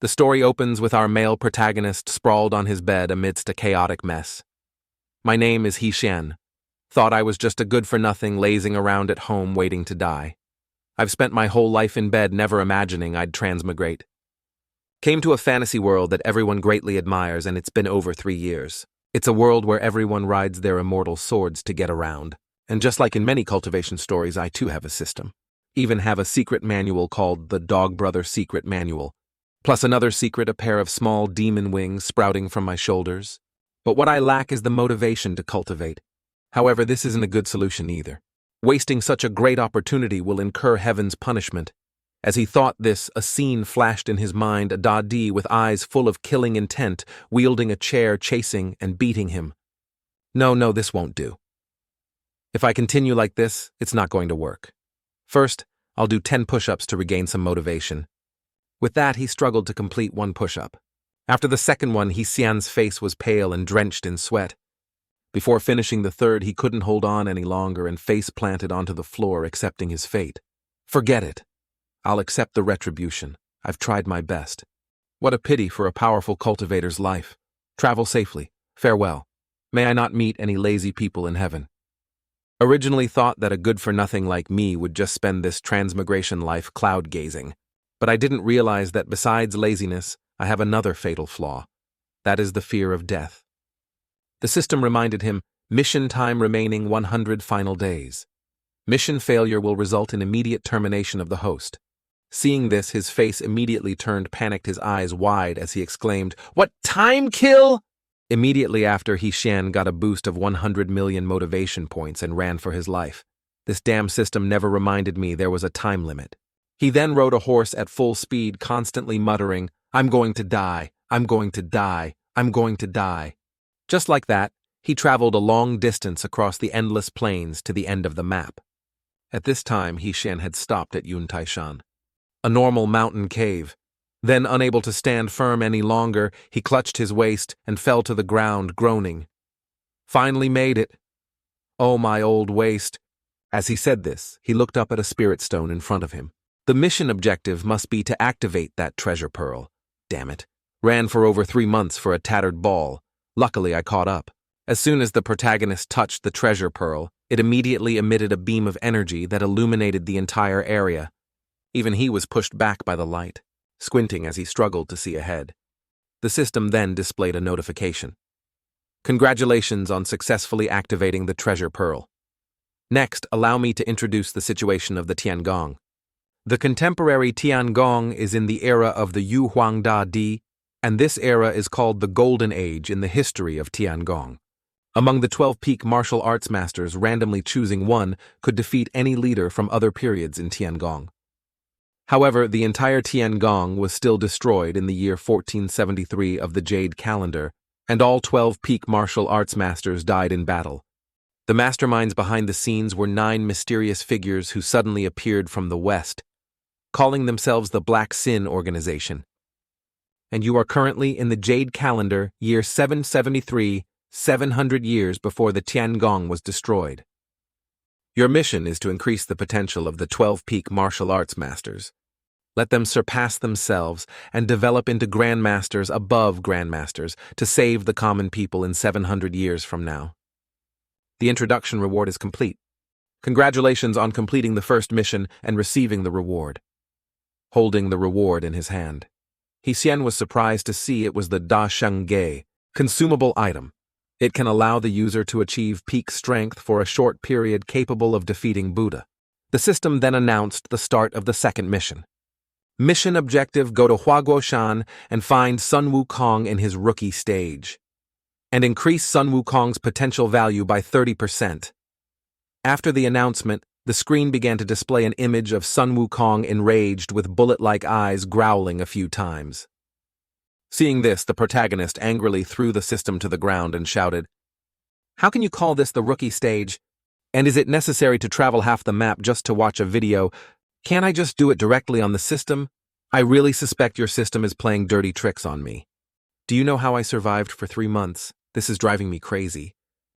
The story opens with our male protagonist sprawled on his bed amidst a chaotic mess. My name is Xian. Thought I was just a good-for-nothing lazing around at home waiting to die. I've spent my whole life in bed never imagining I'd transmigrate. Came to a fantasy world that everyone greatly admires, and it's been over 3 years. It's a world where everyone rides their immortal swords to get around. And just like in many cultivation stories, I too have a system. Even have a secret manual called the Dog Brother Secret Manual. Plus another secret, a pair of small demon wings sprouting from my shoulders. But what I lack is the motivation to cultivate. However, this isn't a good solution either. Wasting such a great opportunity will incur heaven's punishment. As he thought this, a scene flashed in his mind, a Dadi with eyes full of killing intent, wielding a chair, chasing and beating him. No, this won't do. If I continue like this, it's not going to work. First, I'll do 10 push-ups to regain some motivation. With that, he struggled to complete 1 push-up. After the second one, Xian's face was pale and drenched in sweat. Before finishing the third, he couldn't hold on any longer and face planted onto the floor, accepting his fate. Forget it. I'll accept the retribution. I've tried my best. What a pity for a powerful cultivator's life. Travel safely. Farewell. May I not meet any lazy people in heaven. Originally thought that a good-for-nothing like me would just spend this transmigration life cloud-gazing. But I didn't realize that besides laziness, I have another fatal flaw. That is the fear of death. The system reminded him, mission time remaining 100 final days. Mission failure will result in immediate termination of the host. Seeing this, his face immediately turned panicked, his eyes wide as he exclaimed, "What, time kill?" Immediately after, Xian got a boost of 100 million motivation points and ran for his life. This damn system never reminded me there was a time limit. He then rode a horse at full speed, constantly muttering, "I'm going to die, I'm going to die, I'm going to die." Just like that, he traveled a long distance across the endless plains to the end of the map. At this time, Xian had stopped at Yun Taishan, a normal mountain cave. Then, unable to stand firm any longer, he clutched his waist and fell to the ground, groaning. Finally made it. Oh, my old waist. As he said this, he looked up at a spirit stone in front of him. The mission objective must be to activate that treasure pearl. Damn it. Ran for over 3 months for a tattered ball. Luckily, I caught up. As soon as the protagonist touched the treasure pearl, it immediately emitted a beam of energy that illuminated the entire area. Even he was pushed back by the light, squinting as he struggled to see ahead. The system then displayed a notification. Congratulations on successfully activating the treasure pearl. Next, allow me to introduce the situation of the Tiangong. The contemporary Tiangong is in the era of the Yu Huangda Di, and this era is called the Golden Age in the history of Tiangong. Among the 12 peak martial arts masters, randomly choosing one could defeat any leader from other periods in Tiangong. However, the entire Tiangong was still destroyed in the year 1473 of the Jade Calendar, and all 12 peak martial arts masters died in battle. The masterminds behind the scenes were 9 mysterious figures who suddenly appeared from the west, calling themselves the Black Sin Organization. And you are currently in the Jade Calendar, year 773, 700 years before the Tiangong was destroyed. Your mission is to increase the potential of the 12 peak martial arts masters. Let them surpass themselves and develop into grandmasters above grandmasters to save the common people in 700 years from now. The introduction reward is complete. Congratulations on completing the first mission and receiving the reward. Holding the reward in his hand, Xian was surprised to see it was the Da Shengge, consumable item. It can allow the user to achieve peak strength for a short period, capable of defeating Buddha. The system then announced the start of the second mission. Mission objective: go to Huaguoshan and find Sun Wukong in his rookie stage, and increase Sun Wukong's potential value by 30%. After the announcement, the screen began to display an image of Sun Wukong enraged with bullet-like eyes, growling a few times. Seeing this, the protagonist angrily threw the system to the ground and shouted, "How can you call this the rookie stage? And is it necessary to travel half the map just to watch a video? Can't I just do it directly on the system? I really suspect your system is playing dirty tricks on me. Do you know how I survived for 3 months? This is driving me crazy.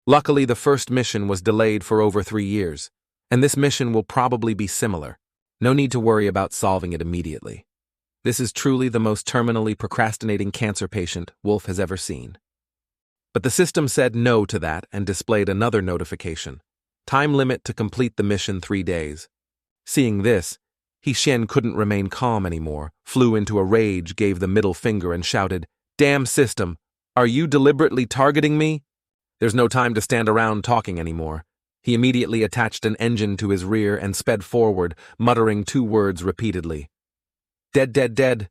Luckily, the first mission was delayed for over 3 years, and this mission will probably be similar. No need to worry about solving it immediately. This is truly the most terminally procrastinating cancer patient Wolf has ever seen. But the system said no to that and displayed another notification. Time limit to complete the mission 3 days. Seeing this, Xian couldn't remain calm anymore, flew into a rage, gave the middle finger and shouted, "Damn system! Are you deliberately targeting me?" There's no time to stand around talking anymore. He immediately attached an engine to his rear and sped forward, muttering 2 words repeatedly. Dead, dead, dead.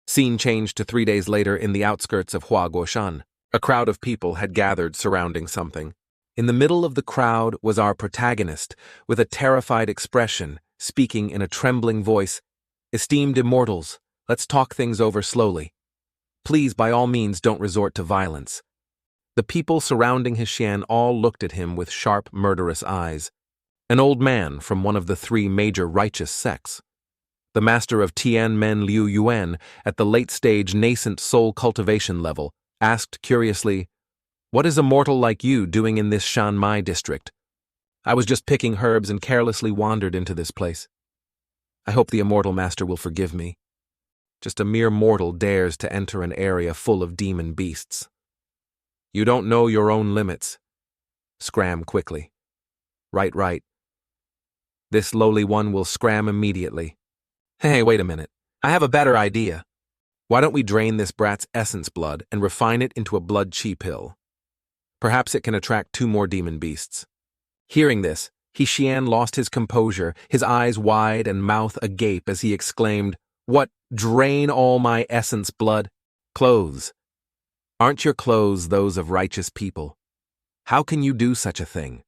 Scene changed to 3 days later in the outskirts of Huaguoshan. A crowd of people had gathered surrounding something. In the middle of the crowd was our protagonist, with a terrified expression, speaking in a trembling voice. "Esteemed immortals, let's talk things over slowly. Please, by all means, don't resort to violence." The people surrounding Xian all looked at him with sharp, murderous eyes. An old man from one of the 3 major righteous sects. The master of Tianmen Liu Yuan, at the late-stage nascent soul cultivation level, asked curiously, "What is a mortal like you doing in this Shan Mai district?" "I was just picking herbs and carelessly wandered into this place. I hope the immortal master will forgive me. Just a mere mortal dares to enter an area full of demon beasts." "You don't know your own limits." "Scram quickly." Right. This lowly one will scram immediately." "Hey, wait a minute. I have a better idea. Why don't we drain this brat's essence blood and refine it into a blood chi pill? Perhaps it can attract 2 more demon beasts." Hearing this, Xian lost his composure, his eyes wide and mouth agape as he exclaimed, "What, drain all my essence blood? Clothes. Aren't your clothes those of righteous people? How can you do such a thing?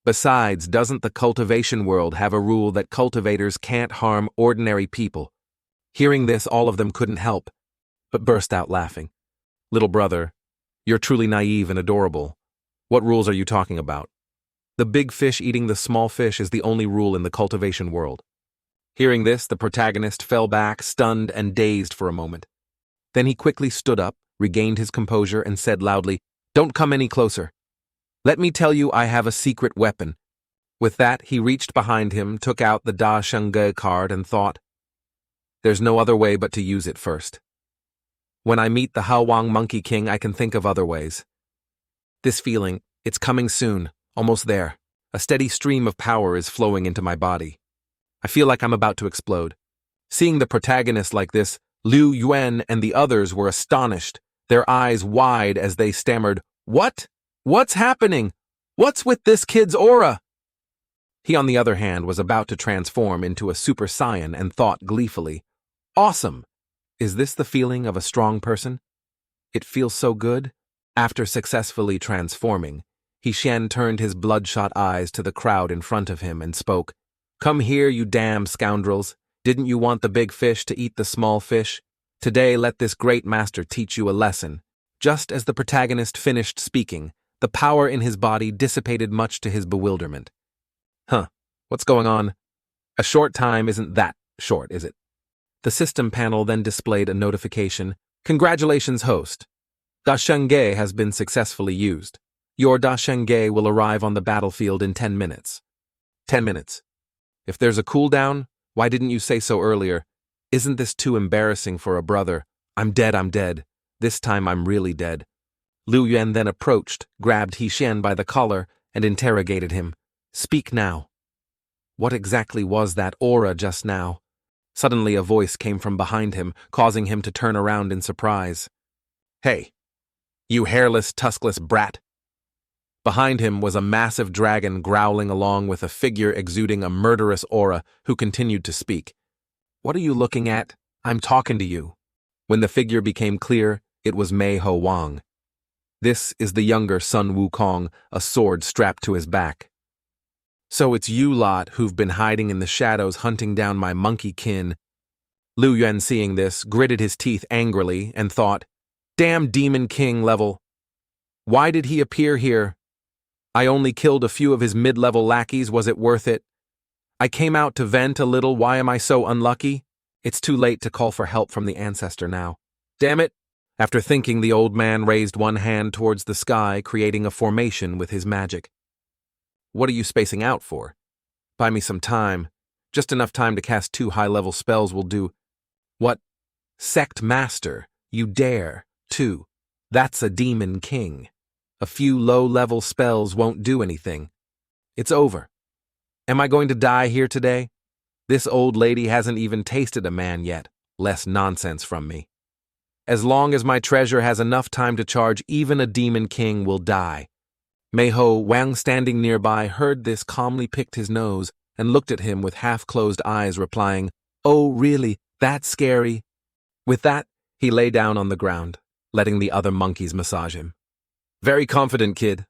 Besides, doesn't the cultivation world have a rule that cultivators can't harm ordinary people?" Hearing this, all of them couldn't help, but burst out laughing. "Little brother, you're truly naive and adorable. What rules are you talking about? The big fish eating the small fish is the only rule in the cultivation world." Hearing this, the protagonist fell back, stunned and dazed for a moment. Then he quickly stood up, regained his composure, and said loudly, "Don't come any closer. Let me tell you I have a secret weapon." With that, he reached behind him, took out the Da Shengge card, and thought, "There's no other way but to use it first. When I meet the Wang Monkey King, I can think of other ways. This feeling, it's coming soon, almost there. A steady stream of power is flowing into my body. I feel like I'm about to explode." Seeing the protagonist like this, Liu Yuan and the others were astonished, their eyes wide as they stammered, "What? What's happening? What's with this kid's aura?" He, on the other hand, was about to transform into a Super Saiyan and thought gleefully, "Awesome! Is this the feeling of a strong person? It feels so good." After successfully transforming, Xian turned his bloodshot eyes to the crowd in front of him and spoke, "Come here, you damn scoundrels. Didn't you want the big fish to eat the small fish? Today let this great master teach you a lesson." Just as the protagonist finished speaking, the power in his body dissipated much to his bewilderment. What's going on? A short time isn't that short, is it? The system panel then displayed a notification. "Congratulations, host. Da Shengge has been successfully used. Your Da Shengge will arrive on the battlefield in 10 minutes. 10 minutes. If there's a cooldown, why didn't you say so earlier? Isn't this too embarrassing for a brother? I'm dead. This time I'm really dead." Liu Yuan then approached, grabbed Xian by the collar, and interrogated him. "Speak now. What exactly was that aura just now?" Suddenly a voice came from behind him, causing him to turn around in surprise. "Hey, you hairless, tuskless brat." Behind him was a massive dragon growling along with a figure exuding a murderous aura who continued to speak. "What are you looking at? I'm talking to you." When the figure became clear, it was Wang. This is the younger son Wukong, a sword strapped to his back. "So it's you lot who've been hiding in the shadows hunting down my monkey kin." Liu Yuan, seeing this, gritted his teeth angrily and thought, "Damn Demon King level. Why did he appear here? I only killed a few of his mid-level lackeys, was it worth it? I came out to vent a little, why am I so unlucky? It's too late to call for help from the ancestor now. Damn it!" After thinking, the old man raised one hand towards the sky, creating a formation with his magic. "What are you spacing out for? Buy me some time. Just enough time to cast 2 high-level spells will do." What? Sect master, you dare, too. That's a demon king. A few low-level spells won't do anything. It's over. Am I going to die here today? This old lady hasn't even tasted a man yet. Less nonsense from me. As long as my treasure has enough time to charge, even a demon king will die. Wang, standing nearby, heard this, calmly picked his nose and looked at him with half-closed eyes, replying, "Oh, really? That's scary." With that, he lay down on the ground, letting the other monkeys massage him. "Very confident, kid.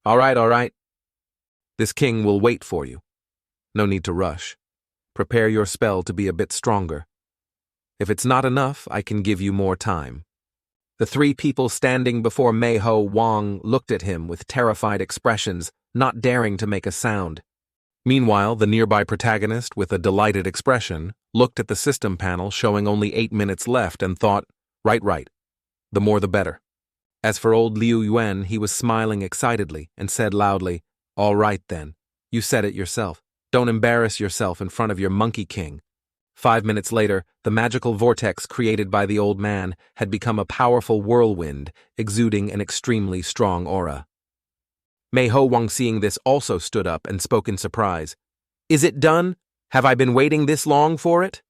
All right. This king will wait for you. No need to rush. Prepare your spell to be a bit stronger. If it's not enough, I can give you more time." The three people standing before Wang looked at him with terrified expressions, not daring to make a sound. Meanwhile, the nearby protagonist, with a delighted expression, looked at the system panel showing only 8 minutes left and thought, right. The more the better. As for old Liu Yuan, he was smiling excitedly and said loudly, "All right then. You said it yourself. Don't embarrass yourself in front of your monkey king." 5 minutes later, the magical vortex created by the old man had become a powerful whirlwind, exuding an extremely strong aura. Wang, seeing this, also stood up and spoke in surprise. "Is it done? Have I been waiting this long for it?"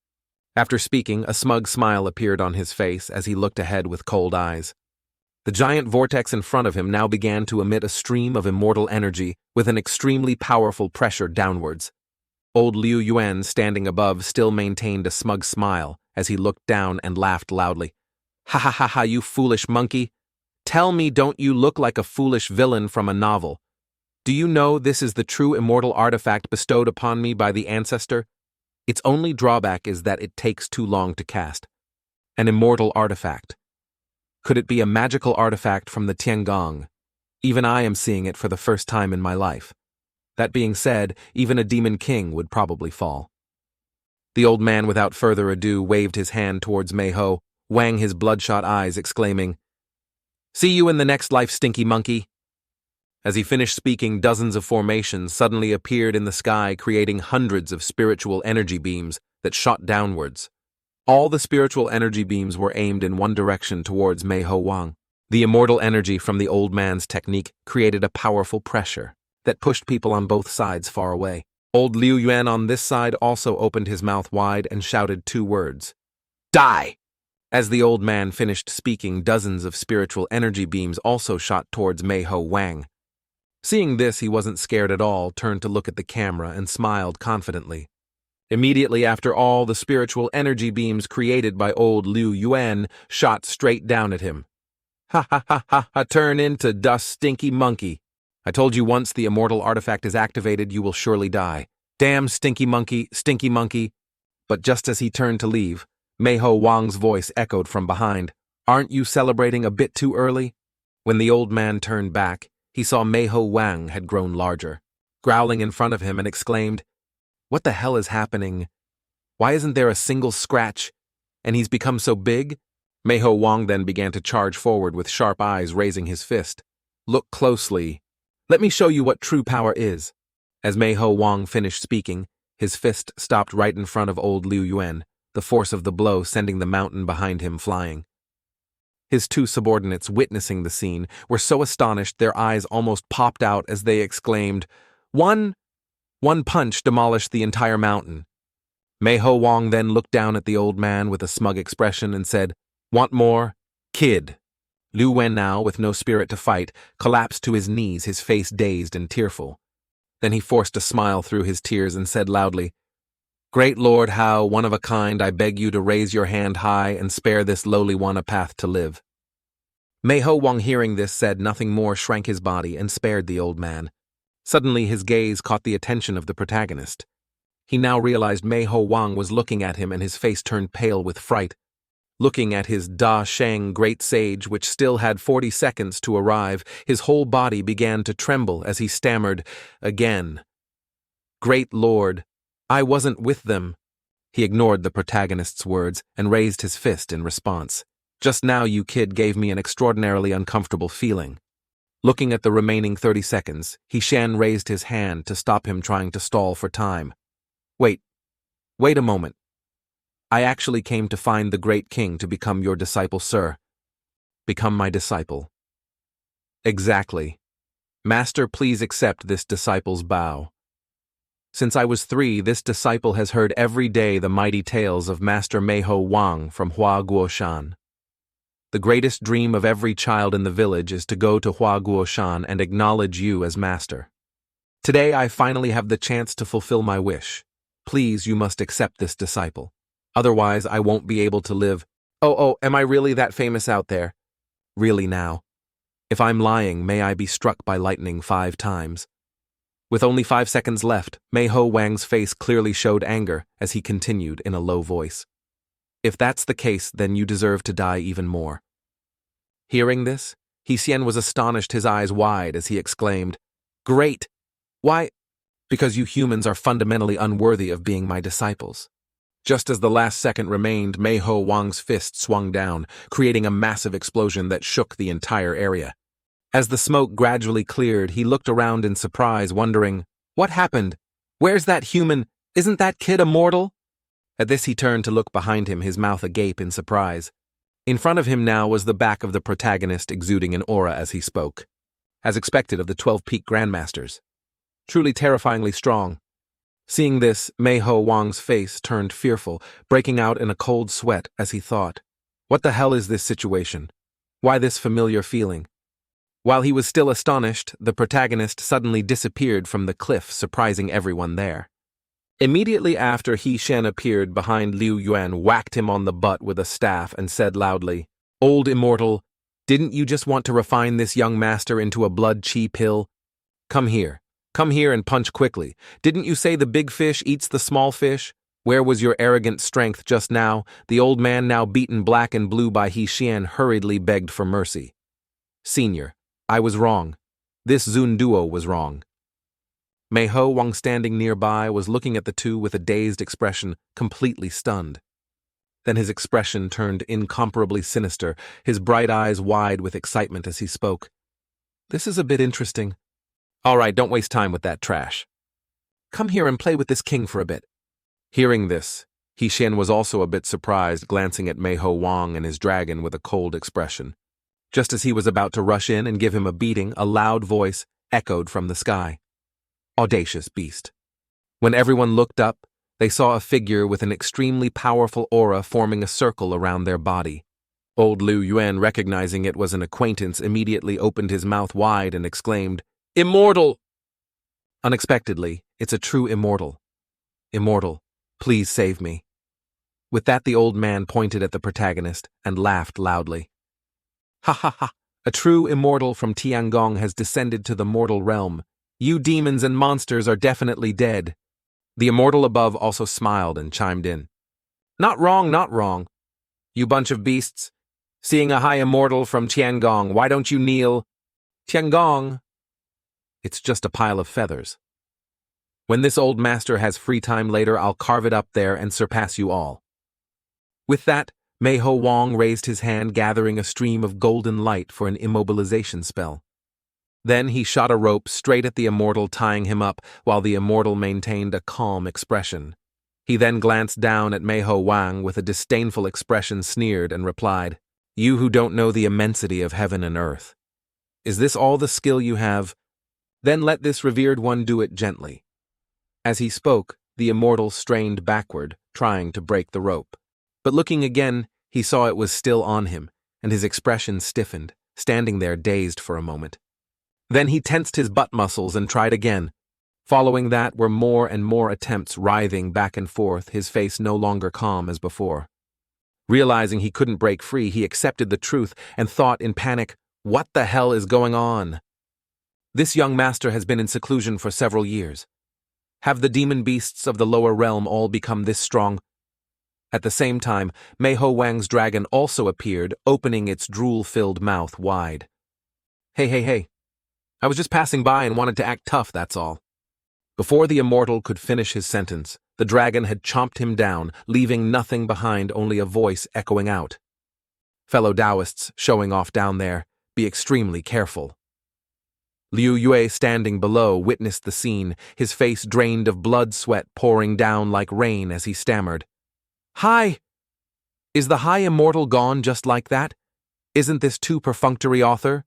After speaking, a smug smile appeared on his face as he looked ahead with cold eyes. The giant vortex in front of him now began to emit a stream of immortal energy with an extremely powerful pressure downwards. Old Liu Yuan, standing above, still maintained a smug smile as he looked down and laughed loudly. Ha, you foolish monkey. Tell me, don't you look like a foolish villain from a novel? Do you know this is the true immortal artifact bestowed upon me by the ancestor? Its only drawback is that it takes too long to cast. An immortal artifact. Could it be a magical artifact from the Tiangong? Even I am seeing it for the first time in my life. That being said, even a demon king would probably fall. The old man, without further ado, waved his hand towards Wang, his bloodshot eyes, exclaiming, "See you in the next life, stinky monkey." As he finished speaking, dozens of formations suddenly appeared in the sky, creating hundreds of spiritual energy beams that shot downwards. All the spiritual energy beams were aimed in one direction towards Wang. The immortal energy from the old man's technique created a powerful pressure that pushed people on both sides far away. Old Liu Yuan on this side also opened his mouth wide and shouted 2 words. "Die!" As the old man finished speaking, dozens of spiritual energy beams also shot towards Wang. Seeing this, he wasn't scared at all, turned to look at the camera and smiled confidently. Immediately after, all the spiritual energy beams created by old Liu Yuan shot straight down at him. Ha, turn into dust, stinky monkey. I told you once the immortal artifact is activated, you will surely die. Damn stinky monkey. But just as he turned to leave, Wang's voice echoed from behind. "Aren't you celebrating a bit too early?" When the old man turned back, he saw Wang had grown larger, growling in front of him, and exclaimed, "What the hell is happening? Why isn't there a single scratch? And he's become so big?" Wang then began to charge forward with sharp eyes, raising his fist. "Look closely. Let me show you what true power is." As Wang finished speaking, his fist stopped right in front of old Liu Yuan, the force of the blow sending the mountain behind him flying. His 2 subordinates, witnessing the scene, were so astonished their eyes almost popped out as they exclaimed, One punch demolished the entire mountain." Wang then looked down at the old man with a smug expression and said, "Want more? Kid." Liu Wen, now with no spirit to fight, collapsed to his knees, his face dazed and tearful. Then he forced a smile through his tears and said loudly, "Great Lord Hao, one of a kind, I beg you to raise your hand high and spare this lowly one a path to live." Wang, hearing this, said nothing more, shrank his body, and spared the old man. Suddenly his gaze caught the attention of the protagonist. He now realized Wang was looking at him, and his face turned pale with fright. Looking at his Da Shang great sage, which still had 40 seconds to arrive, his whole body began to tremble as he stammered again, "Great Lord, I wasn't with them." He ignored the protagonist's words and raised his fist in response. "Just now, you kid gave me an extraordinarily uncomfortable feeling." Looking at the remaining 30 seconds, Shan raised his hand to stop him trying to stall for time. Wait a moment. I actually came to find the great king to become your disciple, sir. Become my disciple. Exactly. Master, please accept this disciple's bow. Since I was 3, this disciple has heard every day the mighty tales of Master Wang from Hua Guoshan. The greatest dream of every child in the village is to go to Hua Guoshan and acknowledge you as master. Today I finally have the chance to fulfill my wish. Please, you must accept this disciple. Otherwise, I won't be able to live. Oh, am I really that famous out there? Really now? If I'm lying, may I be struck by lightning 5 times. With only 5 seconds left, Wang's face clearly showed anger as he continued in a low voice. If that's the case, then you deserve to die even more. Hearing this, Xian was astonished, his eyes wide as he exclaimed, Great! Why? Because you humans are fundamentally unworthy of being my disciples. Just as the last second remained, Wang's fist swung down, creating a massive explosion that shook the entire area. As the smoke gradually cleared, he looked around in surprise, wondering, what happened? Where's that human? Isn't that kid immortal? At this he turned to look behind him, his mouth agape in surprise. In front of him now was the back of the protagonist, exuding an aura as he spoke. As expected of the 12 peak grandmasters. Truly terrifyingly strong. Seeing this, Wang's face turned fearful, breaking out in a cold sweat as he thought, what the hell is this situation? Why this familiar feeling? While he was still astonished, the protagonist suddenly disappeared from the cliff, surprising everyone there. Immediately after, Xian appeared behind Liu Yuan, whacked him on the butt with a staff, and said loudly, Old immortal, didn't you just want to refine this young master into a blood chi pill? Come here and punch quickly. Didn't you say the big fish eats the small fish? Where was your arrogant strength just now? The old man, now beaten black and blue by Xian, hurriedly begged for mercy. Senior, I was wrong. This Zun duo was wrong. Wang, standing nearby, was looking at the two with a dazed expression, completely stunned. Then his expression turned incomparably sinister, his bright eyes wide with excitement as he spoke. This is a bit interesting. All right, don't waste time with that trash. Come here and play with this king for a bit. Hearing this, Xian was also a bit surprised, glancing at Wang and his dragon with a cold expression. Just as he was about to rush in and give him a beating, a loud voice echoed from the sky. Audacious beast. When everyone looked up, they saw a figure with an extremely powerful aura forming a circle around their body. Old Liu Yuan, recognizing it was an acquaintance, immediately opened his mouth wide and exclaimed, Immortal! Unexpectedly, it's a true immortal. Immortal, please save me. With that, the old man pointed at the protagonist and laughed loudly. Ha ha ha! A true immortal from Tiangong has descended to the mortal realm. You demons and monsters are definitely dead. The immortal above also smiled and chimed in. Not wrong, not wrong. You bunch of beasts. Seeing a high immortal from Tiangong, why don't you kneel? Tiangong. It's just a pile of feathers. When this old master has free time later, I'll carve it up there and surpass you all. With that, Wang raised his hand, gathering a stream of golden light for an immobilization spell. Then he shot a rope straight at the immortal, tying him up, while the immortal maintained a calm expression. He then glanced down at Wang with a disdainful expression, sneered, and replied, You who don't know the immensity of heaven and earth. Is this all the skill you have? Then let this revered one do it gently. As he spoke, the immortal strained backward, trying to break the rope. But looking again, he saw it was still on him, and his expression stiffened, standing there dazed for a moment. Then he tensed his butt muscles and tried again. Following that were more and more attempts, writhing back and forth, his face no longer calm as before. Realizing he couldn't break free, he accepted the truth and thought in panic, What the hell is going on? This young master has been in seclusion for several years. Have the demon beasts of the lower realm all become this strong? At the same time, Wang's dragon also appeared, opening its drool-filled mouth wide. Hey. I was just passing by and wanted to act tough, that's all. Before the immortal could finish his sentence, the dragon had chomped him down, leaving nothing behind, only a voice echoing out. Fellow Taoists showing off down there, be extremely careful. Liu Yue, standing below, witnessed the scene, his face drained of blood, sweat pouring down like rain as he stammered. Hi! Is the high immortal gone just like that? Isn't this too perfunctory, author?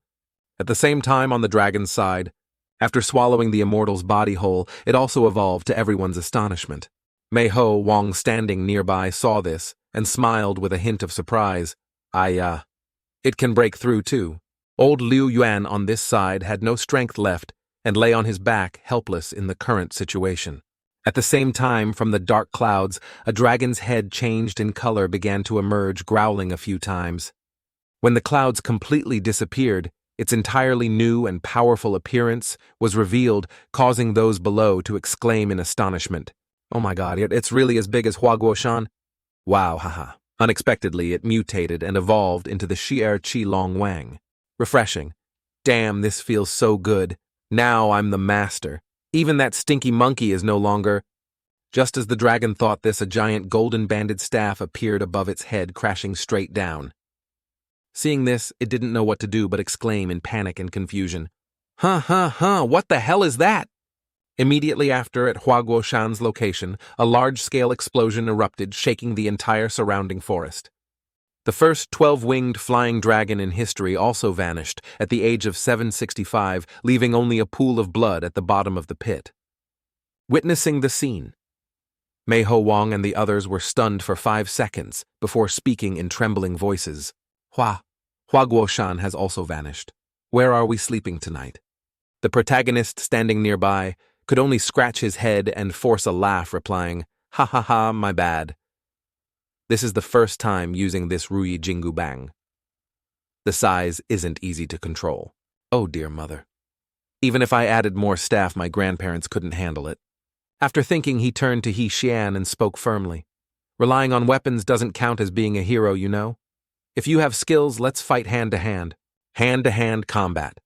At the same time, on the dragon's side, after swallowing the immortal's body whole, it also evolved to everyone's astonishment. Wang standing nearby saw this and smiled with a hint of surprise. It can break through too. Old Liu Yuan on this side had no strength left and lay on his back helpless in the current situation. At the same time, from the dark clouds, a dragon's head changed in color began to emerge, growling a few times. When the clouds completely disappeared, its entirely new and powerful appearance was revealed, causing those below to exclaim in astonishment. Oh my god, it's really as big as Huaguoshan? Wow, haha. Unexpectedly, it mutated and evolved into the Shi'er Qi Long Wang. Refreshing. Damn, this feels so good. Now I'm the master. Even that stinky monkey is no longer. Just as the dragon thought this, a giant golden-banded staff appeared above its head, crashing straight down. Seeing this, it didn't know what to do but exclaim in panic and confusion. What the hell is that? Immediately after, at Huaguoshan's location, a large-scale explosion erupted, shaking the entire surrounding forest. The first 12-winged flying dragon in history also vanished at the age of 765, leaving only a pool of blood at the bottom of the pit. Witnessing the scene, Wang and the others were stunned for 5 seconds before speaking in trembling voices. Huaguoshan has also vanished. Where are we sleeping tonight? The protagonist standing nearby could only scratch his head and force a laugh, replying, "Ha ha ha, my bad." This is the first time using this Ruyi Jingu Bang. The size isn't easy to control. Oh dear mother. Even if I added more staff, my grandparents couldn't handle it. After thinking, he turned to He Xian and spoke firmly. Relying on weapons doesn't count as being a hero, you know? If you have skills, let's fight hand-to-hand. Hand-to-hand combat.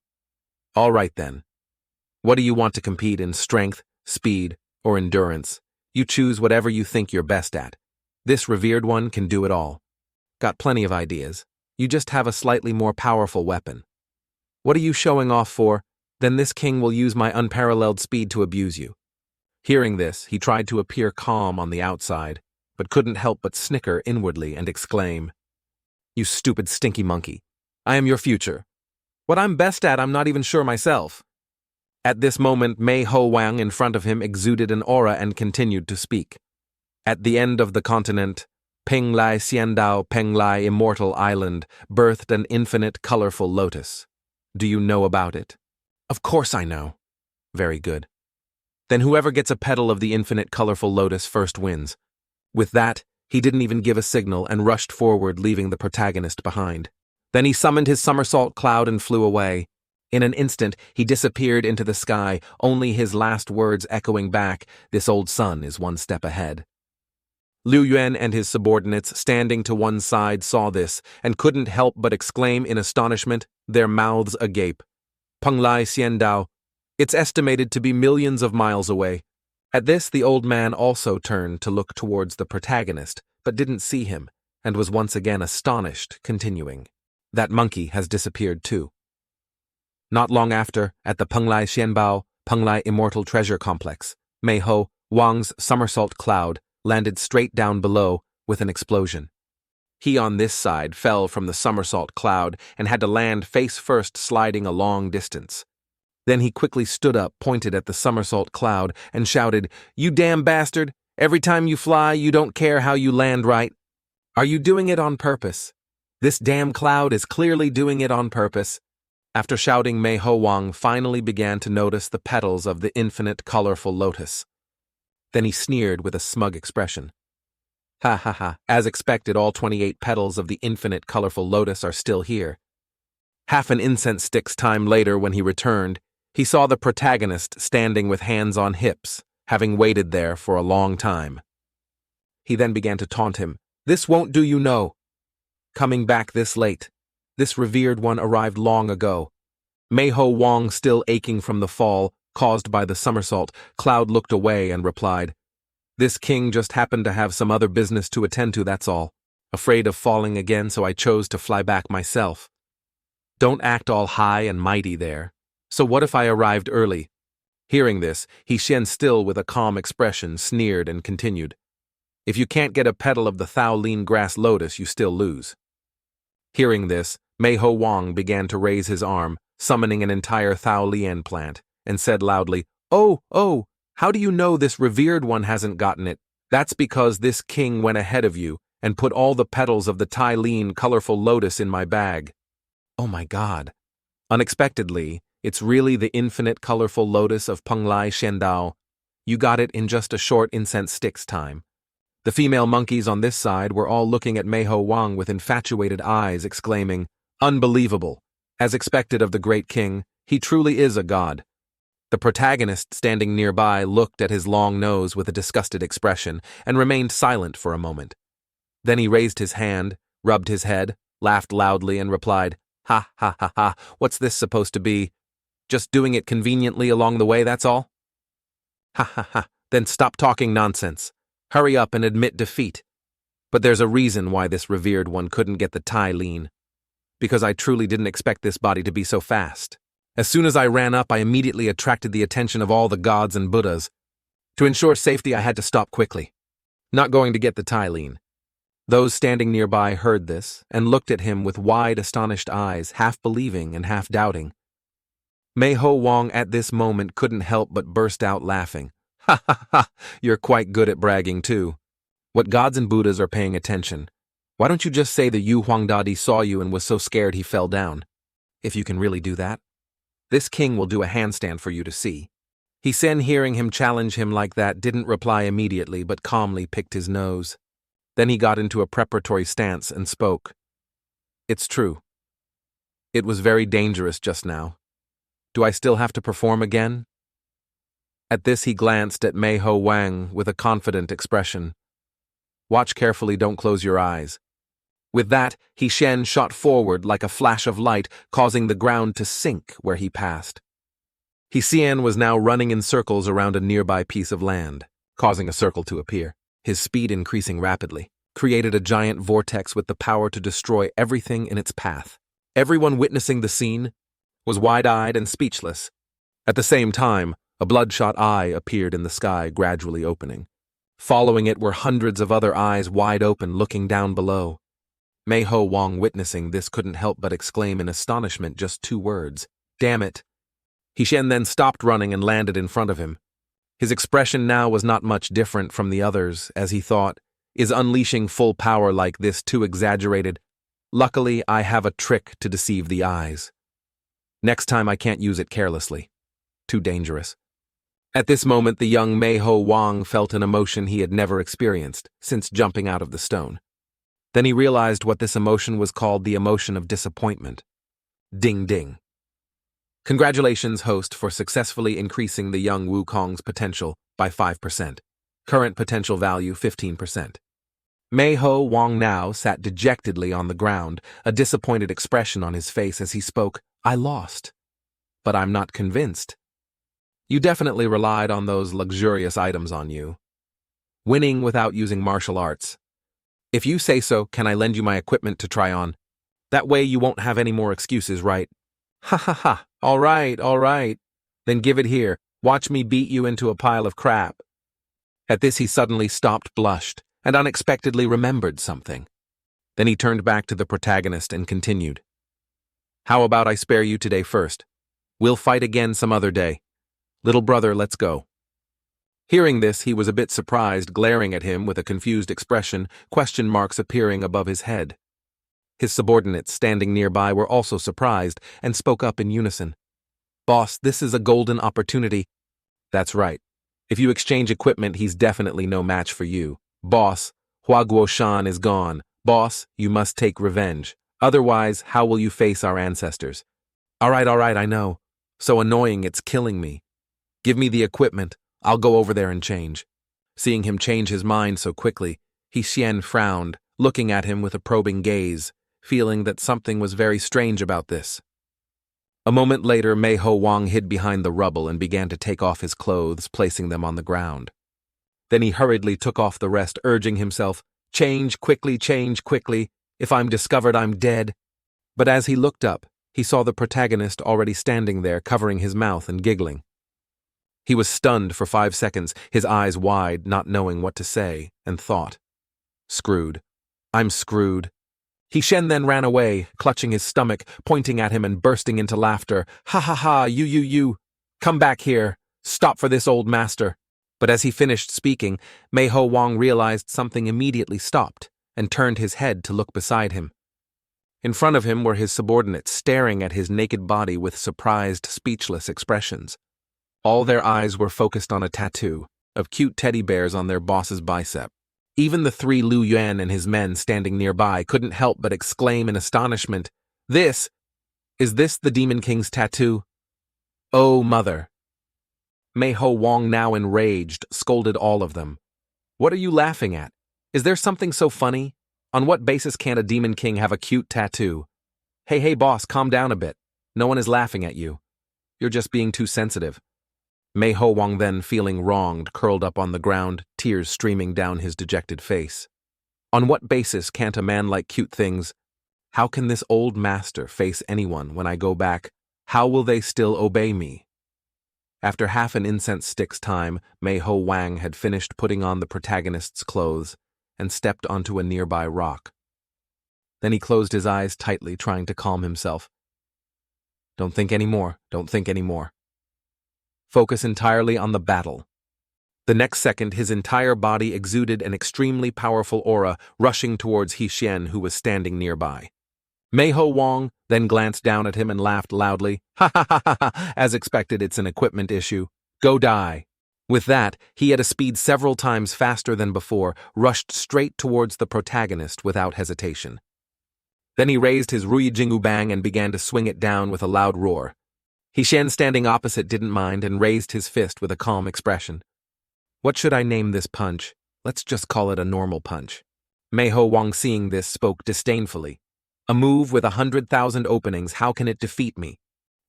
All right then. What do you want to compete in, strength, speed, or endurance? You choose whatever you think you're best at. This revered one can do it all. Got plenty of ideas. You just have a slightly more powerful weapon. What are you showing off for? Then this king will use my unparalleled speed to abuse you. Hearing this, he tried to appear calm on the outside, but couldn't help but snicker inwardly and exclaim, "You stupid stinky monkey. I am your future. What I'm best at, I'm not even sure myself." At this moment, Wang in front of him exuded an aura and continued to speak. At the end of the continent, Penglai Xiandao Penglai Immortal Island birthed an infinite colorful lotus. Do you know about it? Of course I know. Very good. Then whoever gets a petal of the infinite colorful lotus first wins. With that, he didn't even give a signal and rushed forward, leaving the protagonist behind. Then he summoned his somersault cloud and flew away. In an instant, he disappeared into the sky, only his last words echoing back, "This old sun is one step ahead." Liu Yuan and his subordinates, standing to one side, saw this and couldn't help but exclaim in astonishment, their mouths agape. Penglai Xiandao. It's estimated to be millions of miles away. At this, the old man also turned to look towards the protagonist, but didn't see him, and was once again astonished, continuing. That monkey has disappeared too. Not long after, at the Penglai Xianbao, Penglai Immortal Treasure Complex, Wang's somersault cloud landed straight down below with an explosion. He on this side fell from the somersault cloud and had to land face first, sliding a long distance. Then he quickly stood up, pointed at the somersault cloud, and shouted, "You damn bastard! Every time you fly, you don't care how you land right. Are you doing it on purpose? This damn cloud is clearly doing it on purpose." After shouting, Wang finally began to notice the petals of the infinite colorful lotus. Then he sneered with a smug expression. Ha ha ha, as expected, all 28 petals of the infinite colorful lotus are still here. Half an incense stick's time later, when he returned, he saw the protagonist standing with hands on hips, having waited there for a long time. He then began to taunt him. "This won't do, you know. Coming back this late. This revered one arrived long ago." Wang, still aching from the fall caused by the somersault, cloud looked away and replied, "This king just happened to have some other business to attend to, that's all. Afraid of falling again, so I chose to fly back myself. Don't act all high and mighty there. So what if I arrived early?" Hearing this, He Xian, still with a calm expression, sneered and continued, If you can't get a petal of the Thao-Lin grass lotus, you still lose. Hearing this, Wang began to raise his arm, summoning an entire Thao-Lien plant, and said loudly, Oh, how do you know this revered one hasn't gotten it? That's because this king went ahead of you and put all the petals of the Tai-Lin colorful lotus in my bag. Oh my god. Unexpectedly, it's really the infinite colorful lotus of Penglai Shendao. You got it in just a short incense sticks time. The female monkeys on this side were all looking at Wang with infatuated eyes, exclaiming, Unbelievable! As expected of the great king, he truly is a god. The protagonist standing nearby looked at his long nose with a disgusted expression and remained silent for a moment. Then he raised his hand, rubbed his head, laughed loudly, and replied, Ha ha ha ha, what's this supposed to be? Just doing it conveniently along the way, that's all? Ha ha ha, then stop talking nonsense. Hurry up and admit defeat. But there's a reason why this revered one couldn't get the Tai-Lin. Because I truly didn't expect this body to be so fast. As soon as I ran up, I immediately attracted the attention of all the gods and Buddhas. To ensure safety, I had to stop quickly. Not going to get the Tai-Lin. Those standing nearby heard this and looked at him with wide, astonished eyes, half believing and half doubting. Wang at this moment couldn't help but burst out laughing. Ha ha ha, you're quite good at bragging too. What gods and Buddhas are paying attention? Why don't you just say the Yu Huangdadi saw you and was so scared he fell down? If you can really do that. This king will do a handstand for you to see. He Sen, hearing him challenge him like that, didn't reply immediately but calmly picked his nose. Then he got into a preparatory stance and spoke. It's true. It was very dangerous just now. Do I still have to perform again? At this he glanced at Wang with a confident expression. Watch carefully, don't close your eyes. With that, He Shen shot forward like a flash of light, causing the ground to sink where he passed. He Xian was now running in circles around a nearby piece of land, causing a circle to appear. His speed increasing rapidly, created a giant vortex with the power to destroy everything in its path. Everyone witnessing the scene was wide-eyed and speechless. At the same time, a bloodshot eye appeared in the sky, gradually opening. Following it were hundreds of other eyes wide open looking down below. Wang, witnessing this, couldn't help but exclaim in astonishment just 2 words. Damn it! He Shen then stopped running and landed in front of him. His expression now was not much different from the others, as he thought, is unleashing full power like this too exaggerated? Luckily, I have a trick to deceive the eyes. Next time I can't use it carelessly. Too dangerous. At this moment, the young Wang felt an emotion he had never experienced since jumping out of the stone. Then he realized what this emotion was called, the emotion of disappointment. Ding ding. Congratulations, host, for successfully increasing the young Wukong's potential by 5%. Current potential value 15%. Wang now sat dejectedly on the ground, a disappointed expression on his face as he spoke. I lost. But I'm not convinced. You definitely relied on those luxurious items on you. Winning without using martial arts. If you say so, can I lend you my equipment to try on? That way you won't have any more excuses, right? Ha ha ha, all right. Then give it here, watch me beat you into a pile of crap. At this he suddenly stopped, blushed, and unexpectedly remembered something. Then he turned back to the protagonist and continued. How about I spare you today first? We'll fight again some other day. Little brother, let's go. Hearing this, he was a bit surprised, glaring at him with a confused expression, question marks appearing above his head. His subordinates standing nearby were also surprised and spoke up in unison. Boss, this is a golden opportunity. That's right. If you exchange equipment, he's definitely no match for you. Boss, Hua Guoshan is gone. Boss, you must take revenge. Otherwise, how will you face our ancestors? All right, I know. So annoying, it's killing me. Give me the equipment. I'll go over there and change. Seeing him change his mind so quickly, He Xian frowned, looking at him with a probing gaze, feeling that something was very strange about this. A moment later, Wang hid behind the rubble and began to take off his clothes, placing them on the ground. Then he hurriedly took off the rest, urging himself, change quickly, if I'm discovered I'm dead. But as he looked up, he saw the protagonist already standing there, covering his mouth and giggling. He was stunned for 5 seconds, his eyes wide, not knowing what to say, and thought, "Screwed. I'm screwed." He then ran away, clutching his stomach, pointing at him and bursting into laughter. "Ha ha ha, you. Come back here. Stop for this old master." But as he finished speaking, Wang realized something immediately stopped and turned his head to look beside him. In front of him were his subordinates, staring at his naked body with surprised, speechless expressions. All their eyes were focused on a tattoo of cute teddy bears on their boss's bicep. Even the 3 Lu Yuan and his men standing nearby couldn't help but exclaim in astonishment, Is this the Demon King's tattoo? Oh, mother." Wang, now enraged, scolded all of them. "What are you laughing at? Is there something so funny? On what basis can't a Demon King have a cute tattoo? Hey, boss, calm down a bit. No one is laughing at you. You're just being too sensitive." Wang then, feeling wronged, curled up on the ground, tears streaming down his dejected face. On what basis can't a man like cute things? How can this old master face anyone when I go back? How will they still obey me? After half an incense stick's time, Wang had finished putting on the protagonist's clothes and stepped onto a nearby rock. Then he closed his eyes tightly, trying to calm himself. Don't think anymore. Focus entirely on the battle. The next second, his entire body exuded an extremely powerful aura, rushing towards He, who was standing nearby. Wang then glanced down at him and laughed loudly. "Ha ha ha ha! As expected, it's an equipment issue. Go die." With that, he, at a speed several times faster than before, rushed straight towards the protagonist without hesitation. Then he raised his Rui Jingu Bang and began to swing it down with a loud roar. He, standing opposite, didn't mind and raised his fist with a calm expression. "What should I name this punch? Let's just call it a normal punch." Wang, seeing this, spoke disdainfully. "A move with 100,000 openings, how can it defeat me?"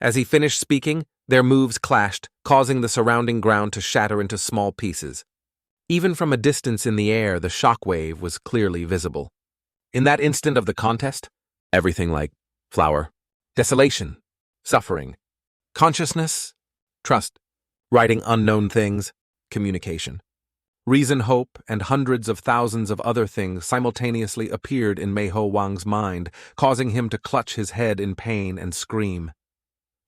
As he finished speaking, their moves clashed, causing the surrounding ground to shatter into small pieces. Even from a distance in the air, the shockwave was clearly visible. In that instant of the contest, everything like flower, desolation, suffering, consciousness, trust, writing unknown things, communication, reason, hope, and hundreds of thousands of other things simultaneously appeared in Wang's mind, causing him to clutch his head in pain and scream.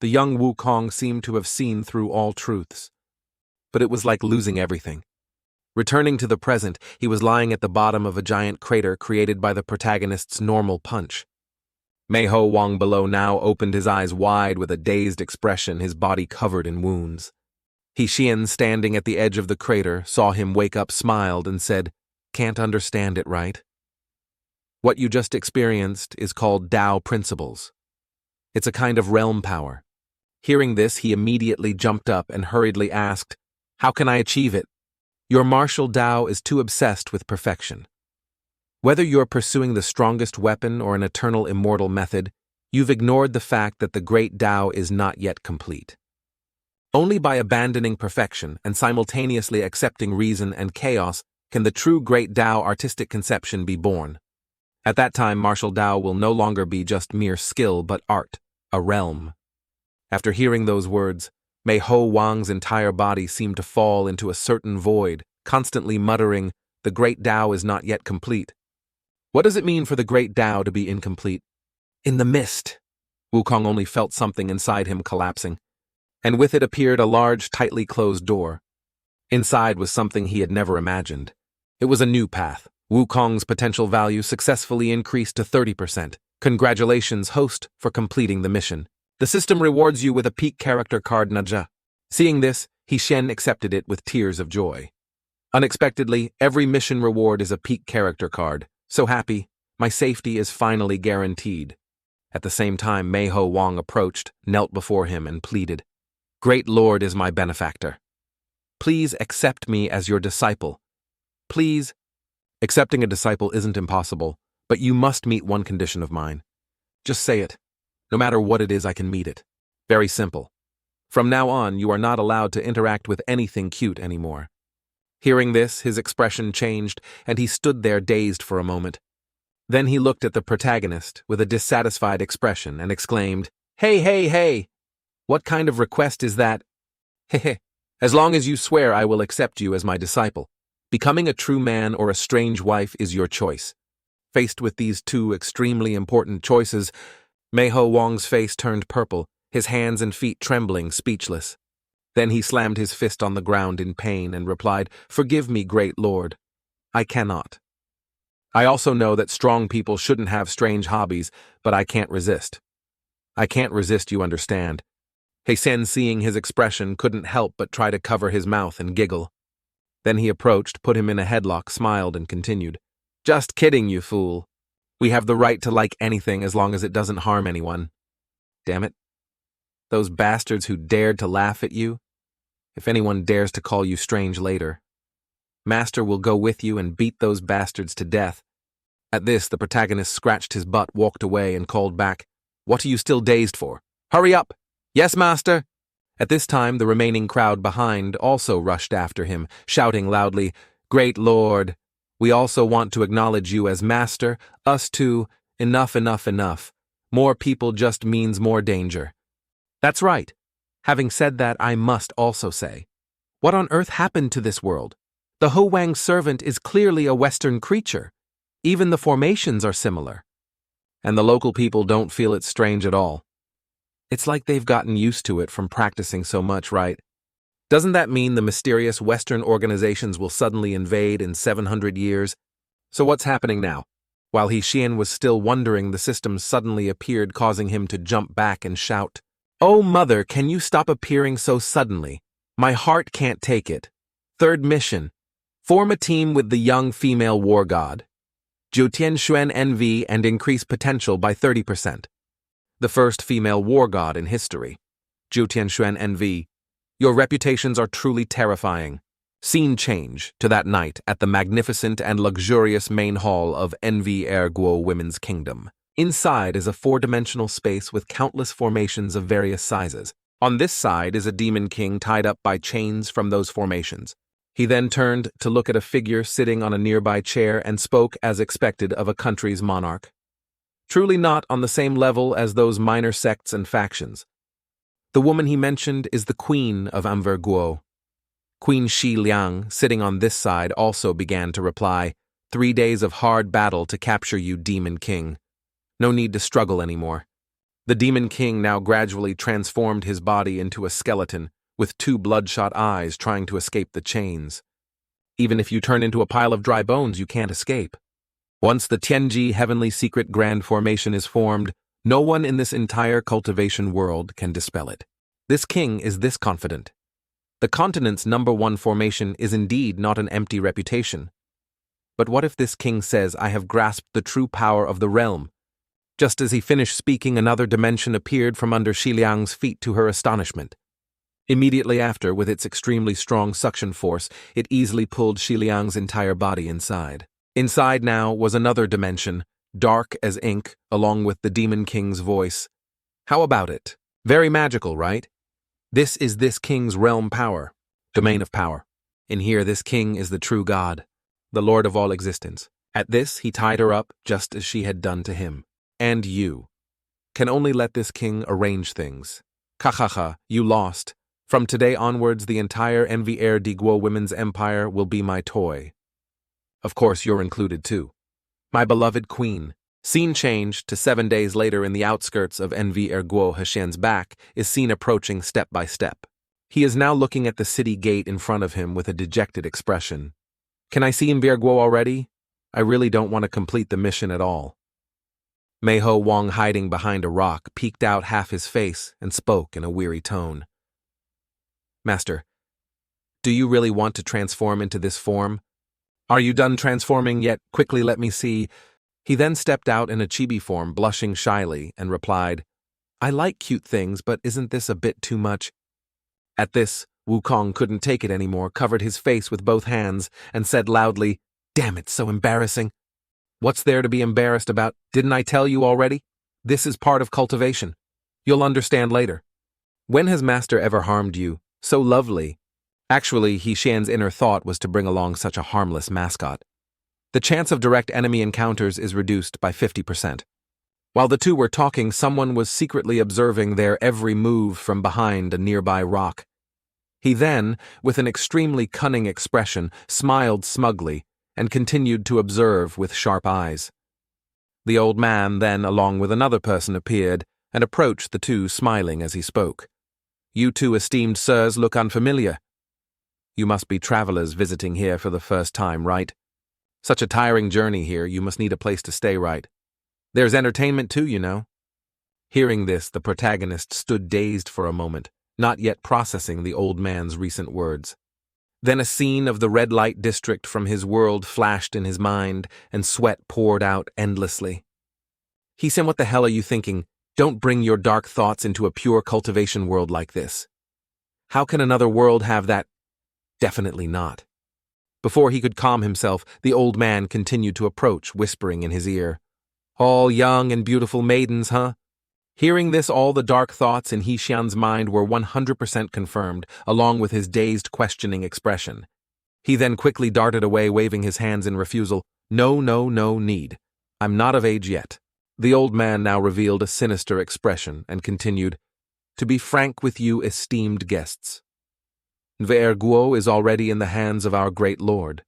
The young Wukong seemed to have seen through all truths. But it was like losing everything. Returning to the present, he was lying at the bottom of a giant crater created by the protagonist's normal punch. Wang below now opened his eyes wide with a dazed expression, his body covered in wounds. He, standing at the edge of the crater, saw him wake up, smiled, and said, "Can't understand it, right? What you just experienced is called Tao principles. It's a kind of realm power." Hearing this, he immediately jumped up and hurriedly asked, "How can I achieve it?" "Your martial Tao is too obsessed with perfection. Whether you're pursuing the strongest weapon or an eternal immortal method, you've ignored the fact that the great Tao is not yet complete. Only by abandoning perfection and simultaneously accepting reason and chaos can the true great Tao artistic conception be born. At that time, martial Tao will no longer be just mere skill but art, a realm." After hearing those words, Wang's entire body seemed to fall into a certain void, constantly muttering, "The great Tao is not yet complete." What does it mean for the great Tao to be incomplete? In the mist, Wukong only felt something inside him collapsing, and with it appeared a large, tightly closed door. Inside was something he had never imagined. It was a new path. Wukong's potential value successfully increased to 30%. Congratulations, host, for completing the mission. The system rewards you with a peak character card Naja. Seeing this, He accepted it with tears of joy. Unexpectedly, every mission reward is a peak character card. So happy, my safety is finally guaranteed. At the same time, Wang approached, knelt before him, and pleaded, "Great Lord is my benefactor. Please accept me as your disciple. Please." "Accepting a disciple isn't impossible, but you must meet one condition of mine. Just say it. No matter what it is, I can meet it. Very simple. From now on, you are not allowed to interact with anything cute anymore." Hearing this, his expression changed, and he stood there dazed for a moment. Then he looked at the protagonist with a dissatisfied expression and exclaimed, Hey! What kind of request is that?" "Hehe, As long as you swear I will accept you as my disciple. Becoming a true man or a strange wife is your choice. Faced with these two extremely important choices, Wang's face turned purple, his hands and feet trembling, speechless. Then he slammed his fist on the ground in pain and replied, "Forgive me, great lord. I cannot. I also know that strong people shouldn't have strange hobbies, but I can't resist. I can't resist, you understand." Sen, seeing his expression, couldn't help but try to cover his mouth and giggle. Then he approached, put him in a headlock, smiled, and continued, "Just kidding, you fool. We have the right to like anything as long as it doesn't harm anyone. Damn it. Those bastards who dared to laugh at you. If anyone dares to call you strange later, Master will go with you and beat those bastards to death." At this, the protagonist scratched his butt, walked away, and called back, "What are you still dazed for? Hurry up!" "Yes, master." At this time, the remaining crowd behind also rushed after him, shouting loudly, "Great lord, we also want to acknowledge you as master, us too, enough, enough, enough. More people just means more danger." That's right. Having said that, I must also say, what on earth happened to this world? The Wang servant is clearly a Western creature. Even the formations are similar. And the local people don't feel it strange at all. It's like they've gotten used to it from practicing so much, right? Doesn't that mean the mysterious Western organizations will suddenly invade in 700 years? So what's happening now? While Xian was still wondering, the system suddenly appeared, causing him to jump back and shout, "Oh mother, can you stop appearing so suddenly? My heart can't take it. Third mission. Form a team with the young female war god. Jutian Envy and increase potential by 30%. The first female war god in history. Jutian Envy. Your reputations are truly terrifying. Scene change to that night at the magnificent and luxurious main hall of Envy Guo Women's Kingdom. Inside is a four-dimensional space with countless formations of various sizes. On this side is a demon king tied up by chains from those formations. He then turned to look at a figure sitting on a nearby chair and spoke as expected of a country's monarch. Truly not on the same level as those minor sects and factions. The woman he mentioned is the queen of Amver Guo. Queen Shi Liang, sitting on this side, also began to reply, 3 days of hard battle to capture you, Demon King. No need to struggle anymore. The Demon King now gradually transformed his body into a skeleton, with 2 bloodshot eyes trying to escape the chains. Even if you turn into a pile of dry bones, you can't escape. Once the Tianji Heavenly Secret Grand Formation is formed, no one in this entire cultivation world can dispel it. This king is this confident. The continent's #1 formation is indeed not an empty reputation. But what if this king says, "I have grasped the true power of the realm"? Just as he finished speaking, another dimension appeared from under Shi Liang's feet, to her astonishment. Immediately after, with its extremely strong suction force, it easily pulled Shi Liang's entire body inside. Inside now was another dimension, dark as ink, along with the Demon King's voice. How about it? Very magical, right? This is this king's realm power, domain of power. In here, this king is the true god, the lord of all existence. At this, he tied her up, just as she had done to him. And you can only let this king arrange things. Ha, you lost. From today onwards, the entire Envy de Guo Women's Empire will be my toy. Of course, you're included too. My beloved queen. Scene changed to 7 days later. In the outskirts of Envy Guo, Xian's back is seen approaching step by step. He is now looking at the city gate in front of him with a dejected expression. Can I see Envy Guo already? I really don't want to complete the mission at all. Wang, hiding behind a rock, peeked out half his face and spoke in a weary tone. Master, do you really want to transform into this form? Are you done transforming yet? Quickly let me see. He then stepped out in a chibi form, blushing shyly, and replied, I like cute things, but isn't this a bit too much? At this, Wukong couldn't take it anymore, covered his face with both hands, and said loudly, Damn it, so embarrassing. What's there to be embarrassed about? Didn't I tell you already? This is part of cultivation. You'll understand later. When has Master ever harmed you? So lovely. Actually, Xian's inner thought was to bring along such a harmless mascot. The chance of direct enemy encounters is reduced by 50%. While the two were talking, someone was secretly observing their every move from behind a nearby rock. He then, with an extremely cunning expression, smiled smugly and continued to observe with sharp eyes. The old man then, along with another person, appeared and approached the two, smiling as he spoke. "You two esteemed sirs look unfamiliar. You must be travelers visiting here for the first time, right? Such a tiring journey here, you must need a place to stay, right? There's entertainment too, you know." Hearing this, the protagonist stood dazed for a moment, not yet processing the old man's recent words. Then a scene of the red light district from his world flashed in his mind, and sweat poured out endlessly. He said, "What the hell are you thinking? Don't bring your dark thoughts into a pure cultivation world like this. How can another world have that? Definitely not." Before he could calm himself, the old man continued to approach, whispering in his ear, "All young and beautiful maidens, huh?" Hearing this, all the dark thoughts in Xian's mind were 100% confirmed, along with his dazed, questioning expression. He then quickly darted away, waving his hands in refusal. No need. I'm not of age yet." The old man now revealed a sinister expression and continued, "To be frank with you, esteemed guests, Guo is already in the hands of our great lord.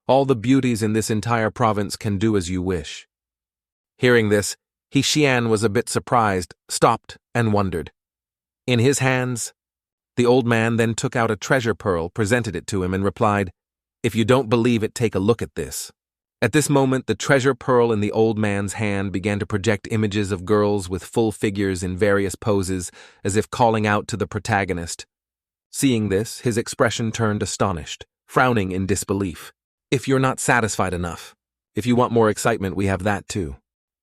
All the beauties in this entire province can do as you wish." Hearing this, Xian was a bit surprised, stopped, and wondered. In his hands? The old man then took out a treasure pearl, presented it to him, and replied, "If you don't believe it, take a look at this." At this moment, the treasure pearl in the old man's hand began to project images of girls with full figures in various poses, as if calling out to the protagonist. Seeing this, his expression turned astonished, frowning in disbelief. "If you're not satisfied enough, if you want more excitement, we have that too."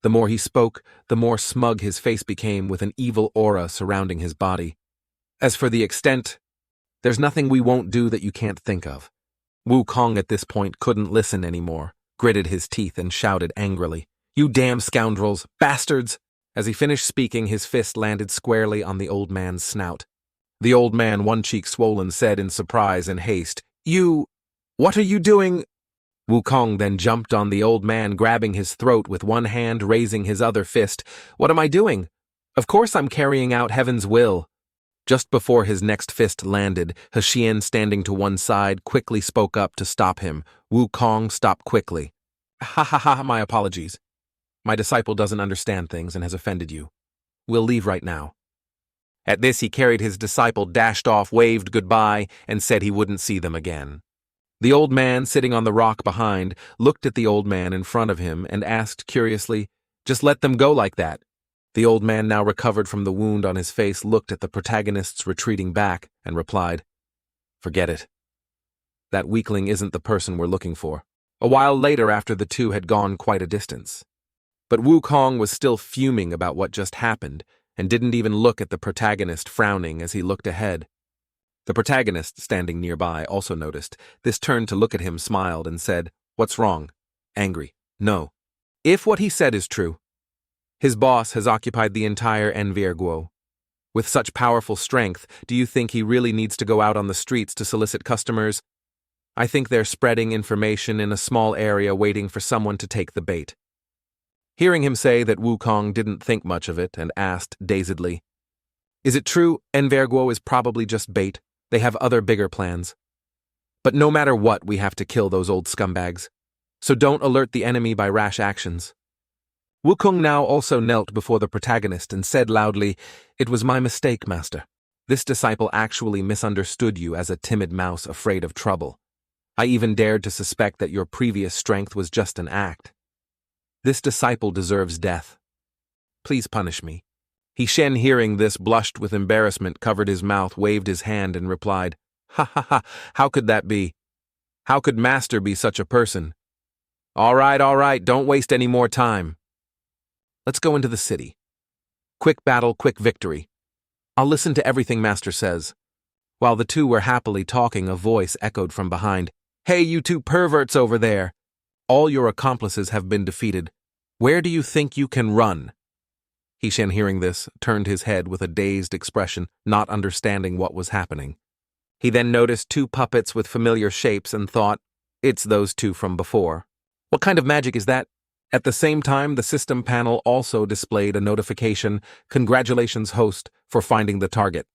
The more he spoke, the more smug his face became, with an evil aura surrounding his body. "As for the extent, there's nothing we won't do that you can't think of." Wukong at this point couldn't listen anymore, gritted his teeth and shouted angrily, "You damn scoundrels, bastards!" As he finished speaking, his fist landed squarely on the old man's snout. The old man, one cheek swollen, said in surprise and haste, What are you doing?" Wukong then jumped on the old man, grabbing his throat with one hand, raising his other fist. "What am I doing? Of course I'm carrying out heaven's will." Just before his next fist landed, Xian, standing to one side, quickly spoke up to stop him. Wukong stopped quickly. "Ha, my apologies. My disciple doesn't understand things and has offended you. We'll leave right now." At this, he carried his disciple, dashed off, waved goodbye, and said he wouldn't see them again. The old man, sitting on the rock behind, looked at the old man in front of him and asked curiously, "Just let them go like that?" The old man, now recovered from the wound on his face, looked at the protagonists retreating back and replied, "Forget it. That weakling isn't the person we're looking for." A while later, after the two had gone quite a distance. But Wukong was still fuming about what just happened and didn't even look at the protagonist, frowning as he looked ahead. The protagonist, standing nearby, also noticed this, turned to look at him, smiled, and said, "What's wrong?" Angry, "No. If what he said is true, his boss has occupied the entire Guo. With such powerful strength, do you think he really needs to go out on the streets to solicit customers? I think they're spreading information in a small area, waiting for someone to take the bait." Hearing him say that, Wukong didn't think much of it and asked dazedly, "Is it true Guo is probably just bait? They have other bigger plans. But no matter what, we have to kill those old scumbags. So don't alert the enemy by rash actions." Wukong now also knelt before the protagonist and said loudly, "It was my mistake, master. This disciple actually misunderstood you as a timid mouse afraid of trouble. I even dared to suspect that your previous strength was just an act. This disciple deserves death. Please punish me." Xian, hearing this, blushed with embarrassment, covered his mouth, waved his hand, and replied, "Ha, how could that be? How could master be such a person? All right, don't waste any more time. Let's go into the city. Quick battle, quick victory. I'll listen to everything master says." While the two were happily talking, a voice echoed from behind, "Hey, you two perverts over there! All your accomplices have been defeated. Where do you think you can run?" Xian, hearing this, turned his head with a dazed expression, not understanding what was happening. He then noticed two puppets with familiar shapes and thought, "It's those two from before. What kind of magic is that?" At the same time, the system panel also displayed a notification, "Congratulations, host, for finding the target.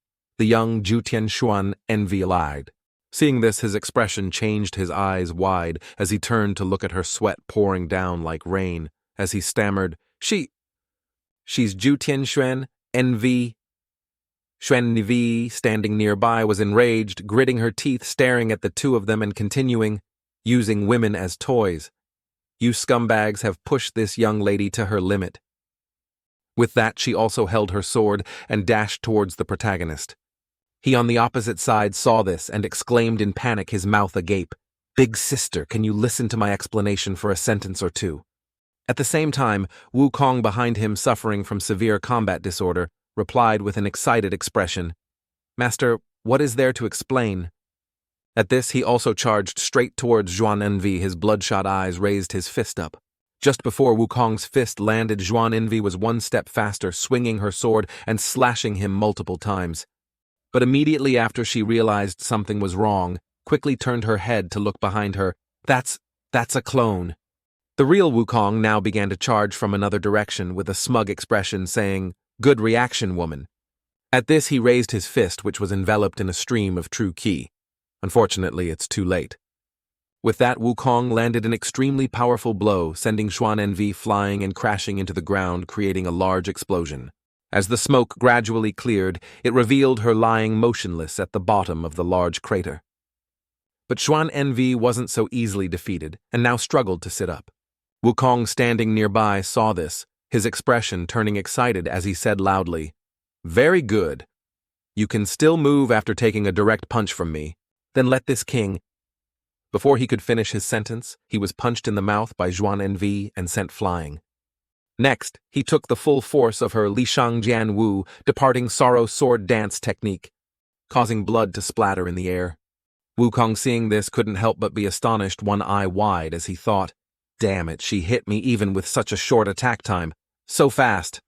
The young Jutian Envy lied. Seeing this, his expression changed, his eyes wide as he turned to look at her, sweat pouring down like rain, as he stammered, She's Jutian Envy. Envy, standing nearby, was enraged, gritting her teeth, staring at the two of them and continuing, using women as toys. You scumbags have pushed this young lady to her limit. With that, she also held her sword and dashed towards the protagonist. He on the opposite side saw this and exclaimed in panic, his mouth agape, Big sister, can you listen to my explanation for a sentence or two? At the same time, Wukong behind him, suffering from severe combat disorder, replied with an excited expression, Master, what is there to explain? At this, he also charged straight towards Jutian Envy, his bloodshot eyes raised, his fist up. Just before Wukong's fist landed, Jutian Envy was one step faster, swinging her sword and slashing him multiple times. But immediately after she realized something was wrong, quickly turned her head to look behind her. That's a clone. The real Wukong now began to charge from another direction with a smug expression, saying, Good reaction, woman. At this, he raised his fist, which was enveloped in a stream of true ki. Unfortunately, it's too late. With that, Wukong landed an extremely powerful blow, sending Jutian Envy flying and crashing into the ground, creating a large explosion. As the smoke gradually cleared, it revealed her lying motionless at the bottom of the large crater. But Jutian Envy wasn't so easily defeated, and now struggled to sit up. Wukong, standing nearby, saw this, his expression turning excited as he said loudly, Very good. You can still move after taking a direct punch from me. Then let this king... Before he could finish his sentence, he was punched in the mouth by Jutian Envy and sent flying. Next, he took the full force of her Lishang Jian Wu, departing sorrow sword dance technique, causing blood to splatter in the air. Wukong, seeing this, couldn't help but be astonished, one eye wide, as he thought, Damn it, she hit me even with such a short attack time. So fast.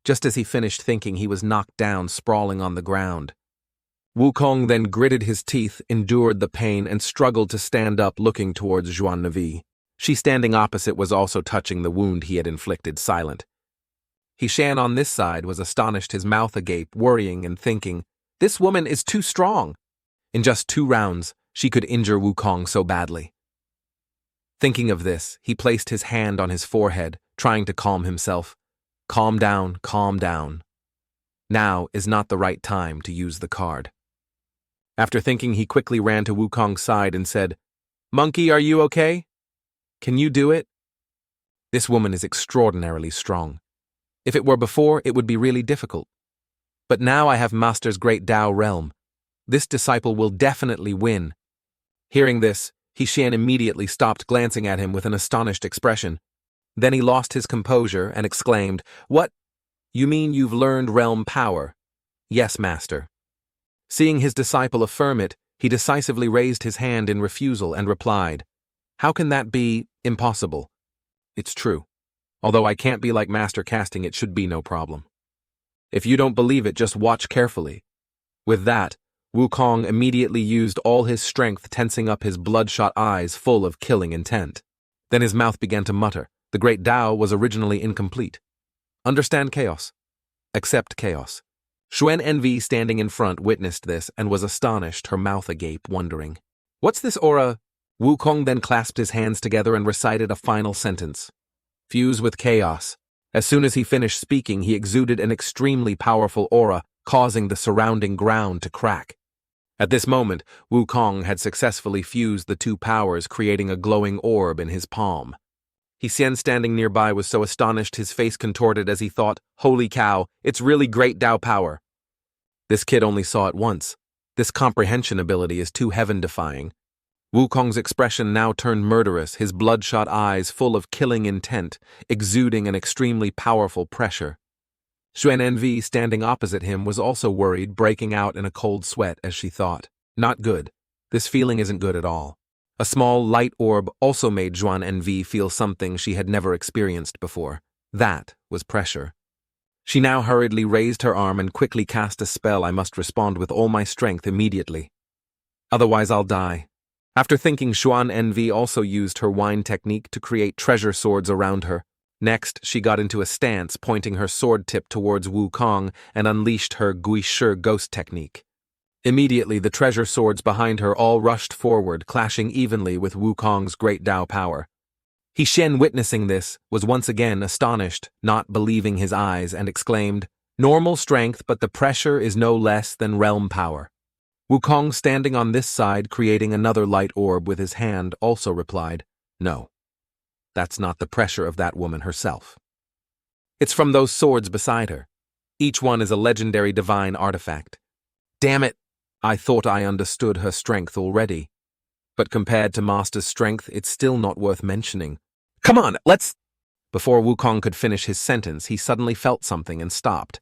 Just as he finished thinking, he was knocked down, sprawling on the ground. Wukong then gritted his teeth, endured the pain, and struggled to stand up, looking towards Jutian Envy. She, standing opposite, was also touching the wound he had inflicted, silent. Hishan on this side was astonished, his mouth agape, worrying and thinking, This woman is too strong. In just 2 rounds, she could injure Wukong so badly. Thinking of this, he placed his hand on his forehead, trying to calm himself. Calm down, calm down. Now is not the right time to use the card. After thinking, he quickly ran to Wukong's side and said, Monkey, are you okay? Can you do it? This woman is extraordinarily strong. If it were before, it would be really difficult. But now I have Master's great Tao realm. This disciple will definitely win. Hearing this, Hishan immediately stopped, glancing at him with an astonished expression. Then he lost his composure and exclaimed, What? You mean you've learned realm power? Yes, Master. Seeing his disciple affirm it, he decisively raised his hand in refusal and replied, How can that be impossible? It's true. Although I can't be like Master casting, it should be no problem. If you don't believe it, just watch carefully. With that, Wukong immediately used all his strength, tensing up his bloodshot eyes full of killing intent. Then his mouth began to mutter. The great Tao was originally incomplete. Understand chaos. Accept chaos. Jutian Envy, standing in front, witnessed this and was astonished, her mouth agape, wondering, What's this aura? Wukong then clasped his hands together and recited a final sentence. Fuse with chaos. As soon as he finished speaking, he exuded an extremely powerful aura, causing the surrounding ground to crack. At this moment, Wukong had successfully fused the 2 powers, creating a glowing orb in his palm. Hishan, standing nearby, was so astonished his face contorted as he thought, Holy cow, it's really great Tao power. This kid only saw it once. This comprehension ability is too heaven-defying. Wukong's expression now turned murderous, his bloodshot eyes full of killing intent, exuding an extremely powerful pressure. Jutian Envy, standing opposite him, was also worried, breaking out in a cold sweat as she thought, Not good. This feeling isn't good at all. A small light orb also made Jutian Envy feel something she had never experienced before. That was pressure. She now hurriedly raised her arm and quickly cast a spell. I must respond with all my strength immediately. Otherwise I'll die. After thinking, Jutian Envy also used her wine technique to create treasure swords around her. Next, she got into a stance, pointing her sword tip towards Wukong and unleashed her Guishi ghost technique. Immediately, the treasure swords behind her all rushed forward, clashing evenly with Wukong's great Dao power. He Shen, witnessing this, was once again astonished, not believing his eyes, and exclaimed, "Normal strength, but the pressure is no less than realm power." Wukong, standing on this side, creating another light orb with his hand, also replied, "No. That's not the pressure of that woman herself. It's from those swords beside her. Each one is a legendary divine artifact. Damn it! I thought I understood her strength already. But compared to Master's strength, it's still not worth mentioning. Come on, let's—" Before Wukong could finish his sentence, he suddenly felt something and stopped.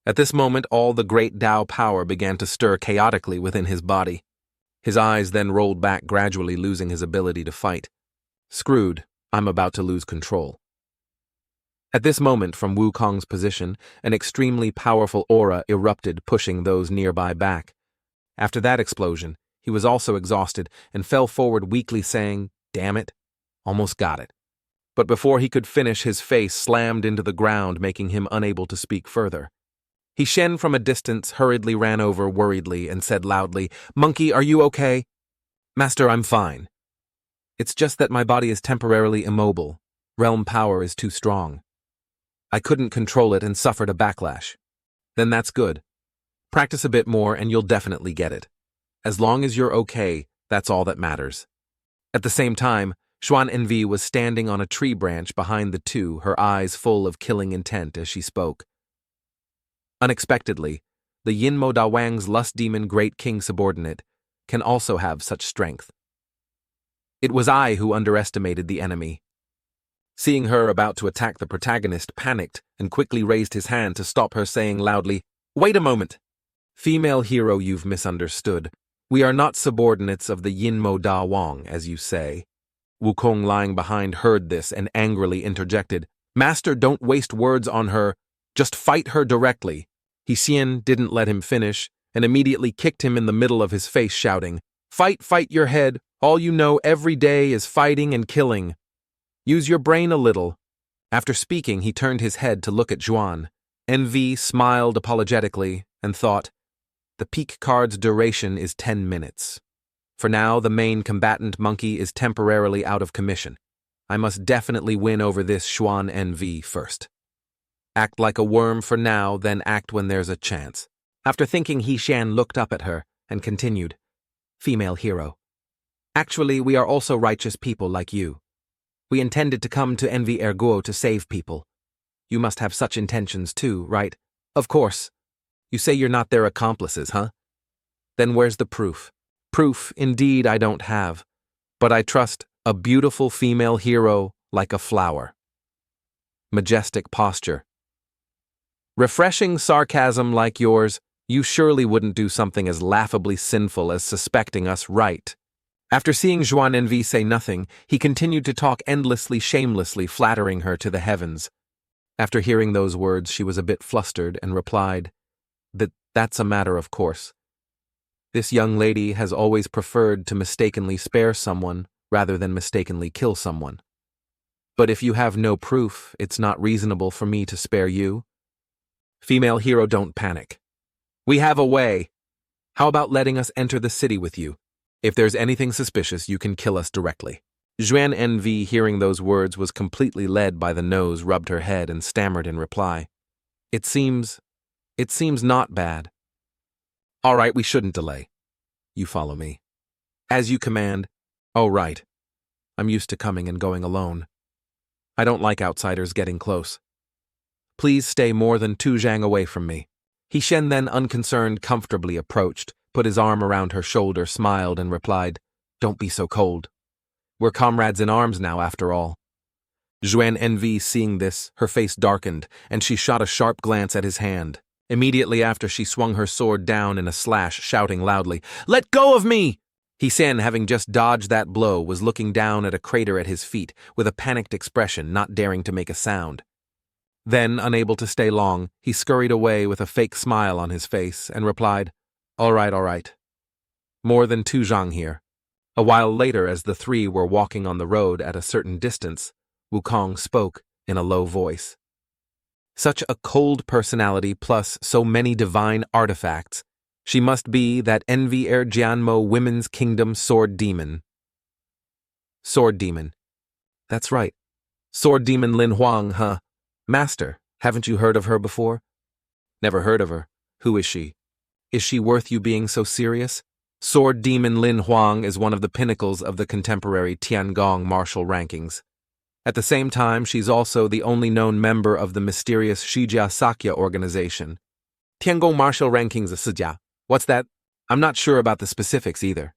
At this moment, all the great Dao power began to stir chaotically within his body. His eyes then rolled back, gradually losing his ability to fight. Screwed. I'm about to lose control. At this moment, from Wukong's position, an extremely powerful aura erupted, pushing those nearby back. After that explosion, he was also exhausted and fell forward weakly, saying, "Damn it, almost got it." But before he could finish, his face slammed into the ground, making him unable to speak further. He Shen, from a distance, hurriedly ran over worriedly and said loudly, "Monkey, are you okay?" "Master, I'm fine. It's just that my body is temporarily immobile. Realm power is too strong. I couldn't control it and suffered a backlash." "Then that's good. Practice a bit more and you'll definitely get it. As long as you're okay, that's all that matters." At the same time, Jutian Envy was standing on a tree branch behind the two, her eyes full of killing intent as she spoke. Unexpectedly, the Yinmo Da Wang's lust demon great king subordinate can also have such strength. It was I who underestimated the enemy. Seeing her about to attack, the protagonist panicked and quickly raised his hand to stop her, saying loudly, "Wait a moment. Female hero, you've misunderstood. We are not subordinates of the Yinmo Da Wang, as you say." Wukong, lying behind, heard this and angrily interjected, "Master, don't waste words on her. Just fight her directly." He Xian didn't let him finish and immediately kicked him in the middle of his face, shouting, "Fight, fight your head. All you know every day is fighting and killing. Use your brain a little." After speaking, he turned his head to look at Jutian. Envy smiled apologetically and thought, "The peak card's duration is 10 minutes. For now, the main combatant monkey is temporarily out of commission. I must definitely win over this Jutian Envy first. Act like a worm for now, then act when there's a chance." After thinking, He Shan looked up at her and continued, "Female hero. Actually, we are also righteous people like you. We intended to come to Envy Erguo to save people. You must have such intentions too, right? Of course. You say you're not their accomplices, huh? Then where's the proof?" "Proof, indeed, I don't have. But I trust a beautiful female hero like a flower. Majestic posture. Refreshing sarcasm like yours. You surely wouldn't do something as laughably sinful as suspecting us, right?" After seeing Jutian Envy say nothing, he continued to talk endlessly, shamelessly, flattering her to the heavens. After hearing those words, she was a bit flustered and replied, That's a matter of course. This young lady has always preferred to mistakenly spare someone rather than mistakenly kill someone. But if you have no proof, it's not reasonable for me to spare you. Female hero, don't panic. We have a way. How about letting us enter the city with you? If there's anything suspicious, you can kill us directly." Jutian Envy, hearing those words, was completely led by the nose, rubbed her head, and stammered in reply, It seems not bad." "All right, we shouldn't delay. You follow me." "As you command." "Oh, right. I'm used to coming and going alone. I don't like outsiders getting close. Please stay more than 2 zhang away from me." He Shen, then unconcerned, comfortably approached, put his arm around her shoulder, smiled, and replied, "Don't be so cold. We're comrades in arms now, after all." Jutian Envy, seeing this, her face darkened, and she shot a sharp glance at his hand. Immediately after, she swung her sword down in a slash, shouting loudly, "Let go of me!" He Shen, having just dodged that blow, was looking down at a crater at his feet with a panicked expression, not daring to make a sound. Then, unable to stay long, he scurried away with a fake smile on his face and replied, All right. More than 2 zhang here." A while later, as the three were walking on the road at a certain distance, Wukong spoke, in a low voice. Such a cold personality plus so many divine artifacts. She must be that Envy Jianmo Women's Kingdom Sword Demon. Sword Demon. That's right. Sword Demon Lin Huang, huh? Master, haven't you heard of her before? Never heard of her. Who is she? Is she worth you being so serious? Sword Demon Lin Huang is one of the pinnacles of the contemporary Tiangong martial rankings. At the same time, she's also the only known member of the mysterious Shijia Sakya organization. Tiangong martial rankings of Sijia. What's that? I'm not sure about the specifics either.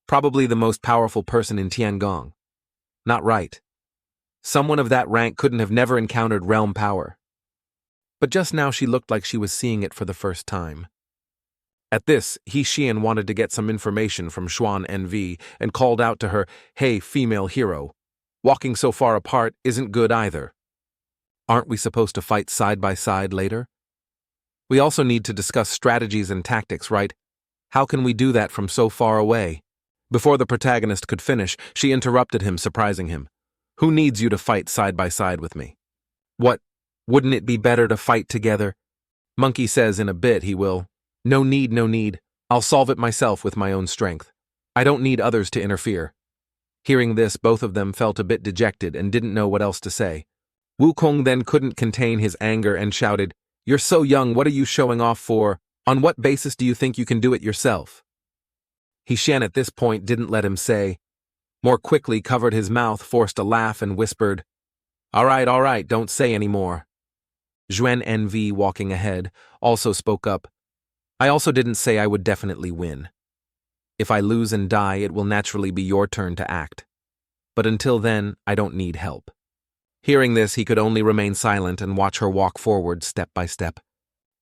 Probably the most powerful person in Tiangong. Not right. Someone of that rank couldn't have never encountered realm power. But just now she looked like she was seeing it for the first time. At this, He Xian wanted to get some information from Jutian Envy and called out to her, "Hey, female hero. Walking so far apart isn't good either. Aren't we supposed to fight side by side later? We also need to discuss strategies and tactics, right? How can we do that from so far away?" Before the protagonist could finish, she interrupted him, surprising him. "Who needs you to fight side by side with me? What, wouldn't it be better to fight together? Monkey says in a bit he will. No need, no need. I'll solve it myself with my own strength. I don't need others to interfere." Hearing this, both of them felt a bit dejected and didn't know what else to say. Wukong then couldn't contain his anger and shouted, "You're so young, what are you showing off for? On what basis do you think you can do it yourself?" He Xian at this point didn't let him say. More quickly covered his mouth, forced a laugh and whispered, all right, don't say any more." Jutian Envy, walking ahead, also spoke up. "I also didn't say I would definitely win. If I lose and die, it will naturally be your turn to act. But until then, I don't need help." Hearing this, he could only remain silent and watch her walk forward step by step,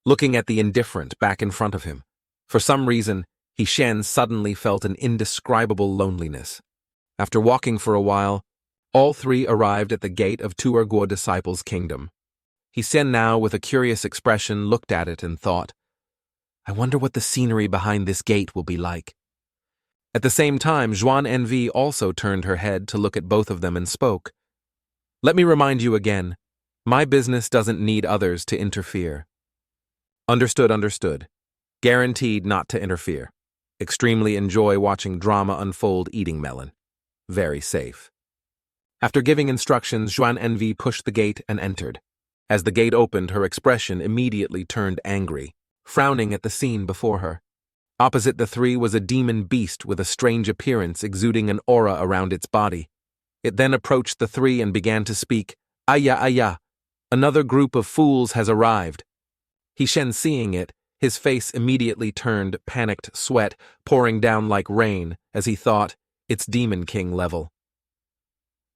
looking at the indifferent back in front of him. For some reason, He Xian suddenly felt an indescribable loneliness. After walking for a while, all three arrived at the gate of Tuerguo Disciples' kingdom. He Xian now, with a curious expression, looked at it and thought, "I wonder what the scenery behind this gate will be like." At the same time, Jutian Envy also turned her head to look at both of them and spoke. "Let me remind you again, my business doesn't need others to interfere." Understood. Guaranteed not to interfere. Extremely enjoy watching drama unfold eating melon. Very safe. After giving instructions, Jutian Envy pushed the gate and entered. As the gate opened, her expression immediately turned angry, frowning at the scene before her. Opposite the three was a demon beast with a strange appearance exuding an aura around its body. It then approached the three and began to speak, Aya, another group of fools has arrived." He Xian, seeing it, his face immediately turned panicked sweat pouring down like rain as he thought, it's Demon King level.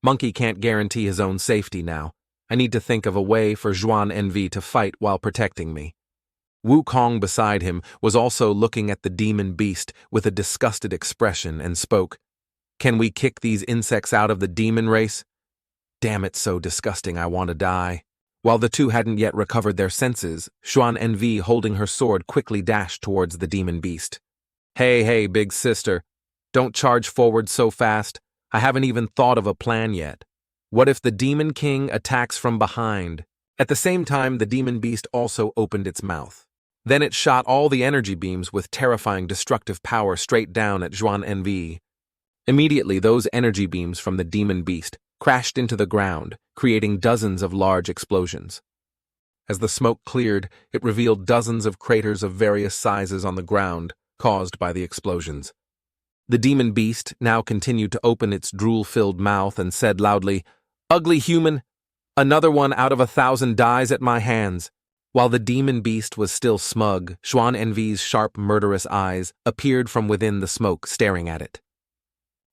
Monkey can't guarantee his own safety now. I need to think of a way for Jutian Envy to fight while protecting me. Wukong beside him was also looking at the demon beast with a disgusted expression and spoke, "Can we kick these insects out of the demon race? Damn, it's so disgusting, I want to die." While the two hadn't yet recovered their senses, Jutian Envy, holding her sword, quickly dashed towards the demon beast. Hey, big sister. Don't charge forward so fast. I haven't even thought of a plan yet. What if the Demon King attacks from behind?" At the same time, the demon beast also opened its mouth. Then it shot all the energy beams with terrifying destructive power straight down at Jutian Envy. Immediately, those energy beams from the demon beast crashed into the ground, creating dozens of large explosions. As the smoke cleared, it revealed dozens of craters of various sizes on the ground, caused by the explosions. The demon beast now continued to open its drool-filled mouth and said loudly, "Ugly human! Another one out of 1,000 dies at my hands." While the demon beast was still smug, Jutian Envy's sharp, murderous eyes appeared from within the smoke, staring at it.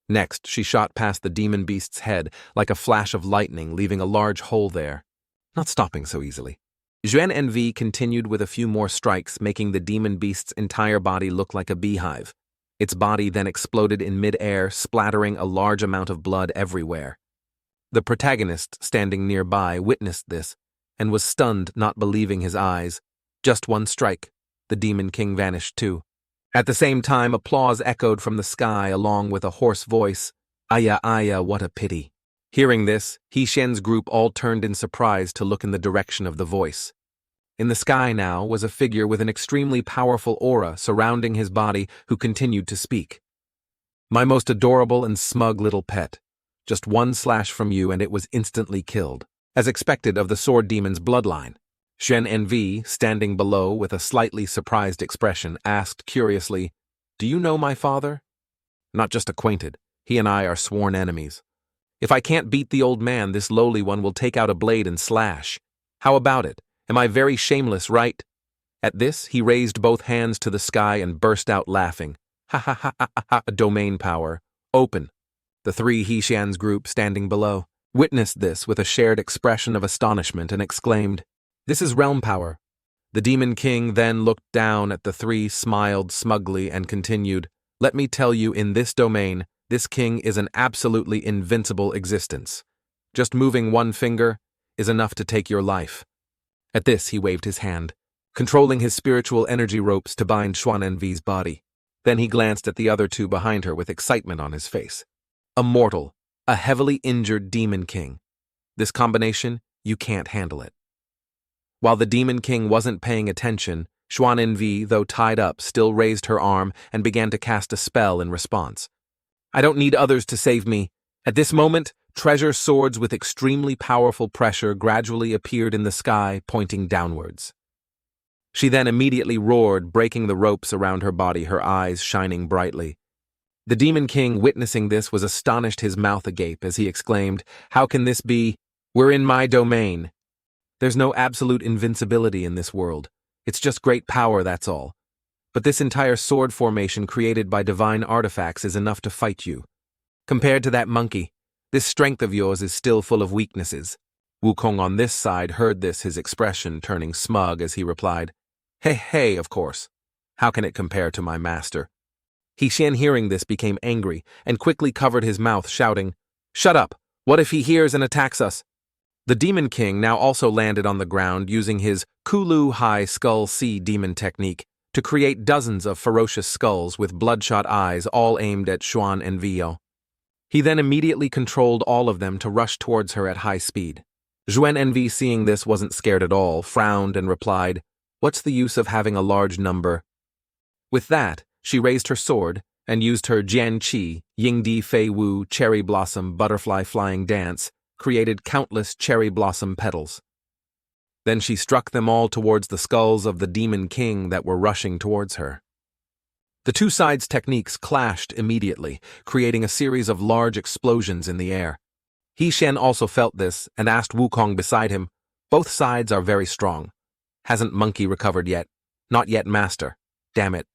Next, she shot past the demon beast's head like a flash of lightning, leaving a large hole there, not stopping so easily. Jutian Envy continued with a few more strikes, making the demon beast's entire body look like a beehive. Its body then exploded in mid-air, splattering a large amount of blood everywhere. The protagonist, standing nearby, witnessed this and was stunned, not believing his eyes. Just one strike. The Demon King vanished too. At the same time, applause echoed from the sky along with a hoarse voice. Aya, what a pity. Hearing this, He Xian's group all turned in surprise to look in the direction of the voice. In the sky now was a figure with an extremely powerful aura surrounding his body who continued to speak. My most adorable and smug little pet. Just one slash from you and it was instantly killed, as expected of the sword demon's bloodline. Jutian Envy, standing below with a slightly surprised expression, asked curiously, "Do you know my father?" "Not just acquainted. He and I are sworn enemies. If I can't beat the old man, this lowly one will take out a blade and slash. How about it? Am I very shameless, right?" At this, he raised both hands to the sky and burst out laughing. Ha ha ha ha ha, domain power. Open. The three He Xian's group standing below witnessed this with a shared expression of astonishment and exclaimed, "This is realm power." The Demon King then looked down at the three, smiled smugly, and continued, "Let me tell you, in this domain, this king is an absolutely invincible existence. Just moving one finger is enough to take your life." At this, he waved his hand, controlling his spiritual energy ropes to bind Jutian Envy's body. Then he glanced at the other two behind her with excitement on his face. A mortal, a heavily injured Demon King. This combination, you can't handle it. While the Demon King wasn't paying attention, Jutian Envy, though tied up, still raised her arm and began to cast a spell in response. "I don't need others to save me. At this moment, treasure swords with extremely powerful pressure gradually appeared in the sky, pointing downwards." She then immediately roared, breaking the ropes around her body, her eyes shining brightly. The Demon King, witnessing this, was astonished, his mouth agape, as he exclaimed, "How can this be? We're in my domain. There's no absolute invincibility in this world. It's just great power, that's all. But this entire sword formation created by divine artifacts is enough to fight you. Compared to that monkey, this strength of yours is still full of weaknesses." Wukong on this side heard this, his expression turning smug as he replied, Hey, of course. How can it compare to my master?" He Xian, hearing this, became angry and quickly covered his mouth, shouting, "Shut up! What if he hears and attacks us?" The Demon King now also landed on the ground using his Kulu High Skull Sea Demon technique to create dozens of ferocious skulls with bloodshot eyes all aimed at Jutian Envy. He then immediately controlled all of them to rush towards her at high speed. Jutian Envy, seeing this, wasn't scared at all, frowned and replied, "What's the use of having a large number?" With that, she raised her sword and used her Jian Qi, Yingdi Fei Wu cherry blossom butterfly flying dance, created countless cherry blossom petals. Then she struck them all towards the skulls of the Demon King that were rushing towards her. The two sides' techniques clashed immediately, creating a series of large explosions in the air. He Xian also felt this and asked Wukong beside him, "Both sides are very strong. Hasn't Monkey recovered yet? Not yet, Master. Damn it.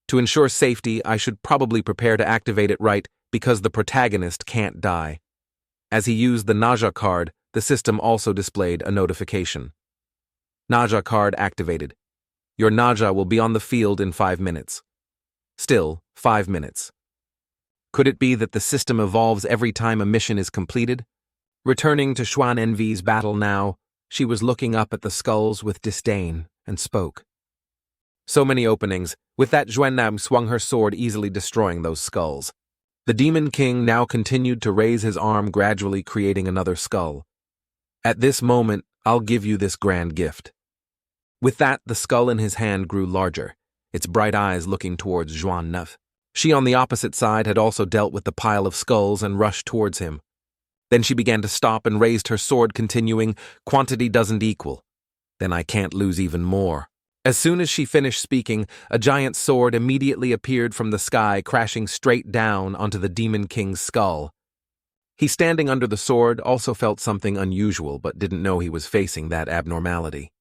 To ensure safety, I should probably prepare to activate it right because the protagonist can't die." As he used the Naja card, the system also displayed a notification. Naja card activated. Your Naja will be on the field in 5 minutes. Still, 5 minutes. Could it be that the system evolves every time a mission is completed? Returning to Jutian Envy's battle now, she was looking up at the skulls with disdain and spoke. So many openings. With that, Juan swung her sword, easily destroying those skulls. The Demon King now continued to raise his arm, gradually creating another skull. "At this moment, I'll give you this grand gift." With that, the skull in his hand grew larger, its bright eyes looking towards Juan. She on the opposite side had also dealt with the pile of skulls and rushed towards him. Then she began to stop and raised her sword, continuing, "Quantity doesn't equal. Then I can't lose even more." As soon as she finished speaking, a giant sword immediately appeared from the sky, crashing straight down onto the Demon King's skull. He, standing under the sword, also felt something unusual but didn't know he was facing that abnormality.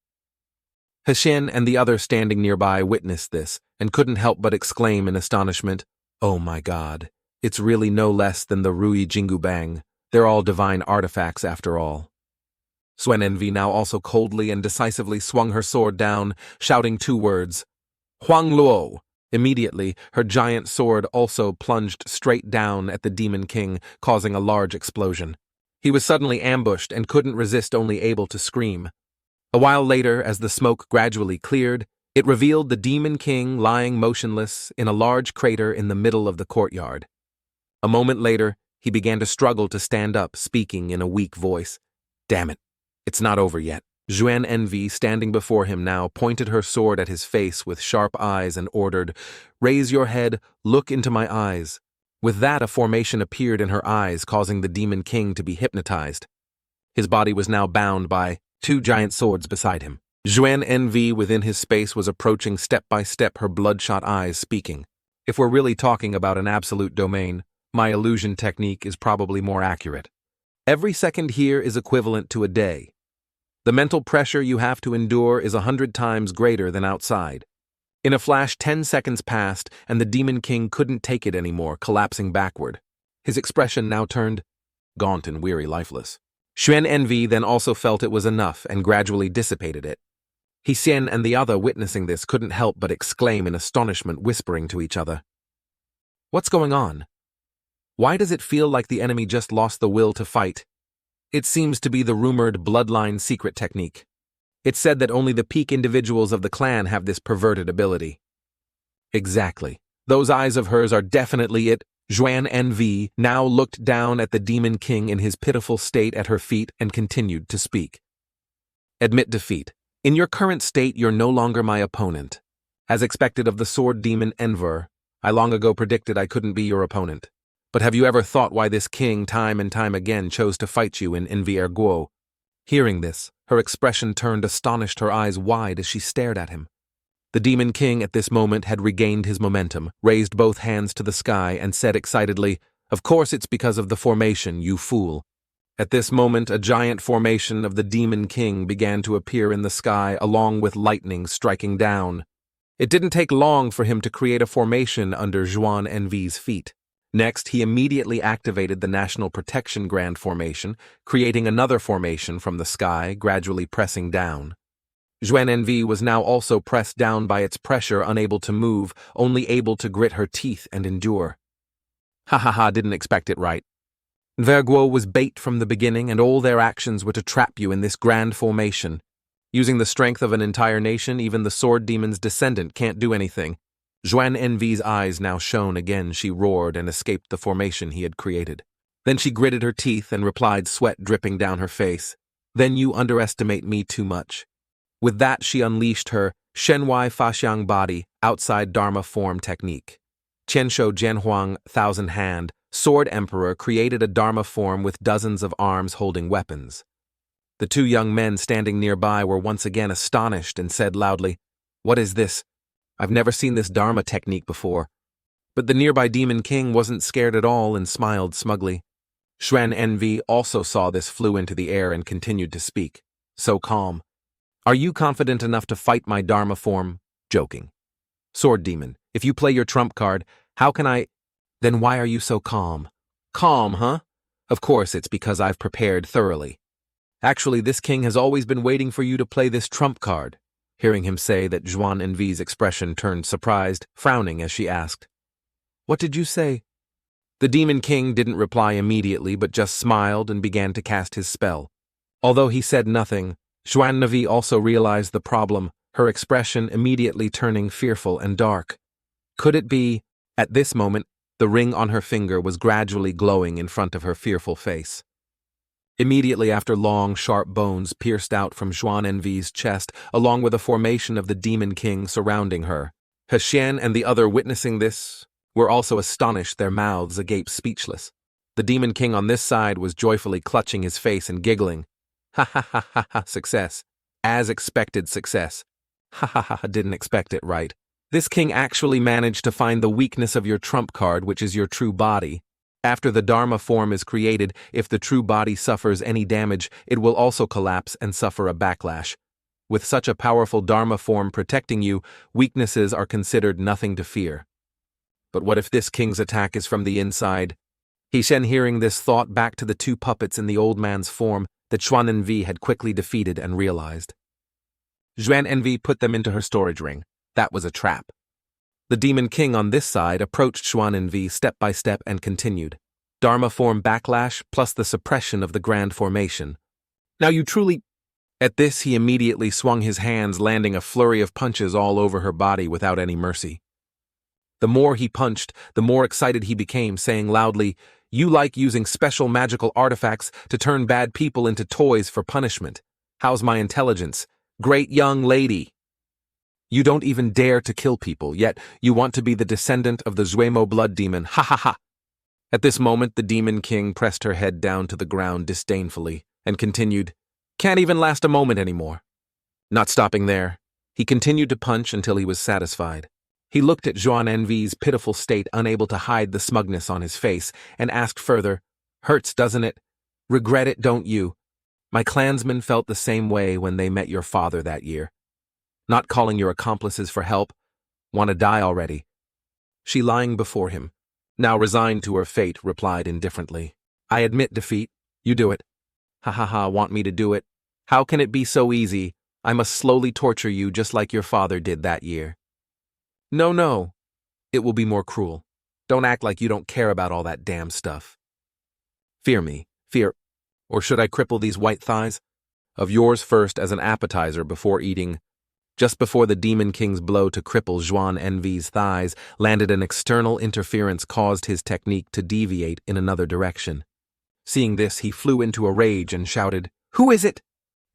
He Xian and the other standing nearby witnessed this and couldn't help but exclaim in astonishment, "Oh my God, it's really no less than the Rui Jingubang. They're all divine artifacts after all." Jutian Envy now also coldly and decisively swung her sword down, shouting 2 words, "Huang Luo!" Immediately, her giant sword also plunged straight down at the Demon King, causing a large explosion. He was suddenly ambushed and couldn't resist, only able to scream. A while later, as the smoke gradually cleared, it revealed the Demon King lying motionless in a large crater in the middle of the courtyard. A moment later, He began to struggle to stand up, speaking in a weak voice. Damn it, it's not over yet. Jutian Envy, standing before him now, pointed her sword at his face with sharp eyes and ordered, "Raise your head, look into my eyes." With that, a formation appeared in her eyes, causing the Demon King to be hypnotized. His body was now bound by two giant swords beside him. Jutian Envy within his space was approaching step by step, her bloodshot eyes speaking. If we're really talking about an absolute domain, my illusion technique is probably more accurate. Every second here is equivalent to a day. The mental pressure you have to endure is 100 times greater than outside. In a flash, 10 seconds passed, and the Demon King couldn't take it anymore, collapsing backward. His expression now turned gaunt and weary, lifeless. Jutian Envy then also felt it was enough and gradually dissipated it. Xian and the other, witnessing this, couldn't help but exclaim in astonishment, whispering to each other. What's going on? Why does it feel like the enemy just lost the will to fight? It seems to be the rumored bloodline secret technique. It's said that only the peak individuals of the clan have this perverted ability. Exactly. Those eyes of hers are definitely it. Jutian Envy now looked down at the Demon King in his pitiful state at her feet and continued to speak. Admit defeat. In your current state, you're no longer my opponent. As expected of the sword demon Enver, I long ago predicted I couldn't be your opponent. But have you ever thought why this king time and time again chose to fight you in Envy Erguo? Hearing this, her expression turned astonished, her eyes wide as she stared at him. The Demon King at this moment had regained his momentum, raised both hands to the sky, and said excitedly, "Of course it's because of the formation, you fool." At this moment, a giant formation of the Demon King began to appear in the sky, along with lightning striking down. It didn't take long for him to create a formation under Jutian Envy's feet. Next, he immediately activated the National Protection Grand Formation, creating another formation from the sky, gradually pressing down. Jutian Envy was now also pressed down by its pressure, unable to move, only able to grit her teeth and endure. Ha, didn't expect it right. Verguo was bait from the beginning, and all their actions were to trap you in this grand formation. Using the strength of an entire nation, even the sword demon's descendant can't do anything. Jutian Envy's eyes now shone again. She roared and escaped the formation he had created. Then she gritted her teeth and replied, sweat dripping down her face. Then you underestimate me too much. With that, she unleashed her Shenwai Faxiang body, outside Dharma form technique. Qianshou Jianhuang, Thousand Hand, Sword Emperor, created a Dharma form with dozens of arms holding weapons. The two young men standing nearby were once again astonished and said loudly, "What is this? I've never seen this Dharma technique before." But the nearby Demon King wasn't scared at all and smiled smugly. Jutian Envy also saw this, flew into the air and continued to speak, so calm. "Are you confident enough to fight my Dharma form?" Joking. "Sword Demon, if you play your trump card, how can I—" "Then why are you so calm?" "Calm, huh? Of course it's because I've prepared thoroughly. Actually, this king has always been waiting for you to play this trump card." Hearing him say that, Jutian Envy's expression turned surprised, frowning as she asked, "What did you say?" The Demon King didn't reply immediately, but just smiled and began to cast his spell. Although he said nothing, Jutian Envy also realized the problem, her expression immediately turning fearful and dark. Could it be? At this moment, the ring on her finger was gradually glowing in front of her fearful face. Immediately after, long, sharp bones pierced out from Jutian Envy's chest, along with a formation of the Demon King surrounding her. Xian and the other, witnessing this, were also astonished, their mouths agape, speechless. The Demon King on this side was joyfully clutching his face and giggling. Ha, success. As expected, success. Ha, didn't expect it, right? This king actually managed to find the weakness of your trump card, which is your true body. After the Dharma form is created, if the true body suffers any damage, it will also collapse and suffer a backlash. With such a powerful Dharma form protecting you, weaknesses are considered nothing to fear. But what if this king's attack is from the inside? Xian, hearing this, thought back to the two puppets in the old man's form that Jutian Envy had quickly defeated and realized. Jutian Envy put them into her storage ring. That was a trap. The Demon King on this side approached Jutian Envy step by step and continued. Dharma form backlash plus the suppression of the grand formation. Now you truly... At this, he immediately swung his hands, landing a flurry of punches all over her body without any mercy. The more he punched, the more excited he became, saying loudly, You like using special magical artifacts to turn bad people into toys for punishment. How's my intelligence? Great young lady. You don't even dare to kill people, yet you want to be the descendant of the Zuemo blood demon. Ha ha ha. At this moment, the Demon King pressed her head down to the ground disdainfully and continued, Can't even last a moment anymore. Not stopping there, he continued to punch until he was satisfied. He looked at Jutian Envy's pitiful state, unable to hide the smugness on his face, and asked further, Hurts, doesn't it? Regret it, don't you? My clansmen felt the same way when they met your father that year. Not calling your accomplices for help. Want to die already. She, lying before him, now resigned to her fate, replied indifferently, I admit defeat. You do it. Ha ha ha, want me to do it? How can it be so easy? I must slowly torture you just like your father did that year. No. It will be more cruel. Don't act like you don't care about all that damn stuff. Fear me. Fear. Or should I cripple these white thighs? Of yours first as an appetizer before eating. Just before the Demon King's blow to cripple Jutian Envy's thighs landed, an external interference caused his technique to deviate in another direction. Seeing this, he flew into a rage and shouted, Who is it?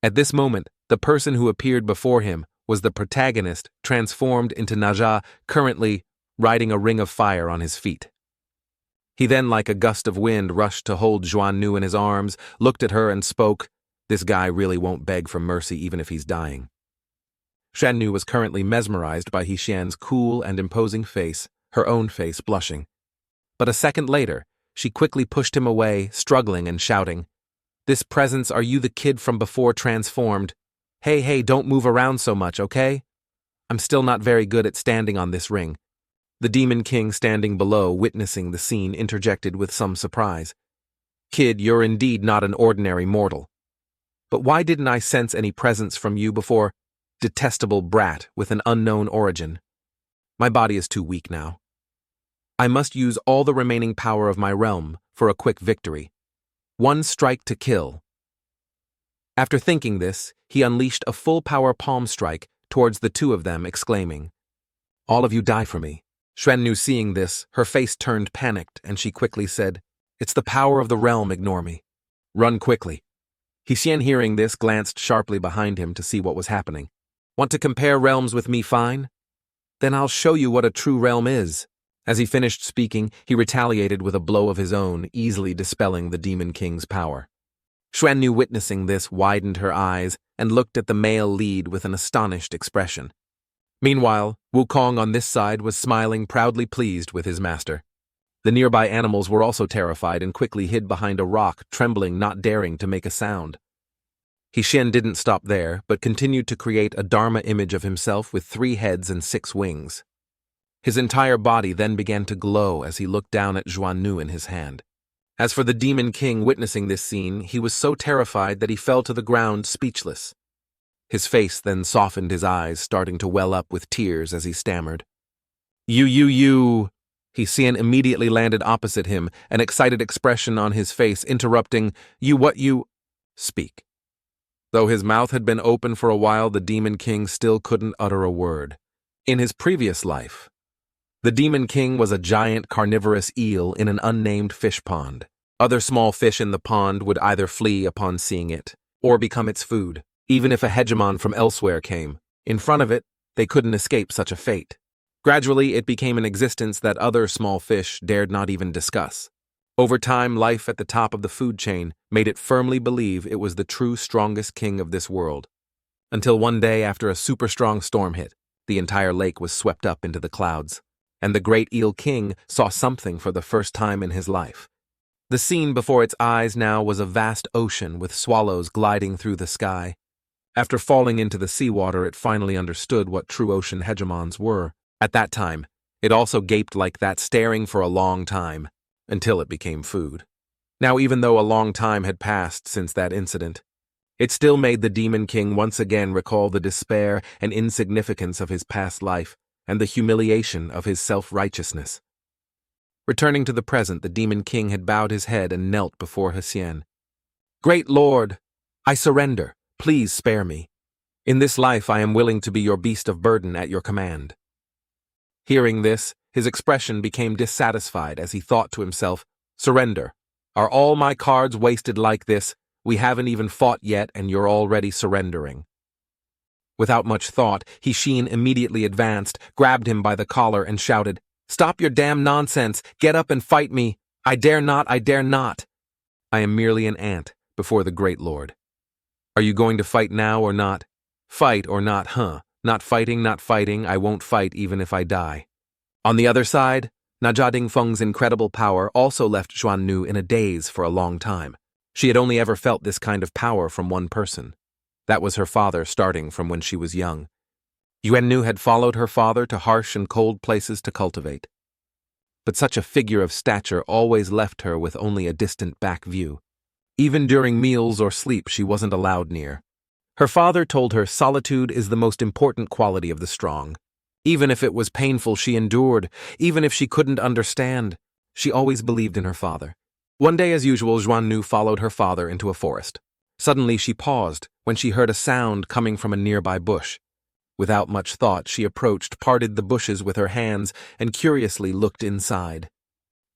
At this moment, the person who appeared before him was the protagonist, transformed into Naja, currently riding a ring of fire on his feet. He then, like a gust of wind, rushed to hold Xuannu in his arms, looked at her and spoke, This guy really won't beg for mercy even if he's dying. Xuannu was currently mesmerized by Hexian's cool and imposing face, her own face blushing. But a second later, she quickly pushed him away, struggling and shouting, This presence, are you the kid from before transformed? Hey, don't move around so much, okay? I'm still not very good at standing on this ring. The Demon King, standing below, witnessing the scene, interjected with some surprise. Kid, you're indeed not an ordinary mortal. But why didn't I sense any presence from you before? Detestable brat with an unknown origin. My body is too weak now. I must use all the remaining power of my realm for a quick victory. One strike to kill. After thinking this, he unleashed a full-power palm strike towards the two of them, exclaiming, All of you die for me. Xuannu, seeing this, her face turned panicked, and she quickly said, It's the power of the realm, ignore me. Run quickly. Hexian, hearing this, glanced sharply behind him to see what was happening. Want to compare realms with me, fine? Then I'll show you what a true realm is. As he finished speaking, he retaliated with a blow of his own, easily dispelling the Demon King's power. Xuannu, witnessing this, widened her eyes and looked at the male lead with an astonished expression. Meanwhile, Wukong on this side was smiling, proudly pleased with his master. The nearby animals were also terrified and quickly hid behind a rock, trembling, not daring to make a sound. Hexian didn't stop there, but continued to create a Dharma image of himself with 3 heads and 6 wings. His entire body then began to glow as he looked down at Xuannu in his hand. As for the Demon King, witnessing this scene, he was so terrified that he fell to the ground speechless. His face then softened, his eyes starting to well up with tears as he stammered. You. Hexian immediately landed opposite him, an excited expression on his face, interrupting, You. Speak. Though his mouth had been open for a while, the Demon King still couldn't utter a word. In his previous life, the Demon King was a giant carnivorous eel in an unnamed fish pond. Other small fish in the pond would either flee upon seeing it, or become its food. Even if a hegemon from elsewhere came in front of it, they couldn't escape such a fate. Gradually, it became an existence that other small fish dared not even discuss. Over time, life at the top of the food chain made it firmly believe it was the true strongest king of this world. Until one day, after a super strong storm hit, the entire lake was swept up into the clouds, and the great eel king saw something for the first time in his life. The scene before its eyes now was a vast ocean with swallows gliding through the sky. After falling into the seawater, it finally understood what true ocean hegemons were. At that time, it also gaped like that, staring for a long time, until it became food. Now, even though a long time had passed since that incident, it still made the Demon King once again recall the despair and insignificance of his past life and the humiliation of his self-righteousness. Returning to the present, the Demon King had bowed his head and knelt before Hexian. Great Lord, I surrender. Please spare me. In this life I am willing to be your beast of burden at your command. Hearing this, his expression became dissatisfied as he thought to himself, Surrender. Are all my cards wasted like this? We haven't even fought yet and you're already surrendering. Without much thought, Hsien immediately advanced, grabbed him by the collar and shouted, "Stop your damn nonsense! Get up and fight me! I dare not, I dare not! I am merely an ant before the great lord. Are you going to fight now or not? Fight or not, huh? Not fighting, I won't fight even if I die." On the other side, Naja Dingfeng's incredible power also left Xuannu in a daze for a long time. She had only ever felt this kind of power from one person. That was her father, starting from when she was young. Yuannu had followed her father to harsh and cold places to cultivate. But such a figure of stature always left her with only a distant back view. Even during meals or sleep, she wasn't allowed near. Her father told her solitude is the most important quality of the strong. Even if it was painful, she endured. Even if she couldn't understand, she always believed in her father. One day, as usual, Xuannu followed her father into a forest. Suddenly, she paused when she heard a sound coming from a nearby bush. Without much thought, she approached, parted the bushes with her hands, and curiously looked inside.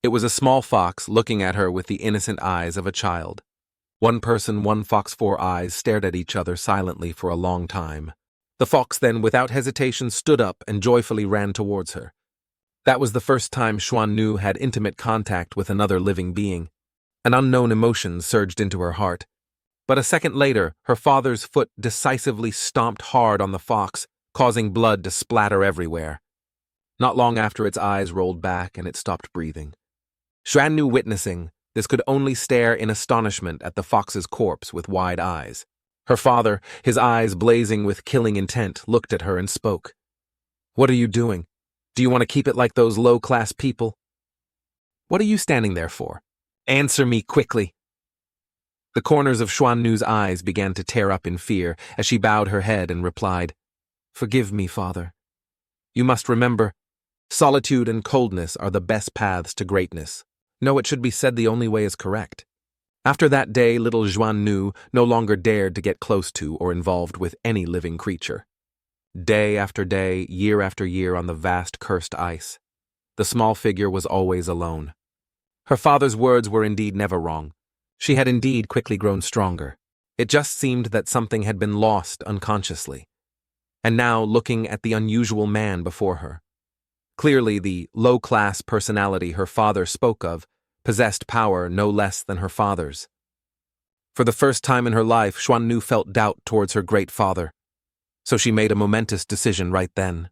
It was a small fox looking at her with the innocent eyes of a child. One person, one fox, four eyes stared at each other silently for a long time. The fox then, without hesitation, stood up and joyfully ran towards her. That was the first time Xuannu had intimate contact with another living being. An unknown emotion surged into her heart. But a second later, her father's foot decisively stomped hard on the fox, causing blood to splatter everywhere. Not long after, its eyes rolled back and it stopped breathing. Xuannu, witnessing this, could only stare in astonishment at the fox's corpse with wide eyes. Her father, his eyes blazing with killing intent, looked at her and spoke. "What are you doing? Do you want to keep it like those low-class people? What are you standing there for? Answer me quickly." The corners of Xuannu's eyes began to tear up in fear as she bowed her head and replied, "Forgive me, father. You must remember, solitude and coldness are the best paths to greatness. No, it should be said the only way is correct." After that day, little Xuannu no longer dared to get close to or involved with any living creature. Day after day, year after year on the vast cursed ice, the small figure was always alone. Her father's words were indeed never wrong. She had indeed quickly grown stronger. It just seemed that something had been lost unconsciously. And now, looking at the unusual man before her, clearly the low-class personality her father spoke of possessed power no less than her father's. For the first time in her life, Xuannu felt doubt towards her great father. So she made a momentous decision right then.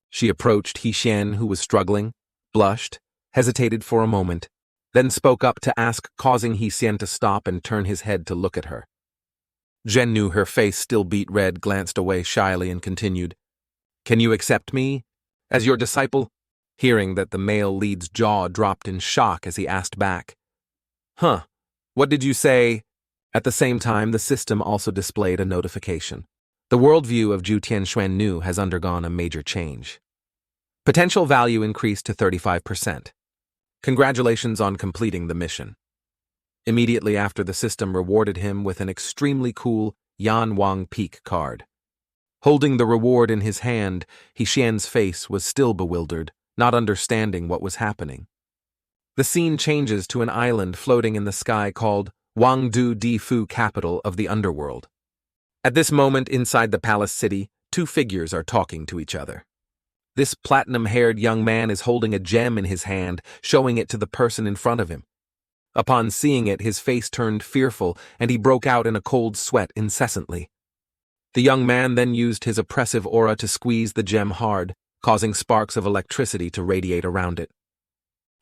She approached Hsien, who was struggling, blushed, hesitated for a moment, then spoke up to ask, causing Hsien to stop and turn his head to look at her. Zhennu, her face still beet red, glanced away shyly and continued, "Can you accept me as your disciple?" Hearing that, the male lead's jaw dropped in shock as he asked back, "Huh, what did you say?" At the same time, the system also displayed a notification. The worldview of Jutian Xuannu has undergone a major change. Potential value increased to 35%. Congratulations on completing the mission. Immediately after, the system rewarded him with an extremely cool Yan Wong peak card. Holding the reward in his hand, Hsien's face was still bewildered, not understanding what was happening. The scene changes to an island floating in the sky called Wang Du Di Fu, capital of the underworld. At this moment, inside the palace city, two figures are talking to each other. This platinum-haired young man is holding a gem in his hand, showing it to the person in front of him. Upon seeing it, his face turned fearful, and he broke out in a cold sweat incessantly. The young man then used his oppressive aura to squeeze the gem hard, causing sparks of electricity to radiate around it.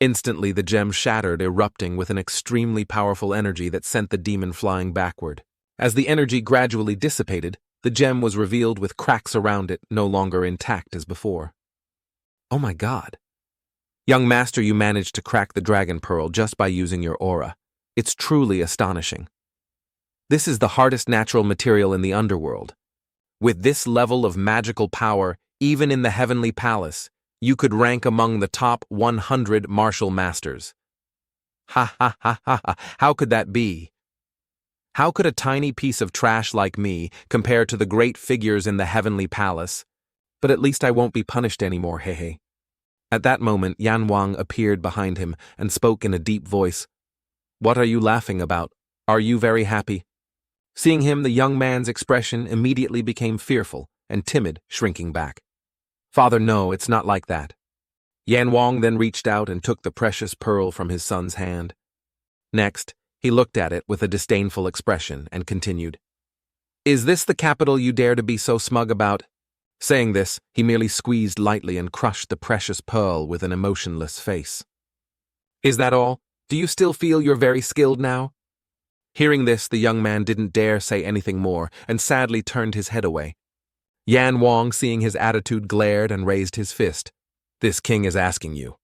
Instantly, the gem shattered, erupting with an extremely powerful energy that sent the demon flying backward. As the energy gradually dissipated, the gem was revealed with cracks around it, no longer intact as before. "Oh my God. Young master, you managed to crack the dragon pearl just by using your aura. It's truly astonishing. This is the hardest natural material in the underworld. With this level of magical power, even in the heavenly palace, you could rank among the top 100 martial masters. Ha ha ha ha ha, how could that be? How could a tiny piece of trash like me compare to the great figures in the heavenly palace? But at least I won't be punished anymore, hehe." At that moment, Yan Wong appeared behind him and spoke in a deep voice. "What are you laughing about? Are you very happy?" Seeing him, the young man's expression immediately became fearful and timid, shrinking back. "Father, no, it's not like that." Yan Wong then reached out and took the precious pearl from his son's hand. Next, he looked at it with a disdainful expression and continued, "Is this the capital you dare to be so smug about?" Saying this, he merely squeezed lightly and crushed the precious pearl with an emotionless face. "Is that all? Do you still feel you're very skilled now?" Hearing this, the young man didn't dare say anything more and sadly turned his head away. Yan Wong, seeing his attitude, glared and raised his fist. "This king is asking you."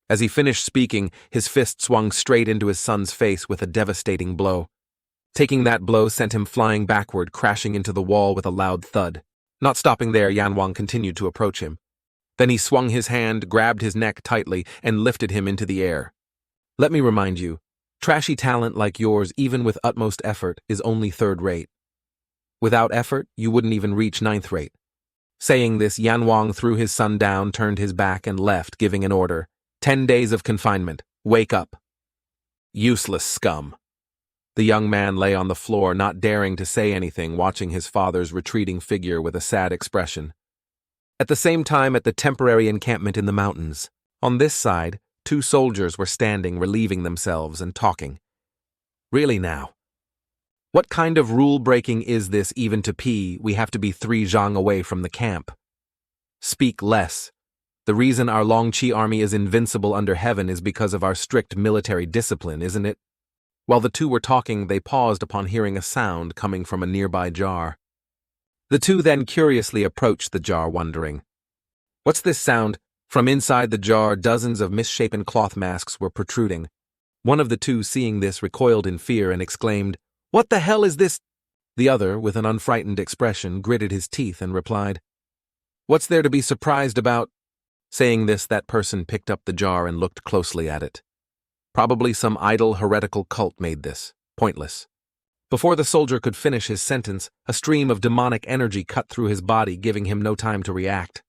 As he finished speaking, his fist swung straight into his son's face with a devastating blow. Taking that blow sent him flying backward, crashing into the wall with a loud thud. Not stopping there, Yan Wong continued to approach him. Then he swung his hand, grabbed his neck tightly, and lifted him into the air. "Let me remind you, trashy talent like yours, even with utmost effort, is only third rate. Without effort, you wouldn't even reach ninth rate." Saying this, Yan Wong threw his son down, turned his back, and left, giving an order. 10 days of confinement. Wake up." "Useless scum." The young man lay on the floor, not daring to say anything, watching his father's retreating figure with a sad expression. At the same time, at the temporary encampment in the mountains, on this side, 2 soldiers were standing, relieving themselves and talking. "Really now? What kind of rule-breaking is this even to pee? We have to be 3 zhang away from the camp." "Speak less. The reason our Longqi army is invincible under heaven is because of our strict military discipline, isn't it?" While the 2 were talking, they paused upon hearing a sound coming from a nearby jar. The 2 then curiously approached the jar, wondering, "What's this sound?" From inside the jar, dozens of misshapen cloth masks were protruding. One of the 2, seeing this, recoiled in fear and exclaimed, "What the hell is this?" The other, with an unfrightened expression, gritted his teeth and replied, "What's there to be surprised about?" Saying this, that person picked up the jar and looked closely at it. Probably some idle heretical cult made this. Pointless. Before the soldier could finish his sentence, a stream of demonic energy cut through his body, giving him no time to react.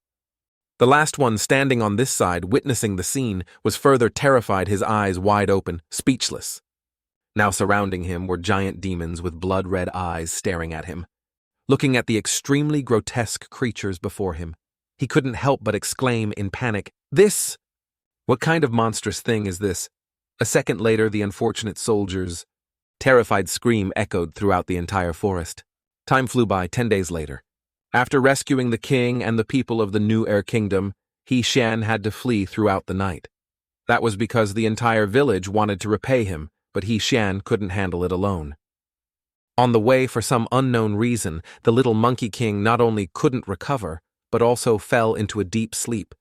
The last one, standing on this side, witnessing the scene, was further terrified, his eyes wide open, speechless. Now surrounding him were giant demons with blood-red eyes staring at him. Looking at the extremely grotesque creatures before him, he couldn't help but exclaim in panic, "This! What kind of monstrous thing is this?" A second later, the unfortunate soldiers' terrified scream echoed throughout the entire forest. Time flew by. 10 days later. After rescuing the king and the people of the New Air Kingdom, He Xian had to flee throughout the night. That was because the entire village wanted to repay him, but He Xian couldn't handle it alone. On the way, for some unknown reason, the little monkey king not only couldn't recover, but also fell into a deep sleep.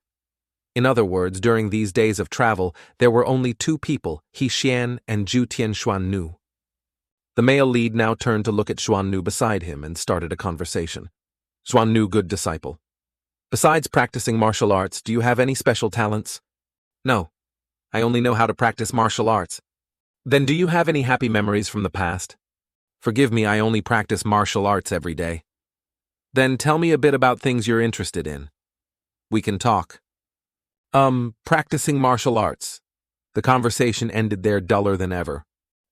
In other words, during these days of travel, there were only 2 people, He Xian and Jutian Envy. The male lead now turned to look at Envy beside him and started a conversation. Envy, good disciple. Besides practicing martial arts, do you have any special talents? No. I only know how to practice martial arts. Then do you have any happy memories from the past? Forgive me, I only practice martial arts every day. Then tell me a bit about things you're interested in. We can talk. Practicing martial arts. The conversation ended there, duller than ever.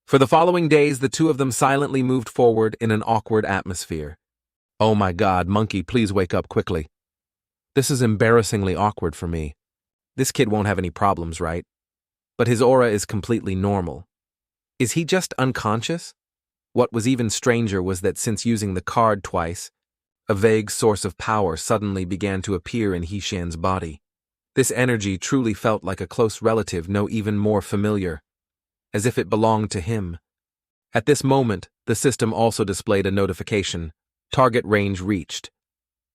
For the following days, the 2 of them silently moved forward in an awkward atmosphere. "Oh my God, monkey, please wake up quickly. This is embarrassingly awkward for me. This kid won't have any problems, right? But his aura is completely normal. Is he just unconscious?" What was even stranger was that since using the card twice, a vague source of power suddenly began to appear in He Xian's body. This energy truly felt like a close relative, no, even more familiar, as if it belonged to him. At this moment, the system also displayed a notification, "Target range reached."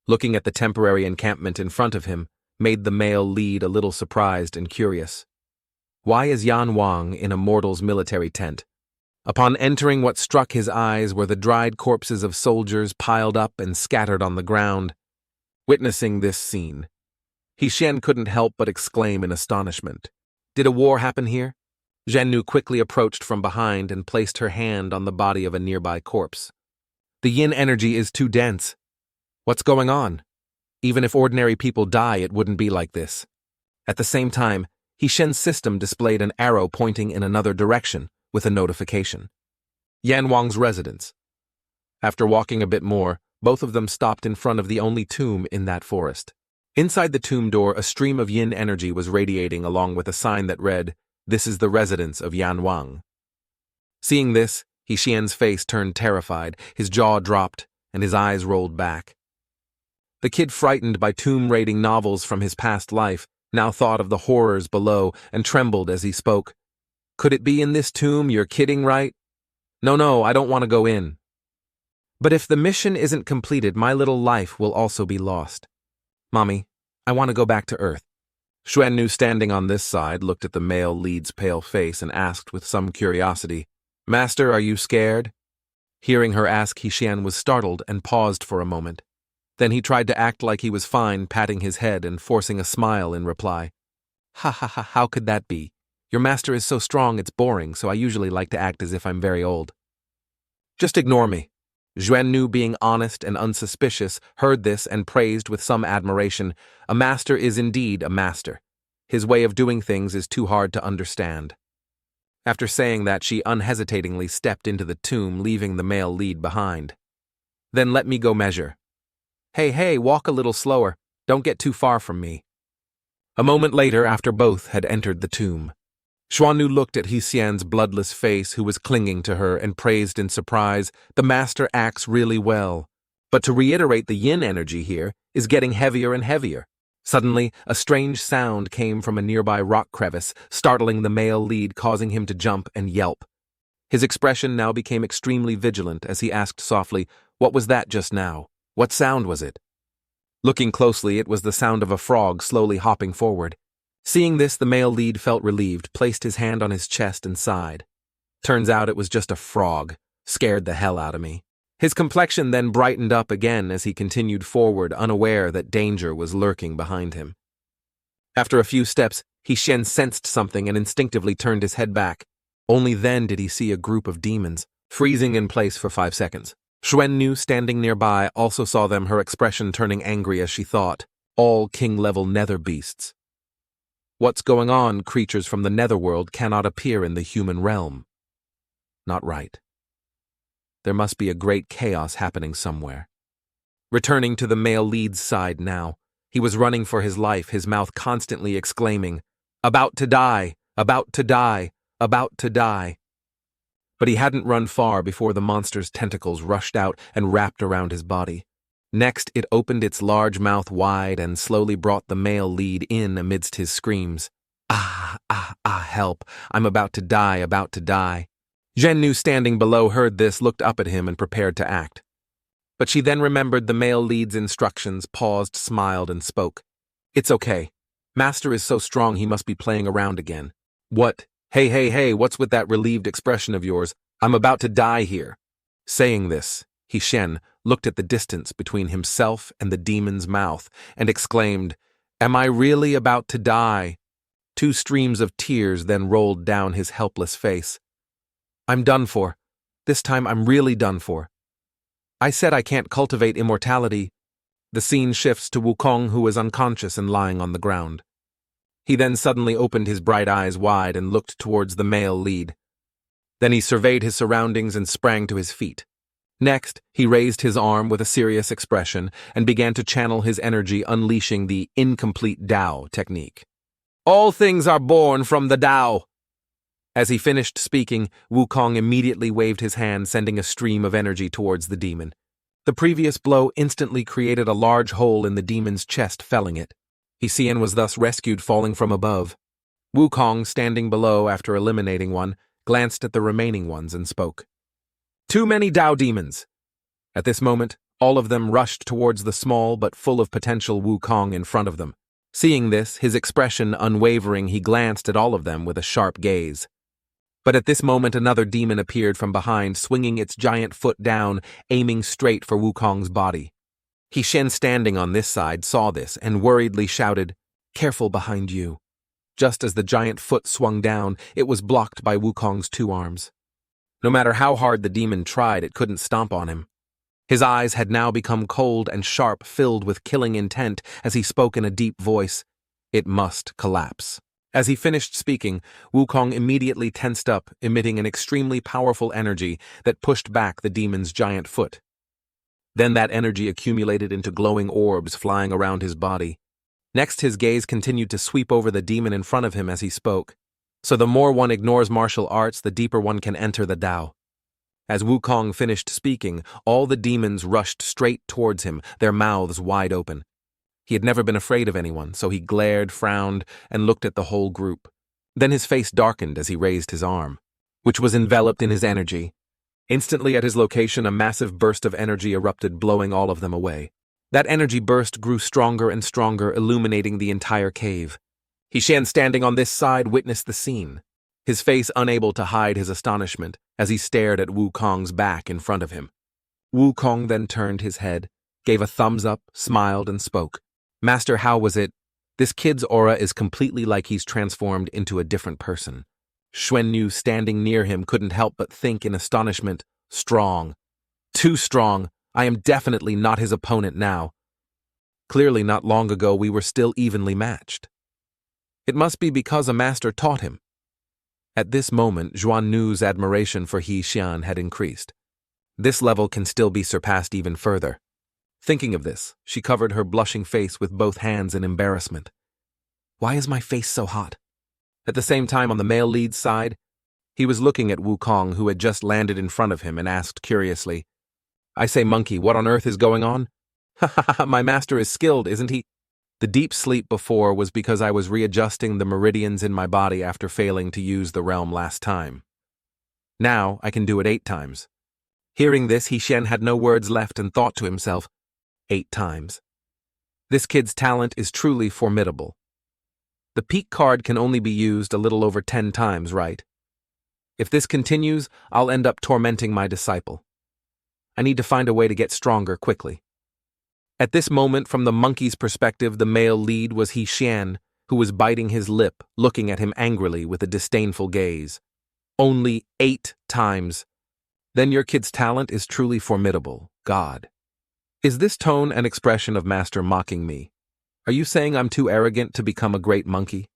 Looking at the temporary encampment in front of him made the male lead a little surprised and curious. Why is Yan Wong in a mortal's military tent? Upon entering, what struck his eyes were the dried corpses of soldiers piled up and scattered on the ground. Witnessing this scene, He Xian couldn't help but exclaim in astonishment. Did a war happen here? Zhennu quickly approached from behind and placed her hand on the body of a nearby corpse. "The yin energy is too dense. What's going on? Even if ordinary people die, it wouldn't be like this." At the same time, Shen's system displayed an arrow pointing in another direction with a notification. Yan Wong's residence. After walking a bit more, both of them stopped in front of the only tomb in that forest. Inside the tomb door, a stream of yin energy was radiating along with a sign that read, "This is the residence of Yan Wong." Seeing this, Shen's face turned terrified, his jaw dropped, and his eyes rolled back. The kid, frightened by tomb-raiding novels from his past life, now thought of the horrors below and trembled as he spoke. "Could it be in this tomb? You're kidding, right?" No, I don't want to go in." "But if the mission isn't completed, my little life will also be lost. Mommy, I want to go back to Earth." Xuannu, standing on this side, looked at the male lead's pale face and asked with some curiosity, "Master, are you scared?" Hearing her ask, Xian was startled and paused for a moment. Then he tried to act like he was fine, patting his head and forcing a smile in reply. "Ha, how could that be? Your master is so strong it's boring, so I usually like to act as if I'm very old." "Just ignore me." Xuannu, being honest and unsuspicious, heard this and praised with some admiration. A master is indeed a master. His way of doing things is too hard to understand. After saying that, she unhesitatingly stepped into the tomb, leaving the male lead behind. "Then let me go measure." Hey, walk a little slower. Don't get too far from me." A moment later, after both had entered the tomb, Xuannu looked at Xian's bloodless face, who was clinging to her, and praised in surprise, "The master acts really well. But to reiterate, the yin energy here is getting heavier and heavier." Suddenly, a strange sound came from a nearby rock crevice, startling the male lead, causing him to jump and yelp. His expression now became extremely vigilant as he asked softly, "What was that just now? What sound was it?" Looking closely, it was the sound of a frog slowly hopping forward. Seeing this, the male lead felt relieved, placed his hand on his chest and sighed. "Turns out it was just a frog. Scared the hell out of me." His complexion then brightened up again as he continued forward, unaware that danger was lurking behind him. After a few steps, Shen sensed something and instinctively turned his head back. Only then did he see a group of demons, freezing in place for 5 seconds. Xuannu, standing nearby, also saw them, her expression turning angry as she thought, "All king-level nether beasts. What's going on? Creatures from the netherworld cannot appear in the human realm. Not right. There must be a great chaos happening somewhere." Returning to the male lead's side now, he was running for his life, his mouth constantly exclaiming, "About to die! About to die! About to die!" But he hadn't run far before the monster's tentacles rushed out and wrapped around his body. Next, it opened its large mouth wide and slowly brought the male lead in amidst his screams. Ah, help! I'm about to die, about to die." Xuannu, standing below, heard this, looked up at him, and prepared to act. But she then remembered the male lead's instructions, paused, smiled, and spoke. "It's okay. Master is so strong he must be playing around again." "What? Hey, what's with that relieved expression of yours? I'm about to die here." Saying this, Shen looked at the distance between himself and the demon's mouth and exclaimed, "Am I really about to die?" 2 streams of tears then rolled down his helpless face. "I'm done for. This time I'm really done for. I said I can't cultivate immortality." The scene shifts to Wukong, who is unconscious and lying on the ground. He then suddenly opened his bright eyes wide and looked towards the male lead. Then he surveyed his surroundings and sprang to his feet. Next, he raised his arm with a serious expression and began to channel his energy, unleashing the incomplete Tao technique. "All things are born from the Tao." As he finished speaking, Wukong immediately waved his hand, sending a stream of energy towards the demon. The previous blow instantly created a large hole in the demon's chest, felling it. Xian was thus rescued, falling from above. Wukong, standing below after eliminating one, glanced at the remaining ones and spoke. "Too many Tao demons." At this moment, all of them rushed towards the small but full of potential Wukong in front of them. Seeing this, his expression unwavering, he glanced at all of them with a sharp gaze. But at this moment, another demon appeared from behind, swinging its giant foot down, aiming straight for Wukong's body. Shen, standing on this side, saw this and worriedly shouted, "Careful behind you." Just as the giant foot swung down, it was blocked by Wukong's 2 arms. No matter how hard the demon tried, it couldn't stomp on him. His eyes had now become cold and sharp, filled with killing intent, as he spoke in a deep voice. It must collapse. As he finished speaking, Wukong immediately tensed up, emitting an extremely powerful energy that pushed back the demon's giant foot. Then that energy accumulated into glowing orbs flying around his body. Next, his gaze continued to sweep over the demon in front of him as he spoke. So the more one ignores martial arts, the deeper one can enter the Tao. As Wukong finished speaking, all the demons rushed straight towards him, their mouths wide open. He had never been afraid of anyone, so he glared, frowned, and looked at the whole group. Then his face darkened as he raised his arm, which was enveloped in his energy. Instantly at his location, a massive burst of energy erupted, blowing all of them away. That energy burst grew stronger and stronger, illuminating the entire cave. Hishan, standing on this side, witnessed the scene, his face unable to hide his astonishment as he stared at Wukong's back in front of him. Wukong then turned his head, gave a thumbs up, smiled, and spoke. "Master, how was it? This kid's aura is completely like he's transformed into a different person." Xuanyu, standing near him, couldn't help but think in astonishment, "Strong. Too strong. I am definitely not his opponent now. Clearly not long ago we were still evenly matched. It must be because a master taught him." At this moment, Xuanyu's admiration for He Xian had increased. This level can still be surpassed even further. Thinking of this, she covered her blushing face with both hands in embarrassment. "Why is my face so hot?" At the same time, on the male lead's side, he was looking at Wukong, who had just landed in front of him, and asked curiously, "I say, monkey, what on earth is going on?" "Ha ha ha, my master is skilled, isn't he?" The deep sleep before was because I was readjusting the meridians in my body after failing to use the realm last time. Now I can do it 8 times. Hearing this, Hishan had no words left and thought to himself, 8 times. This kid's talent is truly formidable. The peak card can only be used a little over 10 times, right? If this continues, I'll end up tormenting my disciple. I need to find a way to get stronger quickly. At this moment, from the monkey's perspective, the male lead was He Xian, who was biting his lip, looking at him angrily with a disdainful gaze. "Only 8 times. Then your kid's talent is truly formidable, God. Is this tone an expression of master mocking me? Are you saying I'm too arrogant to become a great monkey?"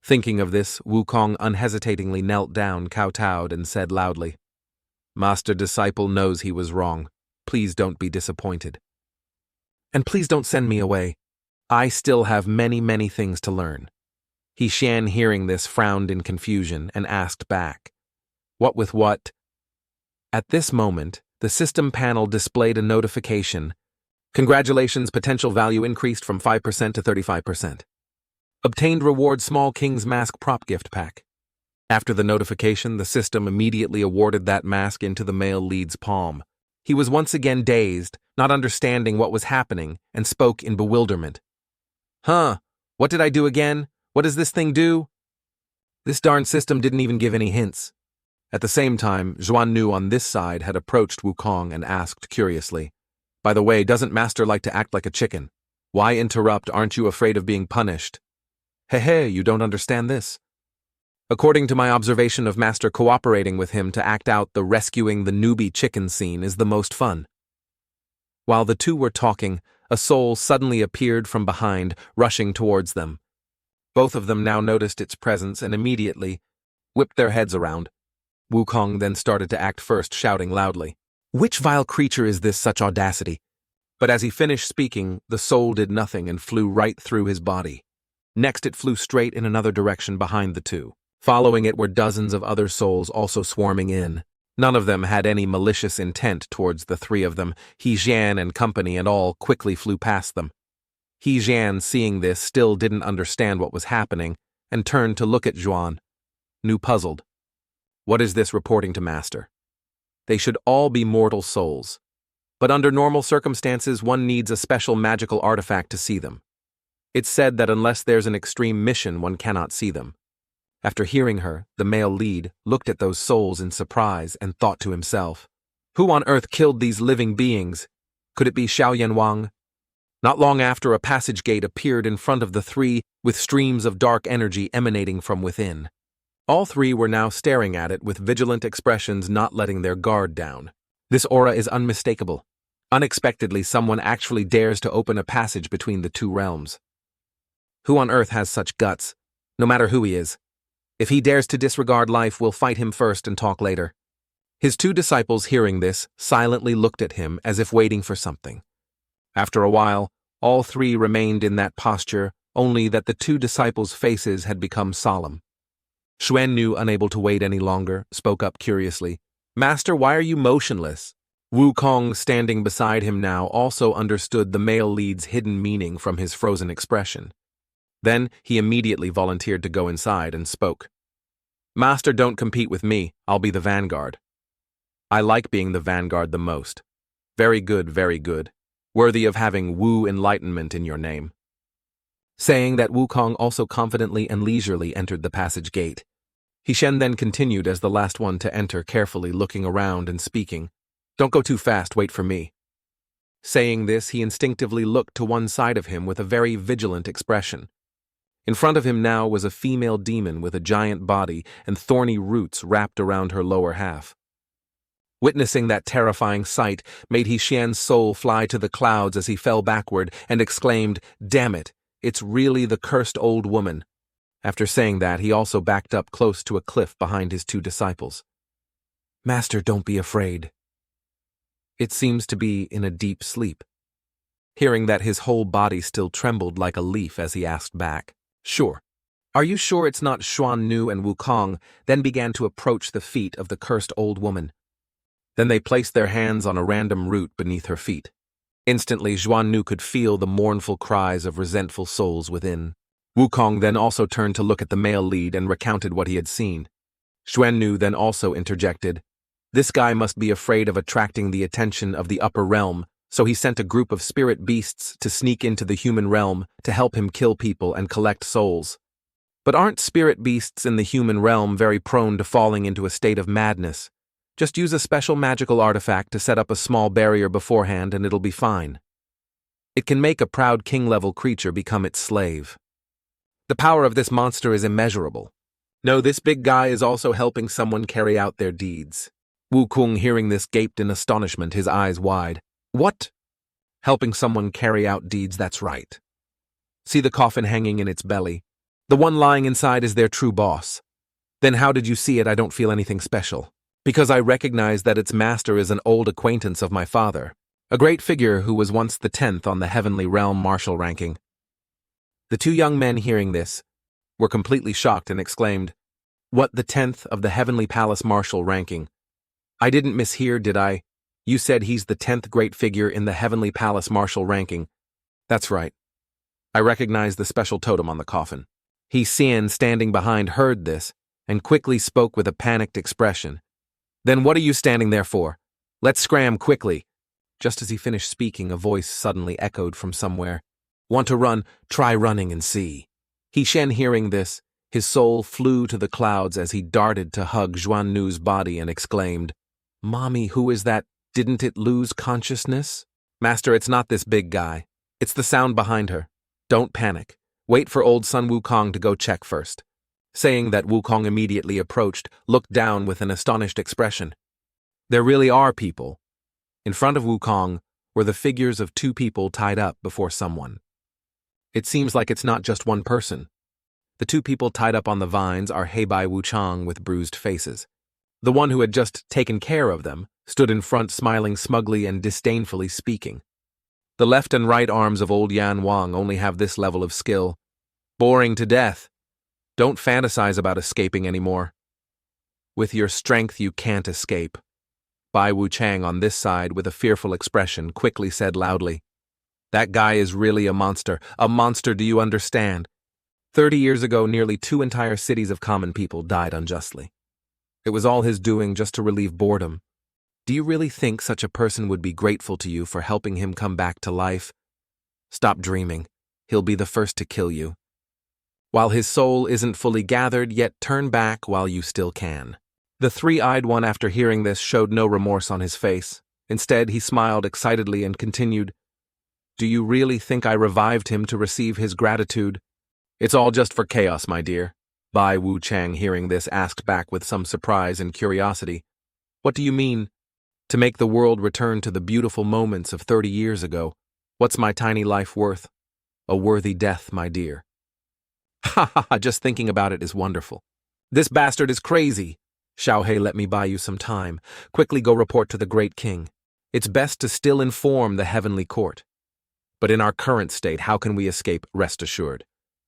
Thinking of this, Wukong unhesitatingly knelt down, kowtowed, and said loudly, "Master disciple knows he was wrong. Please don't be disappointed. And please don't send me away. I still have many, many things to learn." He Xian, hearing this, frowned in confusion and asked back, "What with what?" At this moment, the system panel displayed a notification. "Congratulations, potential value increased from 5% to 35%. Obtained reward Small King's Mask Prop Gift Pack." After the notification, the system immediately awarded that mask into the male lead's palm. He was once again dazed, not understanding what was happening, and spoke in bewilderment. "Huh? What did I do again? What does this thing do?" This darn system didn't even give any hints. At the same time, Xuanyu on this side had approached Wukong and asked curiously, "By the way, doesn't master like to act like a chicken? Why interrupt? Aren't you afraid of being punished?" "Hey, you don't understand this. According to my observation of master, cooperating with him to act out the rescuing the newbie chicken scene is the most fun." While the two were talking, a soul suddenly appeared from behind, rushing towards them. Both of them now noticed its presence and immediately whipped their heads around. Wukong then started to act first, shouting loudly, "Which vile creature is this, such audacity?" But as he finished speaking, the soul did nothing and flew right through his body. Next, it flew straight in another direction behind the two. Following it were dozens of other souls also swarming in. None of them had any malicious intent towards the 3 of them. He Xian and company and all quickly flew past them. He Xian, seeing this, still didn't understand what was happening and turned to look at Xuan. Nu puzzled. "What is this reporting to master? They should all be mortal souls. But under normal circumstances, one needs a special magical artifact to see them. It's said that unless there's an extreme mission, one cannot see them." After hearing her, the male lead looked at those souls in surprise and thought to himself, "Who on earth killed these living beings? Could it be Yan Wong?" Not long after, a passage gate appeared in front of the 3 with streams of dark energy emanating from within. All 3 were now staring at it with vigilant expressions, not letting their guard down. This aura is unmistakable. Unexpectedly, someone actually dares to open a passage between the 2 realms. Who on earth has such guts? No matter who he is. If he dares to disregard life, we'll fight him first and talk later. His two disciples, hearing this, silently looked at him as if waiting for something. After a while, all three remained in that posture, only that the two disciples' faces had become solemn. Xuannu, unable to wait any longer, spoke up curiously. Master, why are you motionless? Wukong, standing beside him now, also understood the male lead's hidden meaning from his frozen expression. Then he immediately volunteered to go inside and spoke. Master, don't compete with me. I'll be the vanguard. I like being the vanguard the most. Very good, very good. Worthy of having Wu enlightenment in your name. Saying that, Wukong also confidently and leisurely entered the passage gate. Hishen then continued as the last one to enter, carefully looking around and speaking. Don't go too fast, wait for me. Saying this, he instinctively looked to one side of him with a very vigilant expression. In front of him now was a female demon with a giant body and thorny roots wrapped around her lower half. Witnessing that terrifying sight made Hishen's soul fly to the clouds as he fell backward and exclaimed, Damn it, it's really the cursed old woman. After saying that, he also backed up close to a cliff behind his two disciples. Master, don't be afraid. It seems to be in a deep sleep. Hearing that, his whole body still trembled like a leaf as he asked back, Sure. Are you sure it's not Xuannu and Wukong? Then began to approach the feet of the cursed old woman. Then they placed their hands on a random root beneath her feet. Instantly, Xuannu could feel the mournful cries of resentful souls within. Wukong then also turned to look at the male lead and recounted what he had seen. Xuannu then also interjected, This guy must be afraid of attracting the attention of the upper realm, so he sent a group of spirit beasts to sneak into the human realm to help him kill people and collect souls. But aren't spirit beasts in the human realm very prone to falling into a state of madness? Just use a special magical artifact to set up a small barrier beforehand and it'll be fine. It can make a proud king-level creature become its slave. The power of this monster is immeasurable. No, this big guy is also helping someone carry out their deeds. Wukong, hearing this, gaped in astonishment, his eyes wide. What? Helping someone carry out deeds, that's right. See the coffin hanging in its belly? The one lying inside is their true boss. Then how did you see it? I don't feel anything special. Because I recognize that its master is an old acquaintance of my father, a great figure who was once the 10th on the heavenly realm martial ranking. The two young men, hearing this, were completely shocked and exclaimed, What, the 10th of the heavenly palace martial ranking? I didn't mishear, did I? You said he's the 10th great figure in the heavenly palace martial ranking. That's right. I recognize the special totem on the coffin. Xian, standing behind, heard this and quickly spoke with a panicked expression. Then what are you standing there for? Let's scram quickly. Just as he finished speaking, a voice suddenly echoed from somewhere. Want to run? Try running and see. Hishen, hearing this, his soul flew to the clouds as he darted to hug Xuannu's body and exclaimed, Mommy, who is that? Didn't it lose consciousness? Master, it's not this big guy. It's the sound behind her. Don't panic. Wait for old son Wukong to go check first. Saying that, Wukong immediately approached, looked down with an astonished expression. There really are people. In front of Wukong were the figures of two people tied up before someone. It seems like it's not just one person. The two people tied up on the vines are Heibai Wuchang with bruised faces. The one who had just taken care of them stood in front, smiling smugly and disdainfully speaking. The left and right arms of old Yan Wong only have this level of skill. Boring to death. Don't fantasize about escaping anymore. With your strength you can't escape. Bai Wuchang on this side, with a fearful expression, quickly said loudly, That guy is really a monster. A monster, do you understand? 30 years ago, nearly 2 entire cities of common people died unjustly. It was all his doing just to relieve boredom. Do you really think such a person would be grateful to you for helping him come back to life? Stop dreaming. He'll be the first to kill you. While his soul isn't fully gathered, yet turn back while you still can. The three-eyed one, after hearing this, showed no remorse on his face. Instead, he smiled excitedly and continued, Do you really think I revived him to receive his gratitude? It's all just for chaos, my dear. Bai Wuchang, hearing this, asked back with some surprise and curiosity. What do you mean? To make the world return to the beautiful moments of 30 years ago. What's my tiny life worth? A worthy death, my dear. Ha ha ha, just thinking about it is wonderful. This bastard is crazy. Xiaohe, let me buy you some time. Quickly go report to the great king. It's best to still inform the heavenly court. But in our current state, how can we escape, rest assured?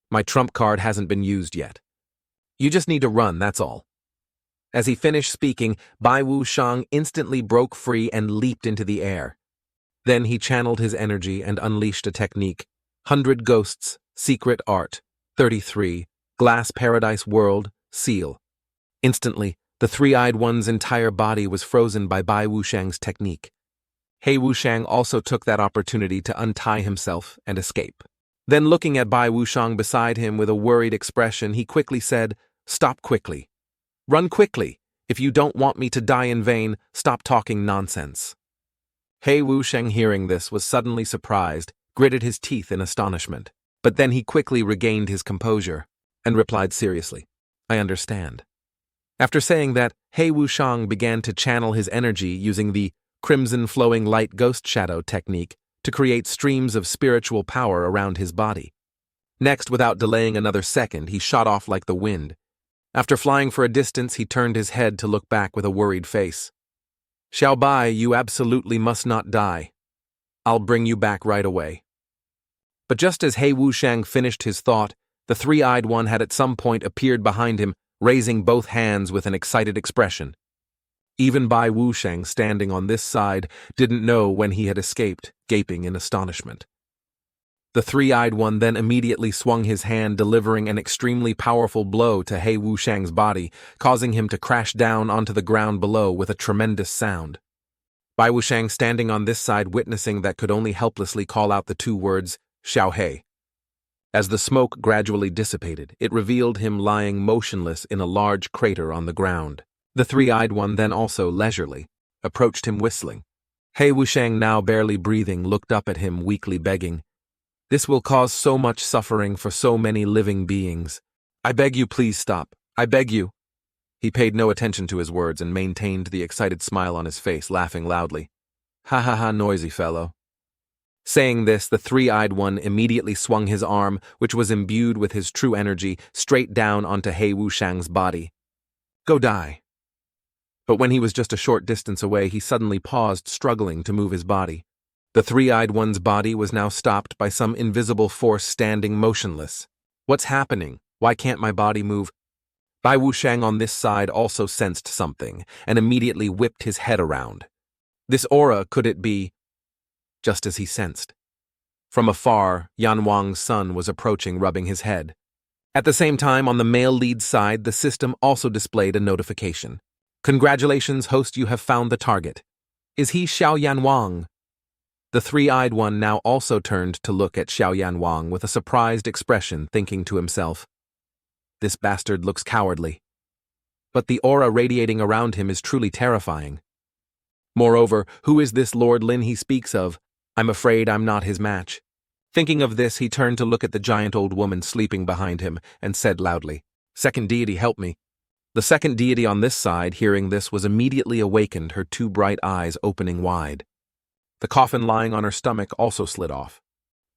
My trump card hasn't been used yet. You just need to run, that's all. As he finished speaking, Bai Wuxiang instantly broke free and leaped into the air. Then he channeled his energy and unleashed a technique. 100 Ghosts, Secret Art, 33, Glass Paradise World, Seal. Instantly, the three-eyed one's entire body was frozen by Bai Wuxiang's technique. He Wuxiang also took that opportunity to untie himself and escape. Then looking at Bai Wuxiang beside him with a worried expression, he quickly said, "Stop quickly. Run quickly. If you don't want me to die in vain, stop talking nonsense." He Wuxiang, hearing this, was suddenly surprised, gritted his teeth in astonishment. But then he quickly regained his composure and replied seriously, "I understand." After saying that, He Wuxiang began to channel his energy using the crimson flowing light ghost shadow technique to create streams of spiritual power around his body. Next, without delaying another second, he shot off like the wind. After flying for a distance, he turned his head to look back with a worried face. "Xiao Bai, you absolutely must not die. I'll bring you back right away." But just as He Wuxiang finished his thought, the three-eyed one had at some point appeared behind him, raising both hands with an excited expression. Even Bai Wuxiang, standing on this side, didn't know when he had escaped, gaping in astonishment. The three-eyed one then immediately swung his hand, delivering an extremely powerful blow to He Wuxiang's body, causing him to crash down onto the ground below with a tremendous sound. Bai Wuxiang, standing on this side, witnessing that, could only helplessly call out the two words, "Xiaohe." As the smoke gradually dissipated, it revealed him lying motionless in a large crater on the ground. The three-eyed one then also leisurely approached him whistling. He Wuxiang, now barely breathing, looked up at him weakly, begging, "This will cause so much suffering for so many living beings. I beg you, please stop. I beg you." He paid no attention to his words and maintained the excited smile on his face, laughing loudly. "Ha ha ha, noisy fellow." Saying this, the three-eyed one immediately swung his arm, which was imbued with his true energy, straight down onto He Wuxiang's body. "Go die." But when he was just a short distance away, he suddenly paused, struggling to move his body. The three-eyed one's body was now stopped by some invisible force, standing motionless. "What's happening? Why can't my body move?" Bai Wuxiang on this side also sensed something, and immediately whipped his head around. This aura, could it be? Just as he sensed. From afar, Yan Wong's son was approaching, rubbing his head. At the same time, on the male lead side, the system also displayed a notification. "Congratulations, host, you have found the target. Is he Xiao Yan Wong?" The three-eyed one now also turned to look at Xiao Yan Wong with a surprised expression, thinking to himself, "This bastard looks cowardly. But the aura radiating around him is truly terrifying. Moreover, who is this Lord Lin he speaks of? I'm afraid I'm not his match." Thinking of this, he turned to look at the giant old woman sleeping behind him and said loudly, "Second deity, help me." The second deity on this side, hearing this, was immediately awakened, her two bright eyes opening wide. The coffin lying on her stomach also slid off.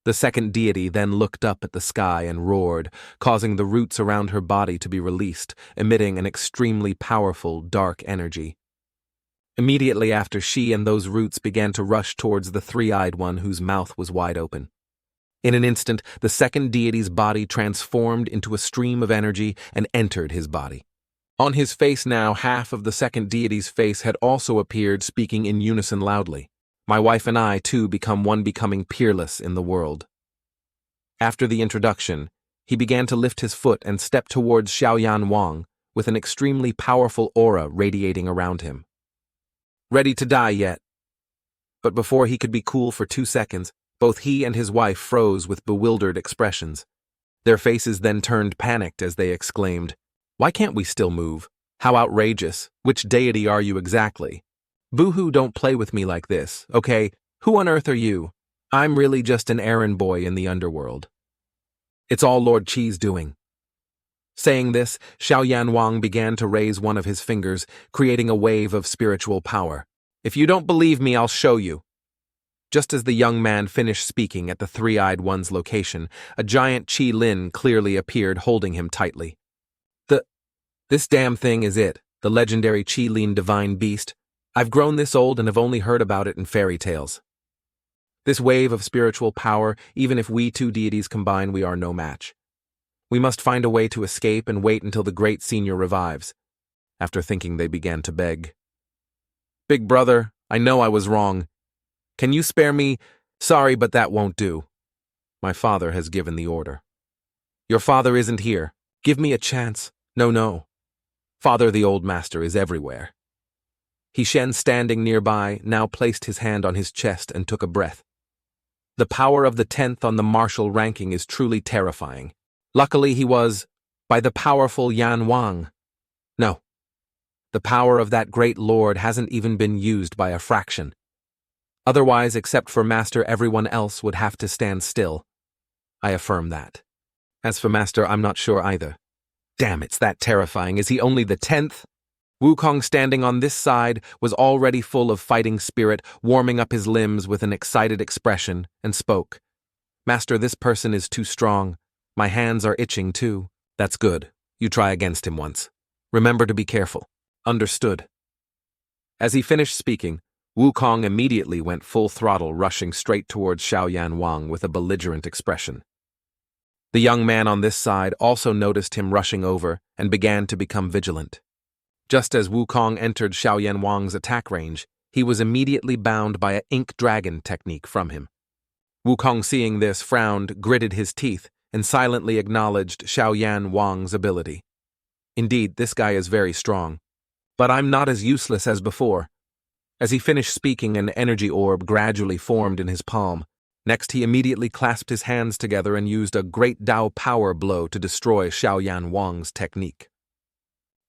The second deity then looked up at the sky and roared, causing the roots around her body to be released, emitting an extremely powerful, dark energy. Immediately after, she and those roots began to rush towards the three-eyed one whose mouth was wide open. In an instant, the second deity's body transformed into a stream of energy and entered his body. On his face now, half of the second deity's face had also appeared, speaking in unison loudly. "My wife and I, too, become one, becoming peerless in the world." After the introduction, he began to lift his foot and step towards Xiao Yan Wong, with an extremely powerful aura radiating around him. "Ready to die yet?" But before he could be cool for 2 seconds, both he and his wife froze with bewildered expressions. Their faces then turned panicked as they exclaimed, "Why can't we still move? How outrageous! Which deity are you exactly? Boo-hoo, don't play with me like this, okay? Who on earth are you? I'm really just an errand boy in the underworld. It's all Lord Qi's doing." Saying this, Xiao Yan Wang began to raise one of his fingers, creating a wave of spiritual power. "If you don't believe me, I'll show you." Just as the young man finished speaking at the three-eyed one's location, a giant Qi Lin clearly appeared, holding him tightly. This damn thing is it, the legendary Qi Lin divine beast. I've grown this old and have only heard about it in fairy tales. This wave of spiritual power, even if we two deities combine, we are no match. We must find a way to escape and wait until the great senior revives. After thinking, they began to beg. Big brother, I know I was wrong. Can you spare me? Sorry, but that won't do. My father has given the order. Your father isn't here. Give me a chance. No. Father, the old master, is everywhere. Shen, standing nearby, now placed his hand on his chest and took a breath. The power of the 10th on the martial ranking is truly terrifying. Luckily he was, by the powerful Yan Wong. No. The power of that great lord hasn't even been used by a fraction. Otherwise, except for Master, everyone else would have to stand still. I affirm that. As for Master, I'm not sure either. Damn, it's that terrifying. Is he only the 10th? Wukong, standing on this side, was already full of fighting spirit, warming up his limbs with an excited expression, and spoke. Master, this person is too strong. My hands are itching too. That's good. You try against him once. Remember to be careful. Understood. As he finished speaking, Wukong immediately went full throttle, rushing straight towards Yan Wong with a belligerent expression. The young man on this side also noticed him rushing over and began to become vigilant. Just as Wukong entered Yan Wong's attack range, he was immediately bound by an ink dragon technique from him. Wukong, seeing this, frowned, gritted his teeth, and silently acknowledged Yan Wong's ability. Indeed, this guy is very strong. But I'm not as useless as before. As he finished speaking, an energy orb gradually formed in his palm. Next, he immediately clasped his hands together and used a great Dao power blow to destroy Yan Wong's technique.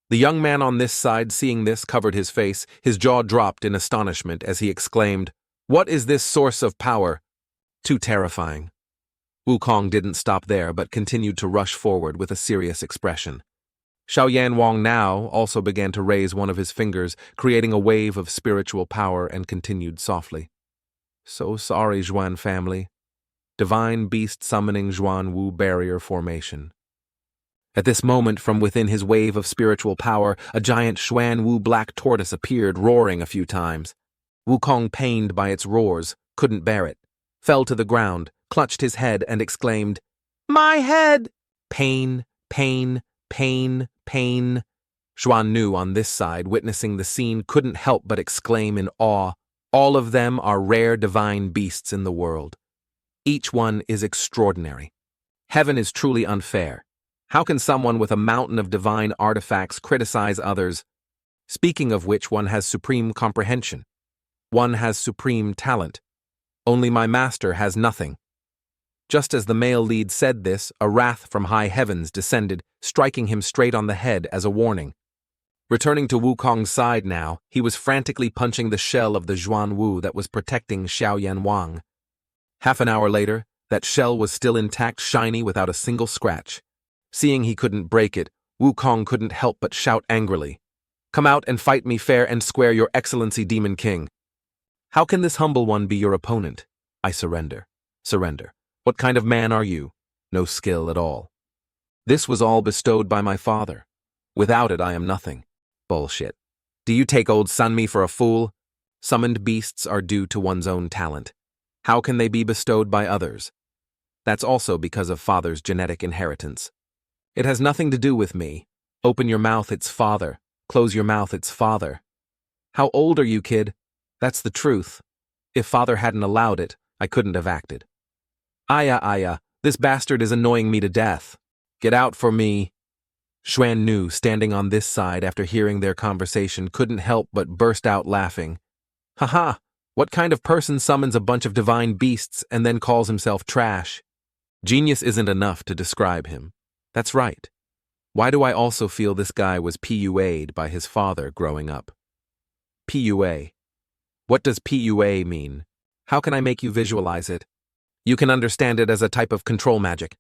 The young man on this side, seeing this, covered his face. His jaw dropped in astonishment as he exclaimed, "What is this source of power? Too terrifying." Wukong didn't stop there, but continued to rush forward with a serious expression. Yan Wong now also began to raise one of his fingers, creating a wave of spiritual power, and continued softly. So sorry, Zhuan family. Divine beast summoning Zhuan Wu barrier formation. At this moment, from within his wave of spiritual power, a giant Zhuan Wu black tortoise appeared, roaring a few times. Wukong, pained by its roars, couldn't bear it, fell to the ground, clutched his head, and exclaimed, "My head!" Pain, pain, pain, pain. Zhuan Nu on this side, witnessing the scene, couldn't help but exclaim in awe, "All of them are rare divine beasts in the world. Each one is extraordinary. Heaven is truly unfair. How can someone with a mountain of divine artifacts criticize others? Speaking of which, one has supreme comprehension. One has supreme talent. Only my master has nothing." Just as the male lead said this, a wrath from high heavens descended, striking him straight on the head as a warning. Returning to Wukong's side now, he was frantically punching the shell of the Zhuan Wu that was protecting Yan Wong. Half an hour later, that shell was still intact, shiny, without a single scratch. Seeing he couldn't break it, Wukong couldn't help but shout angrily, "Come out and fight me fair and square, your excellency, Demon King. How can this humble one be your opponent? I surrender. Surrender. What kind of man are you? No skill at all. This was all bestowed by my father. Without it, I am nothing." Bullshit. Do you take old Sunmi for a fool? Summoned beasts are due to one's own talent. How can they be bestowed by others? That's also because of father's genetic inheritance. It has nothing to do with me. Open your mouth, it's father. Close your mouth, it's father. How old are you, kid? That's the truth. If father hadn't allowed it, I couldn't have acted. Aya, this bastard is annoying me to death. Get out for me. Zhuan Nu, standing on this side after hearing their conversation, couldn't help but burst out laughing. Haha, what kind of person summons a bunch of divine beasts and then calls himself trash? Genius isn't enough to describe him. That's right. Why do I also feel this guy was PUA'd by his father growing up? PUA. What does PUA mean? How can I make you visualize it? You can understand it as a type of control magic.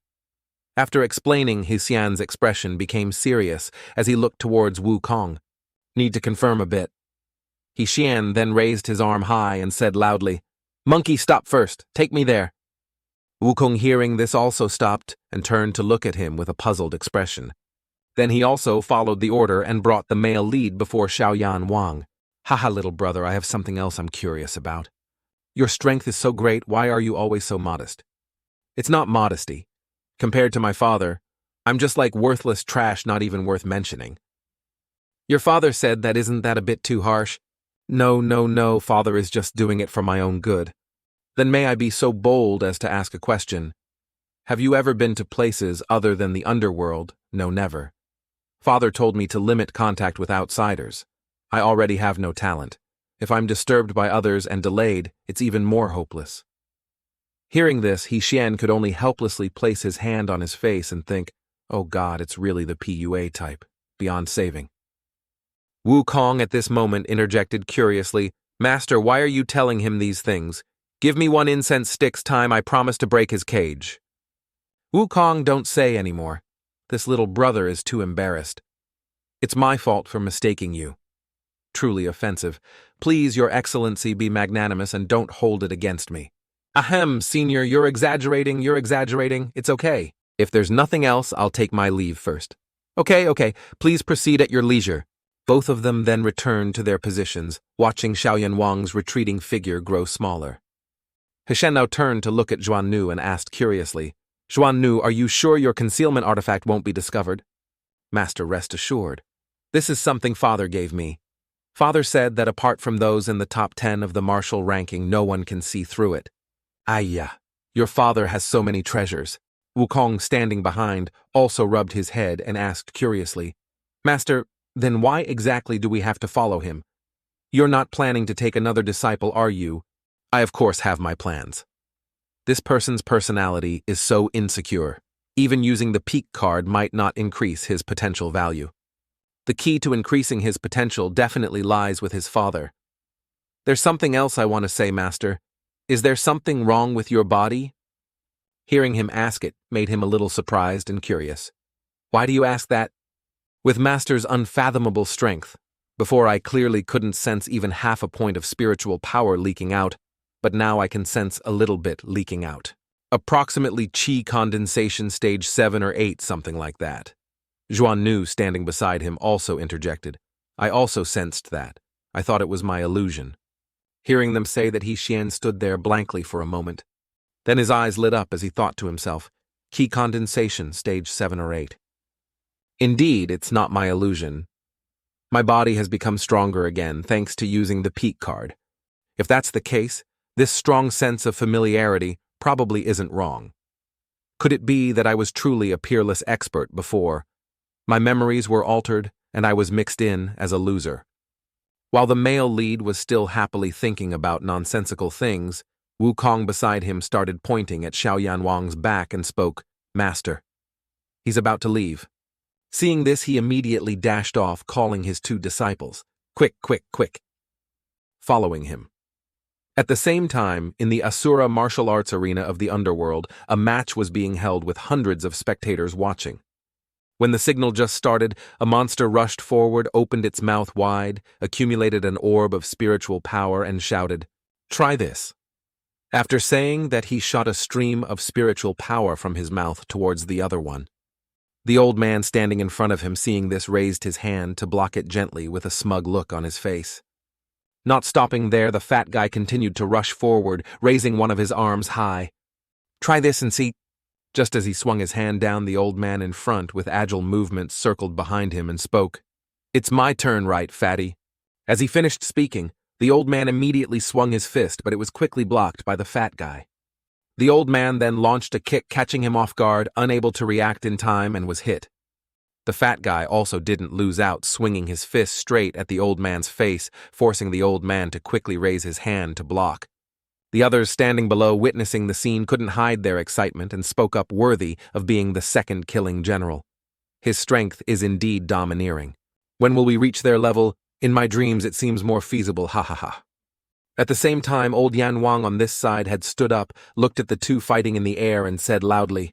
After explaining, Xian's expression became serious as he looked towards Wukong. Need to confirm a bit. Xian then raised his arm high and said loudly, Monkey, stop first. Take me there. Wukong, hearing this, also stopped and turned to look at him with a puzzled expression. Then he also followed the order and brought the male lead before Yan Wong. Haha, little brother, I have something else I'm curious about. Your strength is so great, why are you always so modest? It's not modesty. Compared to my father, I'm just like worthless trash, not even worth mentioning. Your father said that, isn't that a bit too harsh? No, father is just doing it for my own good. Then may I be so bold as to ask a question? Have you ever been to places other than the underworld? No, never. Father told me to limit contact with outsiders. I already have no talent. If I'm disturbed by others and delayed, it's even more hopeless. Hearing this, Xian could only helplessly place his hand on his face and think, oh God, it's really the PUA type, beyond saving. Wukong at this moment interjected curiously, Master, why are you telling him these things? Give me 1 incense stick's time, I promise to break his cage. Wukong, don't say anymore. This little brother is too embarrassed. It's my fault for mistaking you. Truly offensive. Please, Your Excellency, be magnanimous and don't hold it against me. Ahem, Senior, you're exaggerating. It's okay. If there's nothing else, I'll take my leave first. Okay, please proceed at your leisure. Both of them then returned to their positions, watching Yan Wong's retreating figure grow smaller. Hsien now turned to look at Zhuan and asked curiously, Zhuan, are you sure your concealment artifact won't be discovered? Master, rest assured. This is something Father gave me. Father said that apart from those in the top 10 of the martial ranking, no one can see through it. Ayya, your father has so many treasures. Wukong, standing behind, also rubbed his head and asked curiously, Master, then why exactly do we have to follow him? You're not planning to take another disciple, are you? I of course have my plans. This person's personality is so insecure. Even using the peak card might not increase his potential value. The key to increasing his potential definitely lies with his father. There's something else I want to say, Master. Is there something wrong with your body? Hearing him ask it made him a little surprised and curious. Why do you ask that? With Master's unfathomable strength, before I clearly couldn't sense even half a point of spiritual power leaking out, but now I can sense a little bit leaking out. Approximately chi condensation stage 7 or 8, something like that. Zhuan, standing beside him, also interjected. I also sensed that. I thought it was my illusion. Hearing them say that, Xian stood there blankly for a moment. Then his eyes lit up as he thought to himself, Chi condensation stage 7 or 8. Indeed, it's not my illusion. My body has become stronger again thanks to using the peak card. If that's the case, this strong sense of familiarity probably isn't wrong. Could it be that I was truly a peerless expert before? My memories were altered, and I was mixed in as a loser. While the male lead was still happily thinking about nonsensical things, Wukong beside him started pointing at Yan Wong's back and spoke, Master. He's about to leave. Seeing this, he immediately dashed off, calling his 2 disciples. Quick. Following him. At the same time, in the Asura martial arts arena of the underworld, a match was being held with hundreds of spectators watching. When the signal just started, a monster rushed forward, opened its mouth wide, accumulated an orb of spiritual power, and shouted, Try this. After saying that, he shot a stream of spiritual power from his mouth towards the other one. The old man standing in front of him, seeing this, raised his hand to block it gently with a smug look on his face. Not stopping there, the fat guy continued to rush forward, raising one of his arms high. Try this and see. Just as he swung his hand down, the old man in front with agile movements circled behind him and spoke, It's my turn, right, fatty? As he finished speaking, the old man immediately swung his fist, but it was quickly blocked by the fat guy. The old man then launched a kick, catching him off guard, unable to react in time, and was hit. The fat guy also didn't lose out, swinging his fist straight at the old man's face, forcing the old man to quickly raise his hand to block. The others standing below, witnessing the scene, couldn't hide their excitement and spoke up, worthy of being the second killing general. His strength is indeed domineering. When will we reach their level? In my dreams it seems more feasible, ha ha ha. At the same time, old Yan Wong on this side had stood up, looked at the 2 fighting in the air, and said loudly,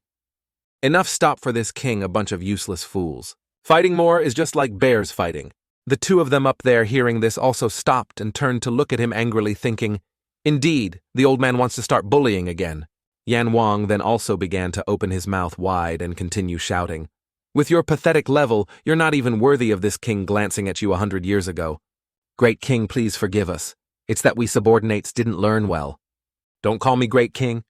Enough, stop for this king, a bunch of useless fools. Fighting more is just like bears fighting. The 2 of them up there, hearing this, also stopped and turned to look at him angrily, thinking, Indeed, the old man wants to start bullying again. Yan Wong then also began to open his mouth wide and continue shouting. With your pathetic level, you're not even worthy of this king glancing at you 100 years ago. Great king, please forgive us. It's that we subordinates didn't learn well. Don't call me great king.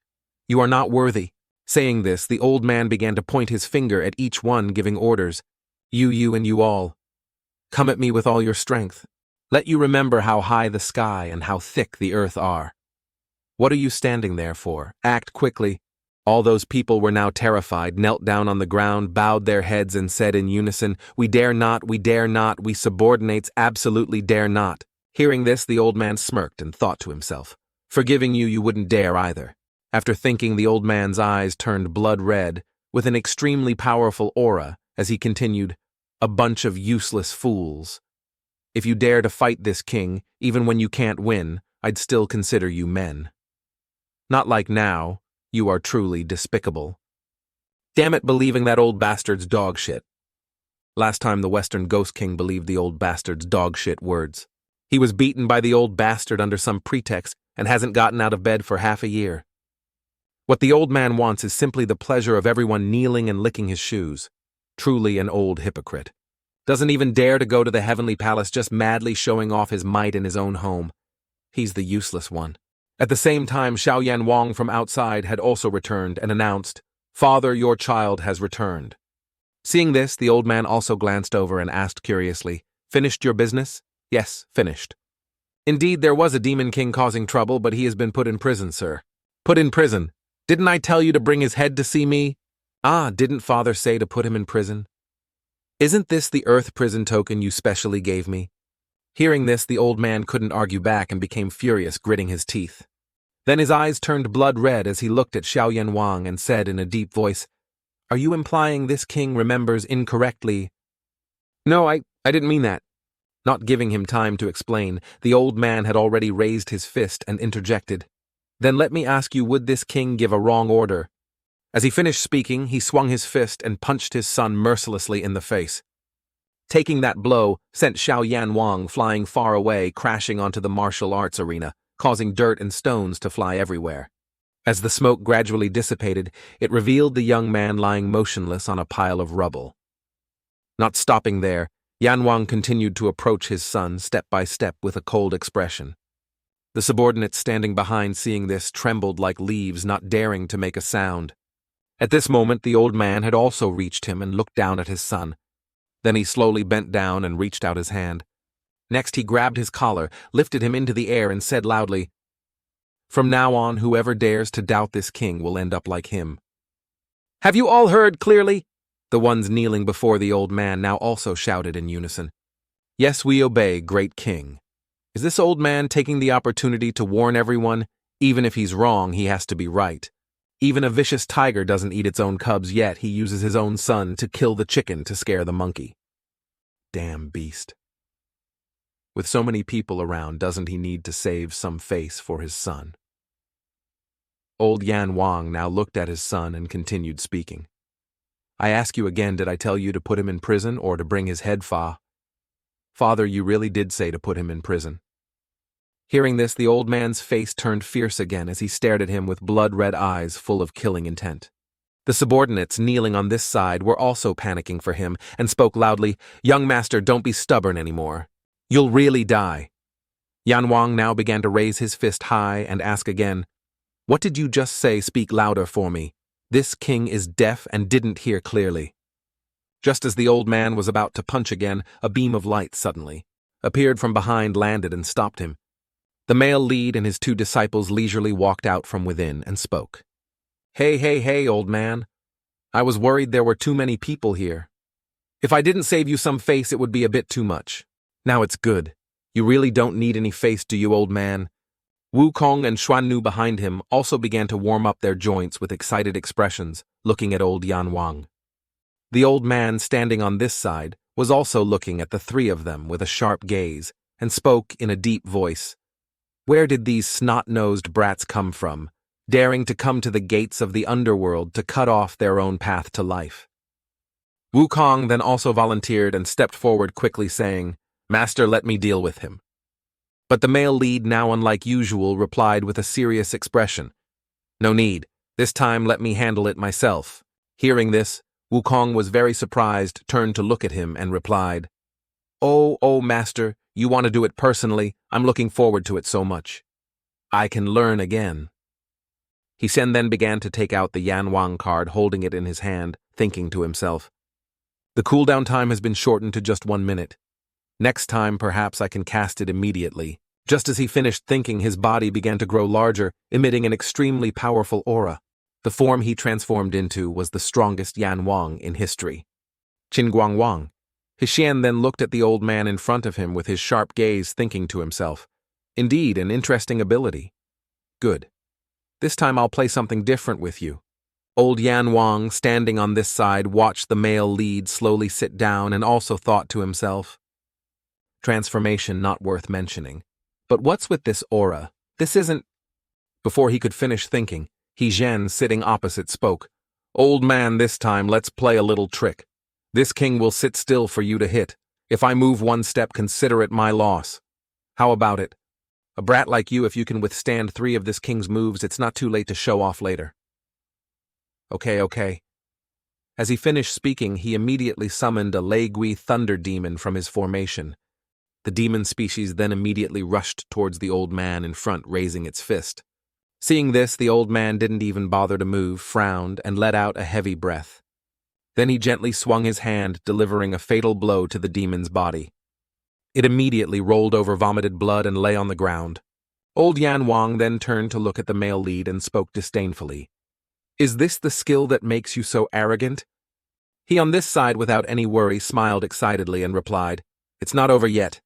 You are not worthy. Saying this, the old man began to point his finger at each one, giving orders. You, and you all. Come at me with all your strength. Let you remember how high the sky and how thick the earth are. What are you standing there for? Act quickly. All those people were now terrified, knelt down on the ground, bowed their heads and said in unison, we dare not, we subordinates absolutely dare not. Hearing this, the old man smirked and thought to himself, forgiving you wouldn't dare either. After thinking, the old man's eyes turned blood red, with an extremely powerful aura, as he continued, a bunch of useless fools. If you dare to fight this king, even when you can't win, I'd still consider you men. Not like now, you are truly despicable. Damn it, believing that old bastard's dog shit. Last time the Western Ghost King believed the old bastard's dog shit words. He was beaten by the old bastard under some pretext and hasn't gotten out of bed for half a year. What the old man wants is simply the pleasure of everyone kneeling and licking his shoes. Truly an old hypocrite. Doesn't even dare to go to the heavenly palace, just madly showing off his might in his own home. He's the useless one. At the same time, Yan Wong from outside had also returned and announced, Father, your child has returned. Seeing this, the old man also glanced over and asked curiously, Finished your business? Yes, finished. Indeed, there was a demon king causing trouble, but he has been put in prison, sir. Put in prison? Didn't I tell you to bring his head to see me? Ah, didn't father say to put him in prison? Isn't this the earth prison token you specially gave me? Hearing this, the old man couldn't argue back and became furious, gritting his teeth. Then his eyes turned blood red as he looked at Yan Wong and said in a deep voice, Are you implying this king remembers incorrectly? No, I didn't mean that. Not giving him time to explain, the old man had already raised his fist and interjected. Then let me ask you, would this king give a wrong order? As he finished speaking, he swung his fist and punched his son mercilessly in the face. Taking that blow sent Yan Wong flying far away, crashing onto the martial arts arena, causing dirt and stones to fly everywhere. As the smoke gradually dissipated, it revealed the young man lying motionless on a pile of rubble. Not stopping there, Yan Wong continued to approach his son step by step with a cold expression. The subordinates standing behind, seeing this, trembled like leaves, not daring to make a sound. At this moment, the old man had also reached him and looked down at his son. Then he slowly bent down and reached out his hand. Next, he grabbed his collar, lifted him into the air, and said loudly, From now on, whoever dares to doubt this king will end up like him. Have you all heard clearly? The ones kneeling before the old man now also shouted in unison. Yes, we obey, great king. Is this old man taking the opportunity to warn everyone? Even if he's wrong, he has to be right. Even a vicious tiger doesn't eat its own cubs, yet he uses his own son to kill the chicken to scare the monkey. Damn beast. With so many people around, doesn't he need to save some face for his son? Old Yan Wong now looked at his son and continued speaking. I ask you again, did I tell you to put him in prison or to bring his head fa? Father, you really did say to put him in prison. Hearing this, the old man's face turned fierce again as he stared at him with blood-red eyes full of killing intent. The subordinates kneeling on this side were also panicking for him and spoke loudly, Young master, don't be stubborn anymore. You'll really die. Yan Wong now began to raise his fist high and ask again, What did you just say? Speak louder for me. This king is deaf and didn't hear clearly. Just as the old man was about to punch again, a beam of light suddenly appeared from behind, landed and stopped him. The male lead and his two disciples leisurely walked out from within and spoke. Hey, old man. I was worried there were too many people here. If I didn't save you some face, it would be a bit too much. Now it's good. You really don't need any face, do you, old man? Wukong and Xuannu behind him also began to warm up their joints with excited expressions, looking at old Yan Wong. The old man standing on this side was also looking at the three of them with a sharp gaze and spoke in a deep voice. Where did these snot-nosed brats come from, daring to come to the gates of the underworld to cut off their own path to life? Wukong then also volunteered and stepped forward quickly saying, Master, let me deal with him. But the male lead, now unlike usual, replied with a serious expression. No need. This time let me handle it myself. Hearing this, Wukong was very surprised, turned to look at him, and replied, Oh, master, you want to do it personally? I'm looking forward to it so much. I can learn again. He then began to take out the Yan Wong card, holding it in his hand, thinking to himself, the cooldown time has been shortened to just 1 minute. Next time, perhaps I can cast it immediately. Just as he finished thinking, his body began to grow larger, emitting an extremely powerful aura. The form he transformed into was the strongest Yan Wong in history. Qinguang Wang. Hishian then looked at the old man in front of him with his sharp gaze, thinking to himself, indeed, an interesting ability. Good. This time I'll play something different with you. Old Yan Wong, standing on this side, watched the male lead slowly sit down and also thought to himself, transformation not worth mentioning. But what's with this aura? This isn't… Before he could finish thinking, Zhen, sitting opposite, spoke. Old man, this time let's play a little trick. This king will sit still for you to hit. If I move 1 step, consider it my loss. How about it? A brat like you, if you can withstand 3 of this king's moves, it's not too late to show off later. Okay. As he finished speaking, he immediately summoned a Lei Gui thunder demon from his formation. The demon species then immediately rushed towards the old man in front, raising its fist. Seeing this, the old man didn't even bother to move, frowned, and let out a heavy breath. Then he gently swung his hand, delivering a fatal blow to the demon's body. It immediately rolled over, vomited blood, and lay on the ground. Old Yan Wong then turned to look at the male lead and spoke disdainfully. Is this the skill that makes you so arrogant? He on this side, without any worry, smiled excitedly and replied, It's not over yet.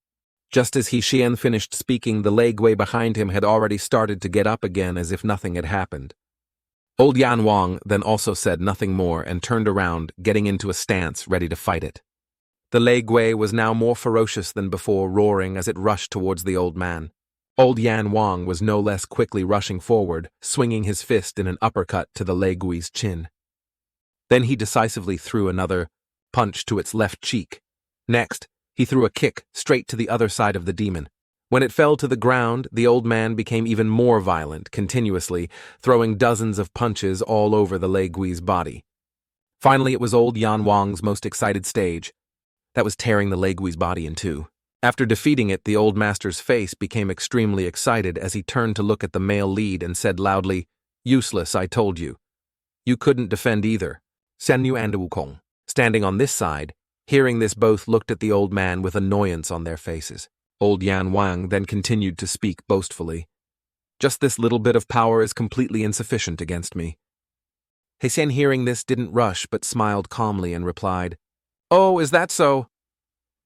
Just as Hishian finished speaking, the Lei Gui behind him had already started to get up again as if nothing had happened. Old Yan Wong then also said nothing more and turned around, getting into a stance, ready to fight it. The Lei Gui was now more ferocious than before, roaring as it rushed towards the old man. Old Yan Wong was no less quickly rushing forward, swinging his fist in an uppercut to the Lei Gui's chin. Then he decisively threw another punch to its left cheek. Next, he threw a kick straight to the other side of the demon. When it fell to the ground, the old man became even more violent, continuously throwing dozens of punches all over the Lei Gui's body. Finally, it was old Yan Wong's most excited stage. That was tearing the Lei Gui's body in 2. After defeating it, the old master's face became extremely excited as he turned to look at the male lead and said loudly, Useless, I told you. You couldn't defend either. Senyu and Wukong, standing on this side, hearing this, both looked at the old man with annoyance on their faces. Old Yan Wang then continued to speak boastfully. Just this little bit of power is completely insufficient against me. Heisen, hearing this, didn't rush but smiled calmly and replied, Oh, is that so?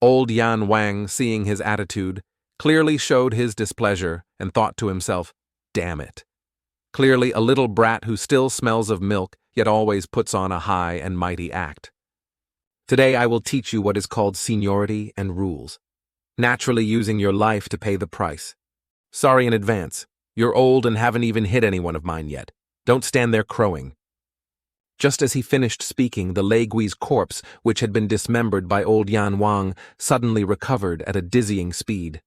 Old Yan Wang, seeing his attitude, clearly showed his displeasure and thought to himself, Damn it. Clearly a little brat who still smells of milk, yet always puts on a high and mighty act. Today I will teach you what is called seniority and rules, naturally using your life to pay the price. Sorry in advance, you're old and haven't even hit anyone of mine yet. Don't stand there crowing. Just as he finished speaking, the Lei Gui's corpse, which had been dismembered by old Yan Wang, suddenly recovered at a dizzying speed.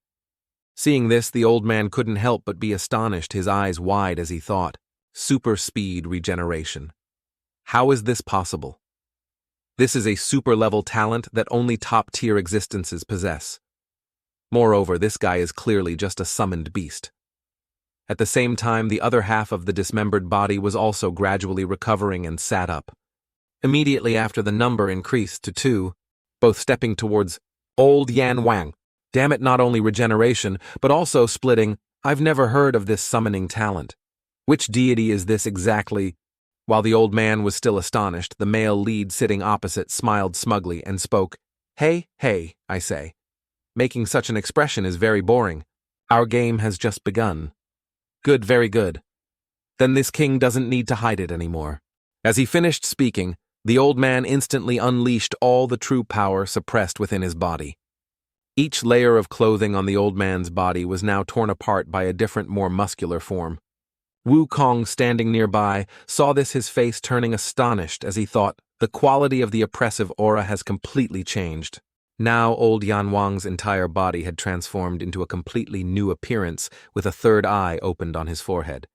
Seeing this, the old man couldn't help but be astonished, his eyes wide as he thought, super speed regeneration. How is this possible? This is a super-level talent that only top-tier existences possess. Moreover, this guy is clearly just a summoned beast. At the same time, the other half of the dismembered body was also gradually recovering and sat up. Immediately after, the number increased to 2, both stepping towards old Yan Wang. Damn it, not only regeneration, but also splitting. I've never heard of this summoning talent. Which deity is this exactly? While the old man was still astonished, the male lead sitting opposite smiled smugly and spoke, Hey, I say. Making such an expression is very boring. Our game has just begun. Good, very good. Then this king doesn't need to hide it anymore. As he finished speaking, the old man instantly unleashed all the true power suppressed within his body. Each layer of clothing on the old man's body was now torn apart by a different, more muscular form. Wukong, standing nearby, saw this, his face turning astonished as he thought, the quality of the oppressive aura has completely changed. Now old Yan Wong's entire body had transformed into a completely new appearance with a third eye opened on his forehead.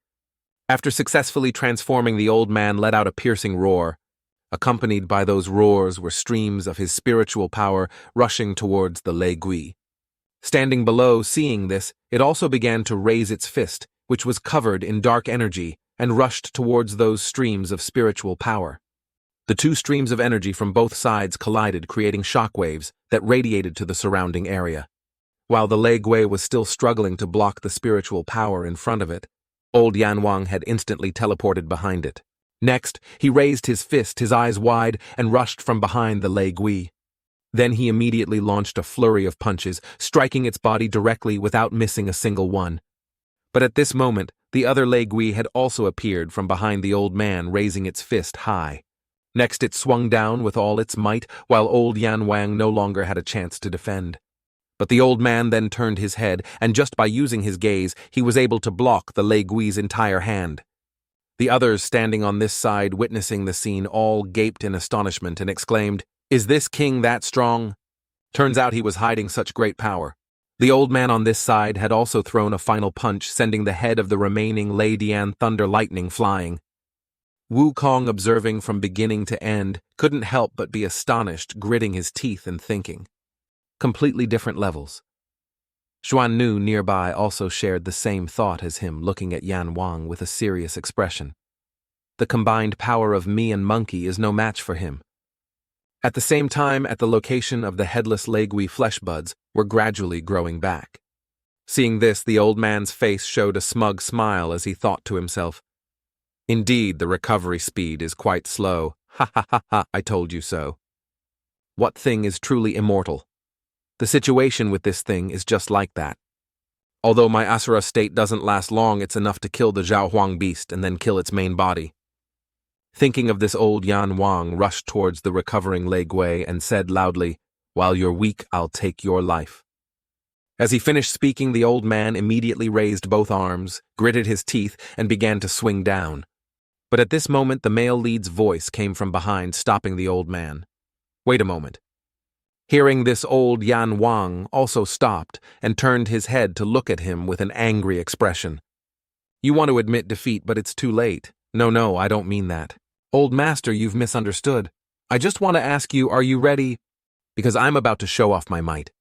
After successfully transforming, the old man let out a piercing roar. Accompanied by those roars were streams of his spiritual power rushing towards the Lei Gui. Standing below, seeing this, it also began to raise its fist, which was covered in dark energy, and rushed towards those streams of spiritual power. The two streams of energy from both sides collided, creating shockwaves that radiated to the surrounding area. While the Lei Gui was still struggling to block the spiritual power in front of it, old Yan Wong had instantly teleported behind it. Next, he raised his fist, his eyes wide, and rushed from behind the Lei Gui. Then he immediately launched a flurry of punches, striking its body directly without missing a single one. But at this moment, the other Lei Gui had also appeared from behind the old man, raising its fist high. Next it swung down with all its might, while old Yan Wang no longer had a chance to defend. But the old man then turned his head, and just by using his gaze, he was able to block the Lei Gui's entire hand. The others standing on this side, witnessing the scene, all gaped in astonishment and exclaimed, "Is this king that strong?" Turns out he was hiding such great power. The old man on this side had also thrown a final punch, sending the head of the remaining Lei Dian Thunder Lightning flying. Wukong, observing from beginning to end, couldn't help but be astonished, gritting his teeth and thinking. Completely different levels. Xuan Nu nearby also shared the same thought as him, looking at Yan Wang with a serious expression. The combined power of me and monkey is no match for him. At the same time, at the location of the headless Lei Gui, flesh buds were gradually growing back. Seeing this, the old man's face showed a smug smile as he thought to himself, "Indeed, the recovery speed is quite slow. Ha ha ha ha, I told you so. What thing is truly immortal? The situation with this thing is just like that. Although my Asura state doesn't last long, it's enough to kill the Zhaohuang beast and then kill its main body." Thinking of this, old Yan Wang rushed towards the recovering Lei Gui and said loudly, "While you're weak, I'll take your life." As he finished speaking, the old man immediately raised both arms, gritted his teeth, and began to swing down. But at this moment, the male lead's voice came from behind, stopping the old man. "Wait a moment." Hearing this, old Yan Wang also stopped and turned his head to look at him with an angry expression. "You want to admit defeat, but it's too late. No, I don't mean that. Old master, you've misunderstood. I just want to ask you, are you ready? Because I'm about to show off my might."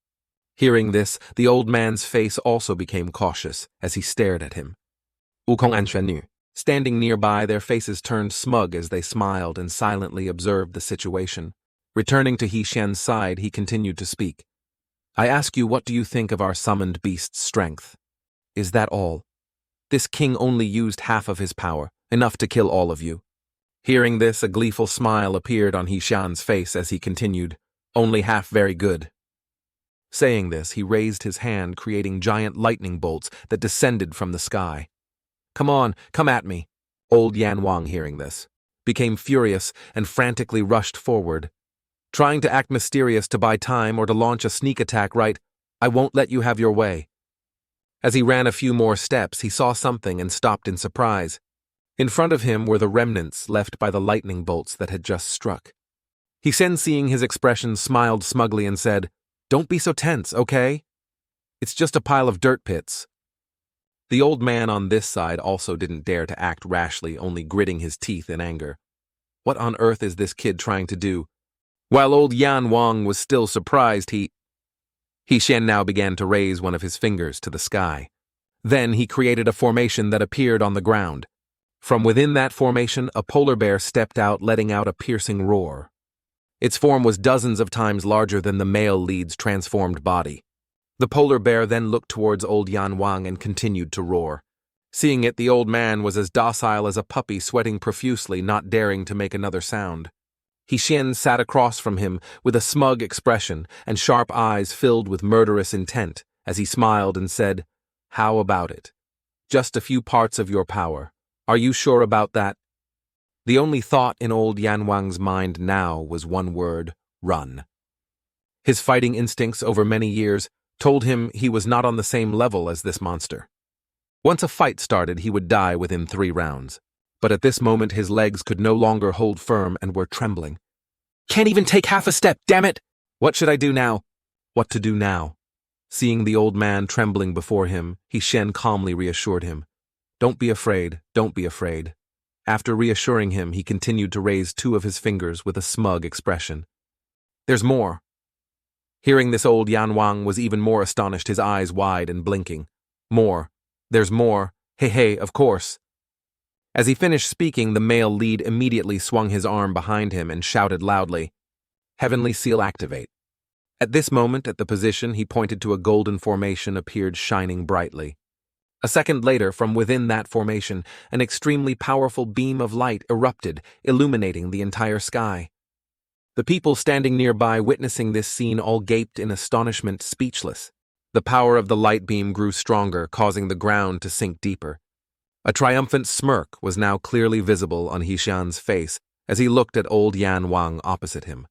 Hearing this, the old man's face also became cautious as he stared at him. Wukong and Xuan Nu, standing nearby, their faces turned smug as they smiled and silently observed the situation. Returning to He Xian's side, he continued to speak. "I ask you, what do you think of our summoned beast's strength? Is that all? This king only used half of his power, enough to kill all of you." Hearing this, a gleeful smile appeared on He Xian's face as he continued, "Only half very good." Saying this, he raised his hand, creating giant lightning bolts that descended from the sky. "Come on, come at me." Old Yan Wang, hearing this, became furious and frantically rushed forward. Trying to act mysterious to buy time or to launch a sneak attack, right? "I won't let you have your way." As he ran a few more steps, he saw something and stopped in surprise. In front of him were the remnants left by the lightning bolts that had just struck. He Xian, seeing his expression, smiled smugly and said, "Don't be so tense, okay? It's just a pile of dirt pits." The old man on this side also didn't dare to act rashly, only gritting his teeth in anger. What on earth is this kid trying to do? While old Yan Wang was still surprised, He Xian now began to raise one of his fingers to the sky. Then he created a formation that appeared on the ground. From within that formation, a polar bear stepped out, letting out a piercing roar. Its form was dozens of times larger than the male lead's transformed body. The polar bear then looked towards old Yan Wang and continued to roar. Seeing it, the old man was as docile as a puppy, sweating profusely, not daring to make another sound. He Xian sat across from him with a smug expression and sharp eyes filled with murderous intent as he smiled and said, "How about it? Just a few parts of your power. Are you sure about that?" The only thought in old Yan Wang's mind now was one word: run. His fighting instincts over many years told him he was not on the same level as this monster. Once a fight started, he would die within 3 rounds. But at this moment his legs could no longer hold firm and were trembling. "Can't even take half a step, damn it! What should I do now? What to do now? Seeing the old man trembling before him, He Shen calmly reassured him. Don't be afraid, don't be afraid. After reassuring him, he continued to raise two of his fingers with a smug expression. There's more. Hearing this, old Yan Wong was even more astonished, his eyes wide and blinking. More. There's more. Hey, of course. As he finished speaking, the male lead immediately swung his arm behind him and shouted loudly, Heavenly Seal activate. At this moment, at the position he pointed to, a golden formation appeared shining brightly. A second later, from within that formation, an extremely powerful beam of light erupted, illuminating the entire sky. The people standing nearby witnessing this scene all gaped in astonishment, speechless. The power of the light beam grew stronger, causing the ground to sink deeper. A triumphant smirk was now clearly visible on He Shen's face as he looked at old Yan Wong opposite him.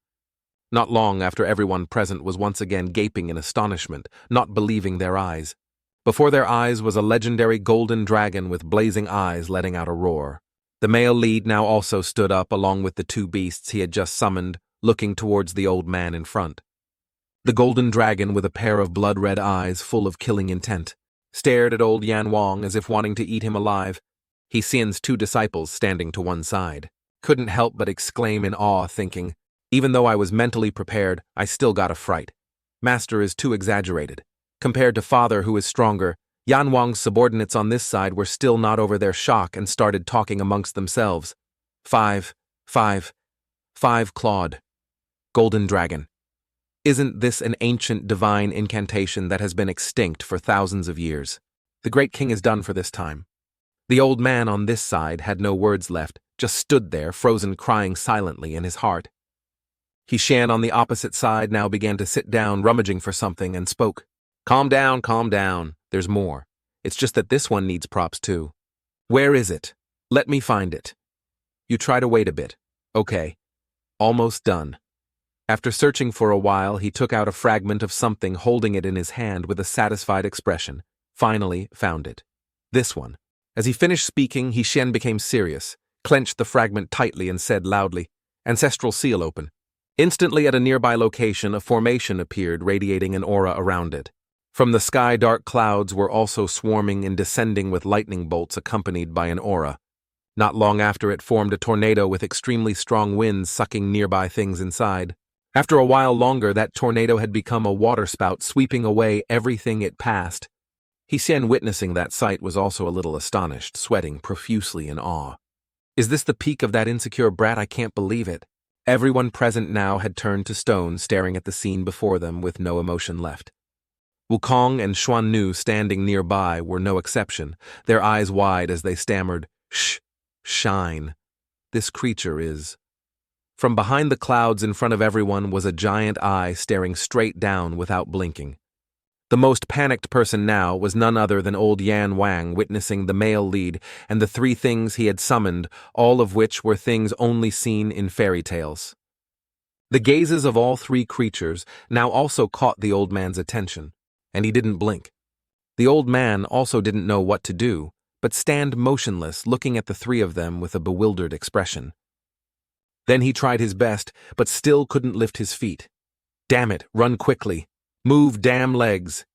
Not long after, everyone present was once again gaping in astonishment, not believing their eyes. Before their eyes was a legendary golden dragon with blazing eyes letting out a roar. The male lead now also stood up along with the two beasts he had just summoned, looking towards the old man in front. The golden dragon, with a pair of blood-red eyes full of killing intent, stared at old Yan Wong as if wanting to eat him alive. He Xian's two disciples, standing to one side, couldn't help but exclaim in awe, thinking, even though I was mentally prepared, I still got a fright. Master is too exaggerated. Compared to father, who is stronger, Yan Wong's subordinates on this side were still not over their shock and started talking amongst themselves. Five clawed. Golden dragon. Isn't this an ancient divine incantation that has been extinct for thousands of years? The great king is done for this time. The old man on this side had no words left, just stood there, frozen, crying silently in his heart. He Shen on the opposite side now began to sit down, rummaging for something, and spoke. Calm down. There's more. It's just that this one needs props too. Where is it? Let me find it. You try to wait a bit. Okay. Almost done. After searching for a while, he took out a fragment of something, holding it in his hand with a satisfied expression. Finally found it. This one. As he finished speaking, He Shen became serious, clenched the fragment tightly, and said loudly, Ancestral seal open. Instantly, at a nearby location, a formation appeared, radiating an aura around it. From the sky, dark clouds were also swarming and descending with lightning bolts accompanied by an aura. Not long after, it formed a tornado with extremely strong winds sucking nearby things inside. After a while longer, that tornado had become a waterspout, sweeping away everything it passed. He Shen, witnessing that sight, was also a little astonished, sweating profusely in awe. Is this the peak of that insecure brat? I can't believe it. Everyone present now had turned to stone, staring at the scene before them with no emotion left. Wukong and Xuan Nu, standing nearby, were no exception, their eyes wide as they stammered, Shine. This creature is... From behind the clouds in front of everyone was a giant eye staring straight down without blinking. The most panicked person now was none other than old Yan Wang, witnessing the male lead and the three things he had summoned, all of which were things only seen in fairy tales. The gazes of all three creatures now also caught the old man's attention, and he didn't blink. The old man also didn't know what to do, but stand motionless, looking at the three of them with a bewildered expression. Then he tried his best, but still couldn't lift his feet. Damn it, run quickly. Move damn legs.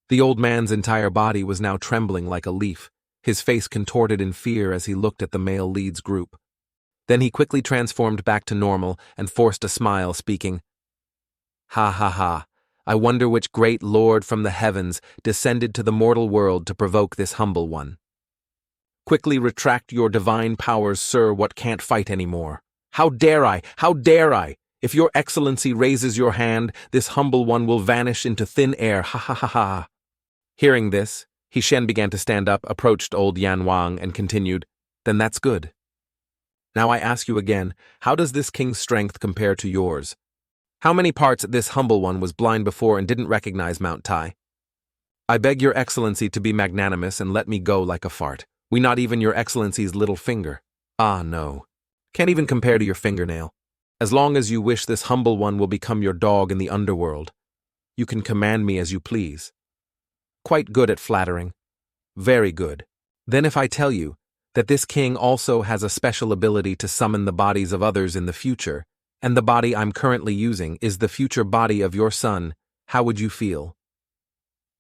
The old man's entire body was now trembling like a leaf, his face contorted in fear as he looked at the male lead's group. Then he quickly transformed back to normal and forced a smile, speaking, Ha. I wonder which great lord from the heavens descended to the mortal world to provoke this humble one. Quickly retract your divine powers, sir, what can't fight anymore. How dare I? If your excellency raises your hand, this humble one will vanish into thin air, ha. Hearing this, He Shen began to stand up, approached old Yan Wang, and continued, Then that's good. Now I ask you again, how does this king's strength compare to yours? How many parts this humble one was blind before and didn't recognize Mount Tai? I beg your excellency to be magnanimous and let me go like a fart. We not even your excellency's little finger. Ah, no. Can't even compare to your fingernail. As long as you wish, this humble one will become your dog in the underworld. You can command me as you please. Quite good at flattering. Very good. Then if I tell you that this king also has a special ability to summon the bodies of others in the future, and the body I'm currently using is the future body of your son, how would you feel?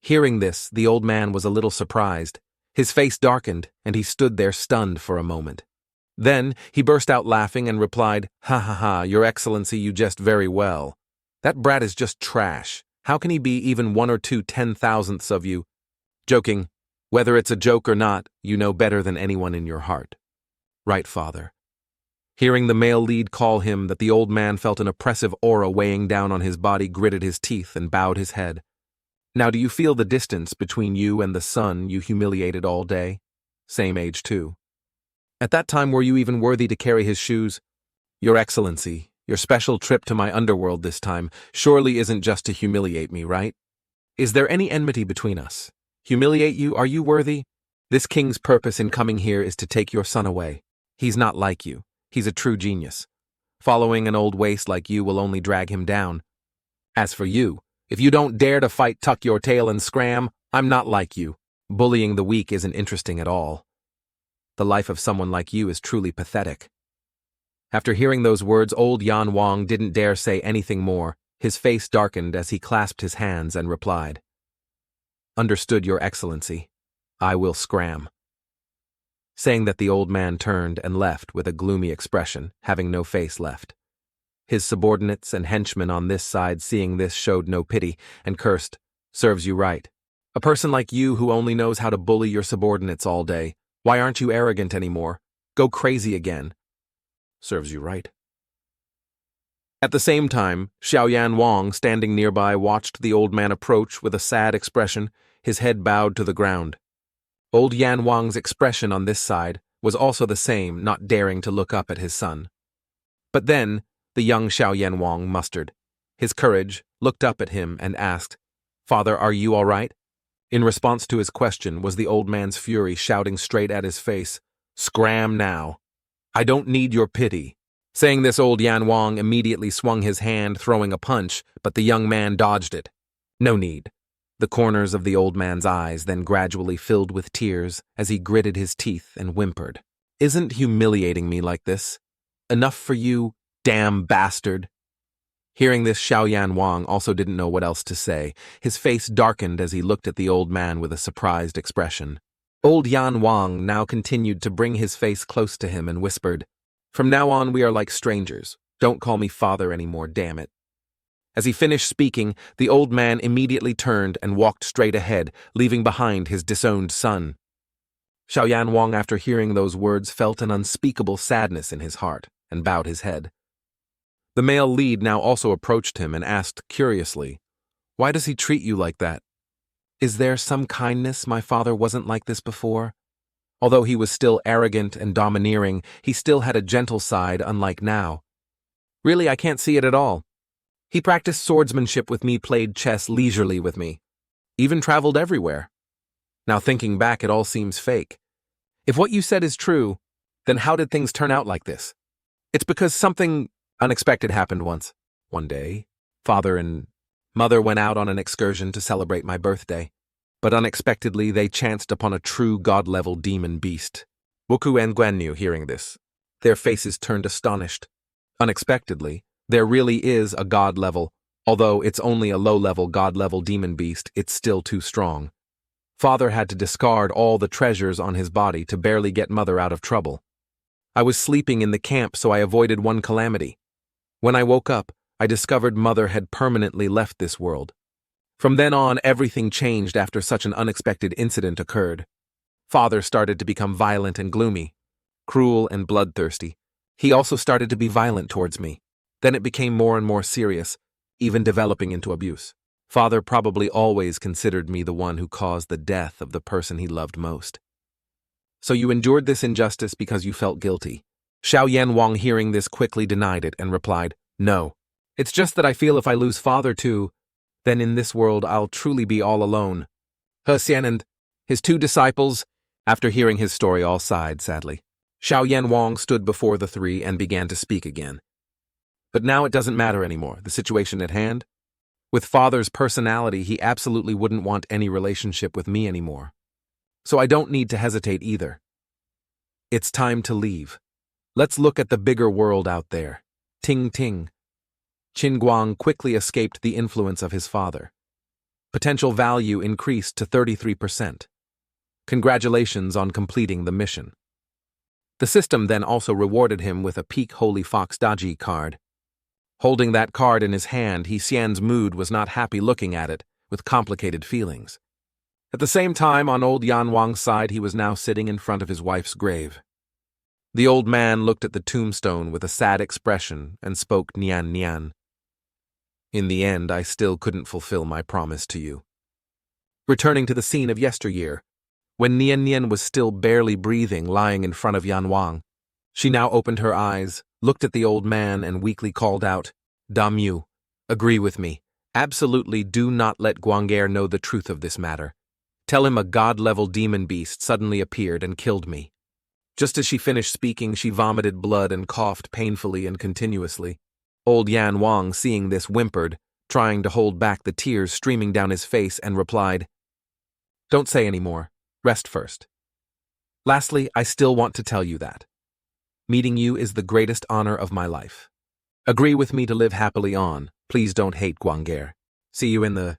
Hearing this, the old man was a little surprised. His face darkened, and he stood there stunned for a moment. Then he burst out laughing and replied, "Ha ha ha, Your Excellency, you jest very well. That brat is just trash. How can he be even 1 or 2 10,000ths of you? Joking. Whether it's a joke or not, you know better than anyone in your heart." "Right, father." Hearing the male lead call him that, the old man felt an oppressive aura weighing down on his body, gritted his teeth, and bowed his head. "Now do you feel the distance between you and the son you humiliated all day? Same age too. At that time were you even worthy to carry his shoes? Your Excellency, your special trip to my underworld this time surely isn't just to humiliate me, right? Is there any enmity between us? Humiliate you? Are you worthy? This king's purpose in coming here is to take your son away. He's not like you. He's a true genius. Following an old waste like you will only drag him down. As for you, if you don't dare to fight, tuck your tail and scram. I'm not like you. Bullying the weak isn't interesting at all. The life of someone like you is truly pathetic." After hearing those words, old Yan Wong didn't dare say anything more. His face darkened as he clasped his hands and replied, "Understood, Your Excellency. I will scram." Saying that, the old man turned and left with a gloomy expression, having no face left. His subordinates and henchmen on this side, seeing this, showed no pity and cursed, "Serves you right. A person like you who only knows how to bully your subordinates all day. Why aren't you arrogant anymore? Go crazy again. Serves you right." At the same time, Yan Wong, standing nearby, watched the old man approach with a sad expression, his head bowed to the ground. Old Yan Wong's expression on this side was also the same, not daring to look up at his son. But then, the young Yan Wong mustered his courage, looked up at him, and asked, "Father, are you all right?" In response to his question was the old man's fury, shouting straight at his face, "Scram now. I don't need your pity." Saying this, old Yan Wong immediately swung his hand, throwing a punch, but the young man dodged it. No need. The corners of the old man's eyes then gradually filled with tears as he gritted his teeth and whimpered, "Isn't humiliating me like this enough for you, damn bastard?" Hearing this, Yan Wong also didn't know what else to say. His face darkened as he looked at the old man with a surprised expression. Old Yan Wong now continued to bring his face close to him and whispered, "From now on we are like strangers. Don't call me father anymore, damn it." As he finished speaking, the old man immediately turned and walked straight ahead, leaving behind his disowned son. Yan Wong, after hearing those words, felt an unspeakable sadness in his heart and bowed his head. The male lead now also approached him and asked curiously, "Why does he treat you like that? Is there some kindness? My father wasn't like this before." Although he was still arrogant and domineering, he still had a gentle side, unlike now. "Really, I can't see it at all. He practiced swordsmanship with me, played chess leisurely with me, even traveled everywhere. Now thinking back, it all seems fake. If what you said is true, then how did things turn out like this? It's because something unexpected happened once. One day, father and mother went out on an excursion to celebrate my birthday, but unexpectedly they chanced upon a true god-level demon beast. Wukong and Guanyu, hearing this, their faces turned astonished. Unexpectedly, there really is a god-level, although it's only a low-level god-level demon beast, it's still too strong. Father had to discard all the treasures on his body to barely get mother out of trouble. I was sleeping in the camp, so I avoided one calamity. When I woke up, I discovered mother had permanently left this world. From then on, everything changed after such an unexpected incident occurred. Father started to become violent and gloomy, cruel and bloodthirsty. He also started to be violent towards me. Then it became more and more serious, even developing into abuse. Father probably always considered me the one who caused the death of the person he loved most. So you endured this injustice because you felt guilty. Yan Wong, hearing this, quickly denied it and replied, "No. It's just that I feel if I lose father too, then in this world I'll truly be all alone." Xian and his 2 disciples, after hearing his story, all sighed sadly. Yan Wong stood before the 3 and began to speak again. "But now it doesn't matter anymore, the situation at hand. With father's personality, he absolutely wouldn't want any relationship with me anymore. So I don't need to hesitate either. It's time to leave. Let's look at the bigger world out there." Ting ting. Guang quickly escaped the influence of his father. Potential value increased to 33%. Congratulations on completing the mission. The system then also rewarded him with a Peak Holy Fox Daji card. Holding that card in his hand, Xian's mood was not happy looking at it, with complicated feelings. At the same time, on old Yan Wong's side, he was now sitting in front of his wife's grave. The old man looked at the tombstone with a sad expression and spoke Nian Nian. In the end, I still couldn't fulfill my promise to you. Returning to the scene of yesteryear, when Nian Nian was still barely breathing lying in front of Yan Wong, she now opened her eyes, looked at the old man and weakly called out, Damu, agree with me. Absolutely do not let Guang'er know the truth of this matter. Tell him a god-level demon beast suddenly appeared and killed me. Just as she finished speaking, she vomited blood and coughed painfully and continuously. Old Yan Wong, seeing this, whimpered, trying to hold back the tears streaming down his face, and replied, Don't say any more. Rest first. Lastly, I still want to tell you that meeting you is the greatest honor of my life. Agree with me to live happily on. Please don't hate Guang'er. See you in the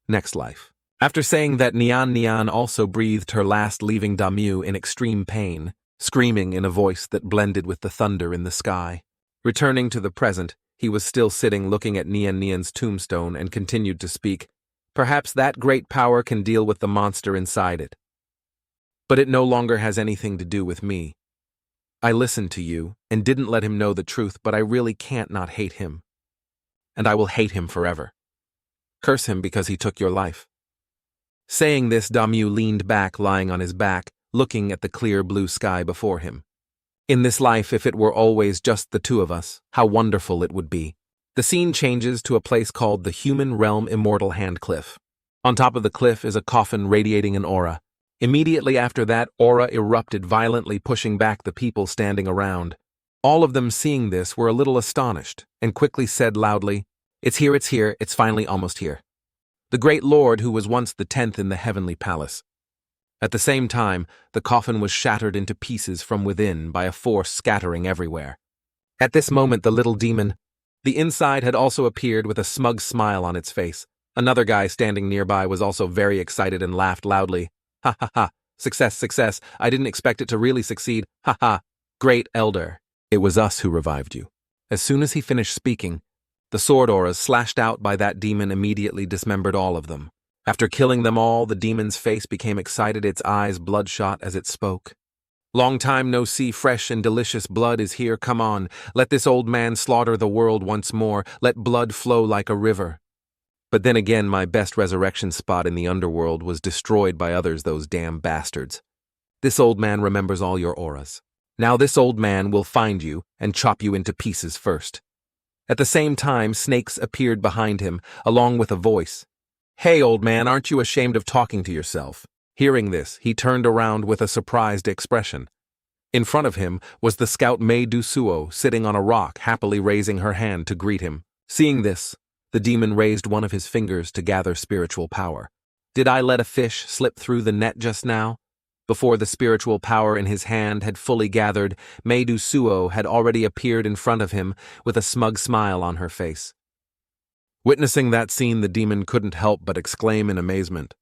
next life. After saying that, Nian Nian also breathed her last, leaving Damu in extreme pain, screaming in a voice that blended with the thunder in the sky. Returning to the present, he was still sitting looking at Nian Nian's tombstone and continued to speak. Perhaps that great power can deal with the monster inside it. But it no longer has anything to do with me. I listened to you and didn't let him know the truth, but I really can't not hate him. And I will hate him forever. Curse him because he took your life. Saying this, Damu leaned back, lying on his back, looking at the clear blue sky before him. In this life, if it were always just the two of us, how wonderful it would be. The scene changes to a place called the Human Realm Immortal Hand Cliff. On top of the cliff is a coffin radiating an aura. Immediately after that, aura erupted violently, pushing back the people standing around. All of them, seeing this, were a little astonished, and quickly said loudly, it's here, it's finally almost here. The great lord who was once the 10th in the heavenly palace. At the same time, the coffin was shattered into pieces from within by a force scattering everywhere. At this moment, the little demon, the inside, had also appeared with a smug smile on its face. Another guy standing nearby was also very excited and laughed loudly. Ha ha ha, success, success, I didn't expect it to really succeed, ha ha, great elder. It was us who revived you. As soon as he finished speaking, the sword auras slashed out by that demon immediately dismembered all of them. After killing them all, the demon's face became excited, its eyes bloodshot as it spoke. Long time no see, fresh and delicious blood is here, come on, let this old man slaughter the world once more, let blood flow like a river. But then again, my best resurrection spot in the underworld was destroyed by others, those damn bastards. This old man remembers all your auras. Now this old man will find you and chop you into pieces first. At the same time, snakes appeared behind him, along with a voice. Hey, old man, aren't you ashamed of talking to yourself? Hearing this, he turned around with a surprised expression. In front of him was the scout Mei Du Suo, sitting on a rock, happily raising her hand to greet him. Seeing this, the demon raised one of his fingers to gather spiritual power. Did I let a fish slip through the net just now? Before the spiritual power in his hand had fully gathered, Mei Du Suo had already appeared in front of him with a smug smile on her face. Witnessing that scene, the demon couldn't help but exclaim in amazement.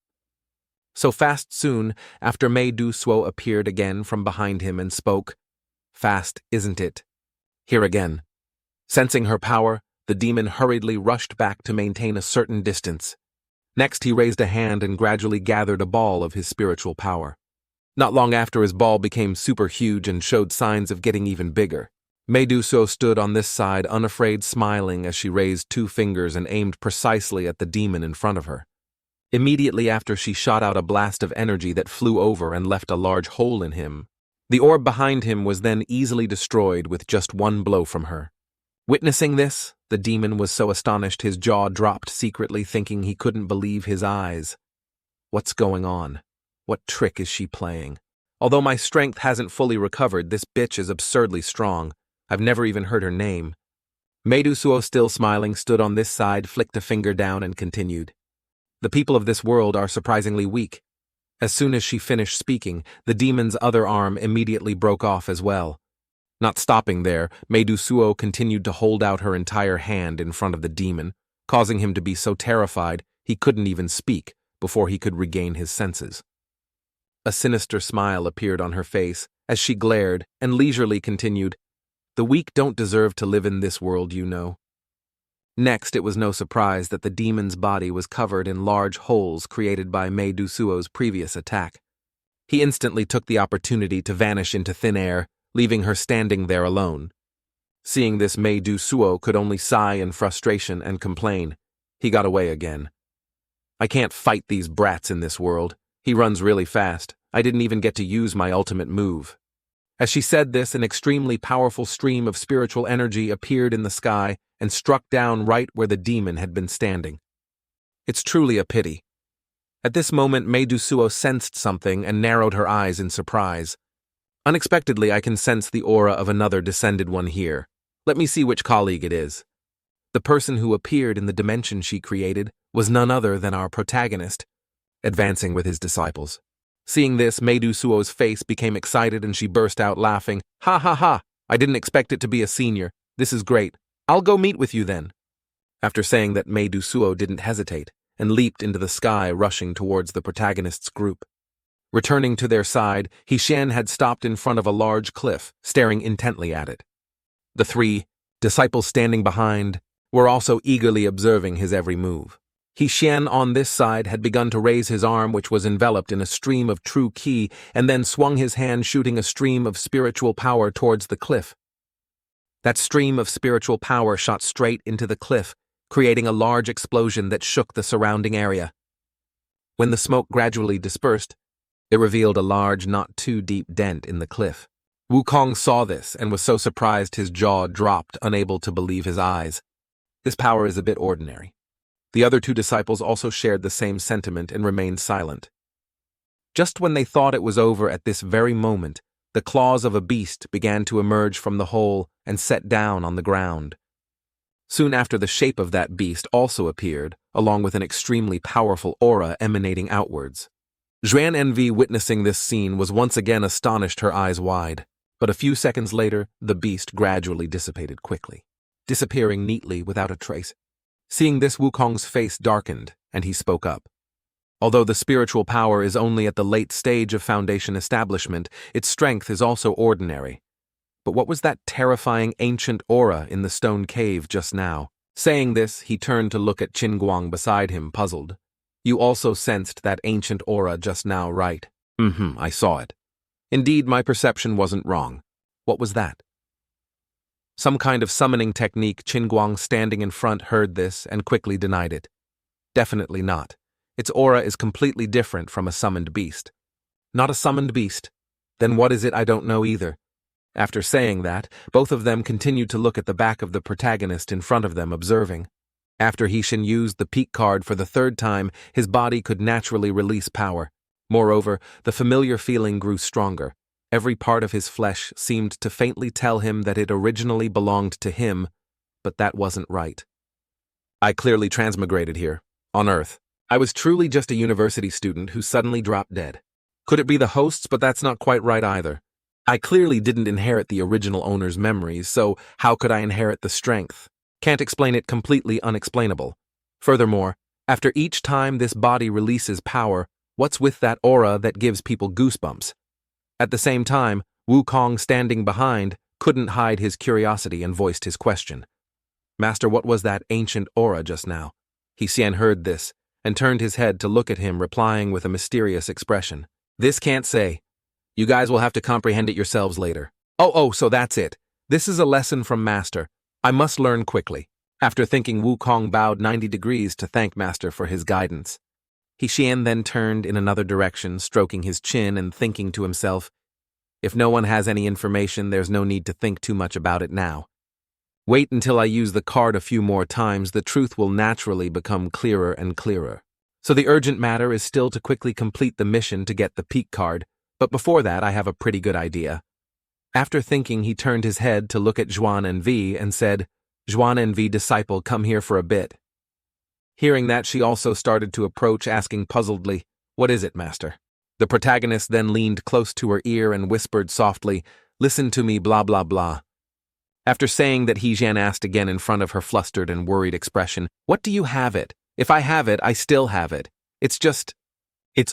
So fast soon after, Mei Du Suo appeared again from behind him and spoke. Fast, isn't it? Here again. Sensing her power, the demon hurriedly rushed back to maintain a certain distance. Next, he raised a hand and gradually gathered a ball of his spiritual power. Not long after, his ball became super huge and showed signs of getting even bigger. Mei Du Suo stood on this side, unafraid, smiling as she raised 2 fingers and aimed precisely at the demon in front of her. Immediately after, she shot out a blast of energy that flew over and left a large hole in him. The orb behind him was then easily destroyed with just one blow from her. Witnessing this, the demon was so astonished his jaw dropped, secretly thinking he couldn't believe his eyes. What's going on? What trick is she playing? Although my strength hasn't fully recovered, this bitch is absurdly strong. I've never even heard her name. Mei Du Suo, still smiling, stood on this side, flicked a finger down and continued. The people of this world are surprisingly weak. As soon as she finished speaking, the demon's other arm immediately broke off as well. Not stopping there, Mei Du Suo continued to hold out her entire hand in front of the demon, causing him to be so terrified He couldn't even speak before he could regain his senses. A sinister smile appeared on her face as she glared and leisurely continued, "The weak don't deserve to live in this world, you know." Next, it was no surprise that the demon's body was covered in large holes created by Mei Dusuo's previous attack. He instantly took the opportunity to vanish into thin air, leaving her standing there alone. Seeing this, Mei Dusuo could only sigh in frustration and complain. He got away again. "I can't fight these brats in this world. He runs really fast. I didn't even get to use my ultimate move." As she said this, an extremely powerful stream of spiritual energy appeared in the sky and struck down right where the demon had been standing. It's truly a pity. At this moment, Mei Dusuo sensed something and narrowed her eyes in surprise. "Unexpectedly, I can sense the aura of another descended one here. Let me see which colleague it is." The person who appeared in the dimension she created was none other than our protagonist, advancing with his disciples. Seeing this, Mei Dusuo's face became excited and she burst out laughing. "Ha ha ha! I didn't expect it to be a senior. This is great. I'll go meet with you then." After saying that, Mei Dusuo didn't hesitate and leaped into the sky, rushing towards the protagonist's group. Returning to their side, Hishan had stopped in front of a large cliff, staring intently at it. The three disciples standing behind were also eagerly observing his every move. Hishan on this side had begun to raise his arm, which was enveloped in a stream of true ki, and then swung his hand, shooting a stream of spiritual power towards the cliff. That stream of spiritual power shot straight into the cliff, creating a large explosion that shook the surrounding area. When the smoke gradually dispersed, it revealed a large, not too deep dent in the cliff. Wukong saw this and was so surprised his jaw dropped, unable to believe his eyes. This power is a bit ordinary. The other two disciples also shared the same sentiment and remained silent. Just when they thought it was over at this very moment, the claws of a beast began to emerge from the hole and set down on the ground. Soon after, the shape of that beast also appeared, along with an extremely powerful aura emanating outwards. Jutian Envy, witnessing this scene, was once again astonished, her eyes wide. But a few seconds later, the beast gradually dissipated quickly, disappearing neatly without a trace. Seeing this, Wukong's face darkened, and he spoke up. Although the spiritual power is only at the late stage of foundation establishment, its strength is also ordinary. But what was that terrifying ancient aura in the stone cave just now? Saying this, he turned to look at Tiangong beside him, puzzled. "You also sensed that ancient aura just now, right?" I saw it. Indeed, my perception wasn't wrong. What was that?" Some kind of summoning technique. Tiangong, standing in front, heard this and quickly denied it. "Definitely not. Its aura is completely different from a summoned beast." "Not a summoned beast? Then what is it? I don't know either." After saying that, both of them continued to look at the back of the protagonist in front of them, observing. After Hishan used the peak card for the third time, his body could naturally release power. Moreover, the familiar feeling grew stronger. Every part of his flesh seemed to faintly tell him that it originally belonged to him, but that wasn't right. "I clearly transmigrated here, on Earth. I was truly just a university student who suddenly dropped dead. Could it be the hosts? But that's not quite right either. I clearly didn't inherit the original owner's memories, so how could I inherit the strength? Can't explain it, completely unexplainable. Furthermore, after each time this body releases power, what's with that aura that gives people goosebumps?" At the same time, Wukong, standing behind, couldn't hide his curiosity and voiced his question. "Master, what was that ancient aura just now?" Hishan heard this and turned his head to look at him, replying with a mysterious expression. "This can't say. You guys will have to comprehend it yourselves later." Oh, so that's it. This is a lesson from Master. I must learn quickly." After thinking, Wukong bowed 90 degrees to thank Master for his guidance. Hishan then turned in another direction, stroking his chin and thinking to himself, "If no one has any information, there's no need to think too much about it now. Wait until I use the card a few more times, the truth will naturally become clearer and clearer. So the urgent matter is still to quickly complete the mission to get the peak card, but before that I have a pretty good idea." After thinking, he turned his head to look at Jutian Envy and said, "Jutian Envy, disciple, come here for a bit." Hearing that, she also started to approach, asking puzzledly, "What is it, Master?" The protagonist then leaned close to her ear and whispered softly, "Listen to me, blah blah blah." After saying that, Hishan asked again in front of her flustered and worried expression, "What do you have it? If I have it, I still have it. It's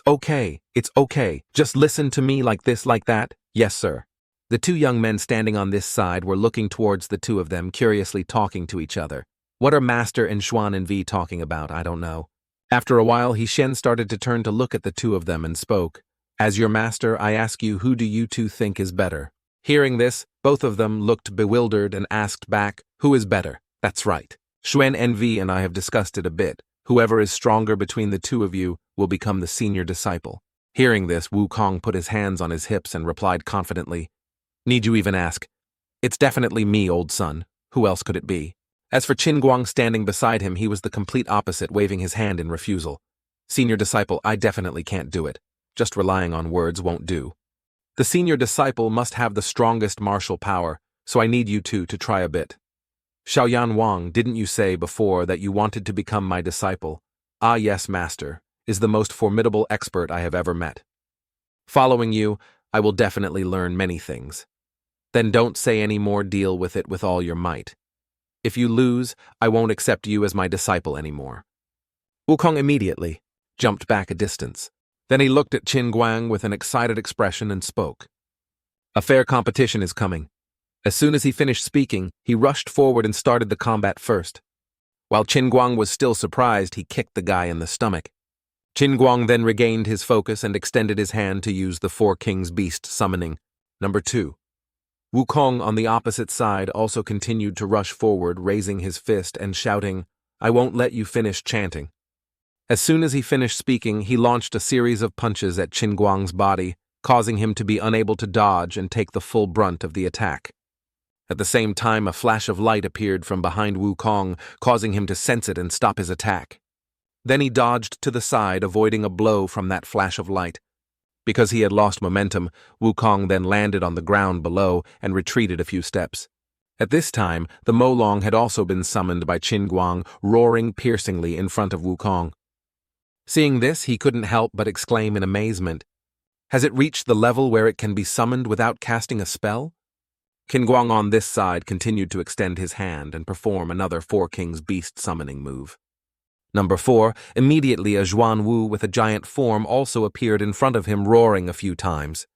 okay. It's okay. Just listen to me like this, like that. Yes, sir. The two young men standing on this side were looking towards the two of them, curiously talking to each other. What are Master and Jutian Envy talking about? I don't know. After a while, Shen started to turn to look at the two of them and spoke. As your master, I ask you, who do you two think is better? Hearing this, both of them looked bewildered and asked back, who is better? That's right. Jutian Envy and I have discussed it a bit. Whoever is stronger between the two of you will become the senior disciple. Hearing this, Wukong put his hands on his hips and replied confidently, Need you even ask? It's definitely me, old son. Who else could it be? As for Tiangong standing beside him, he was the complete opposite, waving his hand in refusal. Senior disciple, I definitely can't do it. Just relying on words won't do. The senior disciple must have the strongest martial power, so I need you two to try a bit. Yan Wong, didn't you say before that you wanted to become my disciple? Ah yes, master, is the most formidable expert I have ever met. Following you, I will definitely learn many things. Then don't say any more, deal with it with all your might. If you lose, I won't accept you as my disciple anymore. Wukong immediately jumped back a distance. Then he looked at Tiangong with an excited expression and spoke. A fair competition is coming. As soon as he finished speaking, he rushed forward and started the combat first. While Tiangong was still surprised, he kicked the guy in the stomach. Tiangong then regained his focus and extended his hand to use the Four Kings Beast summoning. Number 2. Wukong on the opposite side also continued to rush forward, raising his fist and shouting, I won't let you finish chanting. As soon as he finished speaking, he launched a series of punches at Tiangong's body, causing him to be unable to dodge and take the full brunt of the attack. At the same time, a flash of light appeared from behind Wukong, causing him to sense it and stop his attack. Then he dodged to the side, avoiding a blow from that flash of light. Because he had lost momentum, Wukong then landed on the ground below and retreated a few steps. At this time, the Molong had also been summoned by Tiangong, roaring piercingly in front of Wukong. Seeing this, he couldn't help but exclaim in amazement, Has it reached the level where it can be summoned without casting a spell? Tiangong on this side continued to extend his hand and perform another Four Kings Beast summoning move. Number 4, immediately a Zhuan Wu with a giant form also appeared in front of him, roaring a few times.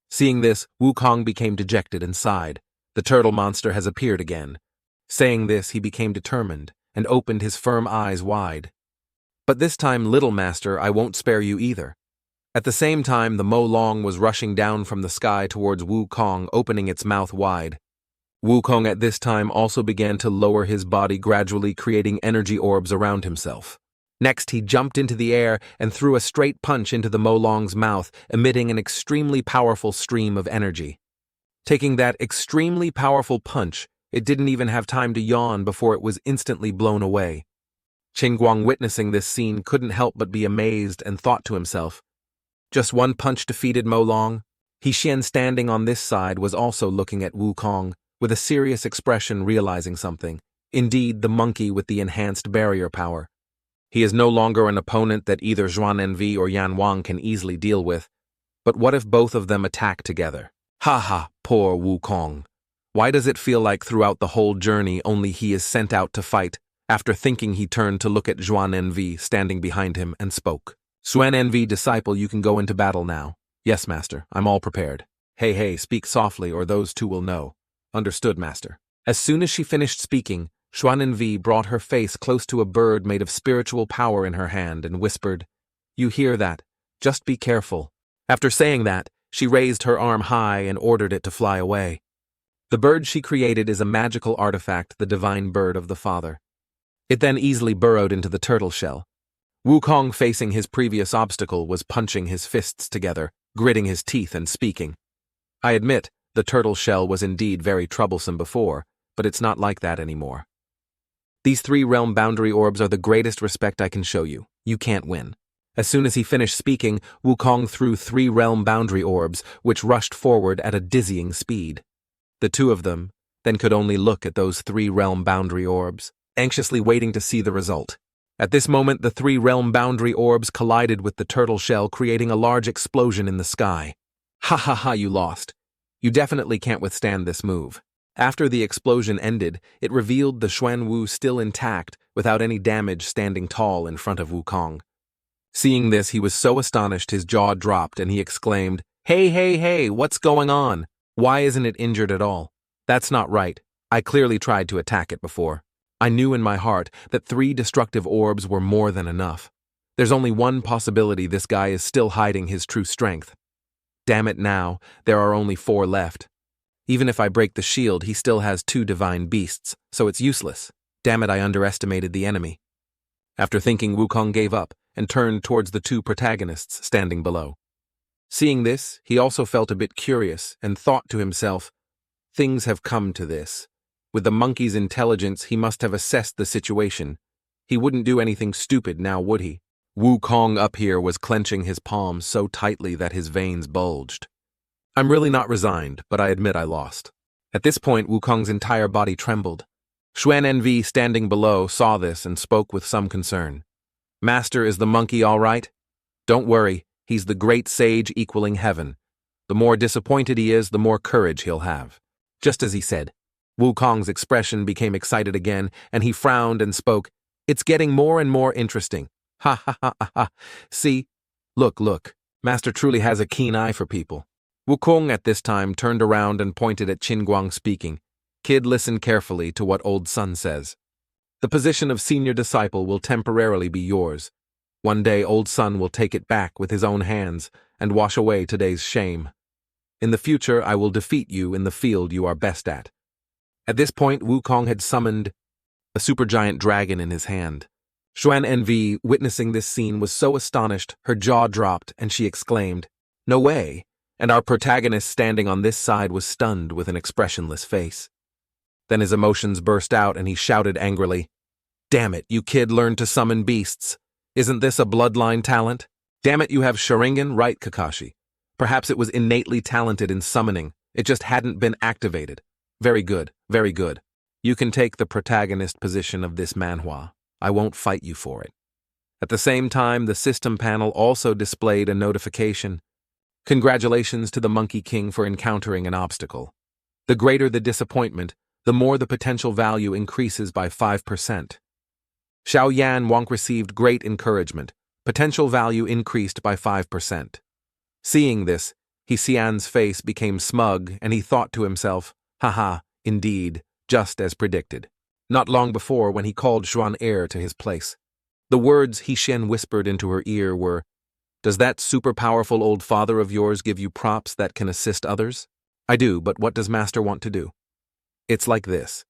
Seeing this, Wukong became dejected and sighed. The turtle monster has appeared again. Saying this, he became determined and opened his firm eyes wide. But this time, little master, I won't spare you either. At the same time, the Molong was rushing down from the sky towards Wukong, opening its mouth wide. Wukong at this time also began to lower his body, gradually creating energy orbs around himself. Next, he jumped into the air and threw a straight punch into the Molong's mouth, emitting an extremely powerful stream of energy. Taking that extremely powerful punch, it didn't even have time to yawn before it was instantly blown away. Tiangong, witnessing this scene, couldn't help but be amazed and thought to himself, just one punch defeated Molong? Shen standing on this side was also looking at Wukong, with a serious expression, realizing something. Indeed, the monkey with the enhanced barrier power. He is no longer an opponent that either Jutian Envy or Yan Wong can easily deal with. But what if both of them attack together? Ha ha, poor Wukong. Why does it feel like throughout the whole journey only he is sent out to fight? After thinking, he turned to look at Jutian Envy standing behind him and spoke. Jutian Envy, disciple, you can go into battle now. Yes, master, I'm all prepared. Hey, speak softly or those two will know. Understood, master. As soon as she finished speaking, Jutian Envy brought her face close to a bird made of spiritual power in her hand and whispered, You hear that? Just be careful. After saying that, she raised her arm high and ordered it to fly away. The bird she created is a magical artifact, the divine bird of the father. It then easily burrowed into the turtle shell. Wukong, facing his previous obstacle, was punching his fists together, gritting his teeth and speaking. I admit, the turtle shell was indeed very troublesome before, but it's not like that anymore. These 3 realm boundary orbs are the greatest respect I can show you. You can't win. As soon as he finished speaking, Wukong threw 3 realm boundary orbs, which rushed forward at a dizzying speed. The two of them then could only look at those 3 realm boundary orbs, anxiously waiting to see the result. At this moment, the 3 realm boundary orbs collided with the turtle shell, creating a large explosion in the sky. Ha ha ha, you lost. You definitely can't withstand this move. After the explosion ended, it revealed the Xuan Wu still intact, without any damage, standing tall in front of Wukong. Seeing this, he was so astonished his jaw dropped and he exclaimed, "Hey, hey, hey, what's going on? Why isn't it injured at all? That's not right. I clearly tried to attack it before. I knew in my heart that 3 destructive orbs were more than enough. There's only one possibility this guy is still hiding his true strength. Damn it now, there are only 4 left. Even if I break the shield, he still has 2 divine beasts, so it's useless. Damn it, I underestimated the enemy." After thinking, Wukong gave up and turned towards the 2 protagonists standing below. Seeing this, he also felt a bit curious and thought to himself, things have come to this. With the monkey's intelligence, he must have assessed the situation. He wouldn't do anything stupid now, would he? Wukong up here was clenching his palms so tightly that his veins bulged. I'm really not resigned, but I admit I lost. At this point, Wukong's entire body trembled. Jutian Envy, standing below, saw this and spoke with some concern. "Master, is the monkey all right? Don't worry, he's the great sage equaling heaven. The more disappointed he is, the more courage he'll have." Just as he said, Wukong's expression became excited again, and he frowned and spoke, "It's getting more and more interesting. Ha ha ha ha ha. See? Look, Master truly has a keen eye for people." Wukong at this time turned around and pointed at Tiangong, speaking, "Kid, listen carefully to what old son says. The position of senior disciple will temporarily be yours. One day old son will take it back with his own hands and wash away today's shame. In the future I will defeat you in the field you are best at." At this point, Wukong had summoned a supergiant dragon in his hand. Jutian Envy, witnessing this scene, was so astonished her jaw dropped and she exclaimed, "No way!" And our protagonist standing on this side was stunned with an expressionless face. Then his emotions burst out and he shouted angrily, "Damn it, you kid learned to summon beasts. Isn't this a bloodline talent? Damn it, you have Sharingan, right, Kakashi? Perhaps it was innately talented in summoning, it just hadn't been activated. Very good, very good. You can take the protagonist position of this manhwa. I won't fight you for it." At the same time, the system panel also displayed a notification. "Congratulations to the Monkey King for encountering an obstacle. The greater the disappointment, the more the potential value increases by 5%. Yan Wong received great encouragement. Potential value increased by 5%. Seeing this, Xian's face became smug and he thought to himself, haha, indeed, just as predicted. Not long before, when he called Zhuan Er to his place, the words Xian whispered into her ear were, "Does that super-powerful old father of yours give you props that can assist others?" "I do, but what does Master want to do?" "It's like this.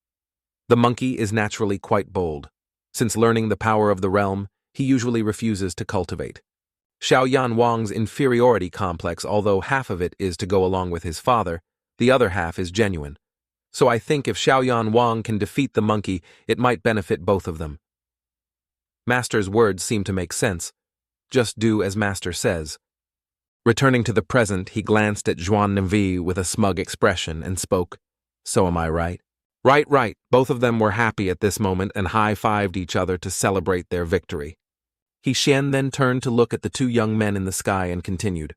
The monkey is naturally quite bold. Since learning the power of the realm, he usually refuses to cultivate. Yan Wong's inferiority complex, although half of it is to go along with his father, the other half is genuine. So I think if Yan Wong can defeat the monkey, it might benefit both of them." Master's words seem to make sense. Just do as Master says. Returning to the present, he glanced at Jutian Envy with a smug expression and spoke, "So am I right?" Right. Both of them were happy at this moment and high-fived each other to celebrate their victory. Xian then turned to look at the 2 young men in the sky and continued,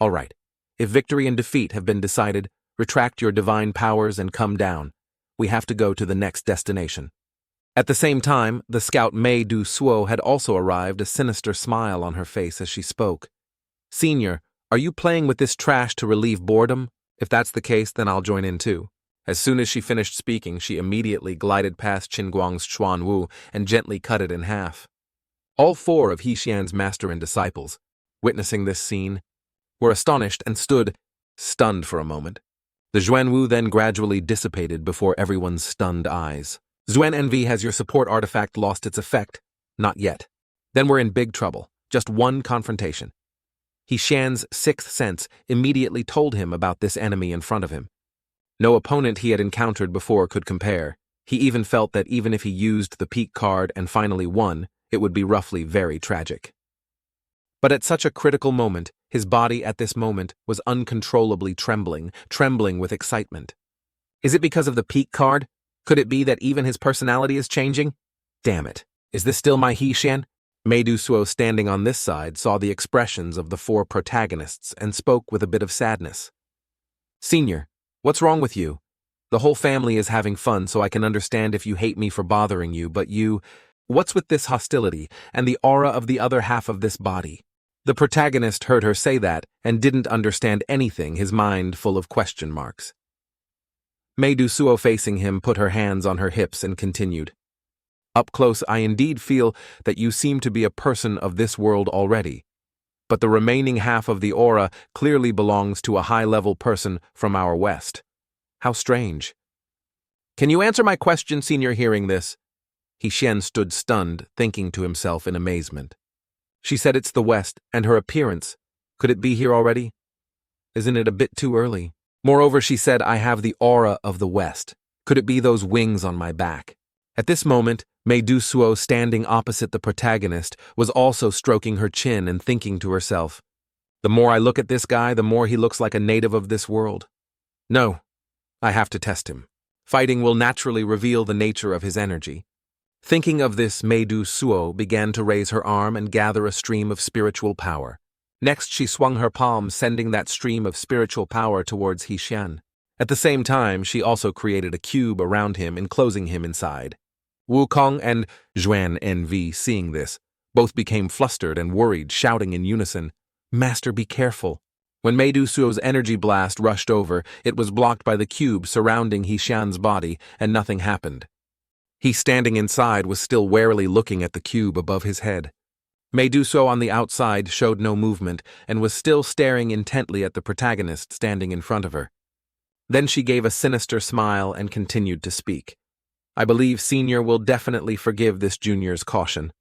"All right, if victory and defeat have been decided, retract your divine powers and come down. We have to go to the next destination." At the same time, the scout Mei Du Suo had also arrived, a sinister smile on her face as she spoke. "Senior, are you playing with this trash to relieve boredom? If that's the case, then I'll join in too." As soon as she finished speaking, she immediately glided past Qinguang's Chuan Wu and gently cut it in half. All 4 of Xian's master and disciples, witnessing this scene, were astonished and stood stunned for a moment. The Xuanwu then gradually dissipated before everyone's stunned eyes. "Jutian Envy, has your support artifact lost its effect?" "Not yet." "Then we're in big trouble. Just one confrontation." Xian's 6th sense immediately told him about this enemy in front of him. No opponent he had encountered before could compare. He even felt that even if he used the peak card and finally won, it would be roughly very tragic. But at such a critical moment, his body at this moment was uncontrollably trembling with excitement. Is it because of the peak card? Could it be that even his personality is changing? Damn it. Is this still my Xian? Mei Du Suo, standing on this side, saw the expressions of the 4 protagonists and spoke with a bit of sadness. "Senior, what's wrong with you? The whole family is having fun, so I can understand if you hate me for bothering you, but you What's with this hostility and the aura of the other half of this body? The protagonist heard her say that and didn't understand anything, his mind full of question marks. Mei Suo, facing him, put her hands on her hips and continued. Up close, I indeed feel that you seem to be a person of this world already, but the remaining half of the aura clearly belongs to a high-level person from our West. How strange. Can you answer my question, Senior? Hearing this, Xian stood stunned, thinking to himself in amazement. She said it's the West, and her appearance. Could it be here already? Isn't it a bit too early? Moreover, she said, I have the aura of the West. Could it be those wings on my back? At this moment, Mei Suo, standing opposite the protagonist, was also stroking her chin and thinking to herself, the more I look at this guy, the more he looks like a native of this world. No, I have to test him. Fighting will naturally reveal the nature of his energy. Thinking of this, Mei Suo began to raise her arm and gather a stream of spiritual power. Next, she swung her palm, sending that stream of spiritual power towards Xian. At the same time, she also created a cube around him, enclosing him inside. Wukong and Jutian Envy, seeing this, both became flustered and worried, shouting in unison, Master, be careful. When Mei Suo's energy blast rushed over, it was blocked by the cube surrounding Xian's body, and nothing happened. He, standing inside, was still warily looking at the cube above his head. Mei Suo on the outside showed no movement and was still staring intently at the protagonist standing in front of her. Then she gave a sinister smile and continued to speak. I believe Senior will definitely forgive this junior's caution.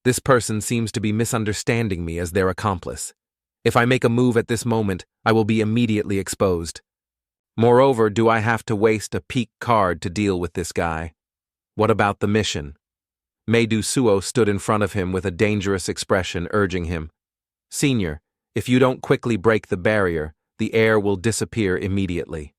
This person seems to be misunderstanding me as their accomplice. If I make a move at this moment, I will be immediately exposed. Moreover, do I have to waste a peak card to deal with this guy? What about the mission? Mei Suo stood in front of him with a dangerous expression, urging him. Senior, if you don't quickly break the barrier, the air will disappear immediately.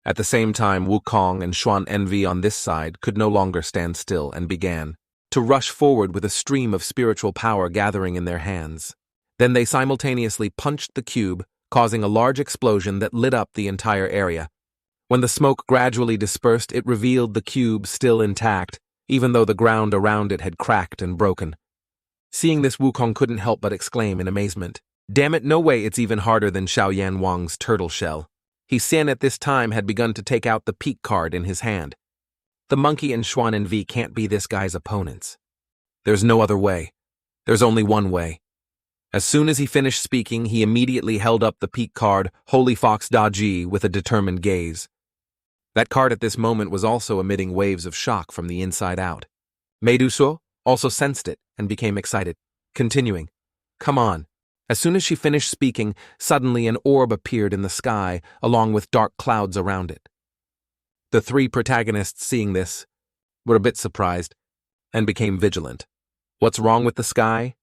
At the same time, Wukong and Jutian Envy on this side could no longer stand still and began to rush forward with a stream of spiritual power gathering in their hands. Then they simultaneously punched the cube, causing a large explosion that lit up the entire area. When the smoke gradually dispersed, it revealed the cube still intact, even though the ground around it had cracked and broken. Seeing this, Wukong couldn't help but exclaim in amazement. Damn it, no way it's even harder than Yan Wong's turtle shell. Xian at this time had begun to take out the peak card in his hand. The monkey and Jutian Envy can't be this guy's opponents. There's no other way. There's only one way. As soon as he finished speaking, he immediately held up the peak card, Holy Fox Daji, with a determined gaze. That card at this moment was also emitting waves of shock from the inside out. Mei Suo also sensed it and became excited, continuing, Come on. As soon as she finished speaking, suddenly an orb appeared in the sky, along with dark clouds around it. The three protagonists, seeing this, were a bit surprised and became vigilant. What's wrong with the sky?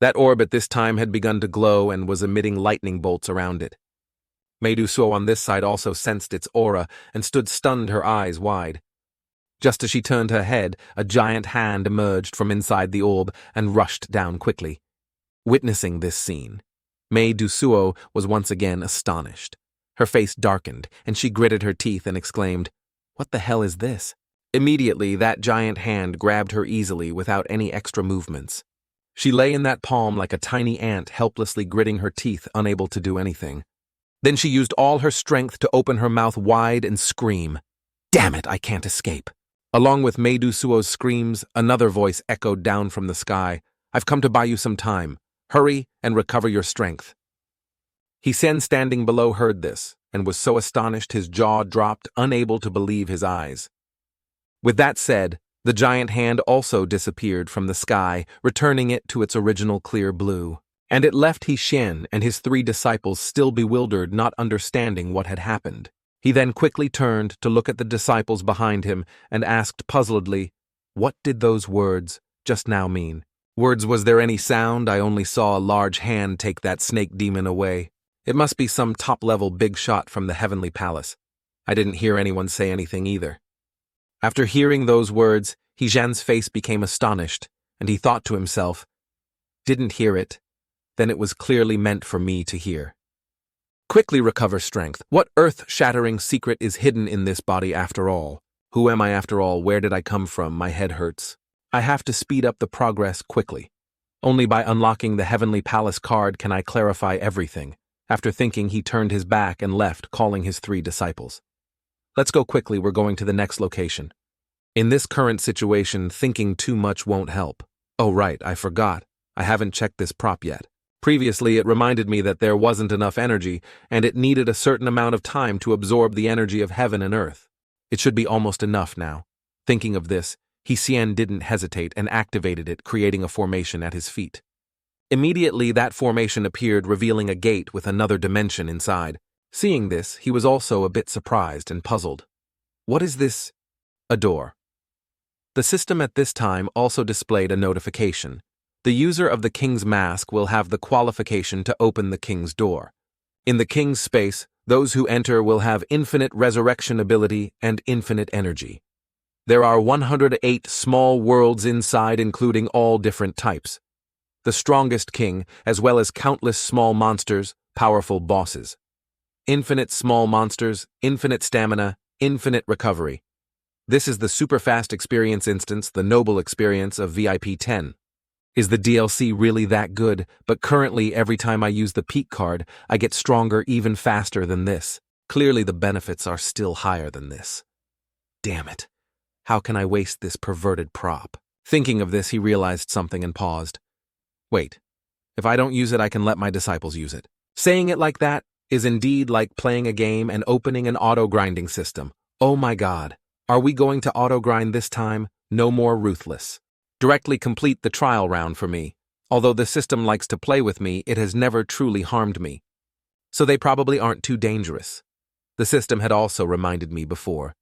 That orb at this time had begun to glow and was emitting lightning bolts around it. Mei Suo on this side also sensed its aura and stood stunned, her eyes wide. Just as she turned her head, a giant hand emerged from inside the orb and rushed down quickly. Witnessing this scene, Mei Suo was once again astonished. Her face darkened, and she gritted her teeth and exclaimed, What the hell is this? Immediately, that giant hand grabbed her easily without any extra movements. She lay in that palm like a tiny ant, helplessly gritting her teeth, unable to do anything. Then she used all her strength to open her mouth wide and scream, Damn it, I can't escape. Along with Mei Suo's screams, another voice echoed down from the sky, I've come to buy you some time. Hurry and recover your strength. Xian, standing below, heard this and was so astonished his jaw dropped, unable to believe his eyes. With that said, the giant hand also disappeared from the sky, returning it to its original clear blue. And it left Xian and his three disciples still bewildered, not understanding what had happened. He then quickly turned to look at the disciples behind him and asked puzzledly, What did those words just now mean? Words, was there any sound? I only saw a large hand take that snake demon away. It must be some top-level big shot from the heavenly palace. I didn't hear anyone say anything either. After hearing those words, Xian's face became astonished, and he thought to himself, Didn't hear it? Then it was clearly meant for me to hear. Quickly recover strength. What earth-shattering secret is hidden in this body after all? Who am I after all? Where did I come from? My head hurts. I have to speed up the progress quickly. Only by unlocking the Heavenly Palace card can I clarify everything. After thinking, he turned his back and left, calling his 3 disciples. Let's go quickly, we're going to the next location. In this current situation, thinking too much won't help. Oh right, I forgot. I haven't checked this prop yet. Previously, it reminded me that there wasn't enough energy, and it needed a certain amount of time to absorb the energy of heaven and earth. It should be almost enough now. Thinking of this, Xian didn't hesitate and activated it, creating a formation at his feet. Immediately, that formation appeared, revealing a gate with another dimension inside. Seeing this, he was also a bit surprised and puzzled. What is this? A door. The system at this time also displayed a notification. The user of the king's mask will have the qualification to open the king's door. In the king's space, those who enter will have infinite resurrection ability and infinite energy. There are 108 small worlds inside, including all different types. The strongest king, as well as countless small monsters, powerful bosses. Infinite small monsters, infinite stamina, infinite recovery. This is the super fast experience instance, the noble experience of VIP 10. Is the DLC really that good? But currently, every time I use the peak card, I get stronger even faster than this. Clearly the benefits are still higher than this. Damn it. How can I waste this perverted prop? Thinking of this, he realized something and paused. Wait. If I don't use it, I can let my disciples use it. Saying it like that is indeed like playing a game and opening an auto-grinding system. Oh my god. Are we going to auto-grind this time? No more ruthless. Directly complete the trial round for me. Although the system likes to play with me, it has never truly harmed me. So they probably aren't too dangerous. The system had also reminded me before.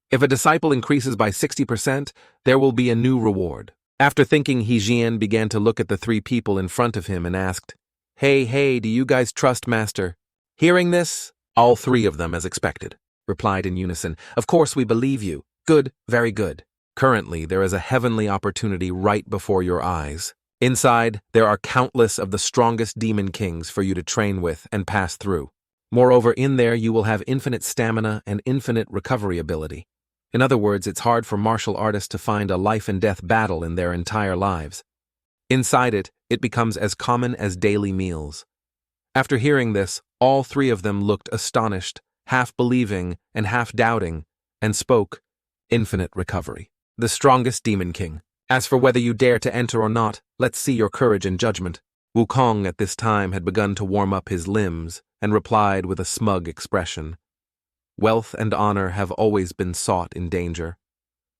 If a disciple increases by 60%, there will be a new reward. After thinking, Xian began to look at the 3 people in front of him and asked, Hey, do you guys trust Master? Hearing this, all 3 of them, as expected, replied in unison, Of course we believe you. Good, very good. Currently, there is a heavenly opportunity right before your eyes. Inside, there are countless of the strongest demon kings for you to train with and pass through. Moreover, in there you will have infinite stamina and infinite recovery ability. In other words, it's hard for martial artists to find a life-and-death battle in their entire lives. Inside it, it becomes as common as daily meals. After hearing this, all 3 of them looked astonished, half believing and half doubting, and spoke, Infinite recovery. The strongest demon king. As for whether you dare to enter or not, let's see your courage and judgment. Wukong at this time had begun to warm up his limbs and replied with a smug expression. Wealth and honor have always been sought in danger.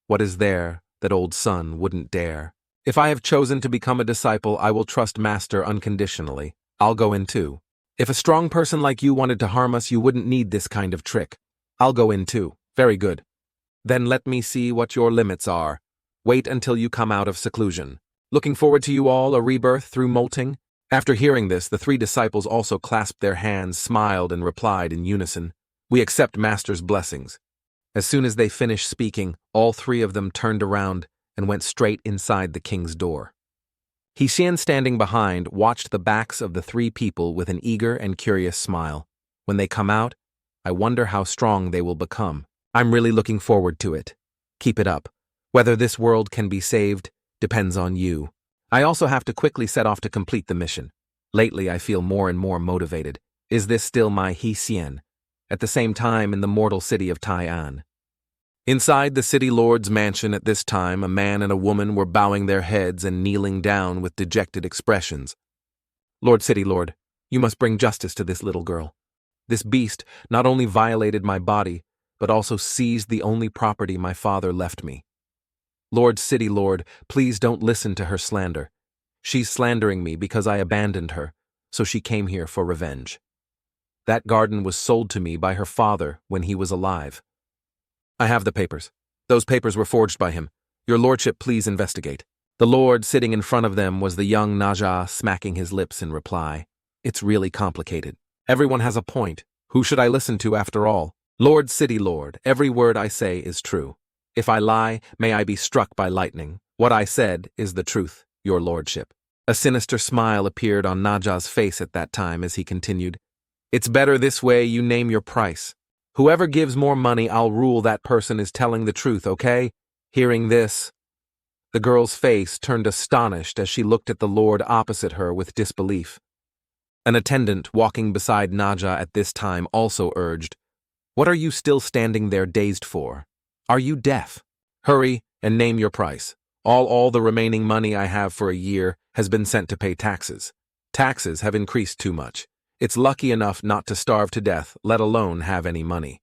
What is there that old Sun wouldn't dare? If I have chosen to become a disciple, I will trust Master unconditionally. I'll go in too. If a strong person like you wanted to harm us, you wouldn't need this kind of trick. I'll go in too. Very good. Then let me see what your limits are. Wait until you come out of seclusion. Looking forward to you all, a rebirth through molting. After hearing this, the 3 disciples also clasped their hands, smiled, and replied in unison, We accept Master's blessings. As soon as they finished speaking, all 3 of them turned around and went straight inside the king's door. Xian, standing behind, watched the backs of the 3 people with an eager and curious smile. When they come out, I wonder how strong they will become. I'm really looking forward to it. Keep it up. Whether this world can be saved depends on you. I also have to quickly set off to complete the mission. Lately, I feel more and more motivated. Is this still my Xian? At the same time, in the mortal city of Tai'an. Inside the city lord's mansion at this time, a man and a woman were bowing their heads and kneeling down with dejected expressions. Lord City Lord, you must bring justice to this little girl. This beast not only violated my body, but also seized the only property my father left me. Lord City Lord, please don't listen to her slander. She's slandering me because I abandoned her, so she came here for revenge. That garden was sold to me by her father when he was alive. I have the papers. Those papers were forged by him. Your lordship, please investigate. The lord sitting in front of them was the young Naja, smacking his lips in reply. It's really complicated. Everyone has a point. Who should I listen to after all? Lord City Lord, every word I say is true. If I lie, may I be struck by lightning. What I said is the truth, your lordship. A sinister smile appeared on Naja's face at that time as he continued. It's better this way, you name your price. Whoever gives more money, I'll rule that person is telling the truth, okay? Hearing this, The girl's face turned astonished as she looked at the lord opposite her with disbelief. An attendant walking beside Naja at this time also urged, "What are you still standing there dazed for? Are you deaf? Hurry and name your price. All the remaining money I have for a year has been sent to pay taxes. Taxes have increased too much. It's lucky enough not to starve to death, let alone have any money."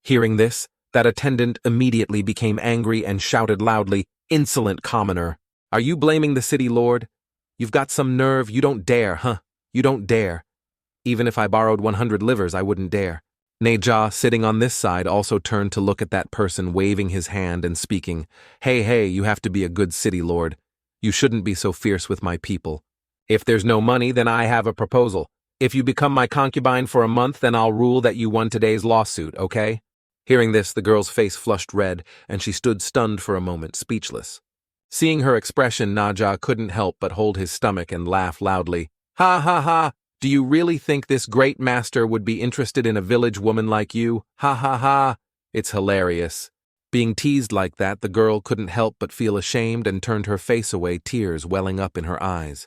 Hearing this, that attendant immediately became angry and shouted loudly, "Insolent commoner! Are you blaming the city lord? You've got some nerve, you don't dare, huh? You don't dare. Even if I borrowed 100 livers, I wouldn't dare." Neja, sitting on this side, also turned to look at that person waving his hand and speaking, Hey, you have to be a good city lord. You shouldn't be so fierce with my people. If there's no money, then I have a proposal. If you become my concubine for a month, then I'll rule that you won today's lawsuit, okay?" Hearing this, the girl's face flushed red, and she stood stunned for a moment, speechless. Seeing her expression, Naja couldn't help but hold his stomach and laugh loudly. "Ha ha ha! Do you really think this great master would be interested in a village woman like you? Ha ha ha! It's hilarious." Being teased like that, the girl couldn't help but feel ashamed and turned her face away, tears welling up in her eyes.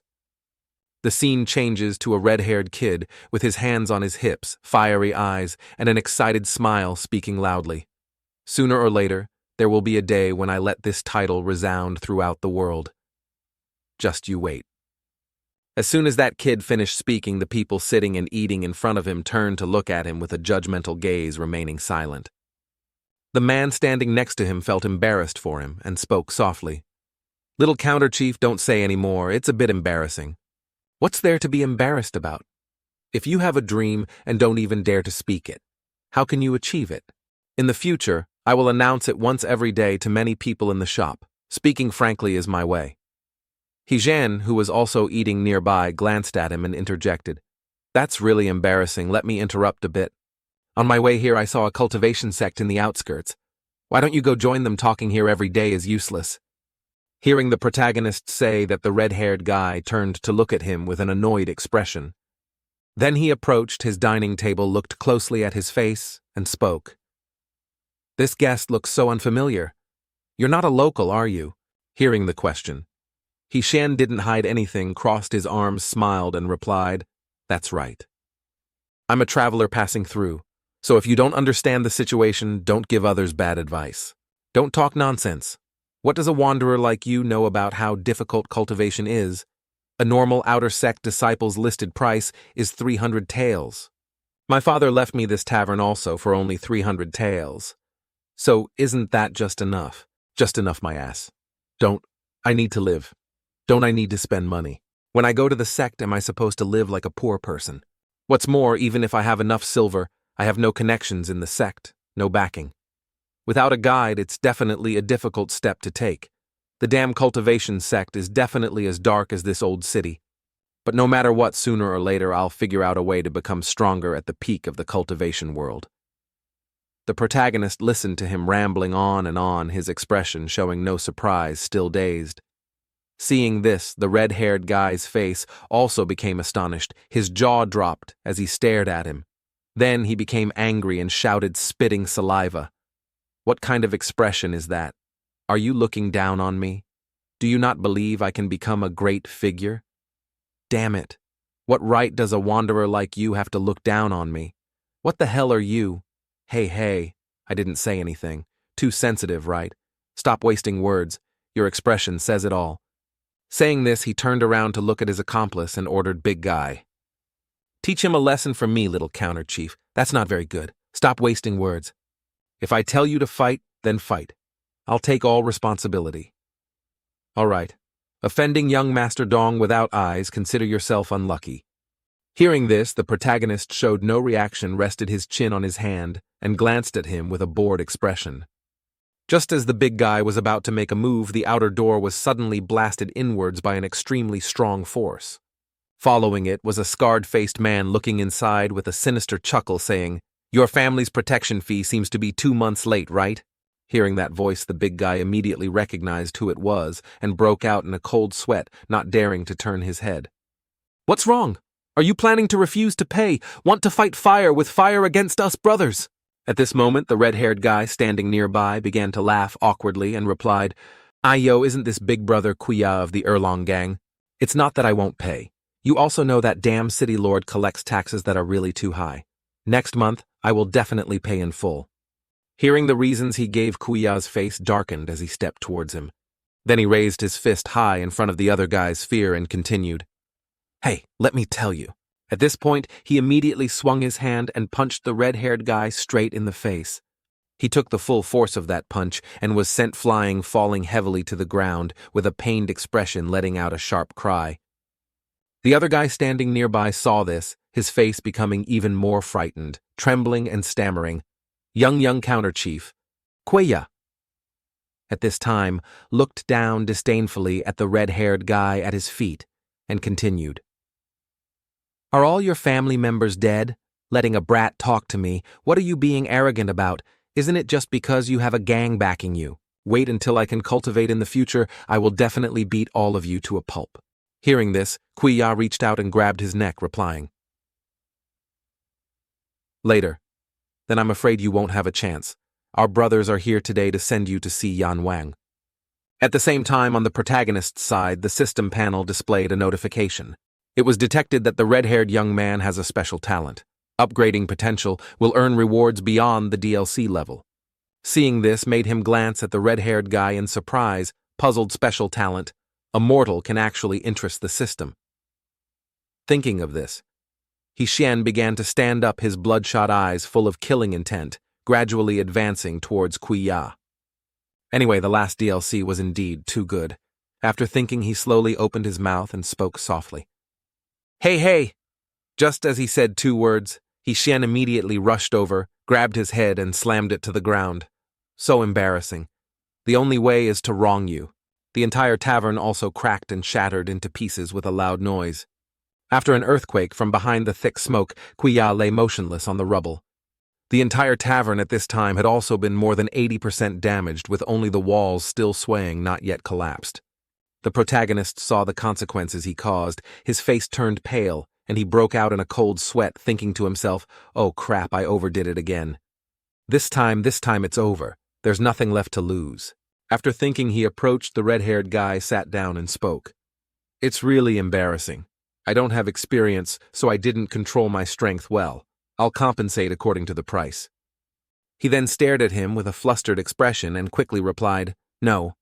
The scene changes to a red-haired kid with his hands on his hips, fiery eyes, and an excited smile speaking loudly. "Sooner or later, there will be a day when I let this title resound throughout the world. Just you wait." As soon as that kid finished speaking, the people sitting and eating in front of him turned to look at him with a judgmental gaze, remaining silent. The man standing next to him felt embarrassed for him and spoke softly. "Little Counter Chief, don't say any more. It's a bit embarrassing." "What's there to be embarrassed about? If you have a dream and don't even dare to speak it, how can you achieve it? In the future, I will announce it once every day to many people in the shop. Speaking frankly is my way." Hijan, who was also eating nearby, glanced at him and interjected, "That's really embarrassing. Let me interrupt a bit. On my way here, I saw a cultivation sect in the outskirts. Why don't you go join them? Talking here every day is useless." Hearing the protagonist say that, the red-haired guy turned to look at him with an annoyed expression. Then he approached his dining table, looked closely at his face, and spoke. "This guest looks so unfamiliar. You're not a local, are you?" Hearing the question, Hishan didn't hide anything, crossed his arms, smiled, and replied, "That's right. I'm a traveler passing through, so if you don't understand the situation, don't give others bad advice. Don't talk nonsense. What does a wanderer like you know about how difficult cultivation is? A normal outer sect disciple's listed price is 300 taels. My father left me this tavern also for only 300 taels. So isn't that just enough? Just enough, my ass. I need to live. Don't I need to spend money? When I go to the sect, am I supposed to live like a poor person? What's more, even if I have enough silver, I have no connections in the sect, no backing. Without a guide, it's definitely a difficult step to take. The damn cultivation sect is definitely as dark as this old city. But no matter what, sooner or later I'll figure out a way to become stronger at the peak of the cultivation world." The protagonist listened to him rambling on and on, his expression showing no surprise, still dazed. Seeing this, the red-haired guy's face also became astonished. His jaw dropped as he stared at him. Then he became angry and shouted, spitting saliva. "What kind of expression is that? Are you looking down on me? Do you not believe I can become a great figure? Damn it. What right does a wanderer like you have to look down on me? What the hell are you? Hey, I didn't say anything. Too sensitive, right? Stop wasting words. Your expression says it all." Saying this, he turned around to look at his accomplice and ordered Big Guy. "Teach him a lesson from me, little Counter Chief. That's not very good. Stop wasting words. If I tell you to fight, then fight. I'll take all responsibility." "All right. Offending young Master Dong without eyes, consider yourself unlucky." Hearing this, the protagonist showed no reaction, rested his chin on his hand, and glanced at him with a bored expression. Just as the big guy was about to make a move, the outer door was suddenly blasted inwards by an extremely strong force. Following it was a scarred-faced man looking inside with a sinister chuckle, saying, "Your family's protection fee seems to be 2 months late, right?" Hearing that voice, the big guy immediately recognized who it was and broke out in a cold sweat, not daring to turn his head. "What's wrong? Are you planning to refuse to pay? Want to fight fire with fire against us, brothers?" At this moment, the red-haired guy standing nearby began to laugh awkwardly and replied, Ayo, isn't this big brother Kuya of the Erlong gang? It's not that I won't pay. You also know that damn city lord collects taxes that are really too high. Next month, I will definitely pay in full. Hearing the reasons he gave, Kuya's face darkened as he stepped towards him. Then he raised his fist high in front of the other guy's fear and continued. Hey, let me tell you. At this point, he immediately swung his hand and punched the red-haired guy straight in the face. He took the full force of that punch and was sent flying, falling heavily to the ground, with a pained expression letting out a sharp cry. The other guy standing nearby saw this, his face becoming even more frightened, trembling and stammering. Young counter-chief, Kuya, at this time, looked down disdainfully at the red-haired guy at his feet and continued. Are all your family members dead? Letting a brat talk to me, what are you being arrogant about? Isn't it just because you have a gang backing you? Wait until I can cultivate in the future, I will definitely beat all of you to a pulp. Hearing this, Kuya reached out and grabbed his neck, replying. Later. Then I'm afraid you won't have a chance. Our brothers are here today to send you to see Yan Wang. At the same time, on the protagonist's side, the system panel displayed a notification. It was detected that the red-haired young man has a special talent. Upgrading potential will earn rewards beyond the DLC level. Seeing this made him glance at the red-haired guy in surprise, puzzled. Special talent. A mortal can actually interest the system. Thinking of this, Xian began to stand up, his bloodshot eyes full of killing intent, gradually advancing towards Kuya. Anyway, the last DLC was indeed too good. After thinking, he slowly opened his mouth and spoke softly. Hey! Just as he said 2 words, Xian immediately rushed over, grabbed his head and slammed it to the ground. So embarrassing. The only way is to wrong you. The entire tavern also cracked and shattered into pieces with a loud noise. After an earthquake from behind the thick smoke, Kuya lay motionless on the rubble. The entire tavern at this time had also been more than 80% damaged, with only the walls still swaying, not yet collapsed. The protagonist saw the consequences he caused. His face turned pale, and he broke out in a cold sweat, thinking to himself, oh crap, I overdid it again. This time it's over. There's nothing left to lose. After thinking, he approached the red-haired guy, sat down and spoke. It's really embarrassing. I don't have experience, so I didn't control my strength well. I'll compensate according to the price. He then stared at him with a flustered expression and quickly replied, No.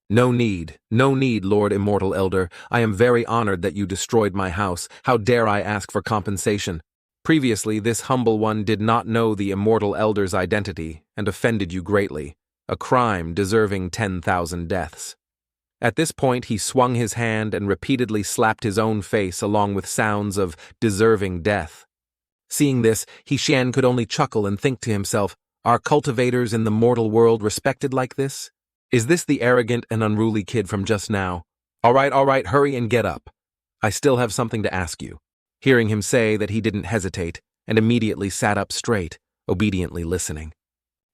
No need, Lord Immortal Elder. I am very honored that you destroyed my house. How dare I ask for compensation? Previously, this humble one did not know the Immortal Elder's identity and offended you greatly. A crime deserving 10,000 deaths. At this point, he swung his hand and repeatedly slapped his own face along with sounds of deserving death. Seeing this, Xian could only chuckle and think to himself, are cultivators in the mortal world respected like this? Is this the arrogant and unruly kid from just now? All right, hurry and get up. I still have something to ask you. Hearing him say that, he didn't hesitate and immediately sat up straight, obediently listening.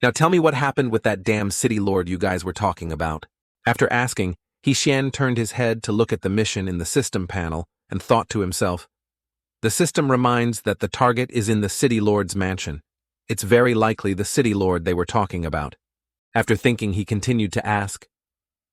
Now tell me what happened with that damn city lord you guys were talking about. After asking, Xian turned his head to look at the mission in the system panel and thought to himself, the system reminds that the target is in the city lord's mansion. It's very likely the city lord they were talking about. After thinking, he continued to ask,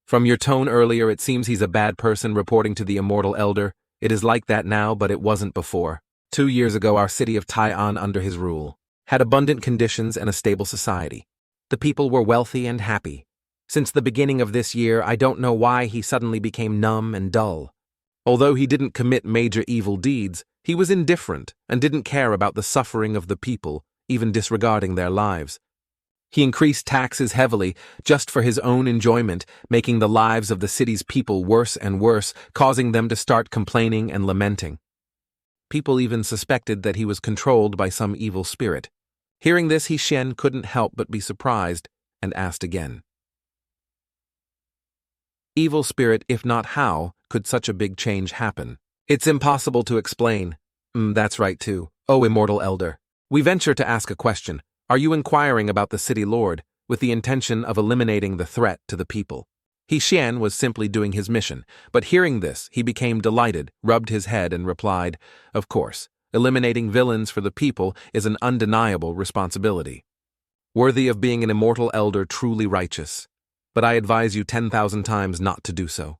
From your tone earlier, it seems he's a bad person reporting to the Immortal Elder. It is like that now, but it wasn't before. 2 years ago, our city of Tai'an, under his rule, had abundant conditions and a stable society. The people were wealthy and happy. Since the beginning of this year, I don't know why he suddenly became numb and dull. Although he didn't commit major evil deeds, he was indifferent and didn't care about the suffering of the people, even disregarding their lives. He increased taxes heavily just for his own enjoyment, making the lives of the city's people worse and worse, causing them to start complaining and lamenting. People even suspected that he was controlled by some evil spirit. Hearing this, Xian couldn't help but be surprised and asked again. Evil spirit, if not, how could such a big change happen? It's impossible to explain. That's right too. Oh, Immortal Elder. We venture to ask a question. Are you inquiring about the city lord with the intention of eliminating the threat to the people? Xian was simply doing his mission, but hearing this, he became delighted, rubbed his head and replied, Of course, eliminating villains for the people is an undeniable responsibility. Worthy of being an Immortal Elder, truly righteous. but I advise you 10,000 times not to do so.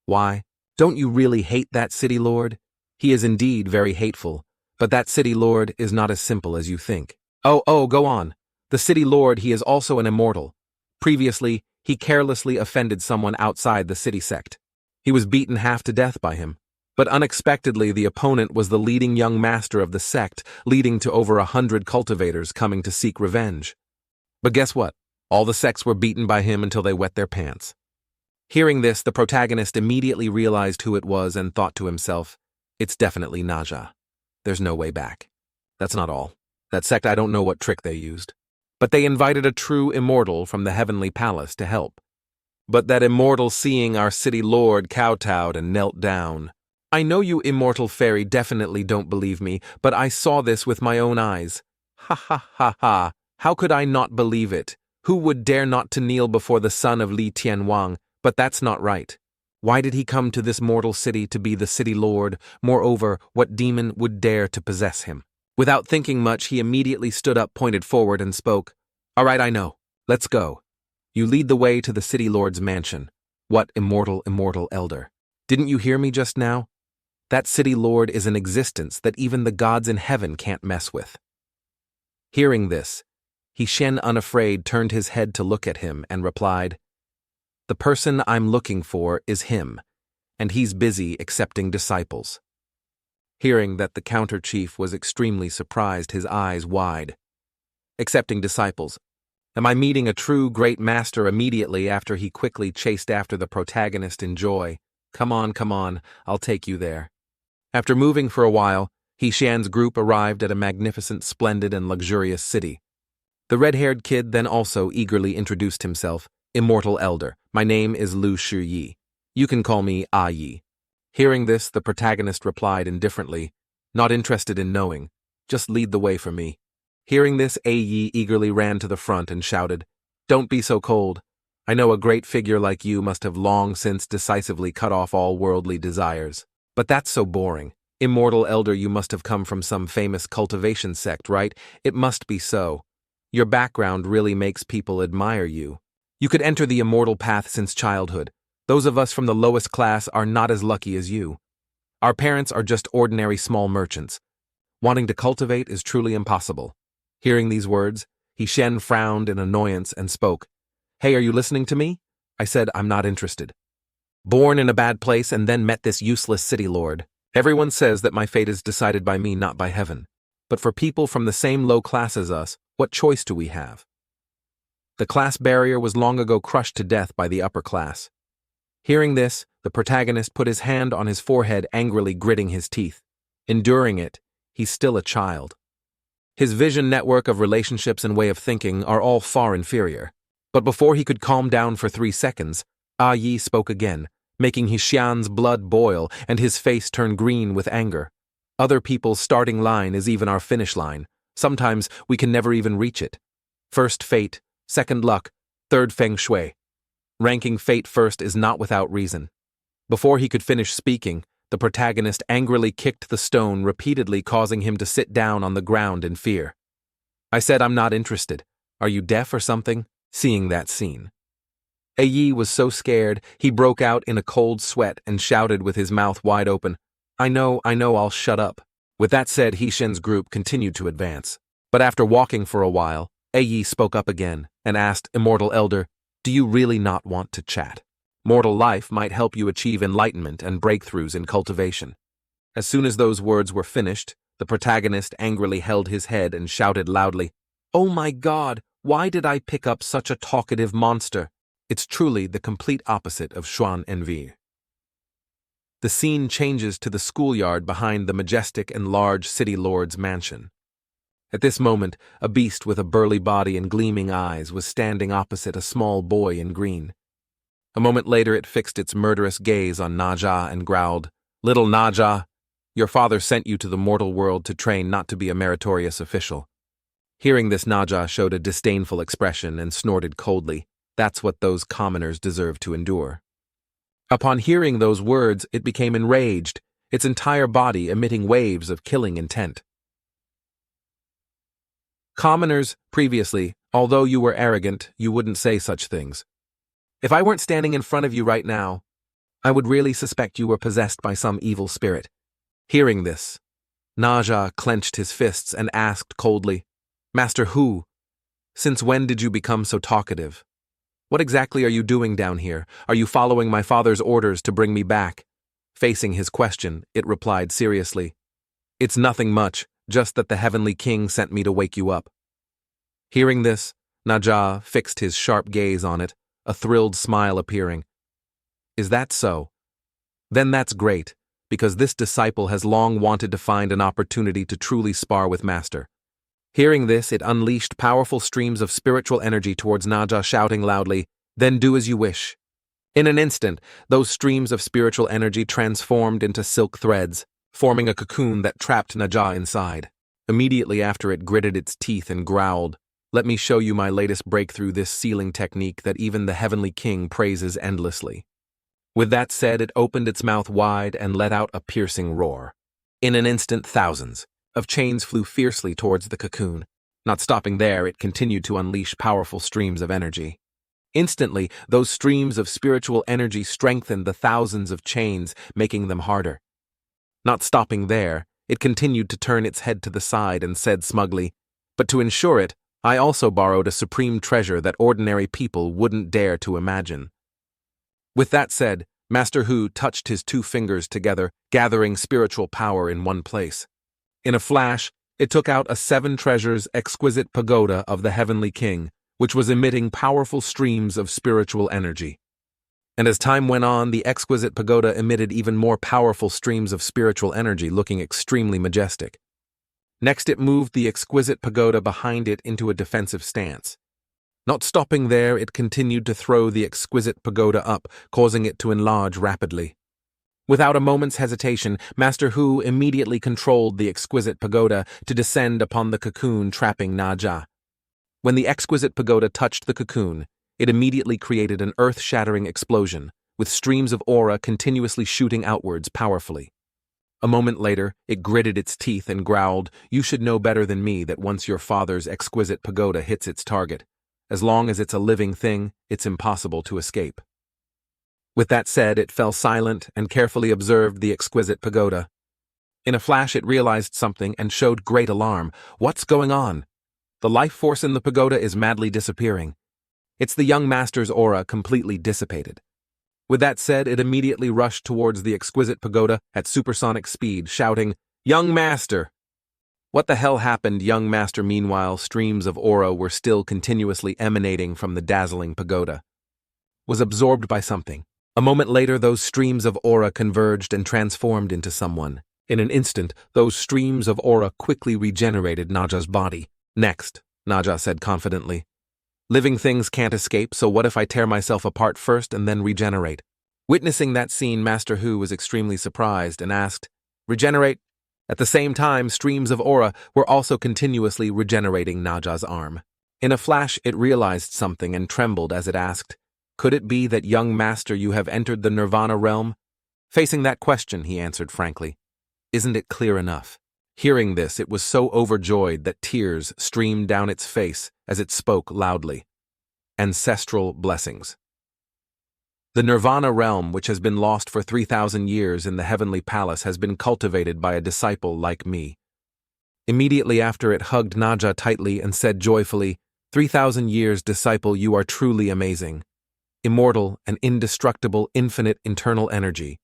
Why? Don't you really hate that city lord? He is indeed very hateful, but that city lord is not as simple as you think. Oh, go on. The city lord, he is also an immortal. Previously, he carelessly offended someone outside the city sect. He was beaten half to death by him. But unexpectedly, the opponent was the leading young master of the sect, leading to over 100 cultivators coming to seek revenge. But guess what? All the sects were beaten by him until they wet their pants. Hearing this, the protagonist immediately realized who it was and thought to himself, it's definitely Naja. There's no way back. That's not all. That sect, I don't know what trick they used. But they invited a true immortal from the heavenly palace to help. But that immortal, seeing our city lord, kowtowed and knelt down. I know you immortal fairy definitely don't believe me, but I saw this with my own eyes. Ha ha ha ha. How could I not believe it? Who would dare not to kneel before the son of Li Tianwang? But that's not right. Why did he come to this mortal city to be the city lord? Moreover, what demon would dare to possess him? Without thinking much, he immediately stood up, pointed forward, and spoke. All right, I know. Let's go. You lead the way to the city lord's mansion. What immortal elder? Didn't you hear me just now? That city lord is an existence that even the gods in heaven can't mess with. Hearing this, He Shen unafraid turned his head to look at him and replied, the person I'm looking for is him, and he's busy accepting disciples. Hearing that the counter-chief was extremely surprised, his eyes wide. Accepting disciples. Am I meeting a true great master immediately after he quickly chased after the protagonist in joy? Come on, I'll take you there. After moving for a while, He Shan's group arrived at a magnificent, splendid, and luxurious city. The red-haired kid then also eagerly introduced himself. Immortal elder, my name is Lu Shiyi. You can call me Ah Yi. Hearing this, the protagonist replied indifferently, not interested in knowing, just lead the way for me. Hearing this, Ah Yi eagerly ran to the front and shouted, don't be so cold. I know a great figure like you must have long since decisively cut off all worldly desires. But that's so boring. Immortal elder, you must have come from some famous cultivation sect, right? It must be so. Your background really makes people admire you. You could enter the immortal path since childhood. Those of us from the lowest class are not as lucky as you. Our parents are just ordinary small merchants. Wanting to cultivate is truly impossible. Hearing these words, He Shen frowned in annoyance and spoke. Hey, are you listening to me? I said I'm not interested. Born in a bad place and then met this useless city lord. Everyone says that my fate is decided by me, not by heaven. But for people from the same low class as us, what choice do we have? The class barrier was long ago crushed to death by the upper class. Hearing this, the protagonist put his hand on his forehead, angrily gritting his teeth. Enduring it, he's still a child. His vision, network of relationships and way of thinking are all far inferior. But before he could calm down for 3 seconds, Ah Yi spoke again, making He Shan's blood boil and his face turn green with anger. Other people's starting line is even our finish line. Sometimes we can never even reach it. First fate, second luck, third feng shui. Ranking fate first is not without reason. Before he could finish speaking, the protagonist angrily kicked the stone, repeatedly causing him to sit down on the ground in fear. I said I'm not interested. Are you deaf or something? Seeing that scene. Ah Yi was so scared, he broke out in a cold sweat and shouted with his mouth wide open, I know, I'll shut up. With that said, He Shen's group continued to advance. But after walking for a while, Ah Yi spoke up again and asked, Immortal elder, do you really not want to chat? Mortal life might help you achieve enlightenment and breakthroughs in cultivation. As soon as those words were finished, the protagonist angrily held his head and shouted loudly, Oh my God, why did I pick up such a talkative monster? It's truly the complete opposite of Jutian Envy. The scene changes to the schoolyard behind the majestic and large city lord's mansion. At this moment, a beast with a burly body and gleaming eyes was standing opposite a small boy in green. A moment later, it fixed its murderous gaze on Naja and growled, Little Naja, your father sent you to the mortal world to train not to be a meritorious official. Hearing this, Naja showed a disdainful expression and snorted coldly. That's what those commoners deserve to endure. Upon hearing those words, it became enraged, its entire body emitting waves of killing intent. Commoners, previously, although you were arrogant, you wouldn't say such things. If I weren't standing in front of you right now, I would really suspect you were possessed by some evil spirit. Hearing this, Naja clenched his fists and asked coldly, Master Hu, since when did you become so talkative? What exactly are you doing down here? Are you following my father's orders to bring me back? Facing his question, it replied seriously, It's nothing much, just that the Heavenly King sent me to wake you up. Hearing this, Naja fixed his sharp gaze on it, a thrilled smile appearing. Is that so? Then that's great, because this disciple has long wanted to find an opportunity to truly spar with Master. Hearing this, it unleashed powerful streams of spiritual energy towards Naja, shouting loudly, Then do as you wish. In an instant, those streams of spiritual energy transformed into silk threads, forming a cocoon that trapped Naja inside. Immediately after, it gritted its teeth and growled, Let me show you my latest breakthrough, this sealing technique that even the Heavenly King praises endlessly. With that said, it opened its mouth wide and let out a piercing roar. In an instant, thousands of chains flew fiercely towards the cocoon. Not stopping there, it continued to unleash powerful streams of energy. Instantly, those streams of spiritual energy strengthened the thousands of chains, making them harder. Not stopping there, it continued to turn its head to the side and said smugly, But to ensure it, I also borrowed a supreme treasure that ordinary people wouldn't dare to imagine. With that said, Master Hu touched his two fingers together, gathering spiritual power in one place. In a flash, it took out a 7 treasures exquisite pagoda of the Heavenly King, which was emitting powerful streams of spiritual energy. And as time went on, the exquisite pagoda emitted even more powerful streams of spiritual energy, looking extremely majestic. Next, it moved the exquisite pagoda behind it into a defensive stance. Not stopping there, it continued to throw the exquisite pagoda up, causing it to enlarge rapidly. Without a moment's hesitation, Master Hu immediately controlled the exquisite pagoda to descend upon the cocoon, trapping Naja. When the exquisite pagoda touched the cocoon, it immediately created an earth-shattering explosion, with streams of aura continuously shooting outwards powerfully. A moment later, it gritted its teeth and growled, You should know better than me that once your father's exquisite pagoda hits its target, as long as it's a living thing, it's impossible to escape. With that said, it fell silent and carefully observed the exquisite pagoda. In a flash, it realized something and showed great alarm. What's going on? The life force in the pagoda is madly disappearing. It's the young master's aura completely dissipated. With that said, it immediately rushed towards the exquisite pagoda at supersonic speed, shouting, Young master! What the hell happened, young master? Meanwhile, streams of aura were still continuously emanating from the dazzling pagoda. Was absorbed by something. A moment later, those streams of aura converged and transformed into someone. In an instant, those streams of aura quickly regenerated Naja's body. Next, Naja said confidently, Living things can't escape, so what if I tear myself apart first and then regenerate? Witnessing that scene, Master Hu was extremely surprised and asked, Regenerate? At the same time, streams of aura were also continuously regenerating Naja's arm. In a flash, it realized something and trembled as it asked, Could it be that, young master, you have entered the Nirvana realm? Facing that question, he answered frankly, Isn't it clear enough? Hearing this, it was so overjoyed that tears streamed down its face as it spoke loudly. Ancestral blessings. The Nirvana realm, which has been lost for 3,000 years in the heavenly palace, has been cultivated by a disciple like me. Immediately after, it hugged Naja tightly and said joyfully, 3,000 years, disciple, you are truly amazing. Immortal and indestructible, infinite internal energy.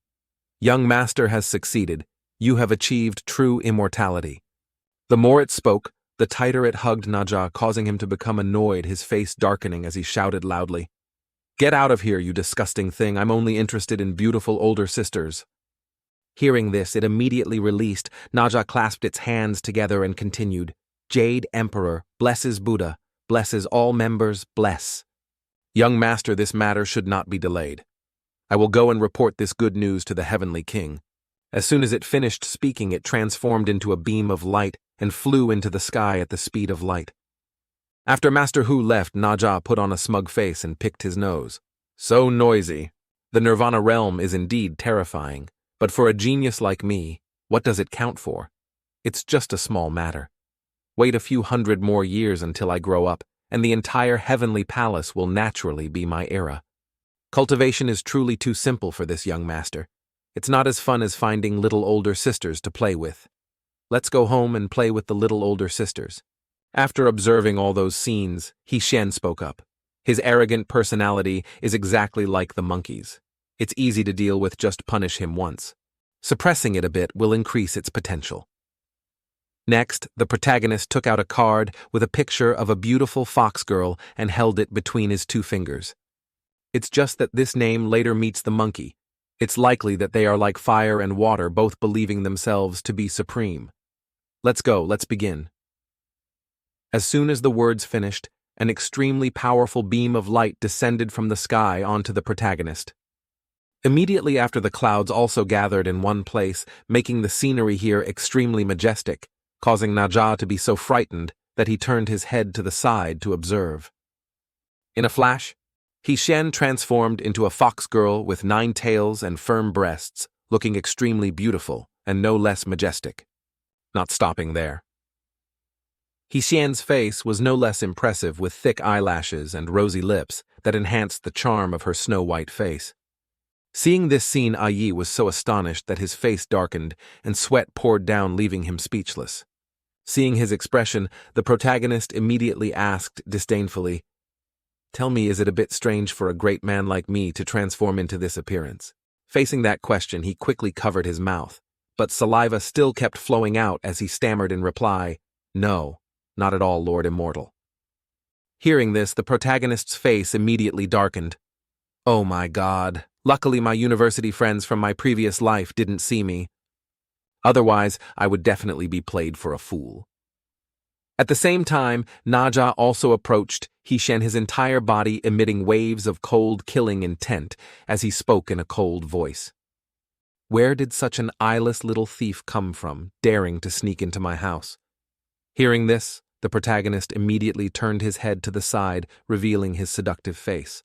Young master has succeeded. You have achieved true immortality. The more it spoke, the tighter it hugged Naja, causing him to become annoyed, his face darkening as he shouted loudly, Get out of here, you disgusting thing. I'm only interested in beautiful older sisters. Hearing this, it immediately released. Naja clasped its hands together and continued, Jade Emperor, blesses Buddha, blesses all members, bless. Young master, this matter should not be delayed. I will go and report this good news to the Heavenly King. As soon as it finished speaking, it transformed into a beam of light and flew into the sky at the speed of light. After Master Hu left, Naja put on a smug face and picked his nose. So noisy. The Nirvana realm is indeed terrifying, but for a genius like me, what does it count for? It's just a small matter. Wait a few hundred more years until I grow up, and the entire heavenly palace will naturally be my era. Cultivation is truly too simple for this young master. It's not as fun as finding little older sisters to play with. Let's go home and play with the little older sisters. After observing all those scenes, He-Shen spoke up. His arrogant personality is exactly like the monkey's. It's easy to deal with, just punish him once. Suppressing it a bit will increase its potential. Next, the protagonist took out a card with a picture of a beautiful fox girl and held it between his two fingers. It's just that this name later meets the monkey. It's likely that they are like fire and water, both believing themselves to be supreme. Let's go, let's begin. As soon as the words finished, an extremely powerful beam of light descended from the sky onto the protagonist. Immediately after, the clouds also gathered in one place, making the scenery here extremely majestic, causing Naja to be so frightened that he turned his head to the side to observe. In a flash, He-Shen transformed into a fox girl with 9 tails and firm breasts, looking extremely beautiful and no less majestic. Not stopping there. He-Shen's face was no less impressive, with thick eyelashes and rosy lips that enhanced the charm of her snow-white face. Seeing this scene, Yi was so astonished that his face darkened and sweat poured down, leaving him speechless. Seeing his expression, the protagonist immediately asked disdainfully, "Tell me, is it a bit strange for a great man like me to transform into this appearance?" Facing that question, he quickly covered his mouth, but saliva still kept flowing out as he stammered in reply, "No, not at all, Lord Immortal." Hearing this, the protagonist's face immediately darkened. "Oh my God. Luckily, my university friends from my previous life didn't see me. Otherwise, I would definitely be played for a fool." At the same time, Naja also approached He-Shen, his entire body emitting waves of cold, killing intent as he spoke in a cold voice. "Where did such an eyeless little thief come from, daring to sneak into my house?" Hearing this, the protagonist immediately turned his head to the side, revealing his seductive face,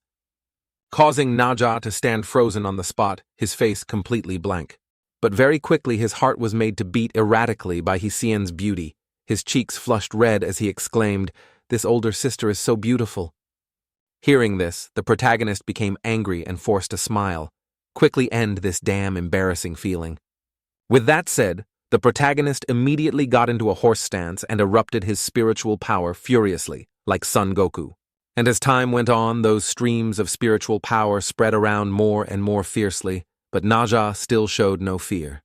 causing Naja to stand frozen on the spot, his face completely blank. But very quickly his heart was made to beat erratically by He-Shen's beauty. His cheeks flushed red as he exclaimed, "This older sister is so beautiful." Hearing this, the protagonist became angry and forced a smile. Quickly end this damn embarrassing feeling. With that said, the protagonist immediately got into a horse stance and erupted his spiritual power furiously, like Son Goku. And as time went on, those streams of spiritual power spread around more and more fiercely, but Naja still showed no fear.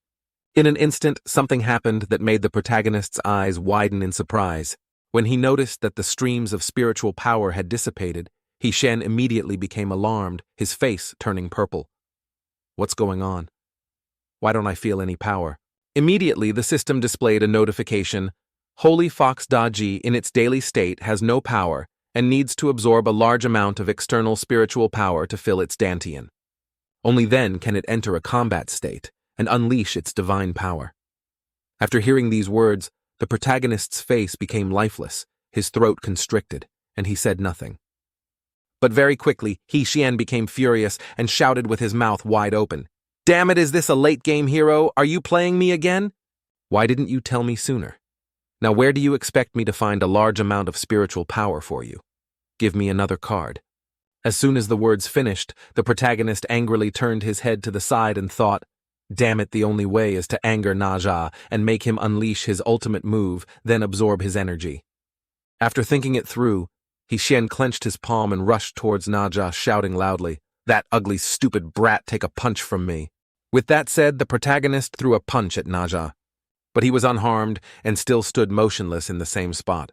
In an instant, something happened that made the protagonist's eyes widen in surprise. When he noticed that the streams of spiritual power had dissipated, He-Shen immediately became alarmed, his face turning purple. "What's going on? Why don't I feel any power?" Immediately, the system displayed a notification. "Holy Fox Daji in its daily state has no power and needs to absorb a large amount of external spiritual power to fill its dantian. Only then can it enter a combat state and unleash its divine power." After hearing these words, the protagonist's face became lifeless, his throat constricted, and he said nothing. But very quickly, He-Shen became furious and shouted with his mouth wide open, "Damn it, is this a late-game hero? Are you playing me again? Why didn't you tell me sooner? Now where do you expect me to find a large amount of spiritual power for you? Give me another card." As soon as the words finished, the protagonist angrily turned his head to the side and thought, "Damn it, the only way is to anger Naja and make him unleash his ultimate move, then absorb his energy." After thinking it through, He-Shen clenched his palm and rushed towards Naja, shouting loudly, "That ugly, stupid brat, take a punch from me." With that said, the protagonist threw a punch at Naja, but he was unharmed and still stood motionless in the same spot.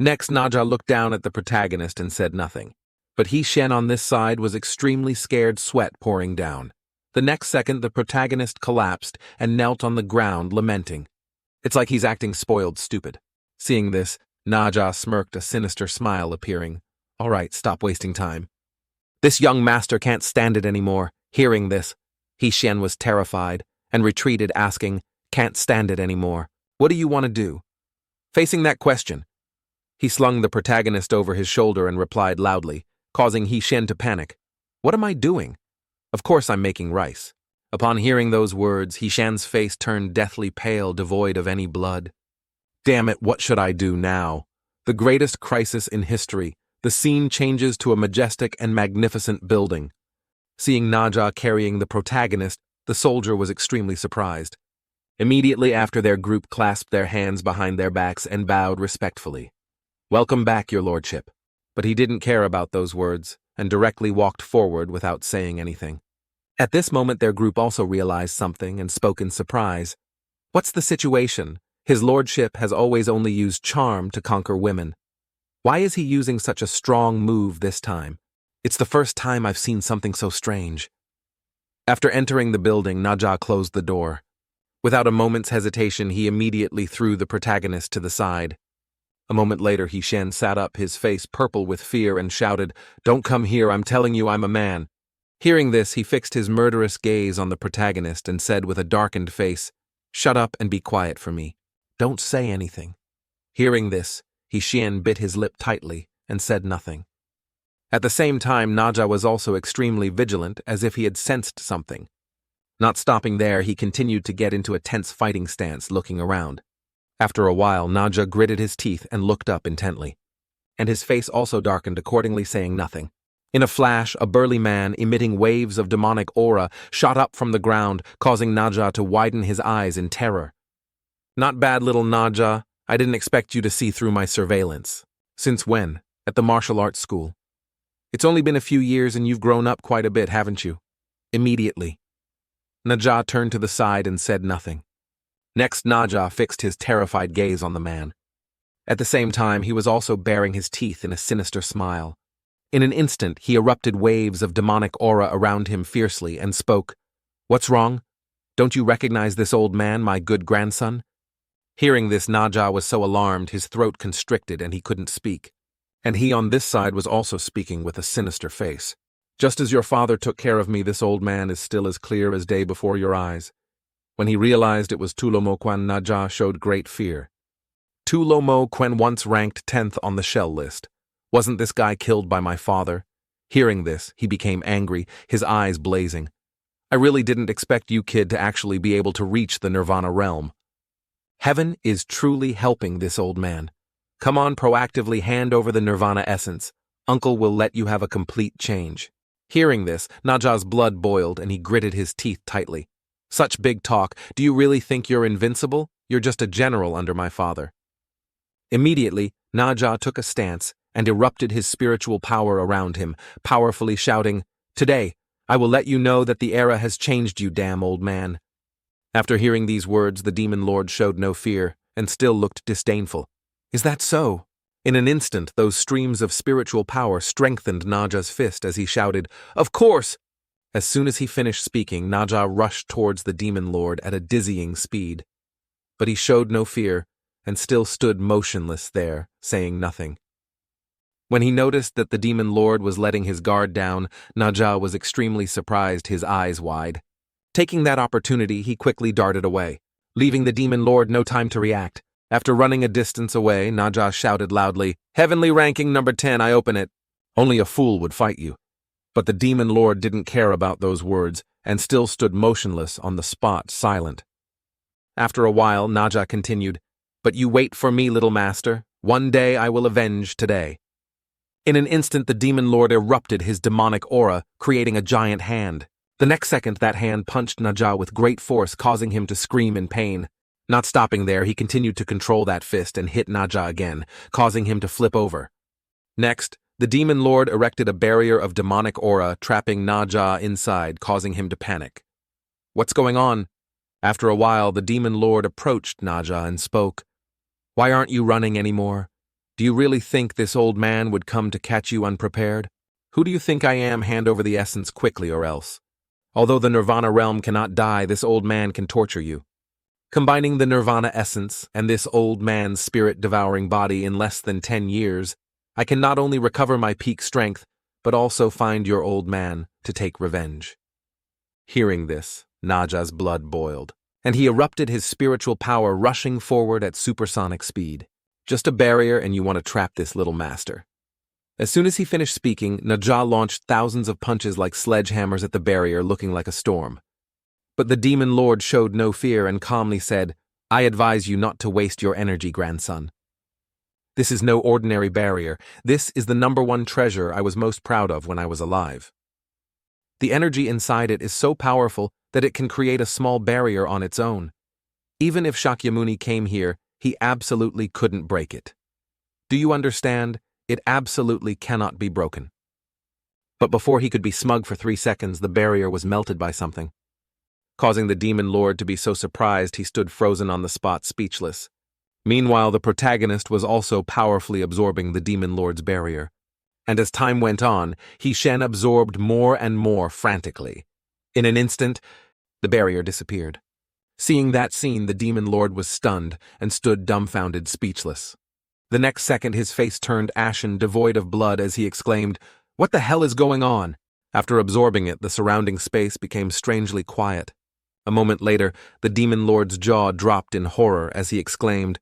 Next, Naja looked down at the protagonist and said nothing. But He-Shen on this side was extremely scared, sweat pouring down. The next second, the protagonist collapsed and knelt on the ground, lamenting. It's like he's acting spoiled stupid. Seeing this, Naja smirked, a sinister smile appearing. "All right, stop wasting time. This young master can't stand it anymore." Hearing this, He-Shen was terrified and retreated, asking, "Can't stand it anymore. What do you want to do?" Facing that question, he slung the protagonist over his shoulder and replied loudly, causing He-Shen to panic. "What am I doing? Of course I'm making rice." Upon hearing those words, He-Shen's face turned deathly pale, devoid of any blood. Damn it, what should I do now? The greatest crisis in history. The scene changes to a majestic and magnificent building. Seeing Naja carrying the protagonist, the soldier was extremely surprised. Immediately after, their group clasped their hands behind their backs and bowed respectfully. "Welcome back, your lordship." But he didn't care about those words, and directly walked forward without saying anything. At this moment their group also realized something and spoke in surprise. "What's the situation? His lordship has always only used charm to conquer women. Why is he using such a strong move this time? It's the first time I've seen something so strange." After entering the building, Naja closed the door. Without a moment's hesitation, he immediately threw the protagonist to the side. A moment later, He-Shen sat up, his face purple with fear, and shouted, "Don't come here, I'm telling you I'm a man." Hearing this, he fixed his murderous gaze on the protagonist and said with a darkened face, "Shut up and be quiet for me. Don't say anything." Hearing this, He-Shen bit his lip tightly and said nothing. At the same time, Naja was also extremely vigilant, as if he had sensed something. Not stopping there, he continued to get into a tense fighting stance, looking around. After a while, Naja gritted his teeth and looked up intently. And his face also darkened accordingly, saying nothing. In a flash, a burly man, emitting waves of demonic aura, shot up from the ground, causing Naja to widen his eyes in terror. "Not bad, little Naja. I didn't expect you to see through my surveillance." "Since when?" "At the martial arts school." "It's only been a few years and you've grown up quite a bit, haven't you?" "Immediately." Naja turned to the side and said nothing. Next, Naja fixed his terrified gaze on the man. At the same time, he was also baring his teeth in a sinister smile. In an instant, he erupted waves of demonic aura around him fiercely and spoke. "What's wrong? Don't you recognize this old man, my good grandson?" Hearing this, Naja was so alarmed his throat constricted and he couldn't speak. And he on this side was also speaking with a sinister face. "Just as your father took care of me, this old man is still as clear as day before your eyes." When he realized it was Tulomo Quan, Naja showed great fear. Tulomo Quan once ranked 10th on the shell list. Wasn't this guy killed by my father? Hearing this, he became angry, his eyes blazing. "I really didn't expect you, kid, to actually be able to reach the Nirvana realm. Heaven is truly helping this old man. Come on, proactively hand over the Nirvana essence. Uncle will let you have a complete change." Hearing this, Naja's blood boiled and he gritted his teeth tightly. "Such big talk. Do you really think you're invincible? You're just a general under my father." Immediately, Naja took a stance and erupted his spiritual power around him, powerfully shouting, "Today, I will let you know that the era has changed, you damn old man." After hearing these words, the demon lord showed no fear and still looked disdainful. "Is that so?" In an instant, those streams of spiritual power strengthened Naja's fist as he shouted, "Of course!" As soon as he finished speaking, Naja rushed towards the demon lord at a dizzying speed. But he showed no fear and still stood motionless there, saying nothing. When he noticed that the demon lord was letting his guard down, Naja was extremely surprised, his eyes wide. Taking that opportunity, he quickly darted away, leaving the demon lord no time to react. After running a distance away, Naja shouted loudly, "Heavenly ranking number 10, I open it." Only a fool would fight you. But the demon lord didn't care about those words and still stood motionless on the spot, silent. After a while, Naja continued, "But you wait for me, little master. One day I will avenge today." In an instant, the demon lord erupted his demonic aura, creating a giant hand. The next second, that hand punched Naja with great force, causing him to scream in pain. Not stopping there, he continued to control that fist and hit Naja again, causing him to flip over. Next, the demon lord erected a barrier of demonic aura, trapping Naja inside, causing him to panic. "What's going on?" After a while, the demon lord approached Naja and spoke. "Why aren't you running anymore? Do you really think this old man would come to catch you unprepared? Who do you think I am? Hand over the essence quickly or else. Although the Nirvana realm cannot die, this old man can torture you. Combining the Nirvana essence and this old man's spirit-devouring body in less than 10 years, I can not only recover my peak strength, but also find your old man to take revenge." Hearing this, Naja's blood boiled, and he erupted his spiritual power, rushing forward at supersonic speed. "Just a barrier and you want to trap this little master." As soon as he finished speaking, Naja launched thousands of punches like sledgehammers at the barrier, looking like a storm. But the demon lord showed no fear and calmly said, "I advise you not to waste your energy, grandson. This is no ordinary barrier. This is the #1 treasure I was most proud of when I was alive." The energy inside it is so powerful that it can create a small barrier on its own. Even if Shakyamuni came here, he absolutely couldn't break it. Do you understand? It absolutely cannot be broken. But before he could be smug for 3 seconds, the barrier was melted by something, causing the demon lord to be so surprised he stood frozen on the spot, speechless. Meanwhile, the protagonist was also powerfully absorbing the demon lord's barrier. And as time went on, He-Shen absorbed more and more frantically. In an instant, the barrier disappeared. Seeing that scene, the demon lord was stunned and stood dumbfounded, speechless. The next second, his face turned ashen, devoid of blood, as he exclaimed, "What the hell is going on?" After absorbing it, the surrounding space became strangely quiet. A moment later, the demon lord's jaw dropped in horror as he exclaimed,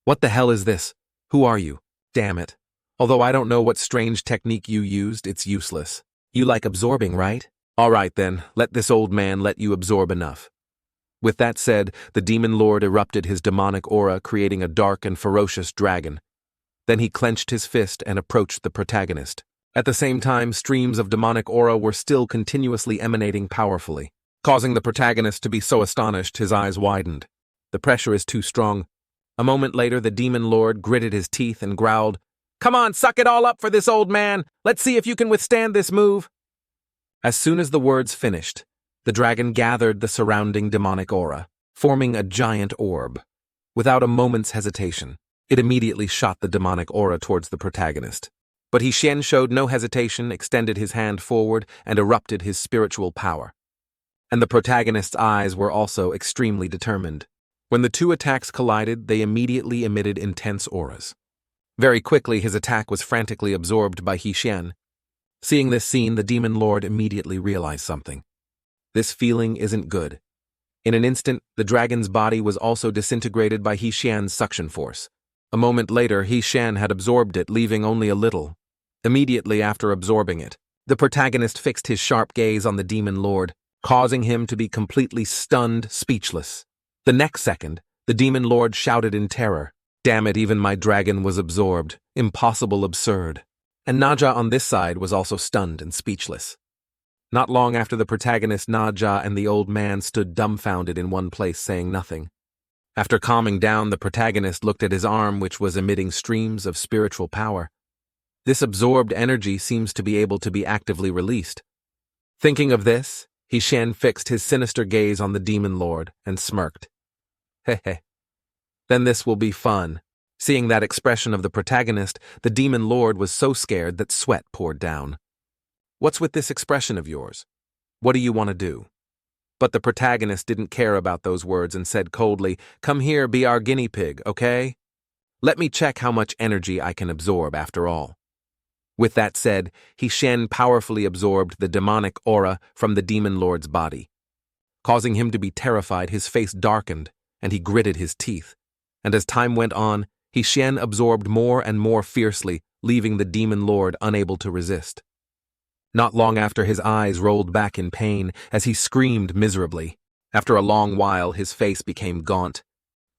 "What the hell is this? Who are you? Damn it. Although I don't know what strange technique you used, it's useless. You like absorbing, right? All right then, let this old man let you absorb enough." With that said, the demon lord erupted his demonic aura, creating a dark and ferocious dragon. Then he clenched his fist and approached the protagonist. At the same time, streams of demonic aura were still continuously emanating powerfully, causing the protagonist to be so astonished his eyes widened. The pressure is too strong. A moment later, the demon lord gritted his teeth and growled, "Come on, suck it all up for this old man. Let's see if you can withstand this move." As soon as the words finished, the dragon gathered the surrounding demonic aura, forming a giant orb. Without a moment's hesitation, it immediately shot the demonic aura towards the protagonist. But He-Shen showed no hesitation, extended his hand forward, and erupted his spiritual power. And the protagonist's eyes were also extremely determined. When the two attacks collided, they immediately emitted intense auras. Very quickly, his attack was frantically absorbed by He-Shen. Seeing this scene, the demon lord immediately realized something. This feeling isn't good. In an instant, the dragon's body was also disintegrated by He-Shen's suction force. A moment later, He-Shen had absorbed it, leaving only a little. Immediately after absorbing it, the protagonist fixed his sharp gaze on the demon lord, causing him to be completely stunned, speechless. The next second, the demon lord shouted in terror, "Damn it, even my dragon was absorbed. Impossible, absurd." And Naja on this side was also stunned and speechless. Not long after, the protagonist Naja and the old man stood dumbfounded in one place, saying nothing. After calming down, the protagonist looked at his arm, which was emitting streams of spiritual power. This absorbed energy seems to be able to be actively released. Thinking of this, He-Shen fixed his sinister gaze on the demon lord and smirked. Heh. Then this will be fun. Seeing that expression of the protagonist, the demon lord was so scared that sweat poured down. "What's with this expression of yours? What do you want to do?" But the protagonist didn't care about those words and said coldly, "Come here, be our guinea pig, okay? Let me check how much energy I can absorb after all." With that said, He-Shen powerfully absorbed the demonic aura from the demon lord's body. Causing him to be terrified, his face darkened, and he gritted his teeth. And as time went on, He-Shen absorbed more and more fiercely, leaving the demon lord unable to resist. Not long after, his eyes rolled back in pain as he screamed miserably. After a long while, his face became gaunt,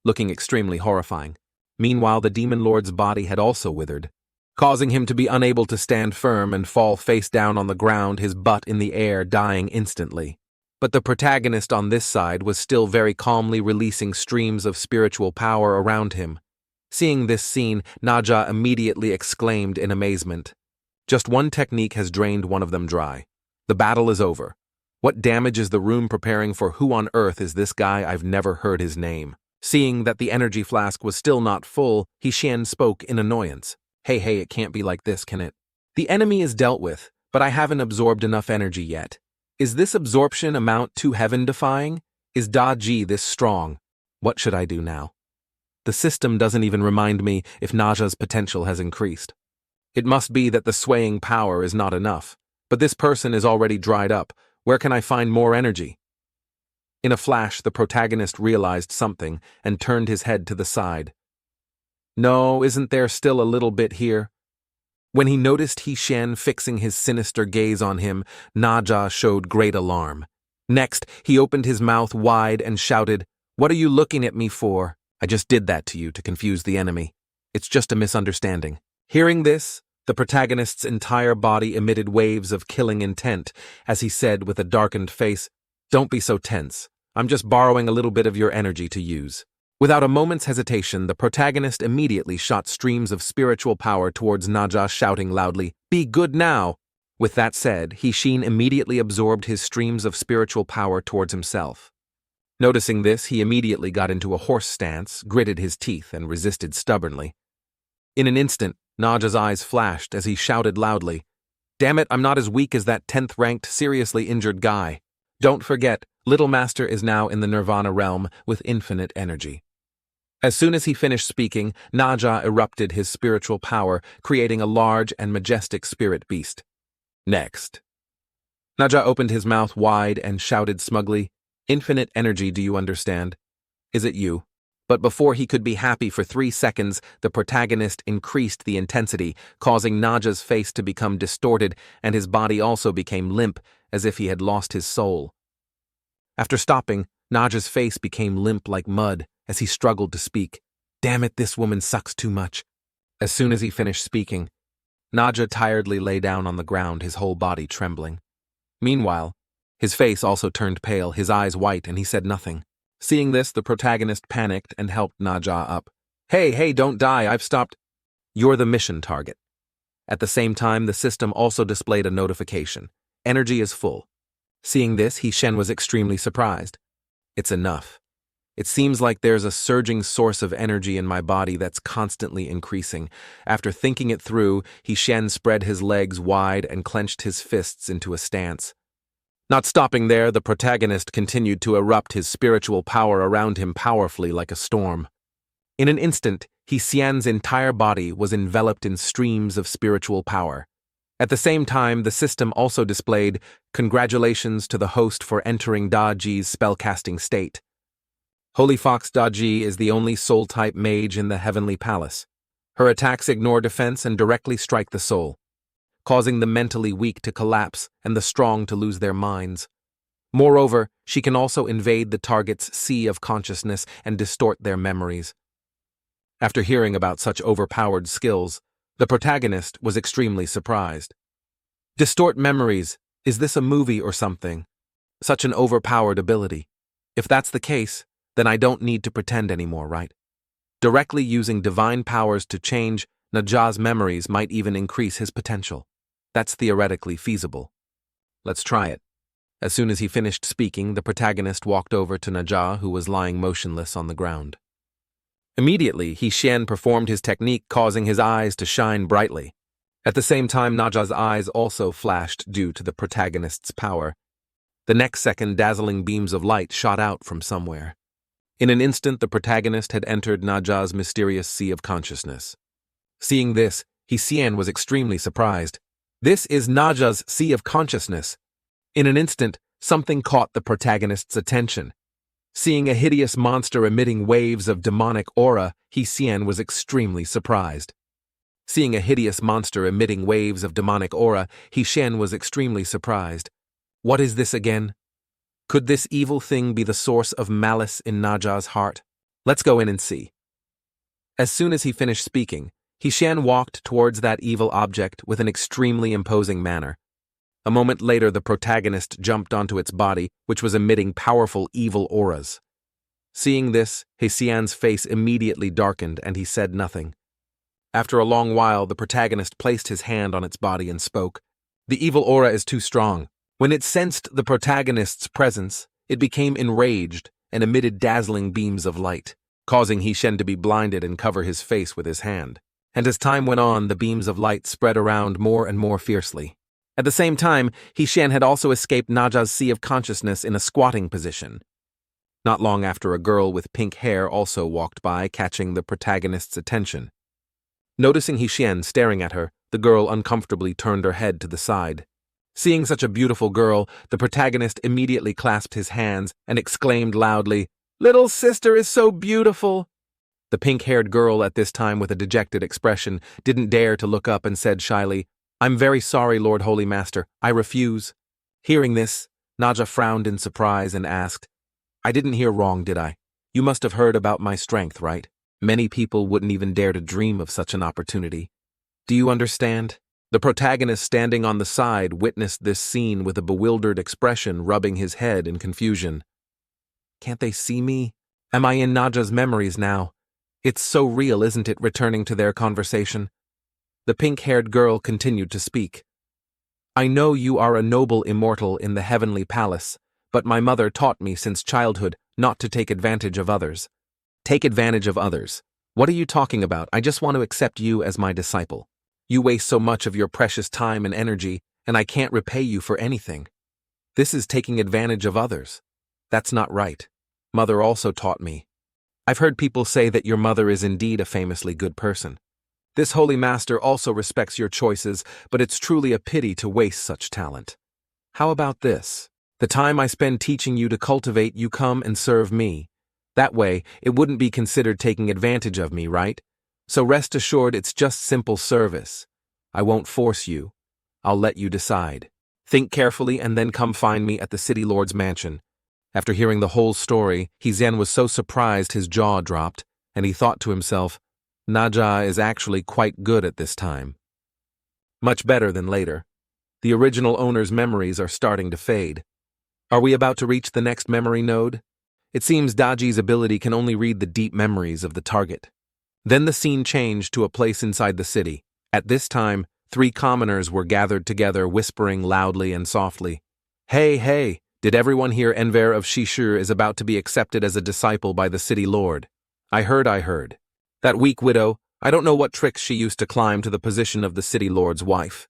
looking extremely horrifying. Meanwhile, the demon lord's body had also withered, causing him to be unable to stand firm and fall face down on the ground, his butt in the air, dying instantly. But the protagonist on this side was still very calmly releasing streams of spiritual power around him. Seeing this scene, Naja immediately exclaimed in amazement, "Just one technique has drained one of them dry. The battle is over. What damage is the room preparing for? Who on earth is this guy? I've never heard his name." Seeing that the energy flask was still not full, He-Shen spoke in annoyance. Hey, it can't be like this, can it? The enemy is dealt with, but I haven't absorbed enough energy yet. Is this absorption amount too heaven-defying? Is Da Ji this strong? What should I do now? The system doesn't even remind me if Naja's potential has increased. It must be that the swaying power is not enough, but this person is already dried up. Where can I find more energy? In a flash, the protagonist realized something and turned his head to the side. No, isn't there still a little bit here? When he noticed He-Shen fixing his sinister gaze on him, Naja showed great alarm. Next, he opened his mouth wide and shouted, "What are you looking at me for? I just did that to you to confuse the enemy. It's just a misunderstanding." Hearing this, The protagonist's entire body emitted waves of killing intent as he said with a darkened face, "Don't be so tense. I'm just borrowing a little bit of your energy to use." Without a moment's hesitation, the protagonist immediately shot streams of spiritual power towards Naja, shouting loudly, "Be good now!" With that said, He immediately absorbed his streams of spiritual power towards himself. Noticing this, he immediately got into a horse stance, gritted his teeth, and resisted stubbornly. In an instant, Naja's eyes flashed as he shouted loudly, "Damn it, I'm not as weak as that 10th-ranked, seriously injured guy. Don't forget, Little Master is now in the Nirvana realm with infinite energy." As soon as he finished speaking, Naja erupted his spiritual power, creating a large and majestic spirit beast. Next. Naja opened his mouth wide and shouted smugly, "Infinite energy, do you understand? Is it you?" But before he could be happy for 3 seconds, the protagonist increased the intensity, causing Naja's face to become distorted, and his body also became limp, as if he had lost his soul. After stopping, Naja's face became limp like mud as he struggled to speak. "Damn it, this woman sucks too much." As soon as he finished speaking, Naja tiredly lay down on the ground, his whole body trembling. Meanwhile, his face also turned pale, his eyes white, and he said nothing. Seeing this, the protagonist panicked and helped Naja up. Hey, don't die, I've stopped." "You're the mission target." At the same time, the system also displayed a notification. "Energy is full." Seeing this, He was extremely surprised. "It's enough. It seems like there's a surging source of energy in my body that's constantly increasing." After thinking it through, He spread his legs wide and clenched his fists into a stance. Not stopping there, the protagonist continued to erupt his spiritual power around him powerfully like a storm. In an instant, He entire body was enveloped in streams of spiritual power. At the same time, the system also displayed, "Congratulations to the host for entering Da Ji's spellcasting state. Holy Fox Da Ji is the only soul-type mage in the Heavenly Palace. Her attacks ignore defense and directly strike the soul, causing the mentally weak to collapse and the strong to lose their minds. Moreover, she can also invade the target's sea of consciousness and distort their memories." After hearing about such overpowered skills, the protagonist was extremely surprised. "Distort memories? Is this a movie or something? Such an overpowered ability. If that's the case, then I don't need to pretend anymore, right? Directly using divine powers to change Naja's memories might even increase his potential. That's theoretically feasible. Let's try it." As soon as he finished speaking, the protagonist walked over to Naja, who was lying motionless on the ground. Immediately, He performed his technique, causing his eyes to shine brightly. At the same time, Naja's eyes also flashed due to the protagonist's power. The next second, dazzling beams of light shot out from somewhere. In an instant, the protagonist had entered Naja's mysterious sea of consciousness. Seeing this, He was extremely surprised. "This is Naja's sea of consciousness." In an instant, something caught the protagonist's attention. Seeing a hideous monster emitting waves of demonic aura, He was extremely surprised. Seeing a hideous monster emitting waves of demonic aura, He was extremely surprised. What is this again? Could this evil thing be the source of malice in Naja's heart? Let's go in and see. As soon as he finished speaking, He walked towards that evil object with an extremely imposing manner. A moment later, the protagonist jumped onto its body, which was emitting powerful evil auras. Seeing this, Hesian's face immediately darkened and he said nothing. After a long while, the protagonist placed his hand on its body and spoke. "The evil aura is too strong." When it sensed the protagonist's presence, it became enraged and emitted dazzling beams of light, causing He to be blinded and cover his face with his hand. And as time went on, the beams of light spread around more and more fiercely. At the same time, He had also escaped Naja's sea of consciousness in a squatting position. Not long after, a girl with pink hair also walked by, catching the protagonist's attention. Noticing He staring at her, the girl uncomfortably turned her head to the side. Seeing such a beautiful girl, the protagonist immediately clasped his hands and exclaimed loudly, "Little sister is so beautiful!" The pink-haired girl at this time, with a dejected expression, didn't dare to look up and said shyly, "I'm very sorry, Lord Holy Master, I refuse." Hearing this, Naja frowned in surprise and asked, "I didn't hear wrong, did I? You must have heard about my strength, right? Many people wouldn't even dare to dream of such an opportunity." Do you understand? The protagonist standing on the side witnessed this scene with a bewildered expression, rubbing his head in confusion. Can't they see me? Am I in Naja's memories now? It's so real, isn't it, returning to their conversation? The pink-haired girl continued to speak. I know you are a noble immortal in the heavenly palace, but my mother taught me since childhood not to take advantage of others. Take advantage of others? What are you talking about? I just want to accept you as my disciple. You waste so much of your precious time and energy, and I can't repay you for anything. This is taking advantage of others. That's not right. Mother also taught me. I've heard people say that your mother is indeed a famously good person. This holy master also respects your choices, but it's truly a pity to waste such talent. How about this? The time I spend teaching you to cultivate, you come and serve me. That way, it wouldn't be considered taking advantage of me, right? So rest assured it's just simple service. I won't force you. I'll let you decide. Think carefully and then come find me at the city lord's mansion. After hearing the whole story, Zen was so surprised his jaw dropped, and he thought to himself, Naja is actually quite good at this time. Much better than later. The original owner's memories are starting to fade. Are we about to reach the next memory node? It seems Daji's ability can only read the deep memories of the target. Then the scene changed to a place inside the city. At this time, 3 commoners were gathered together, whispering loudly and softly. Hey, hey, did everyone hear Enver of Shishir is about to be accepted as a disciple by the city lord? I heard. That weak widow, I don't know what tricks she used to climb to the position of the city lord's wife.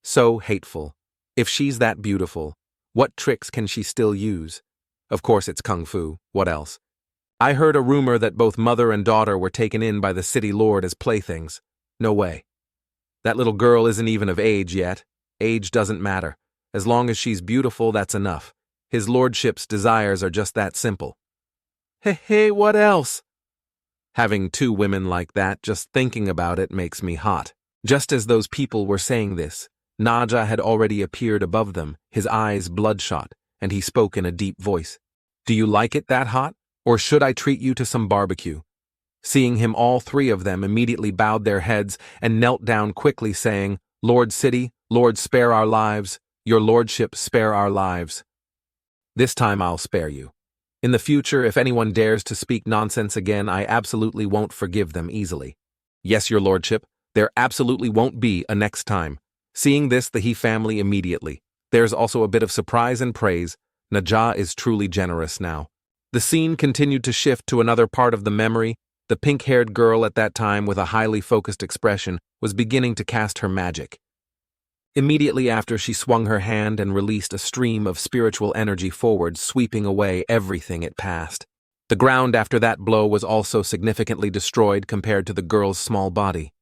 So hateful. If she's that beautiful, what tricks can she still use? Of course it's kung fu, what else? I heard a rumor that both mother and daughter were taken in by the city lord as playthings. No way. That little girl isn't even of age yet. Age doesn't matter. As long as she's beautiful, that's enough. His lordship's desires are just that simple. Hey, what else? Having 2 women like that, just thinking about it makes me hot. Just as those people were saying this, Naja had already appeared above them, his eyes bloodshot, and he spoke in a deep voice. Do you like it that hot? Or should I treat you to some barbecue? Seeing him, all 3 of them immediately bowed their heads and knelt down quickly, saying, Lord City, Lord, spare our lives. Your lordship, spare our lives. This time I'll spare you. In the future, if anyone dares to speak nonsense again, I absolutely won't forgive them easily. Yes, your lordship, there absolutely won't be a next time. Seeing this, the He family immediately. There's also a bit of surprise and praise. Naja is truly generous now. The scene continued to shift to another part of the memory. The pink-haired girl at that time, with a highly focused expression, was beginning to cast her magic. Immediately after, she swung her hand and released a stream of spiritual energy forward, sweeping away everything it passed. The ground after that blow was also significantly destroyed compared to the girl's small body.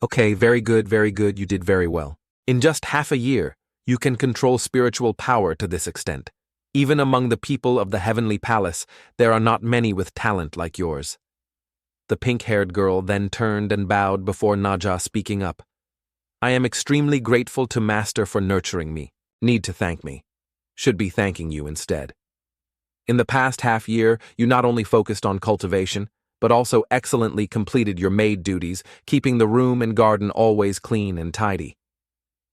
Okay, very good, you did very well. In just half a year, you can control spiritual power to this extent. Even among the people of the heavenly palace, there are not many with talent like yours. The pink-haired girl then turned and bowed before Naja, speaking up. I am extremely grateful to Master for nurturing me. Need to thank me. Should be thanking you instead. In the past half year, you not only focused on cultivation, but also excellently completed your maid duties, keeping the room and garden always clean and tidy.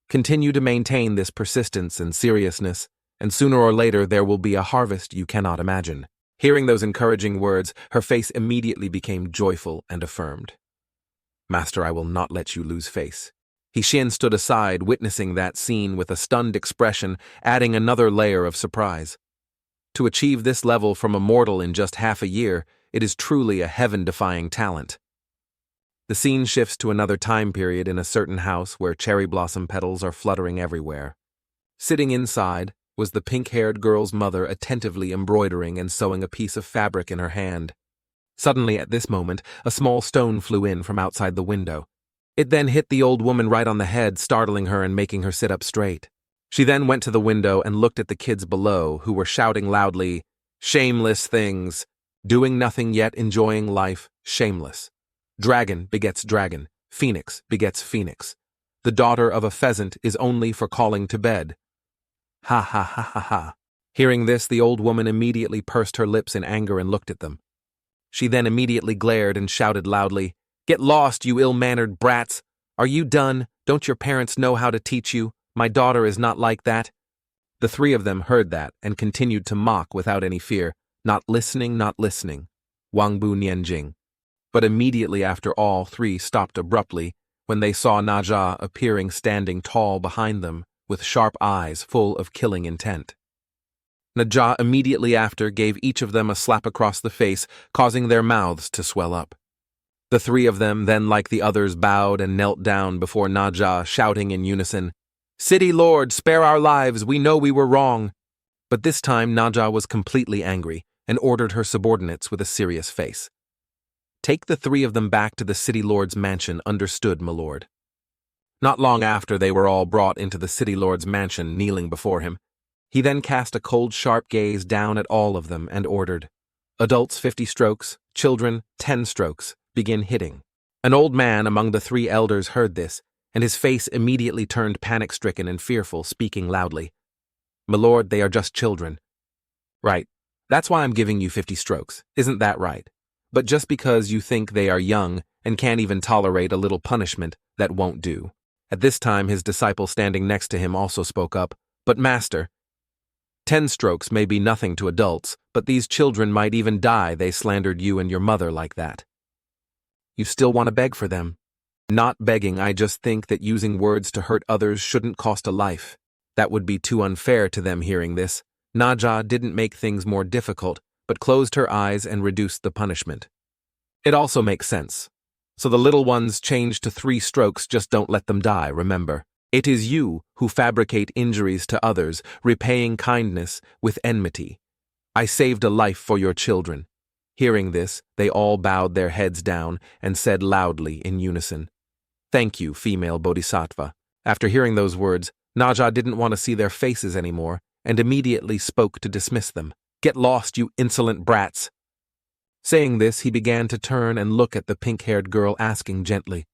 Continue to maintain this persistence and seriousness, and sooner or later there will be a harvest you cannot imagine. Hearing those encouraging words, her face immediately became joyful and affirmed. Master, I will not let you lose face. Hishin stood aside, witnessing that scene with a stunned expression, adding another layer of surprise. To achieve this level from a mortal in just half a year, it is truly a heaven-defying talent. The scene shifts to another time period in a certain house where cherry blossom petals are fluttering everywhere. Sitting inside was the pink-haired girl's mother, attentively embroidering and sewing a piece of fabric in her hand. Suddenly, at this moment, a small stone flew in from outside the window. It then hit the old woman right on the head, startling her and making her sit up straight. She then went to the window and looked at the kids below, who were shouting loudly, "Shameless things! Doing nothing yet enjoying life, shameless. Dragon begets dragon, phoenix begets phoenix. The daughter of a pheasant is only for calling to bed." Ha ha ha ha ha. Hearing this, the old woman immediately pursed her lips in anger and looked at them. She then immediately glared and shouted loudly, "Get lost, you ill-mannered brats! Are you done? Don't your parents know how to teach you? My daughter is not like that." The three of them heard that and continued to mock without any fear. Not listening, not listening. Wang Bu Nianjing. But immediately after, all three stopped abruptly when they saw Naja appearing standing tall behind them with sharp eyes full of killing intent. Naja immediately after gave each of them a slap across the face, causing their mouths to swell up. The three of them then, like the others, bowed and knelt down before Naja, shouting in unison, "City Lord, spare our lives, we know we were wrong." But this time Naja was completely angry and ordered her subordinates with a serious face. "Take the three of them back to the City Lord's mansion, understood, my lord." Not long after, they were all brought into the City Lord's mansion, kneeling before him. He then cast a cold, sharp gaze down at all of them and ordered, "Adults 50 strokes, children 10 strokes, begin hitting." An old man among the three elders heard this, and his face immediately turned panic-stricken and fearful, speaking loudly, "My lord, they are just children." "Right. That's why I'm giving you 50 strokes. Isn't that right? But just because you think they are young and can't even tolerate a little punishment, that won't do." At this time, his disciple standing next to him also spoke up, "But master, 10 strokes may be nothing to adults, but these children might even die. They slandered you and your mother like that. You still want to beg for them?" "Not begging, I just think that using words to hurt others shouldn't cost a life. That would be too unfair to them." Hearing this, Naja didn't make things more difficult, but closed her eyes and reduced the punishment. "It also makes sense. So the little ones changed to 3 strokes, just don't let them die, remember. It is you who fabricate injuries to others, repaying kindness with enmity. I saved a life for your children." Hearing this, they all bowed their heads down and said loudly in unison, "Thank you, female bodhisattva." After hearing those words, Naja didn't want to see their faces anymore and immediately spoke to dismiss them. "Get lost, you insolent brats." Saying this, he began to turn and look at the pink-haired girl, asking gently,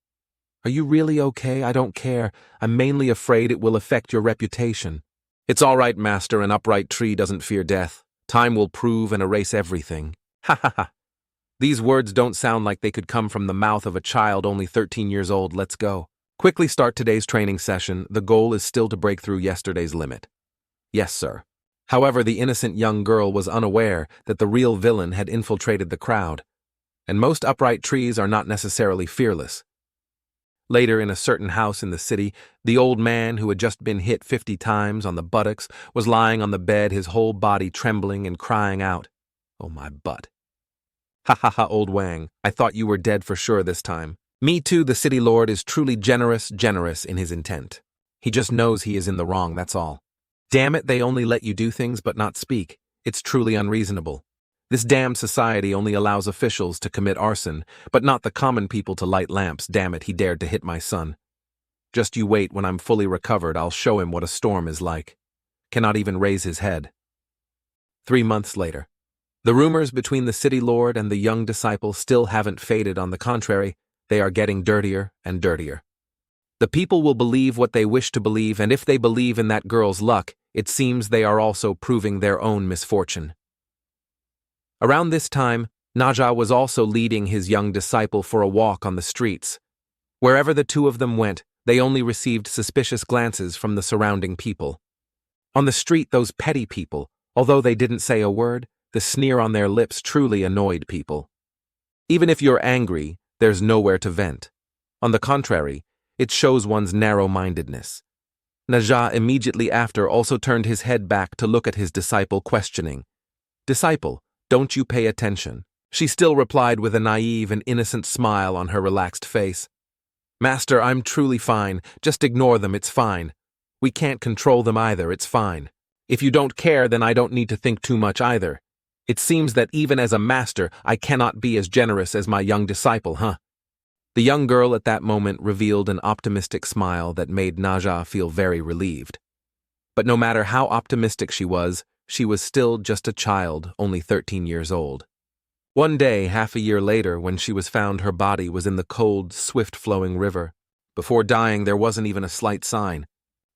"Are you really okay? I don't care. I'm mainly afraid it will affect your reputation." "It's all right, master. An upright tree doesn't fear death. Time will prove and erase everything." Ha ha ha. These words don't sound like they could come from the mouth of a child only 13 years old. Let's go. Quickly start today's training session. The goal is still to break through yesterday's limit. Yes, sir. However, the innocent young girl was unaware that the real villain had infiltrated the crowd, and most upright trees are not necessarily fearless. Later, in a certain house in the city, the old man who had just been hit 50 times on the buttocks was lying on the bed, his whole body trembling and crying out, "Oh, my butt." "Ha ha ha, old Wang, I thought you were dead for sure this time." "Me too. The city lord is truly generous in his intent. He just knows he is in the wrong, that's all. Damn it, they only let you do things but not speak. It's truly unreasonable. This damn society only allows officials to commit arson, but not the common people to light lamps. Damn it, he dared to hit my son. Just you wait, when I'm fully recovered, I'll show him what a storm is like. Cannot even raise his head." 3 months later. The rumors between the city lord and the young disciple still haven't faded. On the contrary, they are getting dirtier and dirtier. The people will believe what they wish to believe, and if they believe in that girl's luck, it seems they are also proving their own misfortune. Around this time, Naja was also leading his young disciple for a walk on the streets. Wherever the two of them went, they only received suspicious glances from the surrounding people. On the street, those petty people, although they didn't say a word, the sneer on their lips truly annoyed people. Even if you're angry, there's nowhere to vent. On the contrary, it shows one's narrow-mindedness. Naja immediately after also turned his head back to look at his disciple, questioning, "Disciple, don't you pay attention?" She still replied with a naive and innocent smile on her relaxed face, "Master, I'm truly fine. Just ignore them, it's fine. We can't control them either, it's fine. If you don't care, then I don't need to think too much either. It seems that even as a master, I cannot be as generous as my young disciple, huh?" The young girl at that moment revealed an optimistic smile that made Naja feel very relieved. But no matter how optimistic she was still just a child, only 13 years old. One day, half a year later, when she was found, her body was in the cold, swift-flowing river. Before dying, there wasn't even a slight sign.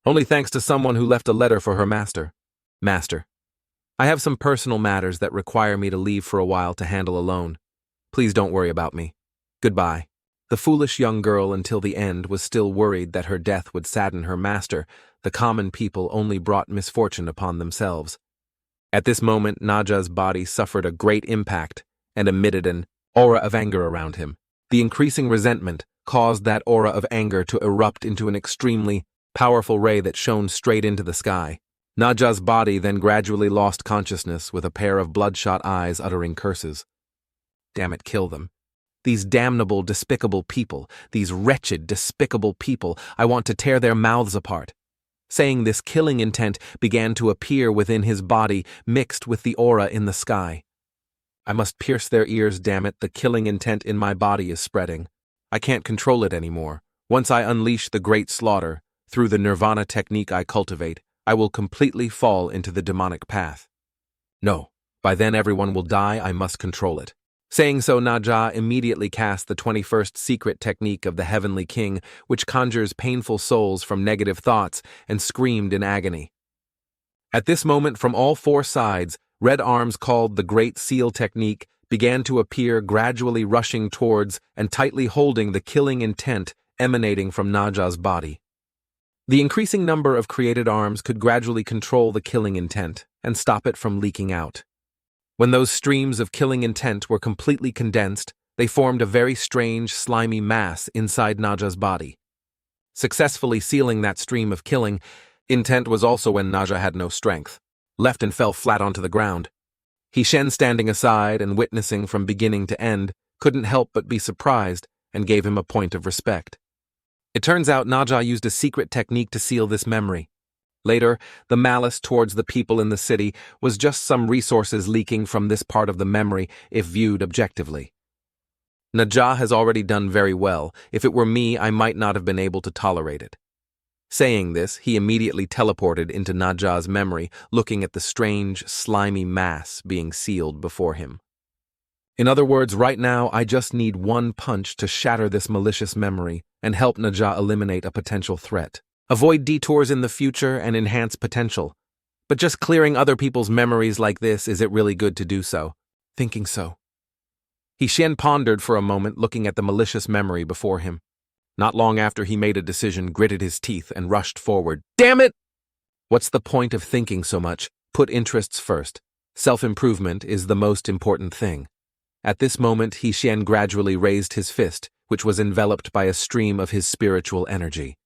Only thanks to someone who left a letter for her master. "Master, I have some personal matters that require me to leave for a while to handle alone. Please don't worry about me. Goodbye." The foolish young girl until the end was still worried that her death would sadden her master. The common people only brought misfortune upon themselves. At this moment, Naja's body suffered a great impact and emitted an aura of anger around him. The increasing resentment caused that aura of anger to erupt into an extremely powerful ray that shone straight into the sky. Naja's body then gradually lost consciousness with a pair of bloodshot eyes uttering curses. Damn it, kill them. These damnable, despicable people, these wretched, despicable people, I want to tear their mouths apart. Saying this, killing intent began to appear within his body, mixed with the aura in the sky. I must pierce their ears, damn it, the killing intent in my body is spreading. I can't control it anymore. Once I unleash the great slaughter, through the nirvana technique I cultivate, I will completely fall into the demonic path. No, by then everyone will die, I must control it. Saying so, Naja immediately cast the 21st secret technique of the Heavenly King, which conjures painful souls from negative thoughts, and screamed in agony. At this moment, from all four sides, red arms called the Great Seal Technique began to appear, gradually rushing towards and tightly holding the killing intent emanating from Naja's body. The increasing number of created arms could gradually control the killing intent and stop it from leaking out. When those streams of killing intent were completely condensed, they formed a very strange, slimy mass inside Naja's body. Successfully sealing that stream of killing intent was also when Naja had no strength, left and fell flat onto the ground. Hishen, standing aside and witnessing from beginning to end, couldn't help but be surprised and gave him a point of respect. It turns out Naja used a secret technique to seal this memory. Later, the malice towards the people in the city was just some resources leaking from this part of the memory if viewed objectively. Naja has already done very well. If it were me, I might not have been able to tolerate it. Saying this, he immediately teleported into Naja's memory, looking at the strange, slimy mass being sealed before him. In other words, right now, I just need one punch to shatter this malicious memory and help Naja eliminate a potential threat. Avoid detours in the future and enhance potential. But just clearing other people's memories like this, is it really good to do so? Thinking so. Hishen pondered for a moment, looking at the malicious memory before him. Not long after he made a decision, gritted his teeth and rushed forward. Damn it! What's the point of thinking so much? Put interests first. Self-improvement is the most important thing. At this moment, Hishen gradually raised his fist, which was enveloped by a stream of his spiritual energy.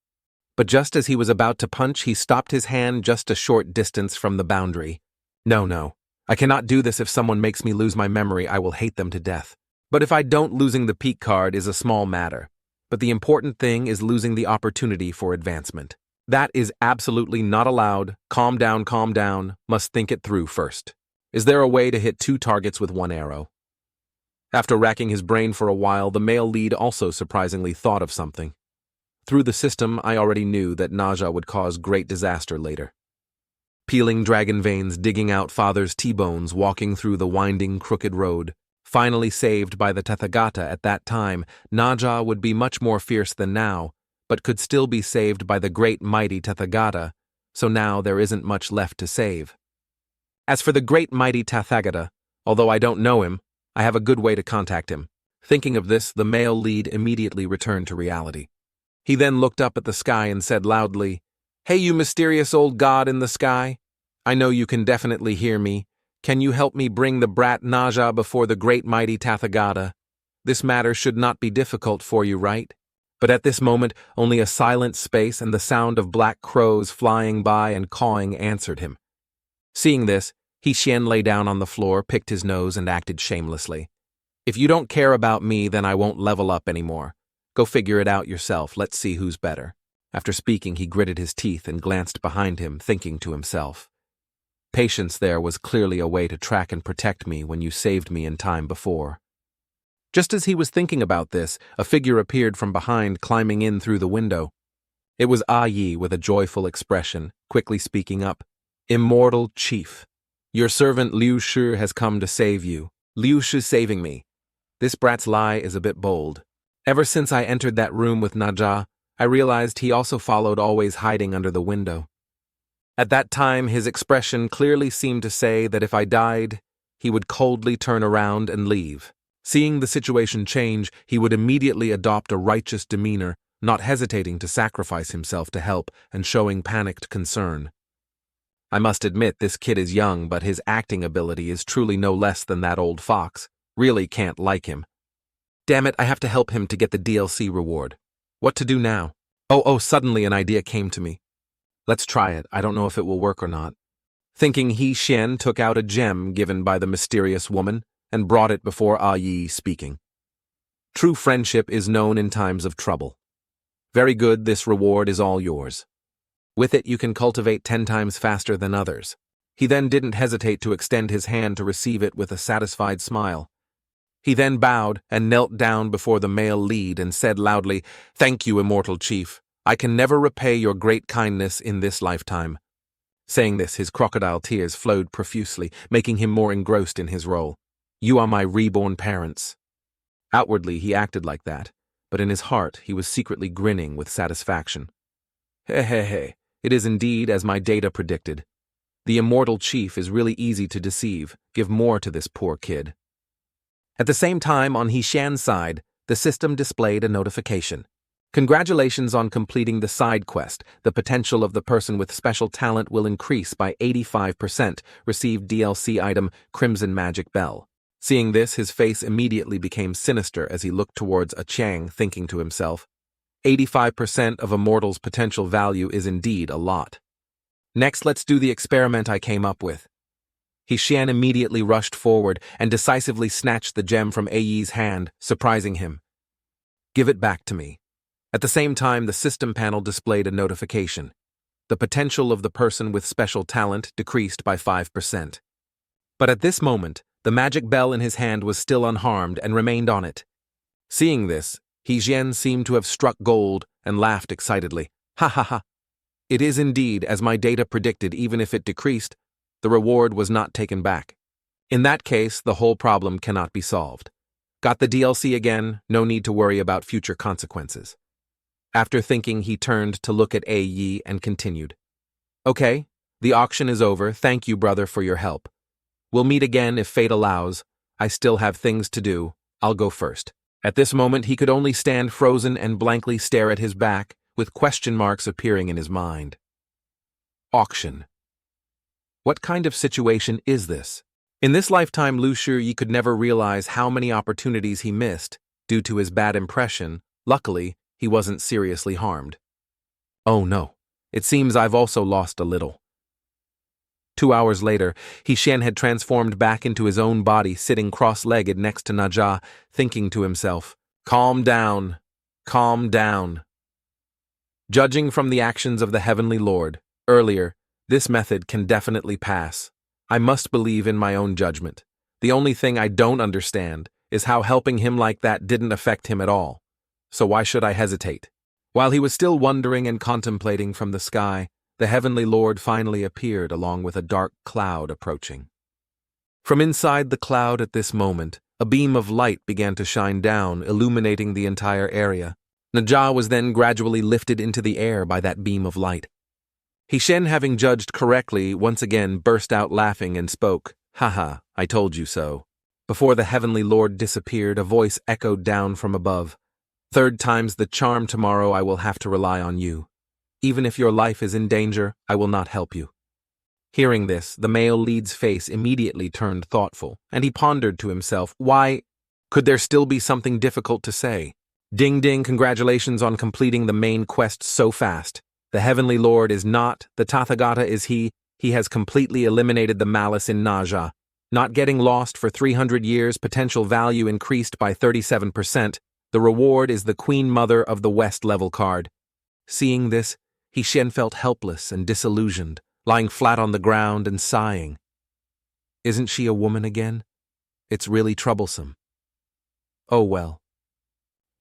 But just as he was about to punch, he stopped his hand just a short distance from the boundary. No, I cannot do this. If someone makes me lose my memory, I will hate them to death. But if I don't, losing the peak card is a small matter. But the important thing is losing the opportunity for advancement. That is absolutely not allowed. Calm down, must think it through first. Is there a way to hit 2 targets with 1 arrow? After racking his brain for a while, the male lead also surprisingly thought of something. Through the system, I already knew that Naja would cause great disaster later. Peeling dragon veins, digging out father's T-bones, walking through the winding, crooked road. Finally saved by the Tathagata at that time, Naja would be much more fierce than now, but could still be saved by the great mighty Tathagata, so now there isn't much left to save. As for the great mighty Tathagata, although I don't know him, I have a good way to contact him. Thinking of this, the male lead immediately returned to reality. He then looked up at the sky and said loudly, "Hey, you mysterious old god in the sky. I know you can definitely hear me. Can you help me bring the brat Naja before the great mighty Tathagata? This matter should not be difficult for you, right?" But at this moment, only a silent space and the sound of black crows flying by and cawing answered him. Seeing this, Hishen lay down on the floor, picked his nose, and acted shamelessly. "If you don't care about me, then I won't level up anymore. Go figure it out yourself. Let's see who's better." After speaking, he gritted his teeth and glanced behind him, thinking to himself, "Patience there was clearly a way to track and protect me when you saved me in time before." Just as he was thinking about this, a figure appeared from behind, climbing in through the window. It was Ah Yi with a joyful expression, quickly speaking up. "Immortal Chief, your servant Liu Shi has come to save you." Liu Shi saving me. This brat's lie is a bit bold. Ever since I entered that room with Naja, I realized he also followed, always hiding under the window. At that time, his expression clearly seemed to say that if I died, he would coldly turn around and leave. Seeing the situation change, he would immediately adopt a righteous demeanor, not hesitating to sacrifice himself to help and showing panicked concern. I must admit this kid is young, but his acting ability is truly no less than that old fox. Really can't like him. Damn it, I have to help him to get the DLC reward. What to do now? Suddenly an idea came to me. Let's try it. I don't know if it will work or not. Thinking, He Xian took out a gem given by the mysterious woman and brought it before Yi, speaking. True friendship is known in times of trouble. Very good, this reward is all yours. With it you can cultivate 10 times faster than others. He then didn't hesitate to extend his hand to receive it with a satisfied smile. He then bowed and knelt down before the male lead and said loudly, "Thank you, immortal chief. I can never repay your great kindness in this lifetime." Saying this, his crocodile tears flowed profusely, making him more engrossed in his role. "You are my reborn parents." Outwardly, he acted like that, but in his heart, he was secretly grinning with satisfaction. Hey, it is indeed as my data predicted. The immortal chief is really easy to deceive. Give more to this poor kid. At the same time, on He Xian's side, the system displayed a notification. Congratulations on completing the side quest. The potential of the person with special talent will increase by 85%. Received DLC item, Crimson Magic Bell. Seeing this, his face immediately became sinister as he looked towards Chang, thinking to himself, 85% of a mortal's potential value is indeed a lot. Next, let's do the experiment I came up with. He Xian immediately rushed forward and decisively snatched the gem from Yi's hand, surprising him. Give it back to me. At the same time, the system panel displayed a notification. The potential of the person with special talent decreased by 5%. But at this moment, the magic bell in his hand was still unharmed and remained on it. Seeing this, He Xian seemed to have struck gold and laughed excitedly. Ha ha ha. It is indeed as my data predicted. Even if it decreased, the reward was not taken back. In that case, the whole problem cannot be solved. Got the DLC again, no need to worry about future consequences. After thinking, he turned to look at Yi and continued. Okay, the auction is over. Thank you, brother, for your help. We'll meet again if fate allows. I still have things to do. I'll go first. At this moment, he could only stand frozen and blankly stare at his back, with question marks appearing in his mind. Auction. What kind of situation is this? In this lifetime, Lu Shi could never realize how many opportunities he missed due to his bad impression. Luckily, he wasn't seriously harmed. Oh no, it seems I've also lost a little. 2 hours later, He Xian had transformed back into his own body, sitting cross-legged next to Naja, thinking to himself, calm down, calm down. Judging from the actions of the Heavenly Lord, earlier, this method can definitely pass. I must believe in my own judgment. The only thing I don't understand is how helping him like that didn't affect him at all. So why should I hesitate? While he was still wondering and contemplating from the sky, the Heavenly Lord finally appeared along with a dark cloud approaching. From inside the cloud at this moment, a beam of light began to shine down, illuminating the entire area. Naja was then gradually lifted into the air by that beam of light. He Xian, having judged correctly, once again burst out laughing and spoke, "Haha, I told you so." Before the Heavenly Lord disappeared, a voice echoed down from above. "Third time's the charm. Tomorrow I will have to rely on you. Even if your life is in danger, I will not help you." Hearing this, the male lead's face immediately turned thoughtful, and he pondered to himself, why could there still be something difficult to say? Ding ding, congratulations on completing the main quest so fast. The Heavenly Lord is not, the Tathagata is he has completely eliminated the malice in Naja. Not getting lost for 300 years, potential value increased by 37%. The reward is the Queen Mother of the West level card. Seeing this, He Xian felt helpless and disillusioned, lying flat on the ground and sighing. Isn't she a woman again? It's really troublesome. Oh well.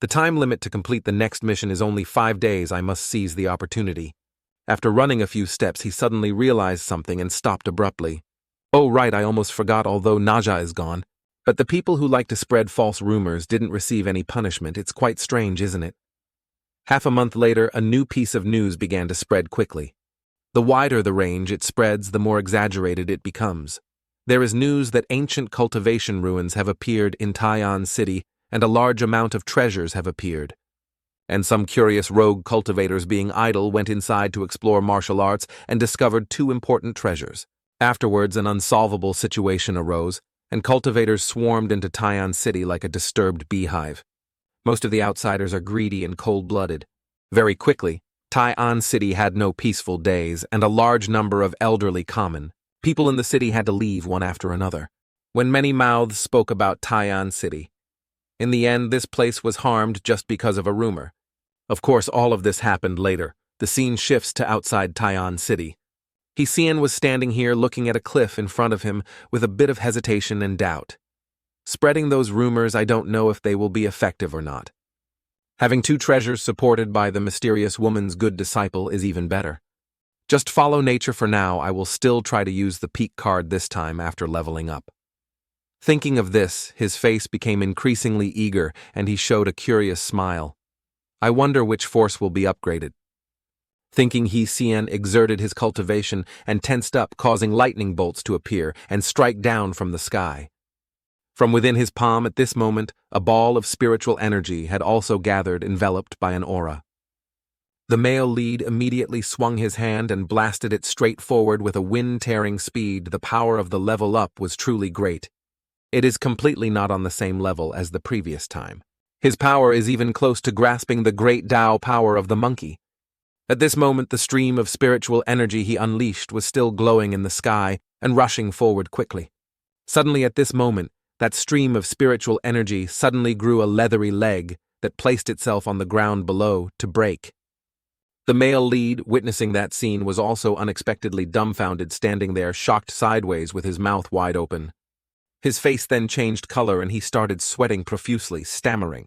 The time limit to complete the next mission is only 5 days. I must seize the opportunity. After running a few steps, he suddenly realized something and stopped abruptly. Oh right, I almost forgot, although Naja is gone. But the people who like to spread false rumors didn't receive any punishment. It's quite strange, isn't it? Half a month later, a new piece of news began to spread quickly. The wider the range it spreads, the more exaggerated it becomes. There is news that ancient cultivation ruins have appeared in Tai'an City, and a large amount of treasures have appeared. And some curious rogue cultivators being idle went inside to explore martial arts and discovered 2 important treasures. Afterwards, an unsolvable situation arose, and cultivators swarmed into Tai'an City like a disturbed beehive. Most of the outsiders are greedy and cold-blooded. Very quickly, Tai'an City had no peaceful days, and a large number of elderly common. People in the city had to leave one after another. When many mouths spoke about Tai'an City. In the end, this place was harmed just because of a rumor. Of course, all of this happened later. The scene shifts to outside Tai'an City. Xian was standing here looking at a cliff in front of him with a bit of hesitation and doubt. Spreading those rumors, I don't know if they will be effective or not. Having 2 treasures supported by the mysterious woman's good disciple is even better. Just follow nature for now. I will still try to use the peak card this time after leveling up. Thinking of this, his face became increasingly eager and he showed a curious smile. I wonder which force will be upgraded. Thinking, Xian exerted his cultivation and tensed up, causing lightning bolts to appear and strike down from the sky. From within his palm at this moment, a ball of spiritual energy had also gathered, enveloped by an aura. The male lead immediately swung his hand and blasted it straight forward with a wind-tearing speed. The power of the level up was truly great. It is completely not on the same level as the previous time. His power is even close to grasping the great Tao power of the monkey. At this moment, the stream of spiritual energy he unleashed was still glowing in the sky and rushing forward quickly. Suddenly at this moment, that stream of spiritual energy suddenly grew a leathery leg that placed itself on the ground below to break. The male lead, witnessing that scene, was also unexpectedly dumbfounded, standing there, shocked sideways with his mouth wide open. His face then changed color and he started sweating profusely, stammering.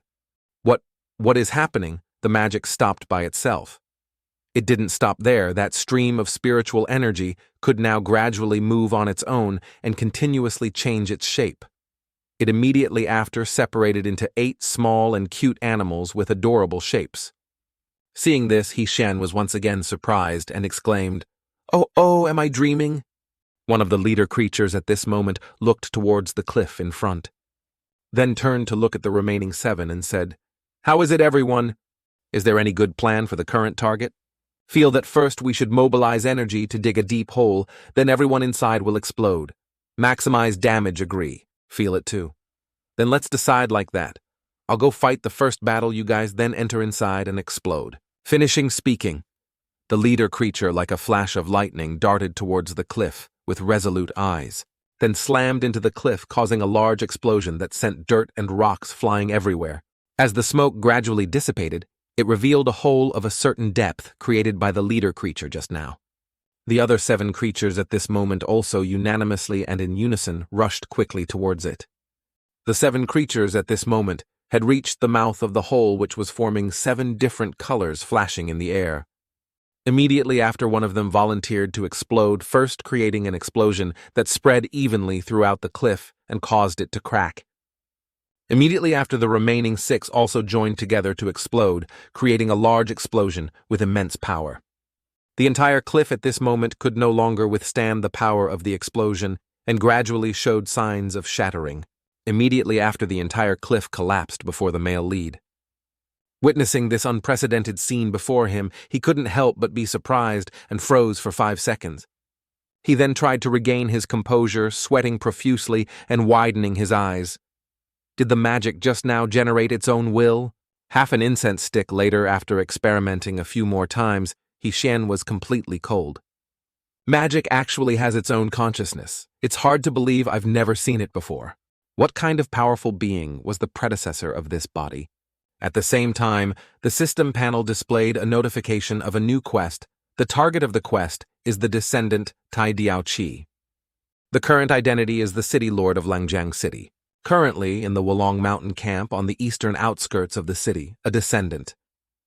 What is happening? The magic stopped by itself. It didn't stop there. That stream of spiritual energy could now gradually move on its own and continuously change its shape. It immediately after separated into 8 small and cute animals with adorable shapes. Seeing this, Xian was once again surprised and exclaimed, Oh, am I dreaming? One of the leader creatures at this moment looked towards the cliff in front, then turned to look at the remaining 7 and said, How is it, everyone? Is there any good plan for the current target? Feel that first we should mobilize energy to dig a deep hole, then everyone inside will explode. Maximize damage, agree. Feel it too. Then let's decide like that. I'll go fight the first battle, you guys then enter inside and explode. Finishing speaking, the leader creature, like a flash of lightning, darted towards the cliff with resolute eyes, then slammed into the cliff, causing a large explosion that sent dirt and rocks flying everywhere. As the smoke gradually dissipated, it revealed a hole of a certain depth created by the leader creature just now. The other 7 creatures at this moment also unanimously and in unison rushed quickly towards it. The 7 creatures at this moment had reached the mouth of the hole, which was forming 7 different colors flashing in the air. Immediately after, one of them volunteered to explode, first creating an explosion that spread evenly throughout the cliff and caused it to crack. Immediately after, the remaining 6 also joined together to explode, creating a large explosion with immense power. The entire cliff at this moment could no longer withstand the power of the explosion and gradually showed signs of shattering. Immediately after, the entire cliff collapsed before the male lead. Witnessing this unprecedented scene before him, he couldn't help but be surprised and froze for 5 seconds. He then tried to regain his composure, sweating profusely and widening his eyes. Did the magic just now generate its own will? Half an incense stick later, after experimenting a few more times, Xian was completely cold. Magic actually has its own consciousness. It's hard to believe I've never seen it before. What kind of powerful being was the predecessor of this body? At the same time, the system panel displayed a notification of a new quest. The target of the quest is the descendant Tai Diaoqi. The current identity is the city lord of Langjiang City. Currently in the Wulong Mountain camp on the eastern outskirts of the city, a descendant.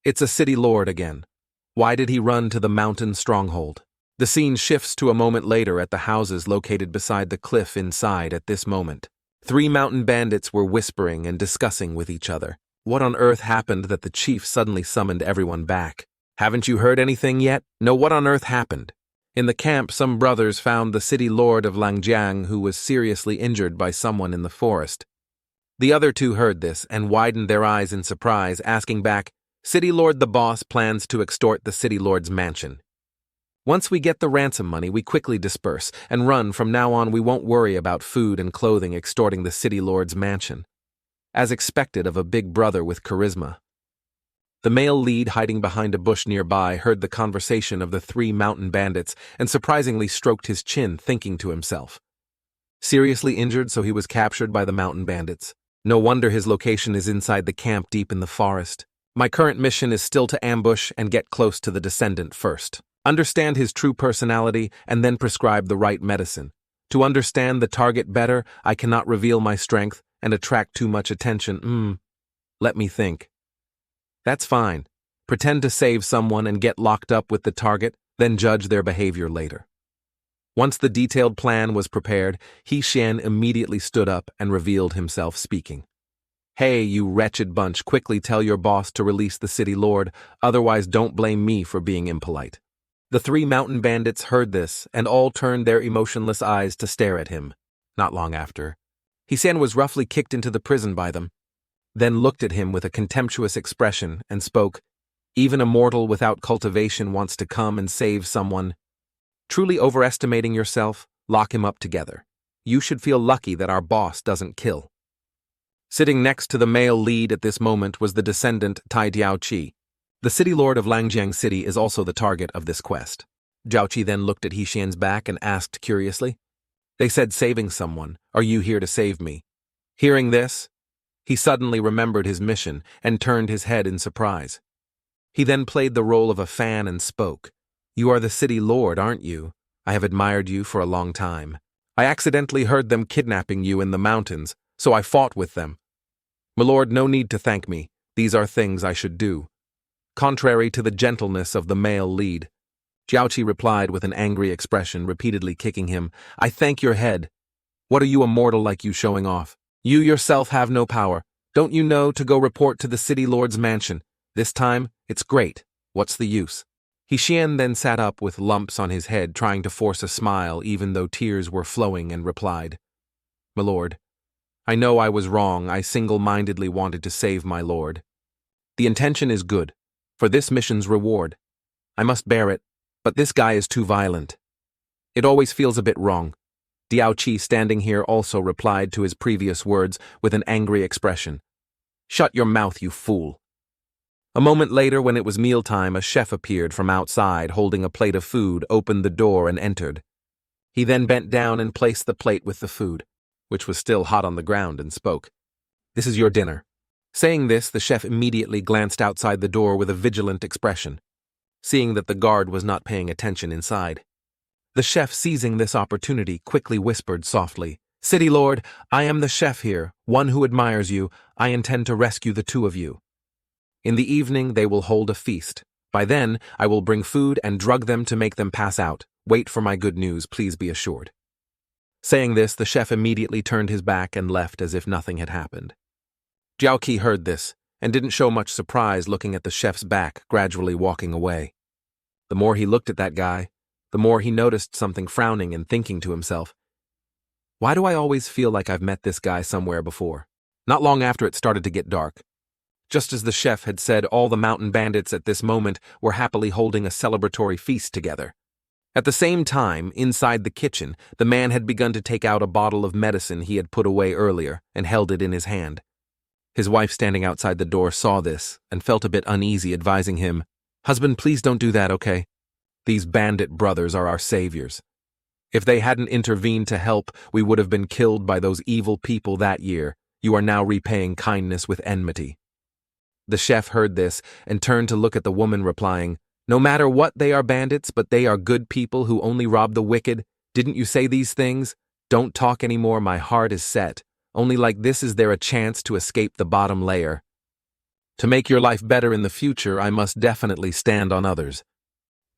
It's a city lord again. Why did he run to the mountain stronghold? The scene shifts to a moment later at the houses located beside the cliff inside. At this moment, 3 mountain bandits were whispering and discussing with each other. What on earth happened that the chief suddenly summoned everyone back? Haven't you heard anything yet? No, what on earth happened? In the camp, some brothers found the city lord of Langjiang who was seriously injured by someone in the forest. The other two heard this and widened their eyes in surprise, asking back, "City lord, the boss plans to extort the city lord's mansion. Once we get the ransom money, we quickly disperse and run. From now on, we won't worry about food and clothing extorting the city lord's mansion." As expected of a big brother with charisma. The male lead, hiding behind a bush nearby, heard the conversation of the three mountain bandits and surprisingly stroked his chin, thinking to himself. Seriously injured, so he was captured by the mountain bandits. No wonder his location is inside the camp deep in the forest. My current mission is still to ambush and get close to the descendant first. Understand his true personality and then prescribe the right medicine. To understand the target better, I cannot reveal my strength and attract too much attention. Let me think. That's fine. Pretend to save someone and get locked up with the target, then judge their behavior later. Once the detailed plan was prepared, He Xian immediately stood up and revealed himself, speaking. "Hey, you wretched bunch, quickly tell your boss to release the city lord, otherwise don't blame me for being impolite." The three mountain bandits heard this and all turned their emotionless eyes to stare at him. Not long after, He Xian was roughly kicked into the prison by them, then looked at him with a contemptuous expression and spoke, "Even a mortal without cultivation wants to come and save someone. Truly overestimating yourself, lock him up together. You should feel lucky that our boss doesn't kill." Sitting next to the male lead at this moment was the descendant Tai Diaoqi. The city lord of Langjiang City is also the target of this quest. Jiaoqi then looked at He Xian's back and asked curiously, "They said saving someone. Are you here to save me?" Hearing this, he suddenly remembered his mission and turned his head in surprise. He then played the role of a fan and spoke. "You are the city lord, aren't you? I have admired you for a long time. I accidentally heard them kidnapping you in the mountains, so I fought with them. My lord, no need to thank me. These are things I should do." Contrary to the gentleness of the male lead, Jiaoqi replied with an angry expression, repeatedly kicking him. "I thank your head. What are you, a mortal like you, showing off? You yourself have no power. Don't you know to go report to the city lord's mansion? This time, it's great. What's the use?" He Xian then sat up with lumps on his head, trying to force a smile even though tears were flowing, and replied, "My lord, I know I was wrong. I single-mindedly wanted to save my lord. The intention is good, for this mission's reward. I must bear it, but this guy is too violent. It always feels a bit wrong." Diaoqi, standing here, also replied to his previous words with an angry expression. "Shut your mouth, you fool." A moment later, when it was mealtime, a chef appeared from outside holding a plate of food, opened the door, and entered. He then bent down and placed the plate with the food, which was still hot, on the ground, and spoke. "This is your dinner." Saying this, the chef immediately glanced outside the door with a vigilant expression, seeing that the guard was not paying attention inside. The chef, seizing this opportunity, quickly whispered softly, "City lord, I am the chef here, one who admires you. I intend to rescue the two of you. In the evening they will hold a feast. By then, I will bring food and drug them to make them pass out. Wait for my good news, please be assured." Saying this, the chef immediately turned his back and left as if nothing had happened. Jiaoqi heard this and didn't show much surprise, looking at the chef's back, gradually walking away. The more he looked at that guy, the more he noticed something, frowning and thinking to himself, "Why do I always feel like I've met this guy somewhere before?" Not long after, it started to get dark. Just as the chef had said, all the mountain bandits at this moment were happily holding a celebratory feast together. At the same time, inside the kitchen, the man had begun to take out a bottle of medicine he had put away earlier and held it in his hand. His wife, standing outside the door, saw this and felt a bit uneasy, advising him, "Husband, please don't do that, okay? These bandit brothers are our saviors. If they hadn't intervened to help, we would have been killed by those evil people that year. You are now repaying kindness with enmity." The chef heard this and turned to look at the woman, replying, "No matter what, they are bandits, but they are good people who only rob the wicked. Didn't you say these things? Don't talk anymore, my heart is set. Only like this is there a chance to escape the bottom layer. To make your life better in the future, I must definitely stand on others.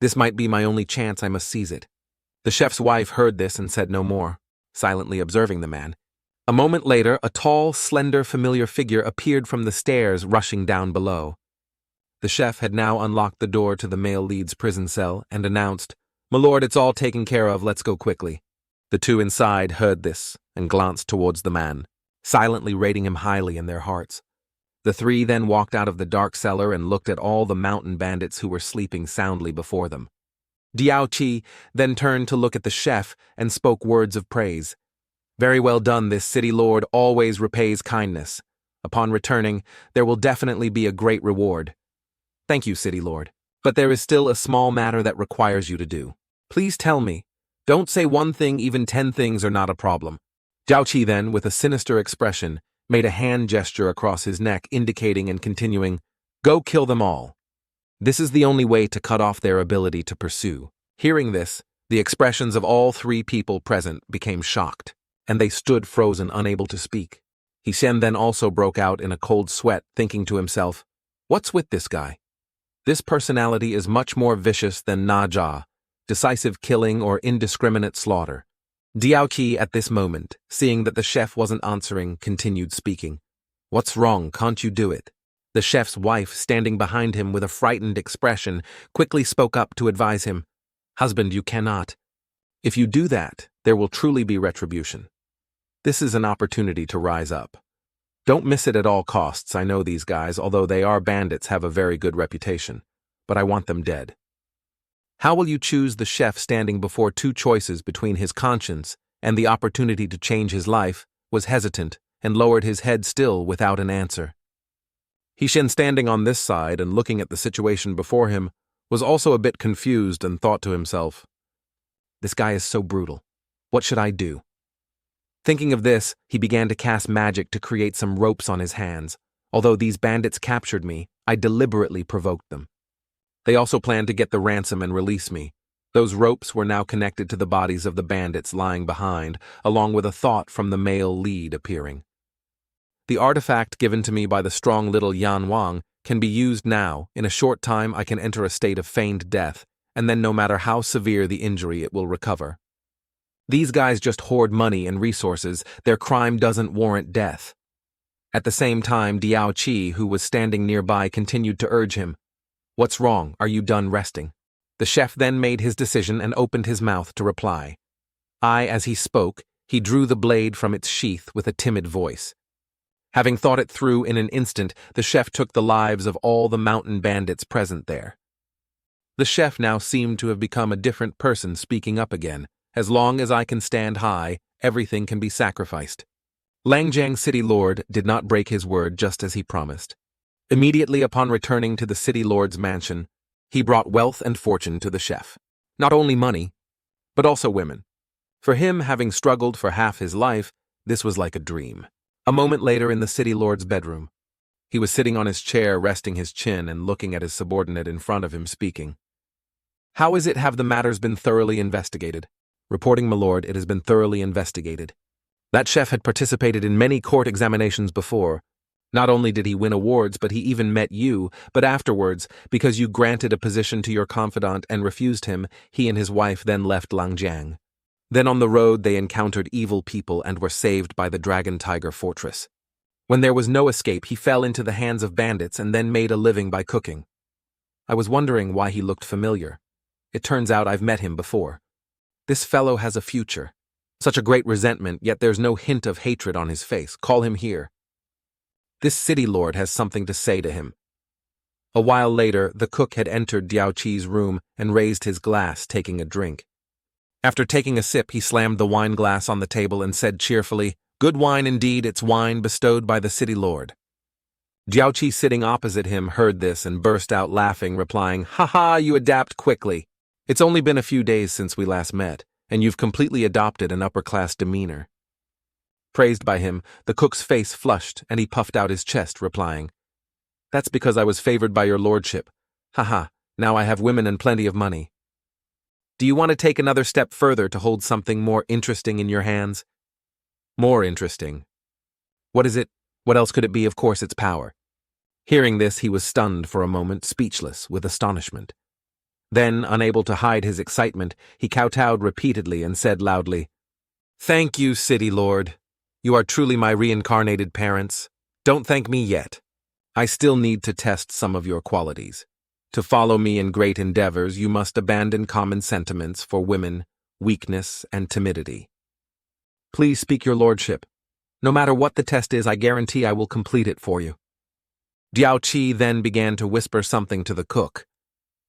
This might be my only chance, I must seize it." The chef's wife heard this and said no more, silently observing the man. A moment later, a tall, slender, familiar figure appeared from the stairs, rushing down below. The chef had now unlocked the door to the male lead's prison cell and announced, My lord, it's all taken care of, let's go quickly. The two inside heard this and glanced towards the man, silently rating him highly in their hearts. The three then walked out of the dark cellar and looked at all the mountain bandits who were sleeping soundly before them. Diao Qi then turned to look at the chef and spoke words of praise. Very well done, this city lord always repays kindness. Upon returning, there will definitely be a great reward. Thank you, city lord. But there is still a small matter that requires you to do. Please tell me. Don't say one thing, even 10 things are not a problem. Jiao Qi then, with a sinister expression, made a hand gesture across his neck, indicating and continuing, "Go kill them all. This is the only way to cut off their ability to pursue." Hearing this, the expressions of all three people present became shocked, and they stood frozen, unable to speak. He Shen then also broke out in a cold sweat, thinking to himself, "What's with this guy? This personality is much more vicious than Na Jia, decisive killing or indiscriminate slaughter." Diao Qi at this moment, seeing that the chef wasn't answering, continued speaking. "What's wrong? Can't you do it?" The chef's wife, standing behind him with a frightened expression, quickly spoke up to advise him. "Husband, you cannot. If you do that, there will truly be retribution. This is an opportunity to rise up. Don't miss it at all costs. I know these guys, although they are bandits, have a very good reputation, but I want them dead." How will you choose? The chef, standing before two choices between his conscience and the opportunity to change his life, was hesitant and lowered his head still without an answer. He Shen, standing on this side and looking at the situation before him, was also a bit confused and thought to himself, "This guy is so brutal. What should I do?" Thinking of this, he began to cast magic to create some ropes on his hands. Although these bandits captured me, I deliberately provoked them. They also planned to get the ransom and release me. Those ropes were now connected to the bodies of the bandits lying behind, along with a thought from the male lead appearing. The artifact given to me by the strong little Yan Wong can be used now. In a short time I can enter a state of feigned death, and then no matter how severe the injury, it will recover. These guys just hoard money and resources. Their crime doesn't warrant death. At the same time, Diao Qi, who was standing nearby, continued to urge him. "What's wrong? Are you done resting?" The chef then made his decision and opened his mouth to reply. As he spoke, he drew the blade from its sheath with a timid voice. Having thought it through in an instant, the chef took the lives of all the mountain bandits present there. The chef now seemed to have become a different person, speaking up again. "As long as I can stand high, everything can be sacrificed." Langjiang City Lord did not break his word, just as he promised. Immediately upon returning to the city lord's mansion, he brought wealth and fortune to the chef. Not only money, but also women. For him, having struggled for half his life, this was like a dream. A moment later in the city lord's bedroom, he was sitting on his chair, resting his chin and looking at his subordinate in front of him, speaking. "How is it? Have the matters been thoroughly investigated?" "Reporting, my lord, it has been thoroughly investigated." That chef had participated in many court examinations before. Not only did he win awards, but he even met you, but afterwards, because you granted a position to your confidant and refused him, he and his wife then left Langjiang. Then on the road they encountered evil people and were saved by the Dragon Tiger Fortress. When there was no escape, he fell into the hands of bandits and then made a living by cooking. I was wondering why he looked familiar. It turns out I've met him before. This fellow has a future. Such a great resentment, yet there's no hint of hatred on his face. Call him here. This city lord has something to say to him. A while later, the cook had entered Diao Qi's room and raised his glass, taking a drink. After taking a sip, he slammed the wine glass on the table and said cheerfully, "Good wine indeed, it's wine bestowed by the city lord." Diao Qi, sitting opposite him, heard this and burst out laughing, replying, "Ha ha, you adapt quickly. It's only been a few days since we last met, and you've completely adopted an upper-class demeanor." Praised by him, the cook's face flushed, and he puffed out his chest, replying, "That's because I was favored by your lordship. Haha, now I have women and plenty of money. Do you want to take another step further to hold something more interesting in your hands?" "More interesting? What is it? What else could it be? Of course it's power." Hearing this, he was stunned for a moment, speechless with astonishment. Then, unable to hide his excitement, he kowtowed repeatedly and said loudly, "Thank you, city lord. You are truly my reincarnated parents. Don't thank me yet. I still need to test some of your qualities. To follow me in great endeavors, you must abandon common sentiments for women, weakness, and timidity. Please speak, your lordship. No matter what the test is, I guarantee I will complete it for you. Diao Qi then began to whisper something to the cook.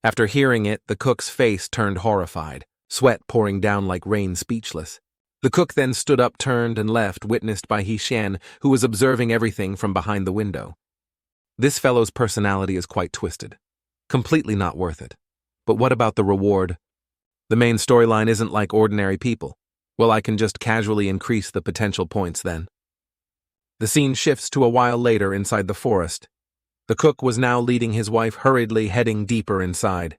After hearing it, the cook's face turned horrified, sweat pouring down like rain, speechless. The cook then stood up, turned, and left, witnessed by He Xian, who was observing everything from behind the window. This fellow's personality is quite twisted. Completely not worth it. But what about the reward? The main storyline isn't like ordinary people. Well, I can just casually increase the potential points then. The scene shifts to a while later inside the forest. The cook was now leading his wife, hurriedly heading deeper inside.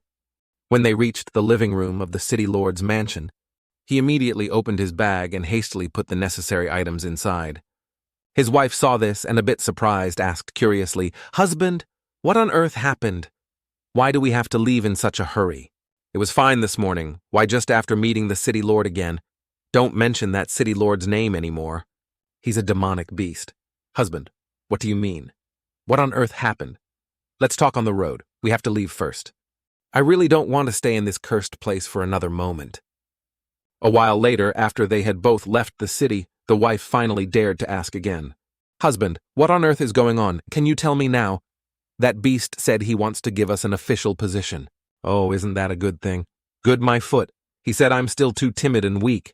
When they reached the living room of the city lord's mansion, he immediately opened his bag and hastily put the necessary items inside. His wife saw this and, a bit surprised, asked curiously, "Husband, what on earth happened? Why do we have to leave in such a hurry? It was fine this morning. Why just after meeting the city lord again? Don't mention that city lord's name anymore. He's a demonic beast." "Husband, what do you mean? What on earth happened? Let's talk on the road. We have to leave first. I really don't want to stay in this cursed place for another moment." A while later, after they had both left the city, the wife finally dared to ask again. "Husband, what on earth is going on? Can you tell me now? That beast said he wants to give us an official position." "Oh, isn't that a good thing? Good, my foot. He said I'm still too timid and weak.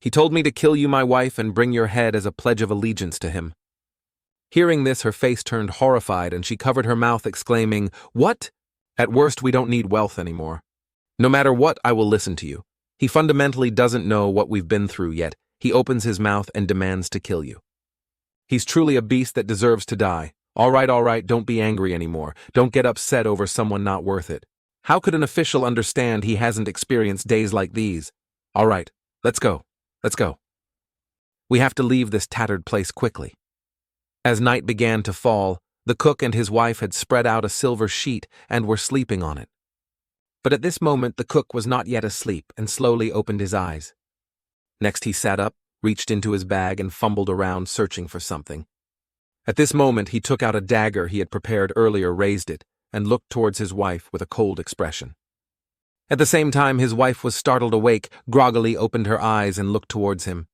He told me to kill you, my wife, and bring your head as a pledge of allegiance to him." Hearing this, her face turned horrified and she covered her mouth, exclaiming, "What? At worst, we don't need wealth anymore. No matter what, I will listen to you. He fundamentally doesn't know what we've been through yet. He opens his mouth and demands to kill you. He's truly a beast that deserves to die. All right, don't be angry anymore. Don't get upset over someone not worth it. How could an official understand he hasn't experienced days like these? All right, let's go. Let's go. We have to leave this tattered place quickly." As night began to fall, the cook and his wife had spread out a silver sheet and were sleeping on it. But at this moment, the cook was not yet asleep and slowly opened his eyes. Next, he sat up, reached into his bag, and fumbled around, searching for something. At this moment, he took out a dagger he had prepared earlier, raised it, and looked towards his wife with a cold expression. At the same time, his wife was startled awake, groggily opened her eyes and looked towards him.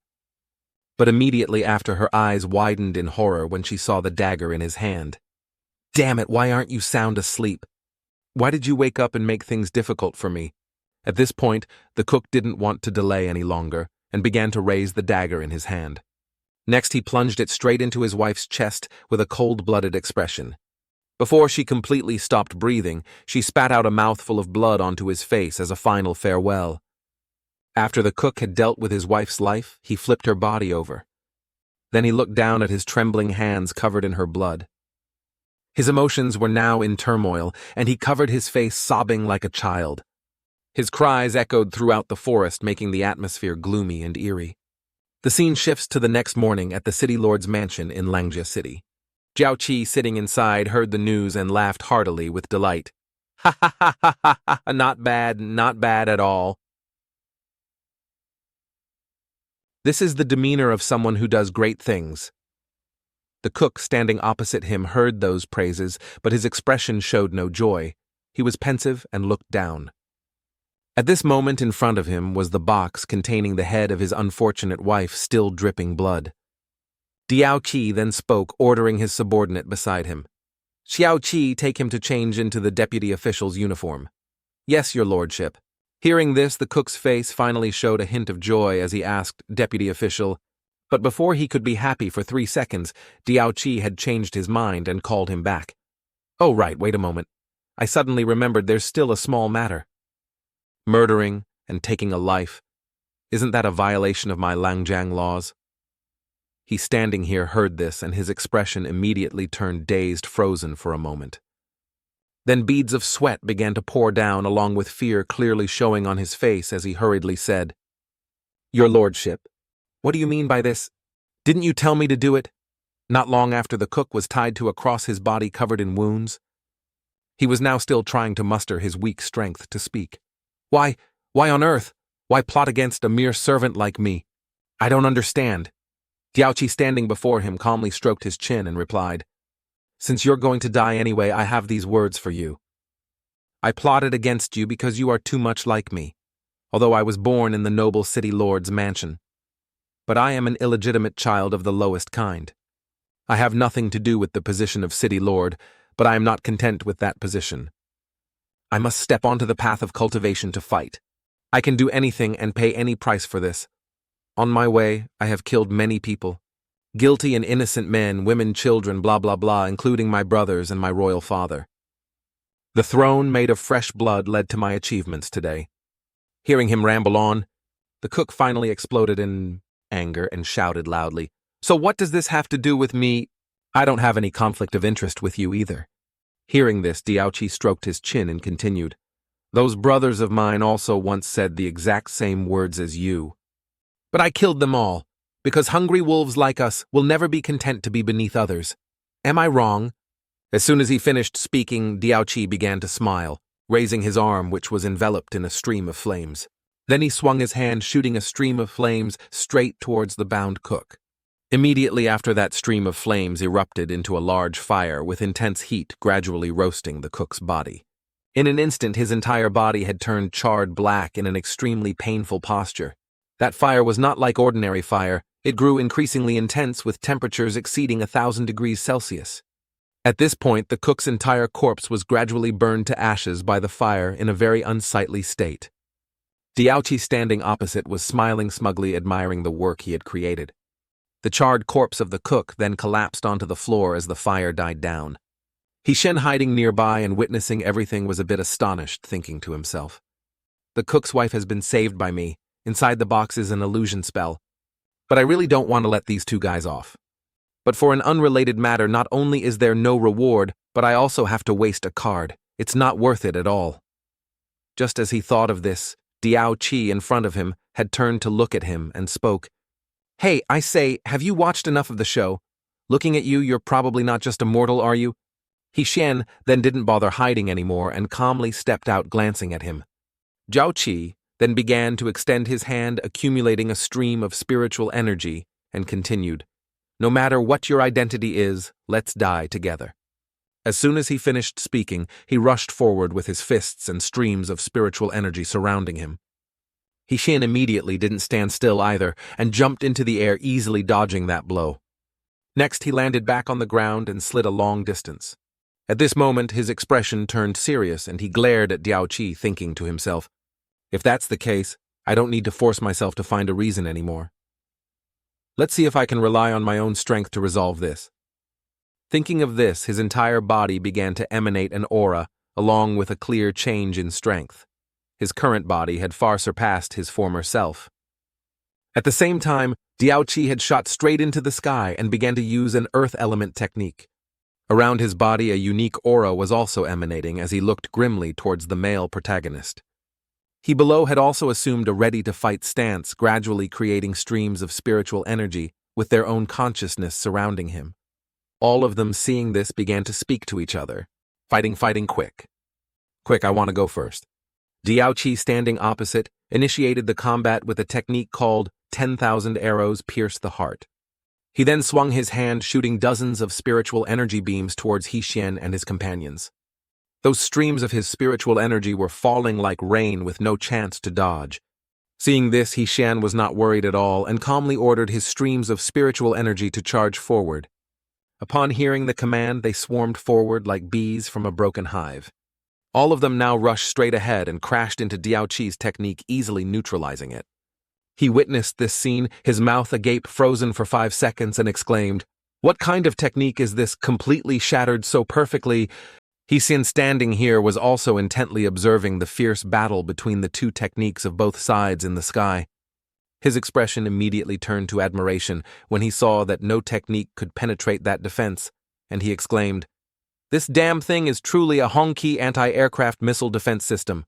But immediately after, her eyes widened in horror when she saw the dagger in his hand. "Damn it, why aren't you sound asleep? Why did you wake up and make things difficult for me?" At this point, the cook didn't want to delay any longer and began to raise the dagger in his hand. Next, he plunged it straight into his wife's chest with a cold-blooded expression. Before she completely stopped breathing, she spat out a mouthful of blood onto his face as a final farewell. After the cook had dealt with his wife's life, he flipped her body over. Then he looked down at his trembling hands covered in her blood. His emotions were now in turmoil, and he covered his face, sobbing like a child. His cries echoed throughout the forest, making the atmosphere gloomy and eerie. The scene shifts to the next morning at the city lord's mansion in Langjia City. Jiao Qi, sitting inside, heard the news and laughed heartily with delight. "Ha ha ha ha ha ha, not bad at all." This is the demeanor of someone who does great things. The cook standing opposite him heard those praises, but his expression showed no joy. He was pensive and looked down. At this moment, in front of him was the box containing the head of his unfortunate wife, still dripping blood. Diao Qi then spoke, ordering his subordinate beside him. "Xiao Qi, take him to change into the deputy official's uniform." "Yes, your lordship." Hearing this, the cook's face finally showed a hint of joy as he asked, "Deputy official," but before he could be happy for 3 seconds, Diao Qi had changed his mind and called him back. "Oh right, wait a moment. I suddenly remembered there's still a small matter. Murdering and taking a life. Isn't that a violation of my Langjiang laws?" He standing here heard this, and his expression immediately turned dazed, frozen for a moment. Then beads of sweat began to pour down, along with fear clearly showing on his face as he hurriedly said, "Your lordship, what do you mean by this? Didn't you tell me to do it?" Not long after, the cook was tied to a cross, his body covered in wounds. He was now still trying to muster his weak strength to speak. Why on earth? Why plot against a mere servant like me? I don't understand." Diaoqi, standing before him, calmly stroked his chin and replied, "Since you're going to die anyway, I have these words for you. I plotted against you because you are too much like me, although I was born in the noble city lord's mansion. But I am an illegitimate child of the lowest kind. I have nothing to do with the position of city lord, but I am not content with that position. I must step onto the path of cultivation to fight. I can do anything and pay any price for this. On my way, I have killed many people. Guilty and innocent men, women, children, blah blah blah, including my brothers and my royal father. The throne made of fresh blood led to my achievements today. Hearing him ramble on, the cook finally exploded in anger and shouted loudly, "So what does this have to do with me? I don't have any conflict of interest with you either." Hearing this, Diaoqi stroked his chin and continued, "Those brothers of mine also once said the exact same words as you. But I killed them all, because hungry wolves like us will never be content to be beneath others. Am I wrong?" As soon as he finished speaking, Diaoqi began to smile, raising his arm, which was enveloped in a stream of flames. Then he swung his hand, shooting a stream of flames straight towards the bound cook. Immediately after, that stream of flames erupted into a large fire with intense heat gradually roasting the cook's body. In an instant, his entire body had turned charred black in an extremely painful posture. That fire was not like ordinary fire. It grew increasingly intense with temperatures exceeding 1,000 degrees Celsius. At this point, the cook's entire corpse was gradually burned to ashes by the fire in a very unsightly state. Diaoqi, standing opposite, was smiling smugly, admiring the work he had created. The charred corpse of the cook then collapsed onto the floor as the fire died down. Hishen, hiding nearby and witnessing everything, was a bit astonished, thinking to himself, "The cook's wife has been saved by me. Inside the box is an illusion spell. But I really don't want to let these two guys off. But for an unrelated matter, not only is there no reward, but I also have to waste a card. It's not worth it at all." Just as he thought of this, Diaoqi in front of him had turned to look at him and spoke, "Hey, I say, have you watched enough of the show? Looking at you, you're probably not just a mortal, are you?" Hishen then didn't bother hiding anymore and calmly stepped out, glancing at him. Diaoqi then began to extend his hand, accumulating a stream of spiritual energy, and continued, "No matter what your identity is, let's die together." As soon as he finished speaking, he rushed forward with his fists and streams of spiritual energy surrounding him. Hishen immediately didn't stand still either, and jumped into the air, easily dodging that blow. Next, he landed back on the ground and slid a long distance. At this moment, his expression turned serious, and he glared at Diaoqi, thinking to himself, "If that's the case, I don't need to force myself to find a reason anymore. Let's see if I can rely on my own strength to resolve this." Thinking of this, his entire body began to emanate an aura, along with a clear change in strength. His current body had far surpassed his former self. At the same time, Diaoqi had shot straight into the sky and began to use an earth element technique. Around his body, a unique aura was also emanating as he looked grimly towards the male protagonist. He below had also assumed a ready-to-fight stance, gradually creating streams of spiritual energy with their own consciousness surrounding him. All of them, seeing this, began to speak to each other. Fighting, quick. Quick, I want to go first." Diaoqi, standing opposite, initiated the combat with a technique called 10,000 arrows pierce the heart. He then swung his hand, shooting dozens of spiritual energy beams towards Hishen and his companions. Those streams of his spiritual energy were falling like rain with no chance to dodge. Seeing this, Hishen was not worried at all and calmly ordered his streams of spiritual energy to charge forward. Upon hearing the command, they swarmed forward like bees from a broken hive. All of them now rushed straight ahead and crashed into Diaoqi's technique, easily neutralizing it. He witnessed this scene, his mouth agape, frozen for 5 seconds, and exclaimed, "What kind of technique is this, completely shattered so perfectly?" Hishen, standing here, was also intently observing the fierce battle between the two techniques of both sides in the sky. His expression immediately turned to admiration when he saw that no technique could penetrate that defense, and he exclaimed, "This damn thing is truly a Hongqi anti-aircraft missile defense system.